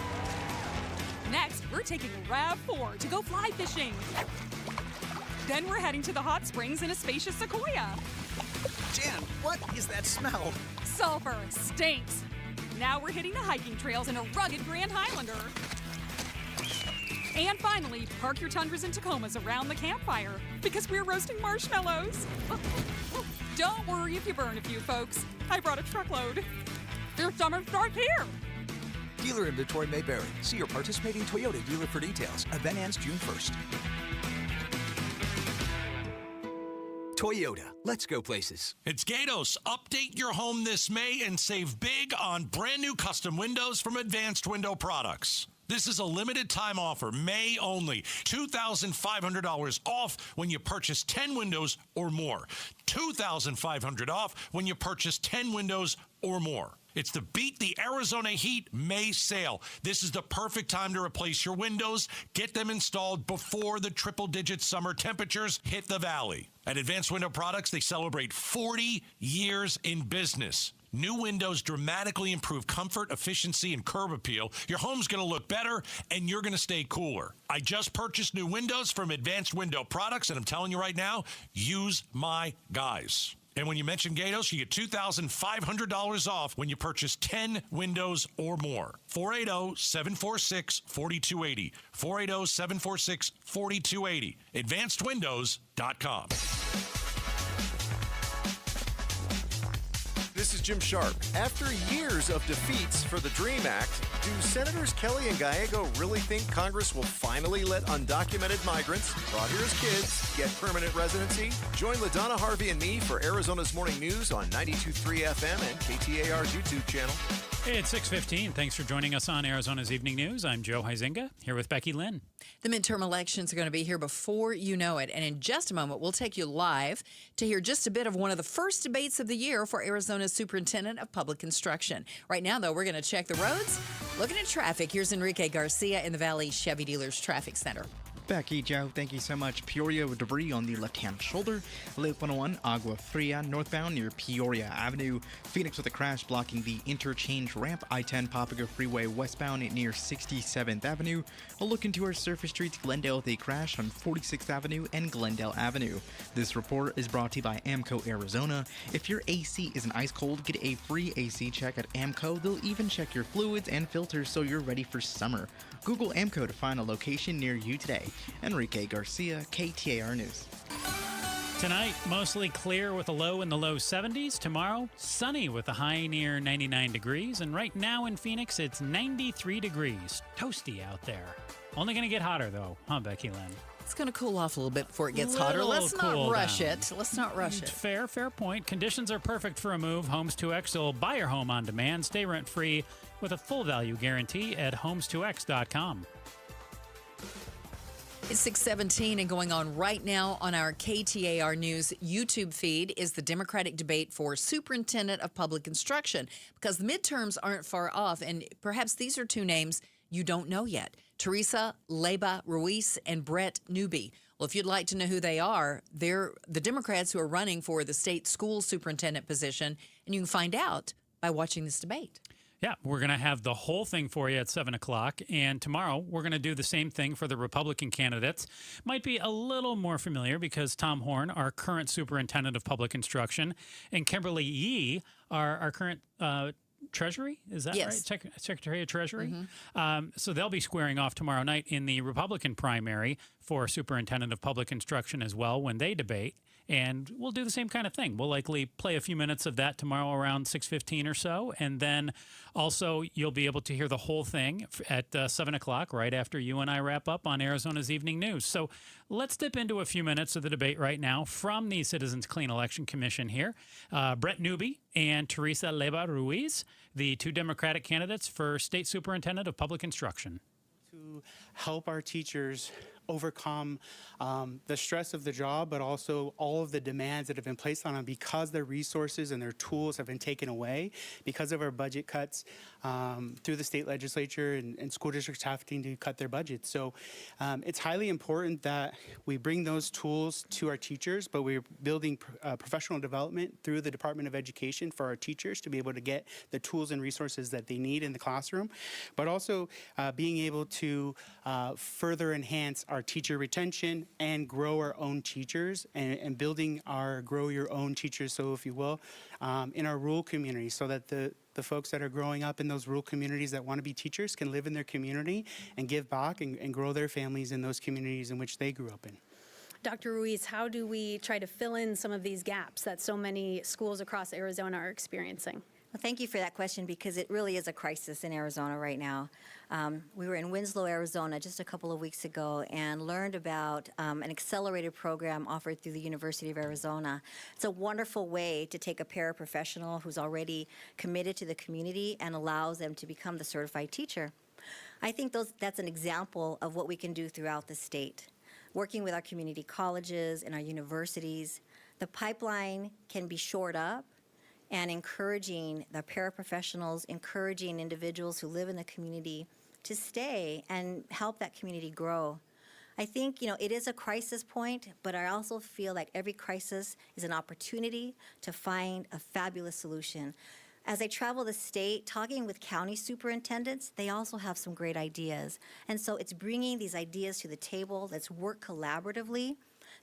Next, we're taking a RAV4 to go fly fishing. Then we're heading to the hot springs in a spacious Sequoia. Jan, what is that smell? Sulfur stinks. Now we're hitting the hiking trails in a rugged Grand Highlander. And finally, park your Tundras and Tacomas around the campfire, because we're roasting marshmallows. Don't worry if you burn a few, folks. I brought a truckload. Your summer starts here. Dealer inventory may vary. See your participating Toyota dealer for details. Event ends June 1st. Toyota, let's go places. It's Gatos. Update your home this May and save big on brand new custom windows from Advanced Window Products. This is a limited time offer, May only. $2,500 off when you purchase 10 windows or more. $2,500 off when you purchase 10 windows or more. It's the Beat the Arizona Heat May sale. This is the perfect time to replace your windows. Get them installed before the triple-digit summer temperatures hit the valley. At Advanced Window Products, they celebrate 40 years in business. New windows dramatically improve comfort, efficiency, and curb appeal. Your home's going to look better, and you're going to stay cooler. I just purchased new windows from Advanced Window Products, and I'm telling you right now, use my guys. And when you mention Gatos, you get $2,500 off when you purchase 10 windows or more. 480-746-4280. 480-746-4280. AdvancedWindows.com. This is Jim Sharp. After years of defeats for the DREAM Act, do Senators Kelly and Gallego really think Congress will finally let undocumented migrants brought here as kids get permanent residency? Join LaDonna Harvey and me for Arizona's Morning News on 92.3 FM and KTAR's YouTube channel. Hey, it's 6:15. Thanks for joining us on Arizona's Evening News. I'm Joe Huizinga, here with Becky Lynn. The midterm elections are going to be here before you know it. And in just a moment, we'll take you live to hear just a bit of one of the first debates of the year for Arizona's Superintendent of Public Construction. Right now, though, we're going to check the roads. Looking at traffic, here's Enrique Garcia in the Valley Chevy Dealers Traffic Center. Becky, Joe, thank you so much. Peoria with debris on the left-hand shoulder. Loop 101, Agua Fria, northbound near Peoria Avenue. Phoenix with a crash blocking the interchange ramp. I-10 Papago Freeway westbound near 67th Avenue. A look into our surface streets, Glendale with a crash on 46th Avenue and Glendale Avenue. This report is brought to you by AMCO Arizona. If your AC isn't ice cold, get a free AC check at AMCO. They'll even check your fluids and filters so you're ready for summer. Google AMCO to find a location near you today. Enrique Garcia, KTAR News. Tonight, mostly clear with a low in the low 70s. Tomorrow, sunny with a high near 99 degrees. And right now in Phoenix, it's 93 degrees. Toasty out there. Only going to get hotter, though, huh, Becky Lynn? It's going to cool off a little bit before it gets hotter. Let's not rush it. Let's not rush it. Fair point. Conditions are perfect for a move. Homes 2X will buy your home on demand. Stay rent-free with a full value guarantee at homes2x.com. It's 6:17 and going on right now on our KTAR News YouTube feed is the Democratic debate for Superintendent of Public Construction, because the midterms aren't far off, and perhaps these are two names you don't know yet. Teresa Leyva Ruiz and Brett Newby. Well, if you'd like to know who they are, they're the Democrats who are running for the state school superintendent position, and you can find out by watching this debate. Yeah, we're going to have the whole thing for you at 7 o'clock. And tomorrow, we're going to do the same thing for the Republican candidates. Might be a little more familiar because Tom Horn, our current superintendent of public instruction, and Kimberly Yee, our current Treasury, is that yes. right? Secretary of Treasury. Mm-hmm. So they'll be squaring off tomorrow night in the Republican primary for Superintendent of Public Instruction as well when they debate. And we'll do the same kind of thing. We'll likely play a few minutes of that tomorrow around 6:15 or so. And then also you'll be able to hear the whole thing at 7 o'clock, right after you and I wrap up on Arizona's Evening News. So let's dip into a few minutes of the debate right now from the Citizens Clean Election Commission here. Brett Newby and Teresa Leyva Ruiz, the two Democratic candidates for State Superintendent of Public Instruction. To help our teachers overcome the stress of the job, but also all of the demands that have been placed on them because their resources and their tools have been taken away because of our budget cuts through the state legislature and school districts having to cut their budgets. So it's highly important that we bring those tools to our teachers, but we're building professional development through the Department of Education for our teachers to be able to get the tools and resources that they need in the classroom, but also being able to further enhance our teacher retention and grow our own teachers and building our grow your own teachers, so if you will, in our rural communities, so that the folks that are growing up in those rural communities that want to be teachers can live in their community and give back and grow their families in those communities in which they grew up in. Dr. Ruiz, how do we try to fill in some of these gaps that so many schools across Arizona are experiencing? Well, thank you for that question, because it really is a crisis in Arizona right now. We were in Winslow, Arizona just a couple of weeks ago and learned about an accelerated program offered through the University of Arizona. It's a wonderful way to take a paraprofessional who's already committed to the community and allows them to become the certified teacher. I think that's an example of what we can do throughout the state. Working with our community colleges and our universities, the pipeline can be shored up, and encouraging the paraprofessionals, encouraging individuals who live in the community to stay and help that community grow. I think, it is a crisis point, but I also feel like every crisis is an opportunity to find a fabulous solution. As I travel the state, talking with county superintendents, they also have some great ideas. And so it's bringing these ideas to the table. Let's work collaboratively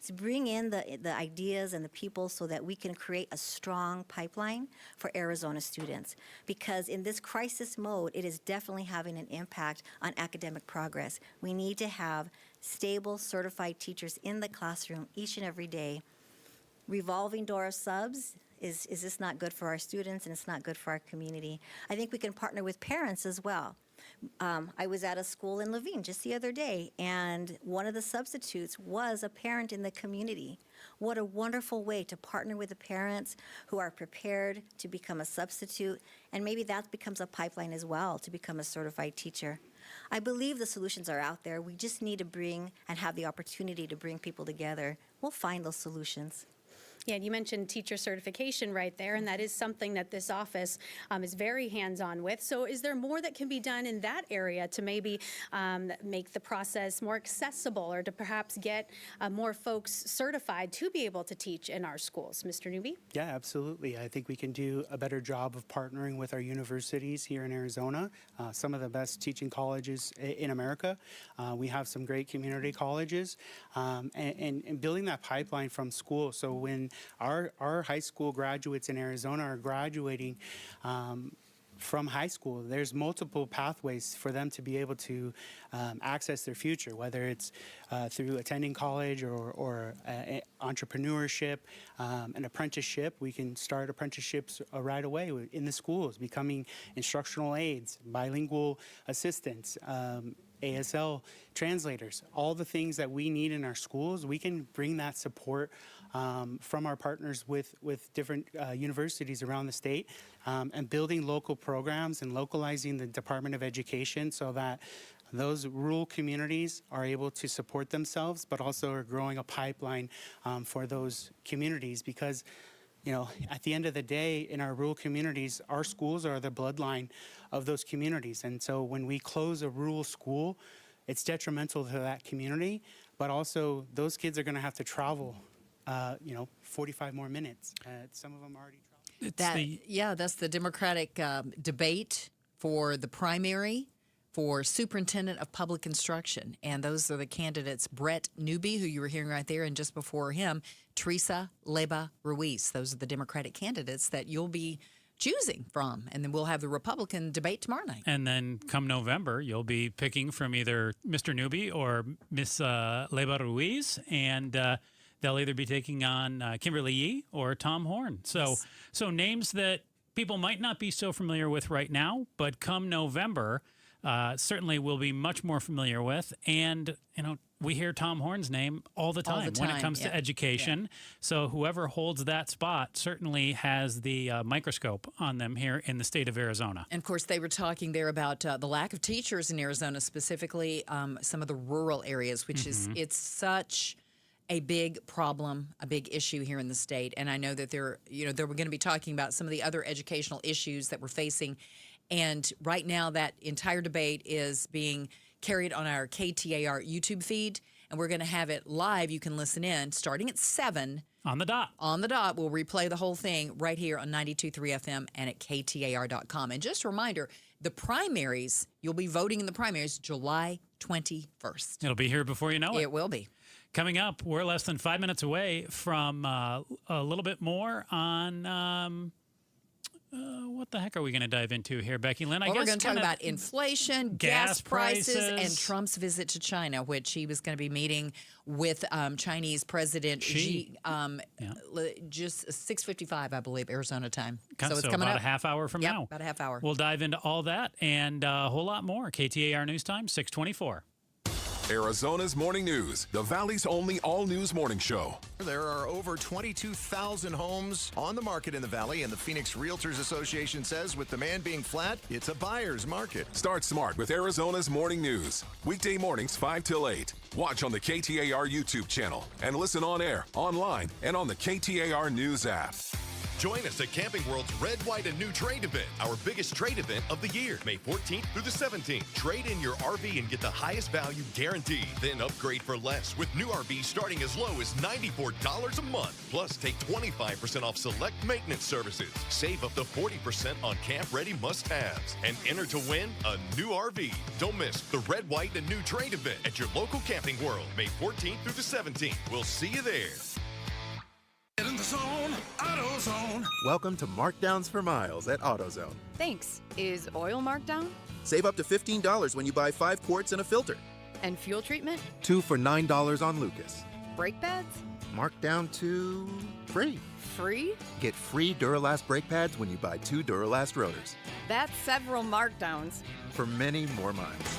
to bring in the ideas and the people so that we can create a strong pipeline for Arizona students. Because in this crisis mode, it is definitely having an impact on academic progress. We need to have stable, certified teachers in the classroom each and every day. Revolving door subs is just not good for our students, and it's not good for our community. I think we can partner with parents as well. I was at a school in Levine just the other day, and one of the substitutes was a parent in the community. What a wonderful way to partner with the parents who are prepared to become a substitute, and maybe that becomes a pipeline as well to become a certified teacher. I believe the solutions are out there. We just need to bring and have the opportunity to bring people together. We'll find those solutions. Yeah, you mentioned teacher certification right there, and that is something that this office is very hands-on with. So is there more that can be done in that area to maybe make the process more accessible, or to perhaps get more folks certified to be able to teach in our schools? Mr. Newby? Yeah, absolutely. I think we can do a better job of partnering with our universities here in Arizona, some of the best teaching colleges in America. We have some great community colleges, and building that pipeline from school. So when our high school graduates in Arizona are graduating from high school, there's multiple pathways for them to be able to access their future, whether it's through attending college or entrepreneurship, an apprenticeship. We can start apprenticeships right away in the schools, becoming instructional aides, bilingual assistants, ASL translators, all the things that we need in our schools. We can bring that support from our partners with different universities around the state, and building local programs and localizing the Department of Education so that those rural communities are able to support themselves, but also are growing a pipeline for those communities. Because at the end of the day, in our rural communities, our schools are the bloodline of those communities. And so when we close a rural school, it's detrimental to that community, but also those kids are going to have to travel, 45 more minutes. Some of them already traveled. That's the Democratic debate for the primary for Superintendent of Public Instruction. And those are the candidates, Brett Newby, who you were hearing right there, and just before him, Teresa Leyva Ruiz. Those are the Democratic candidates that you'll be choosing from. And then we'll have the Republican debate tomorrow night. And then come November, you'll be picking from either Mr. Newby or Miss Leyva Ruiz. And they'll either be taking on Kimberly Yee or Tom Horn. So names that people might not be so familiar with right now, but come November, certainly will be much more familiar with. And, we hear Tom Horn's name all the time, when it comes to education. Yeah. So whoever holds that spot certainly has the microscope on them here in the state of Arizona. And, of course, they were talking there about the lack of teachers in Arizona, specifically some of the rural areas, which is it's such a big problem, a big issue here in the state. And I know that they were going to be talking about some of the other educational issues that we're facing. And right now that entire debate is being carried on our KTAR YouTube feed, and we're going to have it live. You can listen in starting at 7. On the dot. On the dot. We'll replay the whole thing right here on 92.3 FM and at KTAR.com. And just a reminder, the primaries, you'll be voting in the primaries July 21st. It'll be here before you know it. It will be. Coming up, we're less than 5 minutes away from a little bit more on... what the heck are we going to dive into here, Becky Lynn? We're going to talk about inflation, gas prices, and Trump. Trump's visit to China, which he was going to be meeting with Chinese President Xi. Just 6:55, I believe, Arizona time. So it's coming about up. A half hour from now. About a half hour. We'll dive into all that and a whole lot more. KTAR News Time, 6:24. Arizona's Morning News, the Valley's only all-news morning show. There are over 22,000 homes on the market in the Valley, and the Phoenix Realtors Association says with demand being flat, it's a buyer's market. Start smart with Arizona's Morning News. Weekday mornings 5 till 8. Watch on the KTAR YouTube channel and listen on air, online, and on the KTAR News app. Join us at Camping World's Red, White, and New Trade event, our biggest trade event of the year, May 14th through the 17th. Trade in your RV and get the highest value guaranteed. Then upgrade for less with new RVs starting as low as $94 a month. Plus, take 25% off select maintenance services. Save up to 40% on camp-ready must-haves. And enter to win a new RV. Don't miss the Red, White, and New Trade event at your local Camping World, May 14th through the 17th. We'll see you there. Get in the zone, AutoZone. Welcome to Markdowns for Miles at AutoZone. Thanks. Is oil marked down? Save up to $15 when you buy 5 quarts and a filter. And fuel treatment? 2 for $9 on Lucas. Brake pads? Marked down to free. Free? Get free Duralast brake pads when you buy 2 Duralast rotors. That's several markdowns. For many more miles.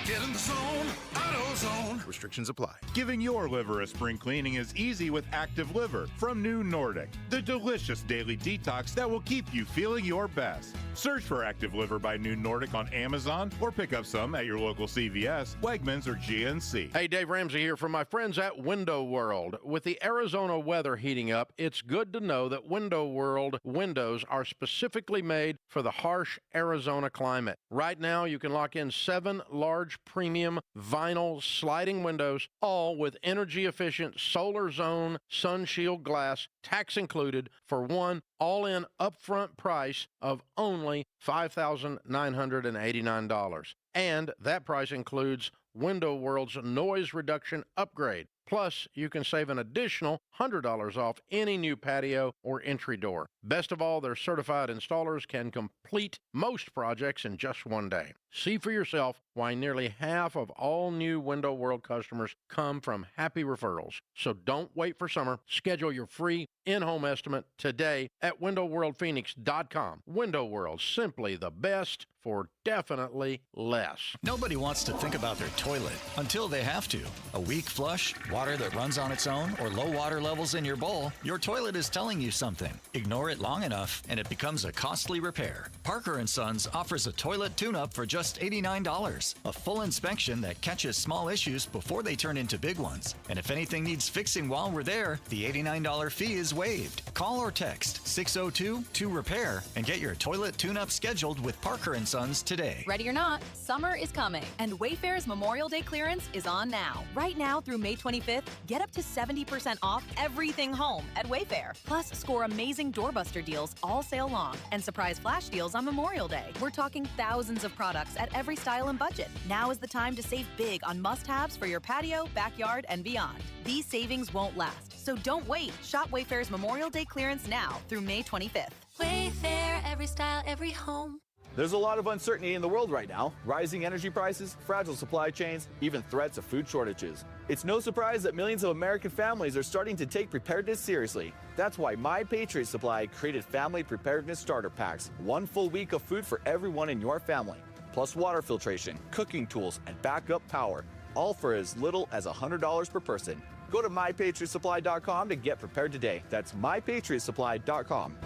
Get in the zone, AutoZone. Restrictions apply. Giving your liver a spring cleaning is easy with Active Liver from New Nordic, the delicious daily detox that will keep you feeling your best. Search for Active Liver by New Nordic on Amazon or pick up some at your local CVS, Wegmans, or GNC. Hey, Dave Ramsey here from my friends at Window World. With the Arizona weather heating up, it's good to know that Window World windows are specifically made for the harsh Arizona climate. Right now, you can lock in 7 large premium vinyl sliding windows, all with energy-efficient solar zone sun shield glass, tax included, for one all-in upfront price of only $5,989. And that price includes Window World's noise reduction upgrade. Plus, you can save an additional $100 off any new patio or entry door. Best of all, their certified installers can complete most projects in just one day. See for yourself why nearly half of all new Window World customers come from happy referrals. So don't wait for summer. Schedule your free in-home estimate today at windowworldphoenix.com. Window World, simply the best for definitely less. Nobody wants to think about their toilet until they have to. A weak flush, water that runs on its own, or low water levels in your bowl, your toilet is telling you something. Ignore it long enough and it becomes a costly repair. Parker & Sons offers a toilet tune-up for just $89. A full inspection that catches small issues before they turn into big ones. And if anything needs fixing while we're there, the $89 fee is waived. Call or text 602-2REPAIR and get your toilet tune-up scheduled with Parker & Sons today. Ready or not, summer is coming, and Wayfair's Memorial Day clearance is on now. Right now through May 25th, get up to 70% off everything home at Wayfair. Plus, score amazing doorbuster deals all sale long and surprise flash deals on Memorial Day. We're talking thousands of products at every style and budget. Now is the time to save big on must-haves for your patio, backyard, and beyond. These savings won't last, so don't wait. Shop Wayfair's Memorial Day clearance now through May 25th. Wayfair, every style, every home. There's a lot of uncertainty in the world right now. Rising energy prices, fragile supply chains, even threats of food shortages. It's no surprise that millions of American families are starting to take preparedness seriously. That's why My Patriot Supply created Family Preparedness Starter Packs. 1 full week of food for everyone in your family. Plus water filtration, cooking tools, and backup power. All for as little as $100 per person. Go to MyPatriotSupply.com to get prepared today. That's MyPatriotSupply.com.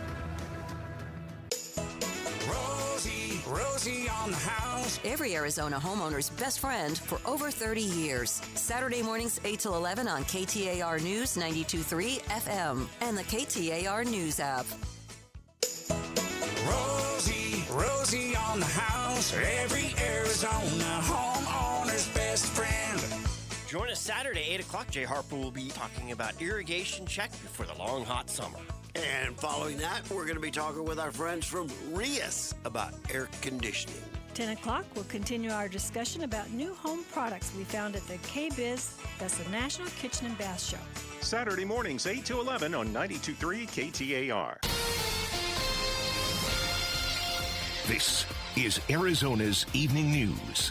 Rosie on the house. Every Arizona homeowner's best friend for over 30 years. Saturday mornings 8 till 11 on KTAR News 92.3 FM and the KTAR News app. Rosie on the house. Every Arizona homeowner's best friend. Join us Saturday, 8 o'clock. Jay Harper will be talking about irrigation check before the long, hot summer. And following that, we're going to be talking with our friends from Rias about air conditioning. 10 o'clock, we'll continue our discussion about new home products we found at the K-Biz, that's the National Kitchen and Bath Show. Saturday mornings, 8 to 11 on 92.3 KTAR. This is Arizona's Evening News.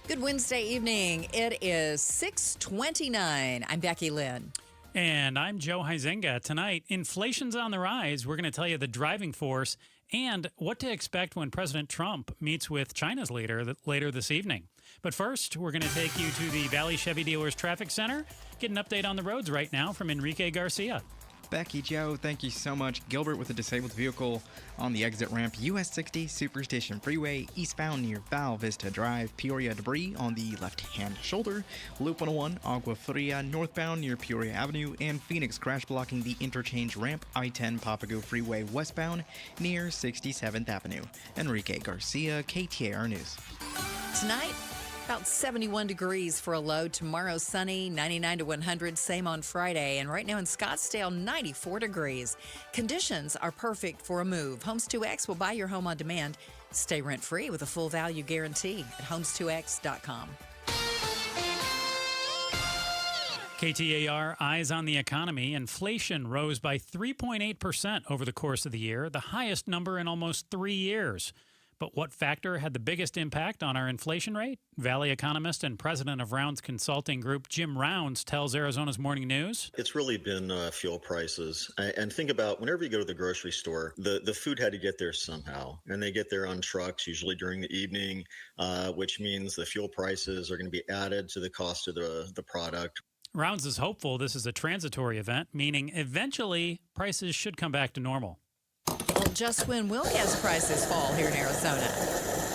Good Wednesday evening. It is 6:29. I'm Becky Lynn. And I'm Joe Huizenga. Tonight, inflation's on the rise. We're going to tell you the driving force and what to expect when President Trump meets with China's leader later this evening. But first, we're going to take you to the Valley Chevy Dealers Traffic Center. Get an update on the roads right now from Enrique Garcia. Becky, Joe, thank you so much. Gilbert with a disabled vehicle on the exit ramp, US 60 Superstation Freeway, eastbound near Val Vista Drive. Peoria debris on the left-hand shoulder. Loop 101, Agua Fria, northbound near Peoria Avenue. And Phoenix crash blocking the interchange ramp, I-10 Papago Freeway westbound near 67th Avenue. Enrique Garcia, KTAR News. Tonight, about 71 degrees for a low. Tomorrow, sunny, 99 to 100, same on Friday. And right now in Scottsdale, 94 degrees. Conditions are perfect for a move. Homes 2X will buy your home on demand. Stay rent-free with a full value guarantee at homes2x.com. KTAR Eyes on the Economy. Inflation rose by 3.8% over the course of the year, the highest number in almost 3 years. But what factor had the biggest impact on our inflation rate? Valley economist and president of Rounds Consulting Group, Jim Rounds, tells Arizona's Morning News. It's really been fuel prices. And think about whenever you go to the grocery store, the food had to get there somehow. And they get there on trucks, usually during the evening, which means the fuel prices are going to be added to the cost of the product. Rounds is hopeful this is a transitory event, meaning eventually prices should come back to normal. Well, just when will gas prices fall here in Arizona?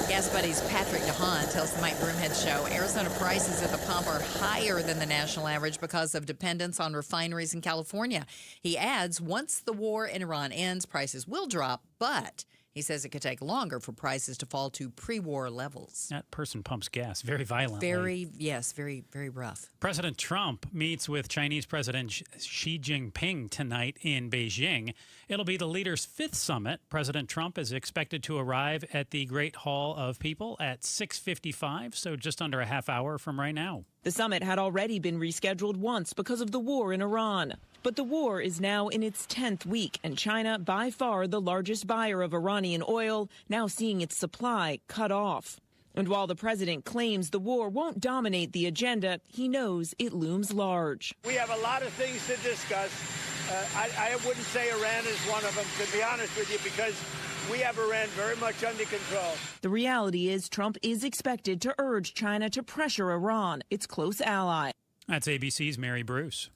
Gas Buddy's Patrick DeHaan tells the Mike Broomhead Show Arizona prices at the pump are higher than the national average because of dependence on refineries in California. He adds, once the war in Iran ends, prices will drop, but he says it could take longer for prices to fall to pre-war levels. That person pumps gas very violently. Very, very rough. President Trump meets with Chinese President Xi Jinping tonight in Beijing. It'll be the leaders' 5th summit. President Trump is expected to arrive at the Great Hall of People at 6:55, so just under a half hour from right now. The summit had already been rescheduled once because of the war in Iran. But the war is now in its 10th week, and China, by far the largest buyer of Iranian oil, now seeing its supply cut off. And while the president claims the war won't dominate the agenda, he knows it looms large. We have a lot of things to discuss. I wouldn't say Iran is one of them, to be honest with you, because we have Iran very much under control. The reality is Trump is expected to urge China to pressure Iran, its close ally. That's ABC's Mary Bruce.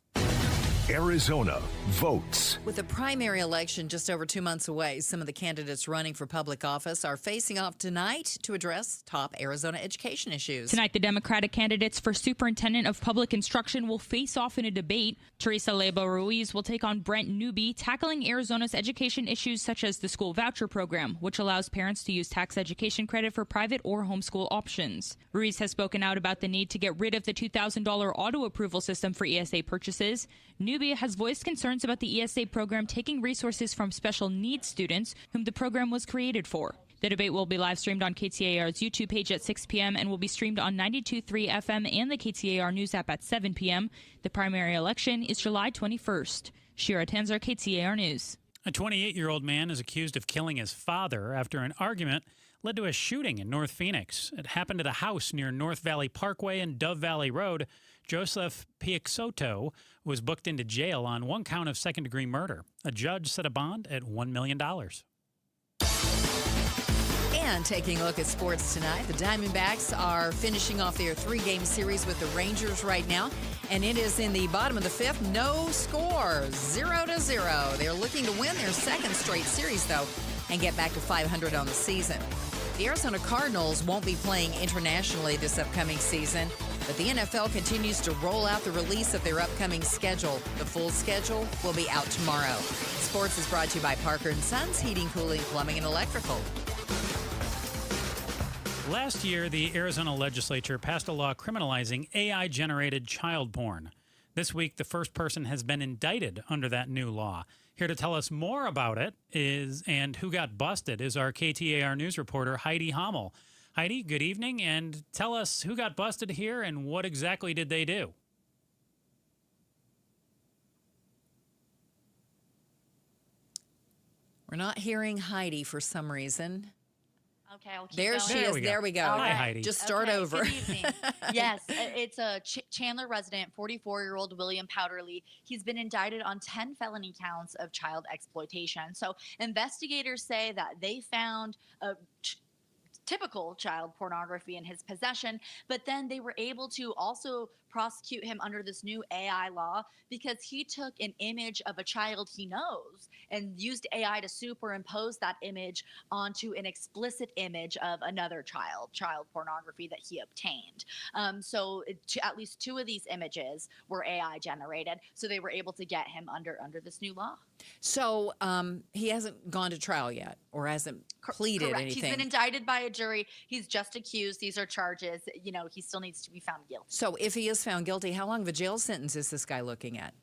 Arizona votes. With the primary election just over 2 months away, some of the candidates running for public office are facing off tonight to address top Arizona education issues. Tonight, the Democratic candidates for Superintendent of Public Instruction will face off in a debate. Teresa Leyva Ruiz will take on Brent Newby, tackling Arizona's education issues such as the school voucher program, which allows parents to use tax education credit for private or homeschool options. Ruiz has spoken out about the need to get rid of the $2,000 auto approval system for ESA purchases. Newby has voiced concerns about the ESA program taking resources from special needs students whom the program was created for. The debate will be live streamed on KTAR's YouTube page at 6 p.m. and will be streamed on 92.3 FM and the KTAR News app at 7 p.m. The primary election is July 21st. Shira Tanzer, KTAR News. A 28-year-old man is accused of killing his father after an argument led to a shooting in North Phoenix. It happened at a house near North Valley Parkway and Dove Valley Road. Joseph Piexoto was booked into jail on one count of second-degree murder. A judge set a bond at $1 million. And taking a look at sports tonight, the Diamondbacks are finishing off their 3-game series with the Rangers right now, and it is in the bottom of the 5th. No score, 0-0. They're looking to win their second straight series, though, and get back to 500 on the season. The Arizona Cardinals won't be playing internationally this upcoming season, but the NFL continues to roll out the release of their upcoming schedule. The full schedule will be out tomorrow. Sports is brought to you by Parker & Sons, Heating, Cooling, Plumbing, and Electrical. Last year, the Arizona legislature passed a law criminalizing AI-generated child porn. This week, the first person has been indicted under that new law. Here to tell us more about it and who got busted is our KTAR News reporter, Heidi Hommel. Heidi, good evening, and tell us who got busted here and what exactly did they do? We're not hearing Heidi for some reason. Okay, I'll keep there going. she is. There we go. All Hi, right. Heidi. Just start Okay, over. Good evening. Yes, it's a Chandler resident, 44-year-old William Powderly. He's been indicted on 10 felony counts of child exploitation. So investigators say that they found typical child pornography in his possession, but then they were able to also prosecute him under this new AI law because he took an image of a child he knows and used AI to superimpose that image onto an explicit image of another child pornography that he obtained. At least 2 of these images were AI generated, so they were able to get him under this new law. So he hasn't gone to trial yet or hasn't pleaded Correct. anything. He's been indicted by a jury. He's just accused. These are charges. He still needs to be found guilty. So if he is found guilty, how long of a jail sentence is this guy looking at?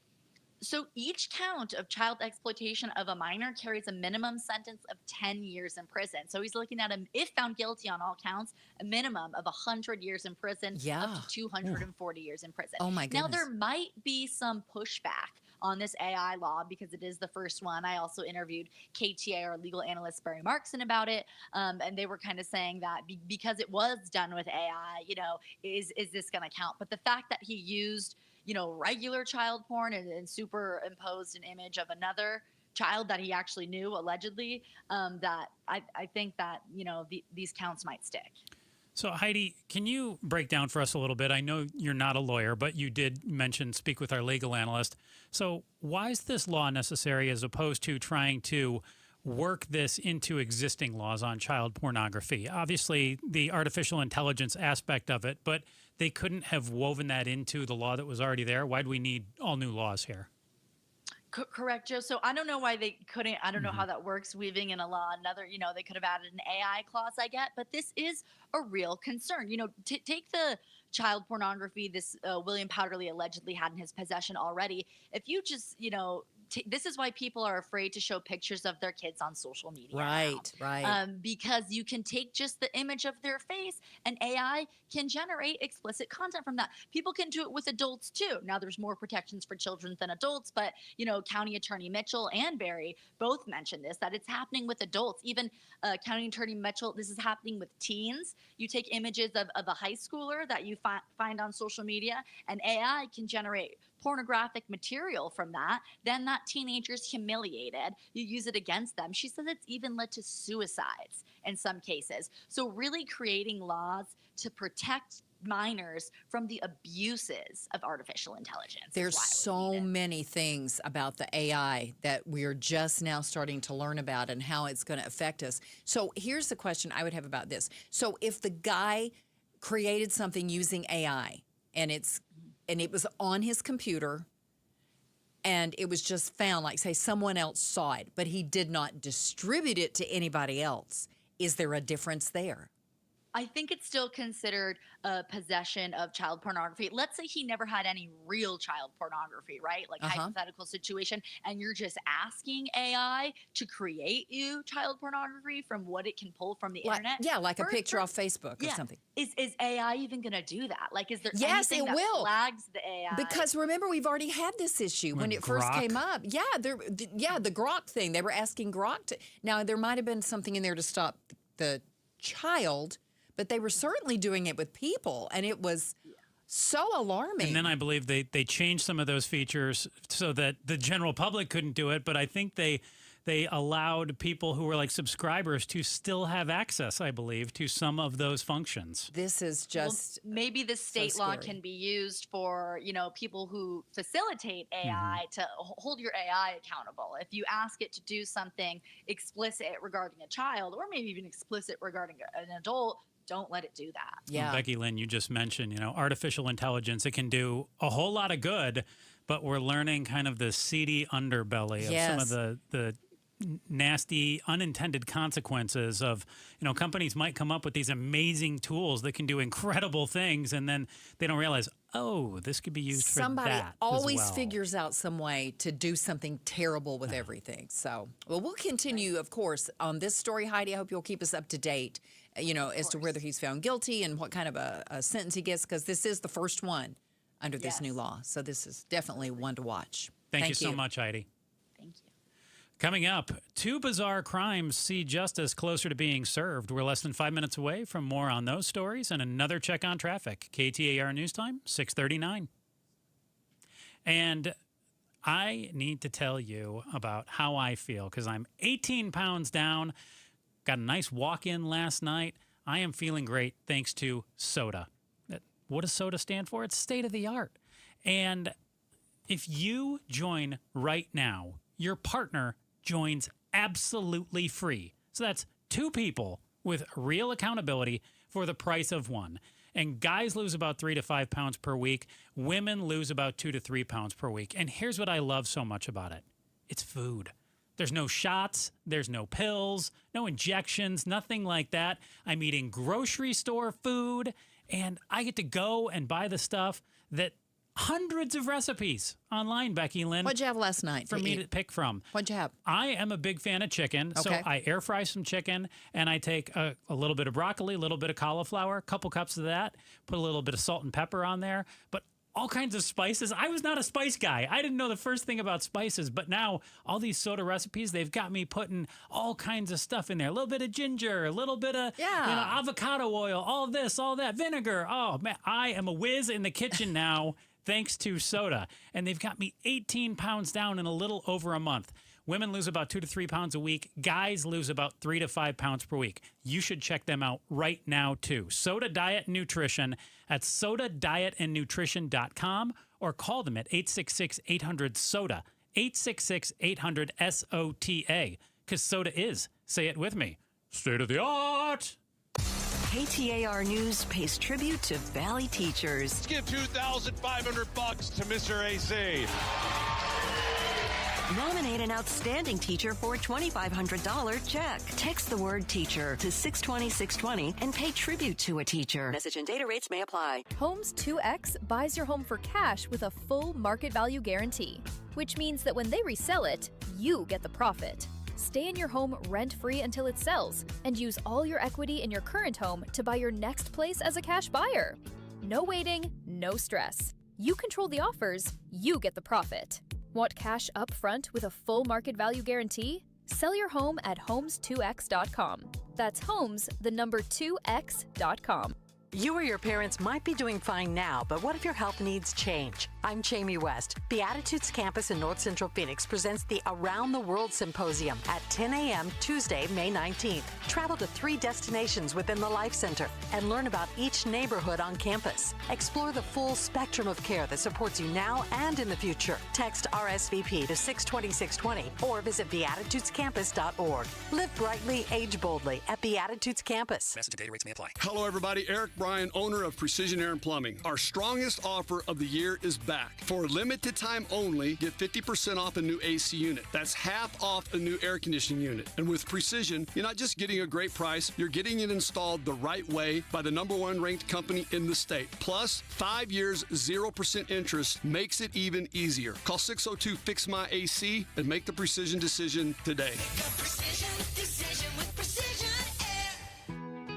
So each count of child exploitation of a minor carries a minimum sentence of 10 years in prison. So he's looking at, if found guilty on all counts, a minimum of 100 years in prison, up to 240 years in prison. Oh, my goodness. Now, there might be some pushback on this AI law because it is the first one. I also interviewed KTAR legal analyst Barry Markson about it, and they were kind of saying that because it was done with AI, is this going to count? But the fact that he used regular child porn and superimposed an image of another child that he actually knew, allegedly, that I think that, these counts might stick. So, Heidi, can you break down for us a little bit? I know you're not a lawyer, but you did speak with our legal analyst. So why is this law necessary as opposed to trying to work this into existing laws on child pornography? Obviously, the artificial intelligence aspect of it, but they couldn't have woven that into the law that was already there. Why do we need all new laws here? Correct, Joe. So I don't know why they couldn't. I don't know how that works, weaving in a law another. They could have added an AI clause, I get, but this is a real concern. Take the child pornography this William Powderly allegedly had in his possession already. If you just, this is why people are afraid to show pictures of their kids on social media. Right. Because you can take just the image of their face and AI can generate explicit content from that. People can do it with adults too. Now there's more protections for children than adults, but County Attorney Mitchell and Barry both mentioned this, that it's happening with adults. Even County Attorney Mitchell, this is happening with teens. You take images of a high schooler that you find on social media and AI can generate pornographic material from that, then that teenager's humiliated. You use it against them. She says it's even led to suicides in some cases. So really creating laws to protect minors from the abuses of artificial intelligence. There's so many things about the AI that we're just now starting to learn about and how it's going to affect us. So here's the question I would have about this. So if the guy created something using AI and it was on his computer and it was just found, like say someone else saw it, but he did not distribute it to anybody else, is there a difference there? I think it's still considered a possession of child pornography. Let's say he never had any real child pornography, right? Like hypothetical situation, and you're just asking AI to create you child pornography from what it can pull from the internet. Yeah, like a picture off Facebook or something. Is AI even going to do that? Like, is there Yes, anything it that will. flags the AI? Because remember, we've already had this issue when it first came up. Yeah, the Grok thing. They were asking Grok to. Now, there might have been something in there to stop the child, but they were certainly doing it with people, and it was so alarming. And then I believe they changed some of those features so that the general public couldn't do it, but I think they allowed people who were like subscribers to still have access, I believe, to some of those functions. This is just maybe the state law can be used for, people who facilitate AI to hold your AI accountable. If you ask it to do something explicit regarding a child, or maybe even explicit regarding an adult, don't let it do that. Yeah. Well, Becky Lynn, you just mentioned, artificial intelligence, it can do a whole lot of good, but we're learning kind of the seedy underbelly of some of the nasty unintended consequences of, companies might come up with these amazing tools that can do incredible things, and then they don't realize, this could be used for that. Somebody always figures out some way to do something terrible with everything. So, we'll continue, of course, on this story, Heidi. I hope you'll keep us up to date, as to whether he's found guilty and what kind of a sentence he gets, because this is the first one under this new law. So this is definitely one to watch. Thank you so much, Heidi. Thank you. Coming up, 2 bizarre crimes see justice closer to being served. We're less than 5 minutes away from more on those stories and another check on traffic. KTAR News Time, 6:39. And I need to tell you about how I feel, because I'm 18 pounds down, got a nice walk-in last night. I am feeling great thanks to soda. What does soda stand for? It's state of the art. And if you join right now, your partner joins absolutely free. So that's 2 people with real accountability for the price of 1. And guys lose about 3 to 5 pounds per week. Women lose about 2 to 3 pounds per week. And here's what I love so much about it. It's food. There's no shots, there's no pills, no injections, nothing like that. I'm eating grocery store food, and I get to go and buy the stuff that hundreds of recipes online, Becky Lynn. What'd you have last night for me to pick from? What'd you have? I am a big fan of chicken, so I air fry some chicken, and I take a little bit of broccoli, a little bit of cauliflower, a couple cups of that, put a little bit of salt and pepper on there, but all kinds of spices. I was not a spice guy. I didn't know the first thing about spices, but now all these soda recipes, they've got me putting all kinds of stuff in there. A little bit of ginger, a little bit of avocado oil, all this, all that, vinegar. Oh, man, I am a whiz in the kitchen now thanks to soda. And they've got me 18 pounds down in a little over a month. Women lose about 2 to 3 pounds a week. Guys lose about 3 to 5 pounds per week. You should check them out right now, too. Soda Diet Nutrition at sodadietandnutrition.com or call them at 866-800-SODA, 866-800-SOTA, because soda is, say it with me, state of the art. KTAR News pays tribute to Valley teachers. Let's give $2,500 to Mr. AC. Nominate an outstanding teacher for a $2,500 check. Text the word teacher to 620-620 and pay tribute to a teacher. Message and data rates may apply. Homes 2X buys your home for cash with a full market value guarantee, which means that when they resell it, you get the profit. Stay in your home rent-free until it sells and use all your equity in your current home to buy your next place as a cash buyer. No waiting, no stress. You control the offers, you get the profit. Want cash up front with a full market value guarantee? Sell your home at homes2x.com. That's homes, the number 2x.com. You or your parents might be doing fine now, but what if your health needs change? I'm Jamie West. Beatitudes Campus in North Central Phoenix presents the Around the World Symposium at 10 a.m. Tuesday, May 19th. Travel to 3 destinations within the Life Center and learn about each neighborhood on campus. Explore the full spectrum of care that supports you now and in the future. Text RSVP to 620-620 or visit beatitudescampus.org. Live brightly, age boldly at Beatitudes Campus. Message and data rates may apply. Hello, everybody. Eric Bryan, owner of Precision Air and Plumbing. Our strongest offer of the year is back. For a limited time only, get 50% off a new AC unit. That's half off a new air conditioning unit. And with Precision, you're not just getting a great price, you're getting it installed the right way by the #1 ranked company in the state. Plus, 5 years, 0% interest makes it even easier. Call 602-FIX-MY-AC and make the Precision decision today.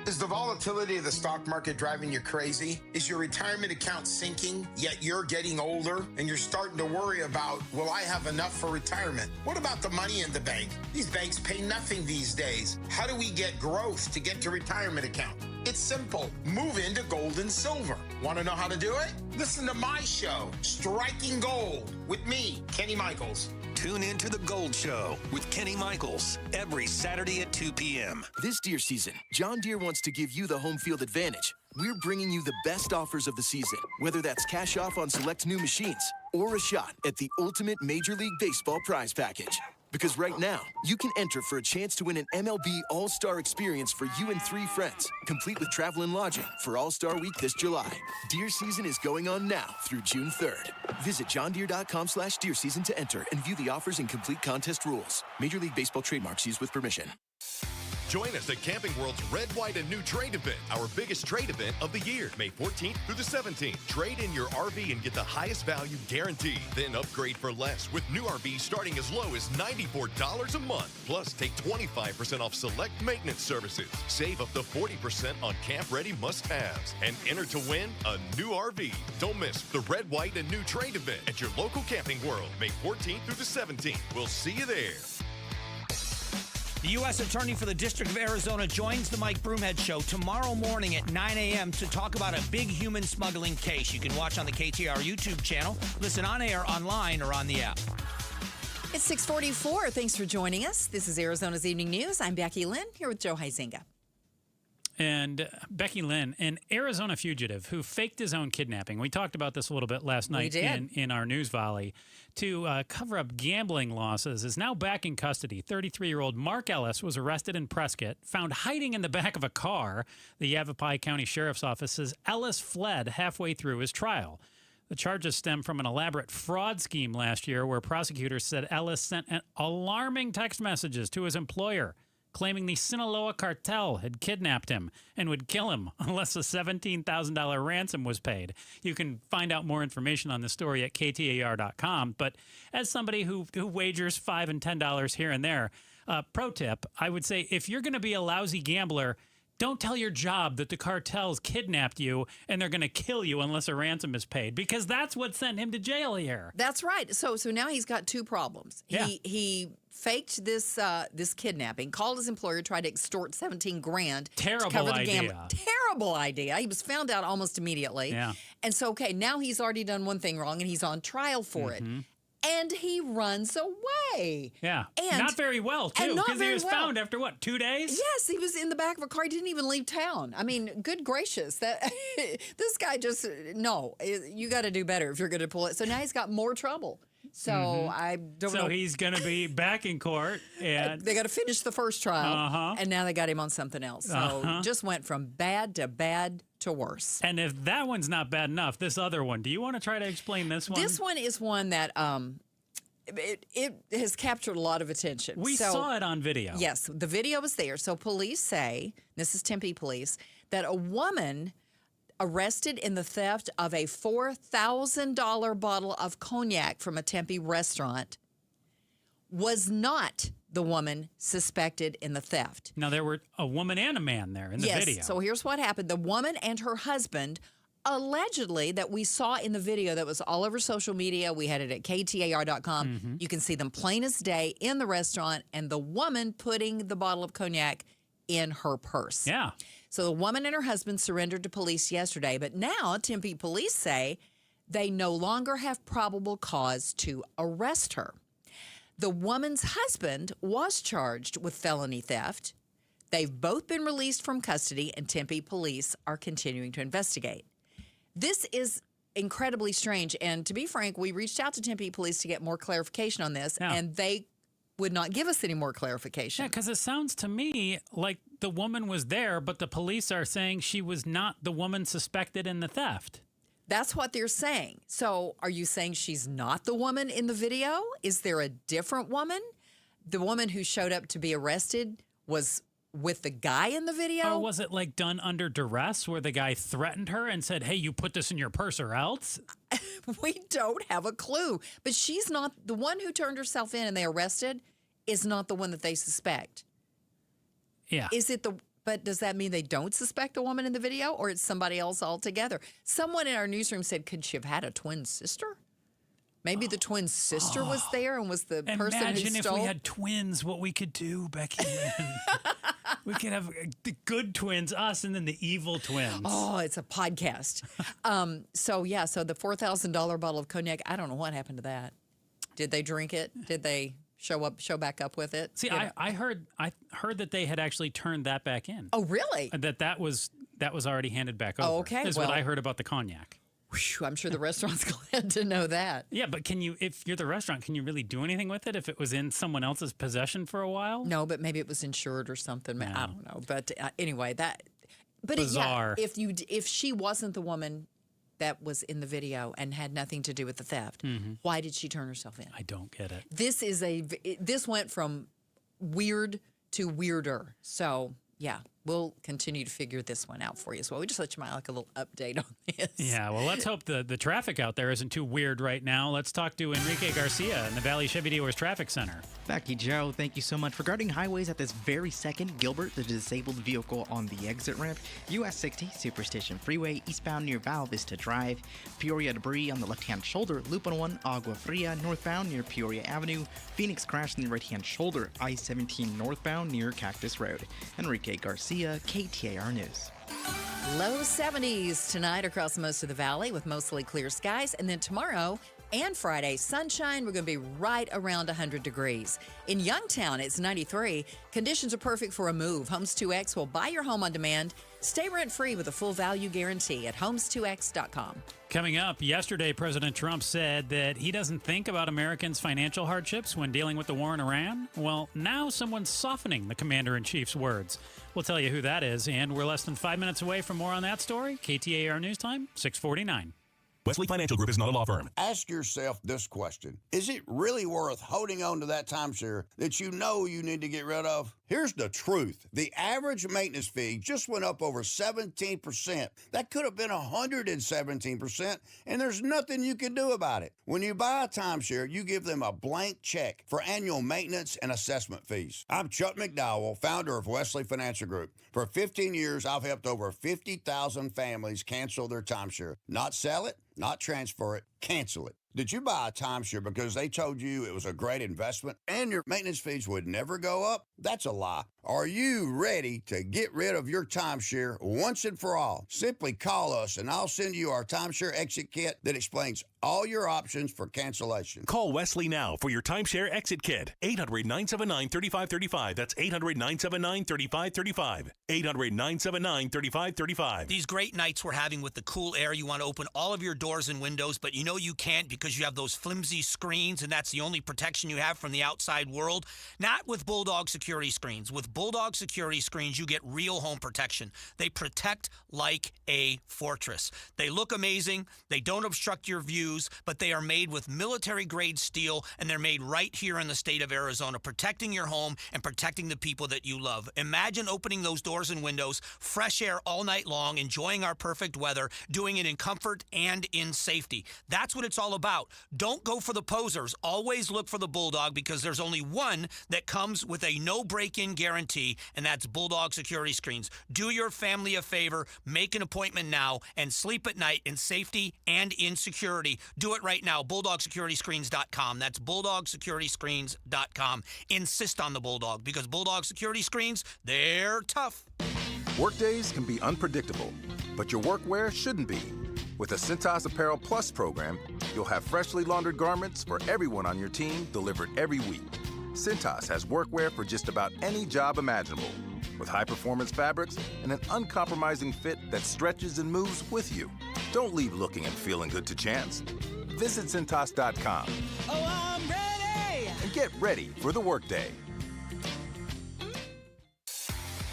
Is the volatility of the stock market driving you crazy? Is your retirement account sinking, yet you're getting older and you're starting to worry about, will I have enough for retirement? What about the money in the bank? These banks pay nothing these days. How do we get growth to get to retirement account? It's simple. Move into gold and silver. Want to know how to do it? Listen to my show, Striking Gold, with me, Kenny Michaels. Tune in to The Gold Show with Kenny Michaels every Saturday at 2 p.m. This deer season, John Deere wants to give you the home field advantage. We're bringing you the best offers of the season, whether that's cash off on select new machines or a shot at the ultimate Major League Baseball prize package. Because right now, you can enter for a chance to win an MLB All-Star experience for you and 3 friends, complete with travel and lodging for All-Star Week this July. Deer season is going on now through June 3rd. Visit johndeere.com/deer season to enter and view the offers and complete contest rules. Major League Baseball trademarks used with permission. Join us at Camping World's Red, White, and New Trade event, our biggest trade event of the year, May 14th through the 17th. Trade in your RV and get the highest value guaranteed. Then upgrade for less with new RVs starting as low as $94 a month. Plus, take 25% off select maintenance services. Save up to 40% on camp-ready must-haves. And enter to win a new RV. Don't miss the Red, White, and New Trade event at your local Camping World, May 14th through the 17th. We'll see you there. The U.S. Attorney for the District of Arizona joins the Mike Broomhead Show tomorrow morning at 9 a.m. to talk about a big human smuggling case. You can watch on the KTAR YouTube channel, listen on air, online, or on the app. It's 6:44. Thanks for joining us. This is Arizona's Evening News. I'm Becky Lynn, here with Joe Huizinga. And Becky Lynn, an Arizona fugitive who faked his own kidnapping. We talked about this a little bit last night in our news volley to cover up gambling losses, is now back in custody. 33-year-old Mark Ellis was arrested in Prescott, found hiding in the back of a car. The Yavapai County Sheriff's Office says Ellis fled halfway through his trial. The charges stem from an elaborate fraud scheme last year where prosecutors said Ellis sent alarming text messages to his employer, claiming the Sinaloa cartel had kidnapped him and would kill him unless a $17,000 ransom was paid. You can find out more information on the story at KTAR.FM. But as somebody who wagers $5 and $10 here and there, pro tip, I would say if you're going to be a lousy gambler, don't tell your job that the cartels kidnapped you and they're going to kill you unless a ransom is paid, because that's what sent him to jail here. That's right. So now he's got 2 problems. Yeah. He faked this kidnapping, called his employer, tried to extort $17,000 Terrible to cover the idea. gambling. Terrible idea. He was found out almost immediately. Yeah. And so, now he's already done one thing wrong and he's on trial for it. And he runs away. Yeah. And not very well, too, because he was found after, 2 days? Yes, he was in the back of a car. He didn't even leave town. I mean, good gracious. This guy just, no, you got to do better if you're going to pull it. So now he's got more trouble. So I don't know. So he's going to be back in court. And they got to finish the first trial. And now they got him on something else. So just went from bad to worse. And if that one's not bad enough, this other one, do you want to try to explain this one? This one is one that it has captured a lot of attention. We saw it on video. Yes, the video was there. So police say, this is Tempe police, that a woman arrested in the theft of a $4,000 bottle of cognac from a Tempe restaurant was not the woman suspected in the theft. Now, there were a woman and a man there in the video. Yes, so here's what happened. The woman and her husband, allegedly, that we saw in the video that was all over social media. We had it at KTAR.FM. You can see them plain as day in the restaurant, and the woman putting the bottle of cognac in her purse. Yeah. So the woman and her husband surrendered to police yesterday, but now Tempe police say they no longer have probable cause to arrest her. The woman's husband was charged with felony theft. They've both been released from custody, and Tempe police are continuing to investigate. This is incredibly strange, and to be frank, we reached out to Tempe police to get more clarification on this, and they would not give us any more clarification. Yeah, because it sounds to me like the woman was there, but the police are saying she was not the woman suspected in the theft. That's what they're saying. So are you saying she's not the woman in the video? Is there a different woman? The woman who showed up to be arrested was with the guy in the video? Or was it like done under duress where the guy threatened her and said, hey, you put this in your purse or else? We don't have a clue. But she's not the one who turned herself in and they arrested is not the one that they suspect. Yeah. But does that mean they don't suspect the woman in the video or it's somebody else altogether? Someone in our newsroom said, could she have had a twin sister? Maybe the twin sister was there and was the person who stole. Imagine if we had twins, what we could do, Becky Lynn. We could have the good twins, us, and then the evil twins. Oh, it's a podcast. So the $4,000 bottle of cognac, I don't know what happened to that. Did they drink it? Did they show back up with it? See, I heard that they had actually turned that back in. Oh, really? That was already handed back over. Oh, okay. Is what I heard about the cognac. Whew, I'm sure the restaurant's glad to know that. Yeah, but if you're the restaurant, can you really do anything with it if it was in someone else's possession for a while? No, but maybe it was insured or something. No. I don't know. But anyway, bizarre. If she wasn't the woman that was in the video and had nothing to do with the theft, why did she turn herself in? I don't get it. This went from weird to weirder. So, yeah, we'll continue to figure this one out for you as well. We just let you like a little update on this. Yeah, well, let's hope the traffic out there isn't too weird right now. Let's talk to Enrique Garcia in the Valley Chevy Dealers Traffic Center. Becky, Joe, thank you so much. Regarding highways at this very second, Gilbert, the disabled vehicle on the exit ramp, US 60, Superstition Freeway, eastbound near Val Vista Drive, Peoria debris on the left-hand shoulder, Loop 101, Agua Fria, northbound near Peoria Avenue, Phoenix crash in the right-hand shoulder, I-17 northbound near Cactus Road. Enrique Garcia, KTAR News. Low 70s tonight across most of the valley with mostly clear skies. And then tomorrow and Friday, sunshine. We're going to be right around 100 degrees. In Youngtown, it's 93. Conditions are perfect for a move. Homes 2X will buy your home on demand. Stay rent-free with a full value guarantee at homes2x.com. Coming up, yesterday, President Trump said that he doesn't think about Americans' financial hardships when dealing with the war in Iran. Well, now someone's softening the commander-in-chief's words. We'll tell you who that is, and we're less than 5 minutes away from more on that story. KTAR News Time, 6:49. Wesley Financial Group is not a law firm. Ask yourself this question. Is it really worth holding on to that timeshare that you know you need to get rid of? Here's the truth. The average maintenance fee just went up over 17%. That could have been 117%, and there's nothing you can do about it. When you buy a timeshare, you give them a blank check for annual maintenance and assessment fees. I'm Chuck McDowell, founder of Wesley Financial Group. For 15 years, I've helped over 50,000 families cancel their timeshare. Not sell it, not transfer it, cancel it. Did you buy a timeshare because they told you it was a great investment and your maintenance fees would never go up? That's a lie. Are you ready to get rid of your timeshare once and for all? Simply call us and I'll send you our timeshare exit kit that explains all your options for cancellation. Call Wesley now for your timeshare exit kit. 800-979-3535. That's 800-979-3535. 800-979-3535. These great nights we're having with the cool air, you want to open all of your doors and windows, but you know you can't because you have those flimsy screens and that's the only protection you have from the outside world. Not with Bulldog security screens. With Bulldog security screens, you get real home protection. They protect like a fortress. They look amazing. They don't obstruct your views, but they are made with military-grade steel, and they're made right here in the state of Arizona, protecting your home and protecting the people that you love. Imagine opening those doors and windows, fresh air all night long, enjoying our perfect weather, doing it in comfort and in safety. That's what it's all about. Don't go for the posers. Always look for the Bulldog because there's only one that comes with a no break-in guarantee, and that's Bulldog security screens. Do your family a favor, make an appointment now, and sleep at night in safety and in security. Do it right now, BulldogSecurityScreens.com. That's BulldogSecurityScreens.com. Insist on the Bulldog because Bulldog security screens, they're tough. Workdays can be unpredictable, but your workwear shouldn't be. With the Cintas Apparel Plus program, you'll have freshly laundered garments for everyone on your team delivered every week. Cintas has workwear for just about any job imaginable, with high-performance fabrics and an uncompromising fit that stretches and moves with you. Don't leave looking and feeling good to chance. Visit Cintas.com. Oh, I'm ready! And get ready for the workday.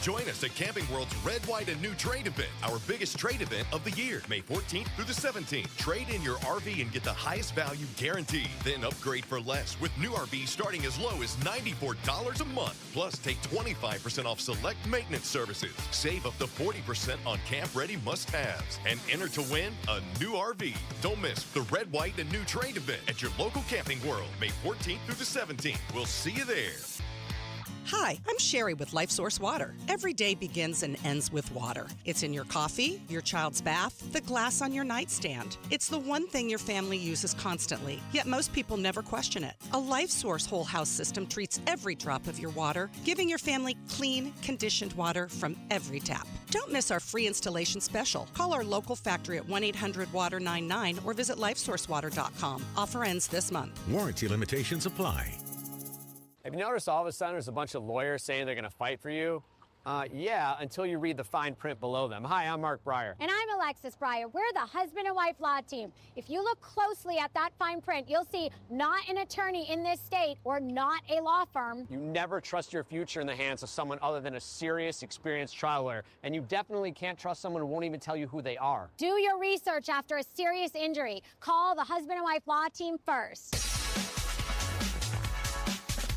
Join us at Camping World's Red, White, and New Trade event, our biggest trade event of the year, May 14th through the 17th. Trade in your RV and get the highest value guaranteed. Then upgrade for less with new RVs starting as low as $94 a month. Plus, take 25% off select maintenance services. Save up to 40% on camp-ready must-haves. And enter to win a new RV. Don't miss the Red, White, and New Trade event at your local Camping World, May 14th through the 17th. We'll see you there. Hi, I'm Sherry with LifeSource Water. Every day begins and ends with water. It's in your coffee, your child's bath, the glass on your nightstand. It's the one thing your family uses constantly, yet most people never question it. A LifeSource whole house system treats every drop of your water, giving your family clean, conditioned water from every tap. Don't miss our free installation special. Call our local factory at 1-800-WATER-99 or visit lifesourcewater.com. Offer ends this month. Warranty limitations apply. Have you noticed all of a sudden there's a bunch of lawyers saying they're going to fight for you? Yeah, until you read the fine print below them. Hi, I'm Mark Breyer. And I'm Alexis Breyer. We're the husband and wife law team. If you look closely at that fine print, you'll see not an attorney in this state or not a law firm. You never trust your future in the hands of someone other than a serious, experienced trial lawyer. And you definitely can't trust someone who won't even tell you who they are. Do your research after a serious injury. Call the husband and wife law team first.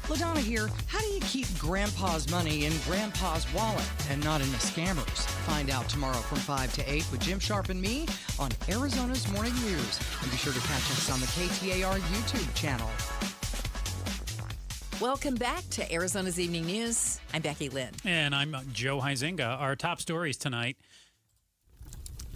LaDonna here. How do you keep Grandpa's money in Grandpa's wallet and not in a scammer's? Find out tomorrow from 5 to 8 with Jim Sharp and me on Arizona's Morning News. And be sure to catch us on the KTAR YouTube channel. Welcome back to Arizona's Evening News. I'm Becky Lynn. And I'm Joe Huizinga. Our top stories tonight.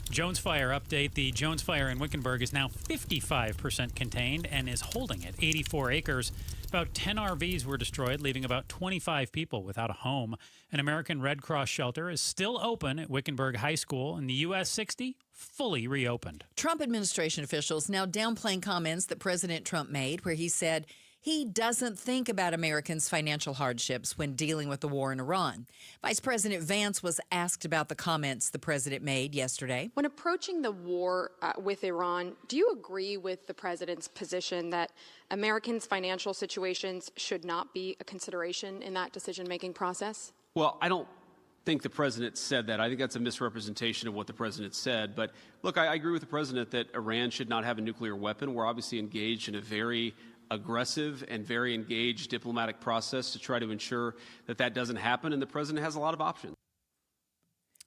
Jones Fire update. The Jones Fire in Wickenburg is now 55% contained and is holding at 84 acres. About 10 RVs were destroyed, leaving about 25 people without a home. An American Red Cross shelter is still open at Wickenburg High School, and the US 60 fully reopened. Trump administration officials now downplaying comments that President Trump made where he said he doesn't think about Americans' financial hardships when dealing with the war in Iran. Vice President Vance was asked about the comments the president made yesterday. When approaching the war with Iran, do you agree with the president's position that Americans' financial situations should not be a consideration in that decision-making process? Well, I don't think the president said that. I think that's a misrepresentation of what the president said. But look, I agree with the president that Iran should not have a nuclear weapon. We're obviously engaged in a very aggressive and very engaged diplomatic process to try to ensure that that doesn't happen, and the president has a lot of options.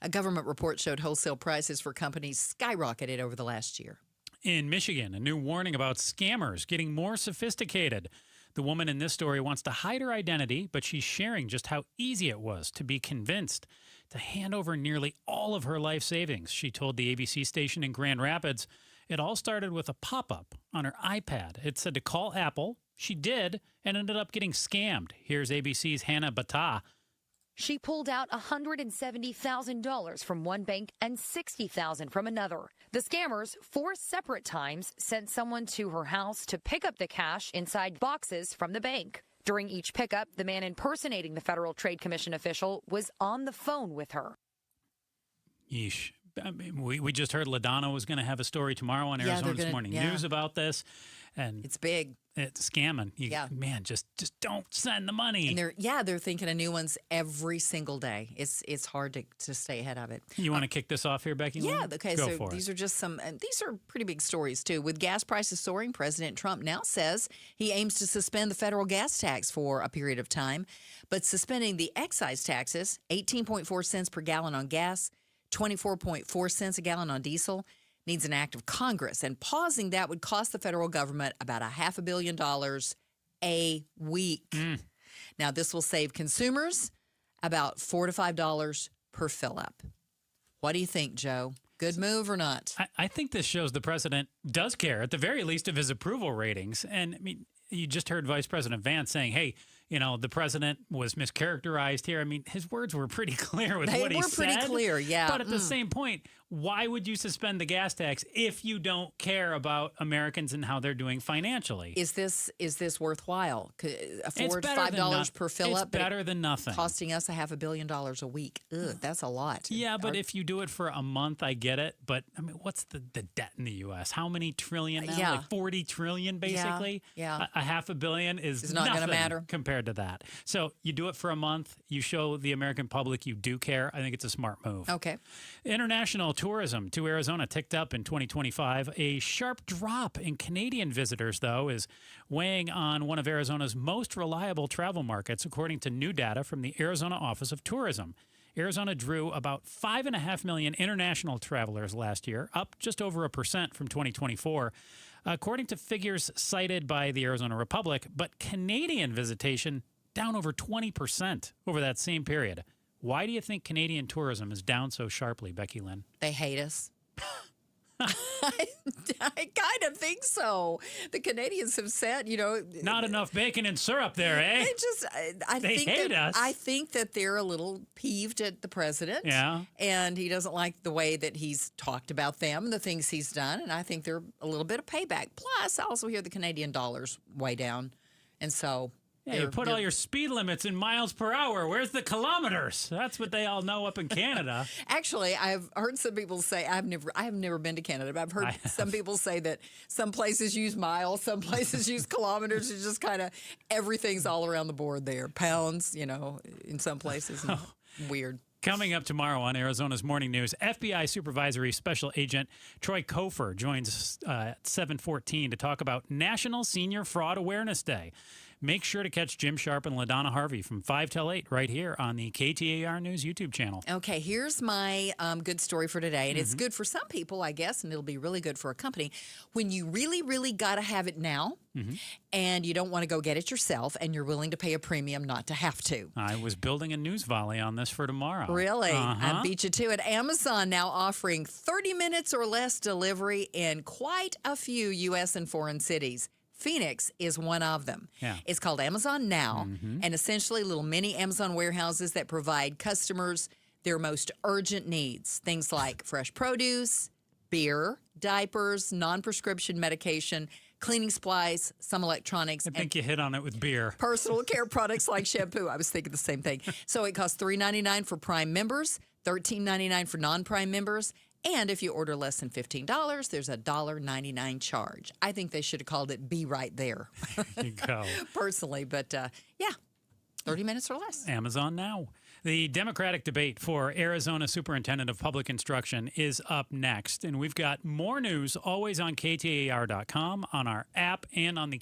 A government report showed wholesale prices for companies skyrocketed over the last year. In Michigan, a new warning about scammers getting more sophisticated. The woman in this story wants to hide her identity, but she's sharing just how easy it was to be convinced to hand over nearly all of her life savings. She told the ABC station in Grand Rapids it all started with a pop-up on her iPad. It said to call Apple. She did and ended up getting scammed. Here's ABC's Hannah Bata. She pulled out $170,000 from one bank and $60,000 from another. The scammers, 4 separate times, sent someone to her house to pick up the cash inside boxes from the bank. During each pickup, the man impersonating the Federal Trade Commission official was on the phone with her. Yeesh. I mean, we just heard LaDonna was going to have a story tomorrow on Arizona's Morning News about this. And it's big. It's scamming. Man, just don't send the money. And they're thinking of new ones every single day. It's hard to stay ahead of it. You want to kick this off here, Becky? Yeah, okay. Go so for these it. are just some, and these are pretty big stories too. With gas prices soaring, President Trump now says he aims to suspend the federal gas tax for a period of time, but suspending the excise taxes, 18.4 cents per gallon on gas, 24.4 cents a gallon on diesel, needs an act of Congress. And pausing that would cost the federal government about $500 million a week. Now, this will save consumers about $4 to $5 per fill-up. What do you think, Joe? Good move or not? I think this shows the president does care, at the very least, of his approval ratings. And, I mean, you just heard Vice President Vance saying, hey, the president was mischaracterized here. I mean, his words were pretty clear with what he said. They were pretty clear, yeah. But at the same point, why would you suspend the gas tax if you don't care about Americans and how they're doing financially? Is this worthwhile? Could afford better than $5 per fill it's up? better than nothing. Costing us $500 million a week. Ugh, that's a lot. Yeah, but if you do it for a month, I get it. But I mean, what's the debt in the U.S.? How many trillion now? Yeah. Like 40 trillion, basically. Yeah. A $500 million is It's not going to nothing matter compared to that. So you do it for a month. You show the American public you do care. I think it's a smart move. Okay. International tourism to Arizona ticked up in 2025. A sharp drop in Canadian visitors, though, is weighing on one of Arizona's most reliable travel markets, according to new data from the Arizona Office of Tourism. Arizona drew about 5.5 million international travelers last year, up just over 1% from 2024, according to figures cited by the Arizona Republic. But Canadian visitation down over 20% over that same period. Why do you think Canadian tourism is down so sharply, Becky Lynn? They hate us. I kind of think so. The Canadians have said, not enough bacon and syrup there, eh? They hate us. I think that they're a little peeved at the president. Yeah. And he doesn't like the way that he's talked about them and the things he's done. And I think they're a little bit of payback. Plus, I also hear the Canadian dollar's way down. And so... Yeah, you put all your speed limits in miles per hour. Where's the kilometers? That's what they all know up in Canada. Actually, I've heard some people say, I have never been to Canada, but I've heard some people say that some places use miles, some places use kilometers. It's just kind of everything's all around the board there. Pounds, in some places. Weird. Coming up tomorrow on Arizona's Morning News, FBI Supervisory Special Agent Troy Kofer joins at 7:14 to talk about National Senior Fraud Awareness Day. Make sure to catch Jim Sharp and LaDonna Harvey from 5 till 8 right here on the KTAR News YouTube channel. Okay, here's my good story for today. And it's good for some people, I guess, and it'll be really good for a company. When you really, really got to have it now, and you don't want to go get it yourself, and you're willing to pay a premium not to have to. I was building a news volley on this for tomorrow. Really? I beat you to it. Amazon now offering 30 minutes or less delivery in quite a few U.S. and foreign cities. Phoenix is one of them. Yeah. It's called Amazon Now, and essentially little mini Amazon warehouses that provide customers their most urgent needs. Things like fresh produce, beer, diapers, non-prescription medication, cleaning supplies, some electronics. I think you hit on it with beer. Personal care products like shampoo. I was thinking the same thing. So it costs $3.99 for Prime members, $13.99 for non-Prime members. And if you order less than $15, there's a $1.99 charge. I think they should have called it Be Right There. There you go. Personally, but 30 minutes or less. Amazon Now. The Democratic debate for Arizona Superintendent of Public Instruction is up next. And we've got more news always on KTAR.com, on our app, and on the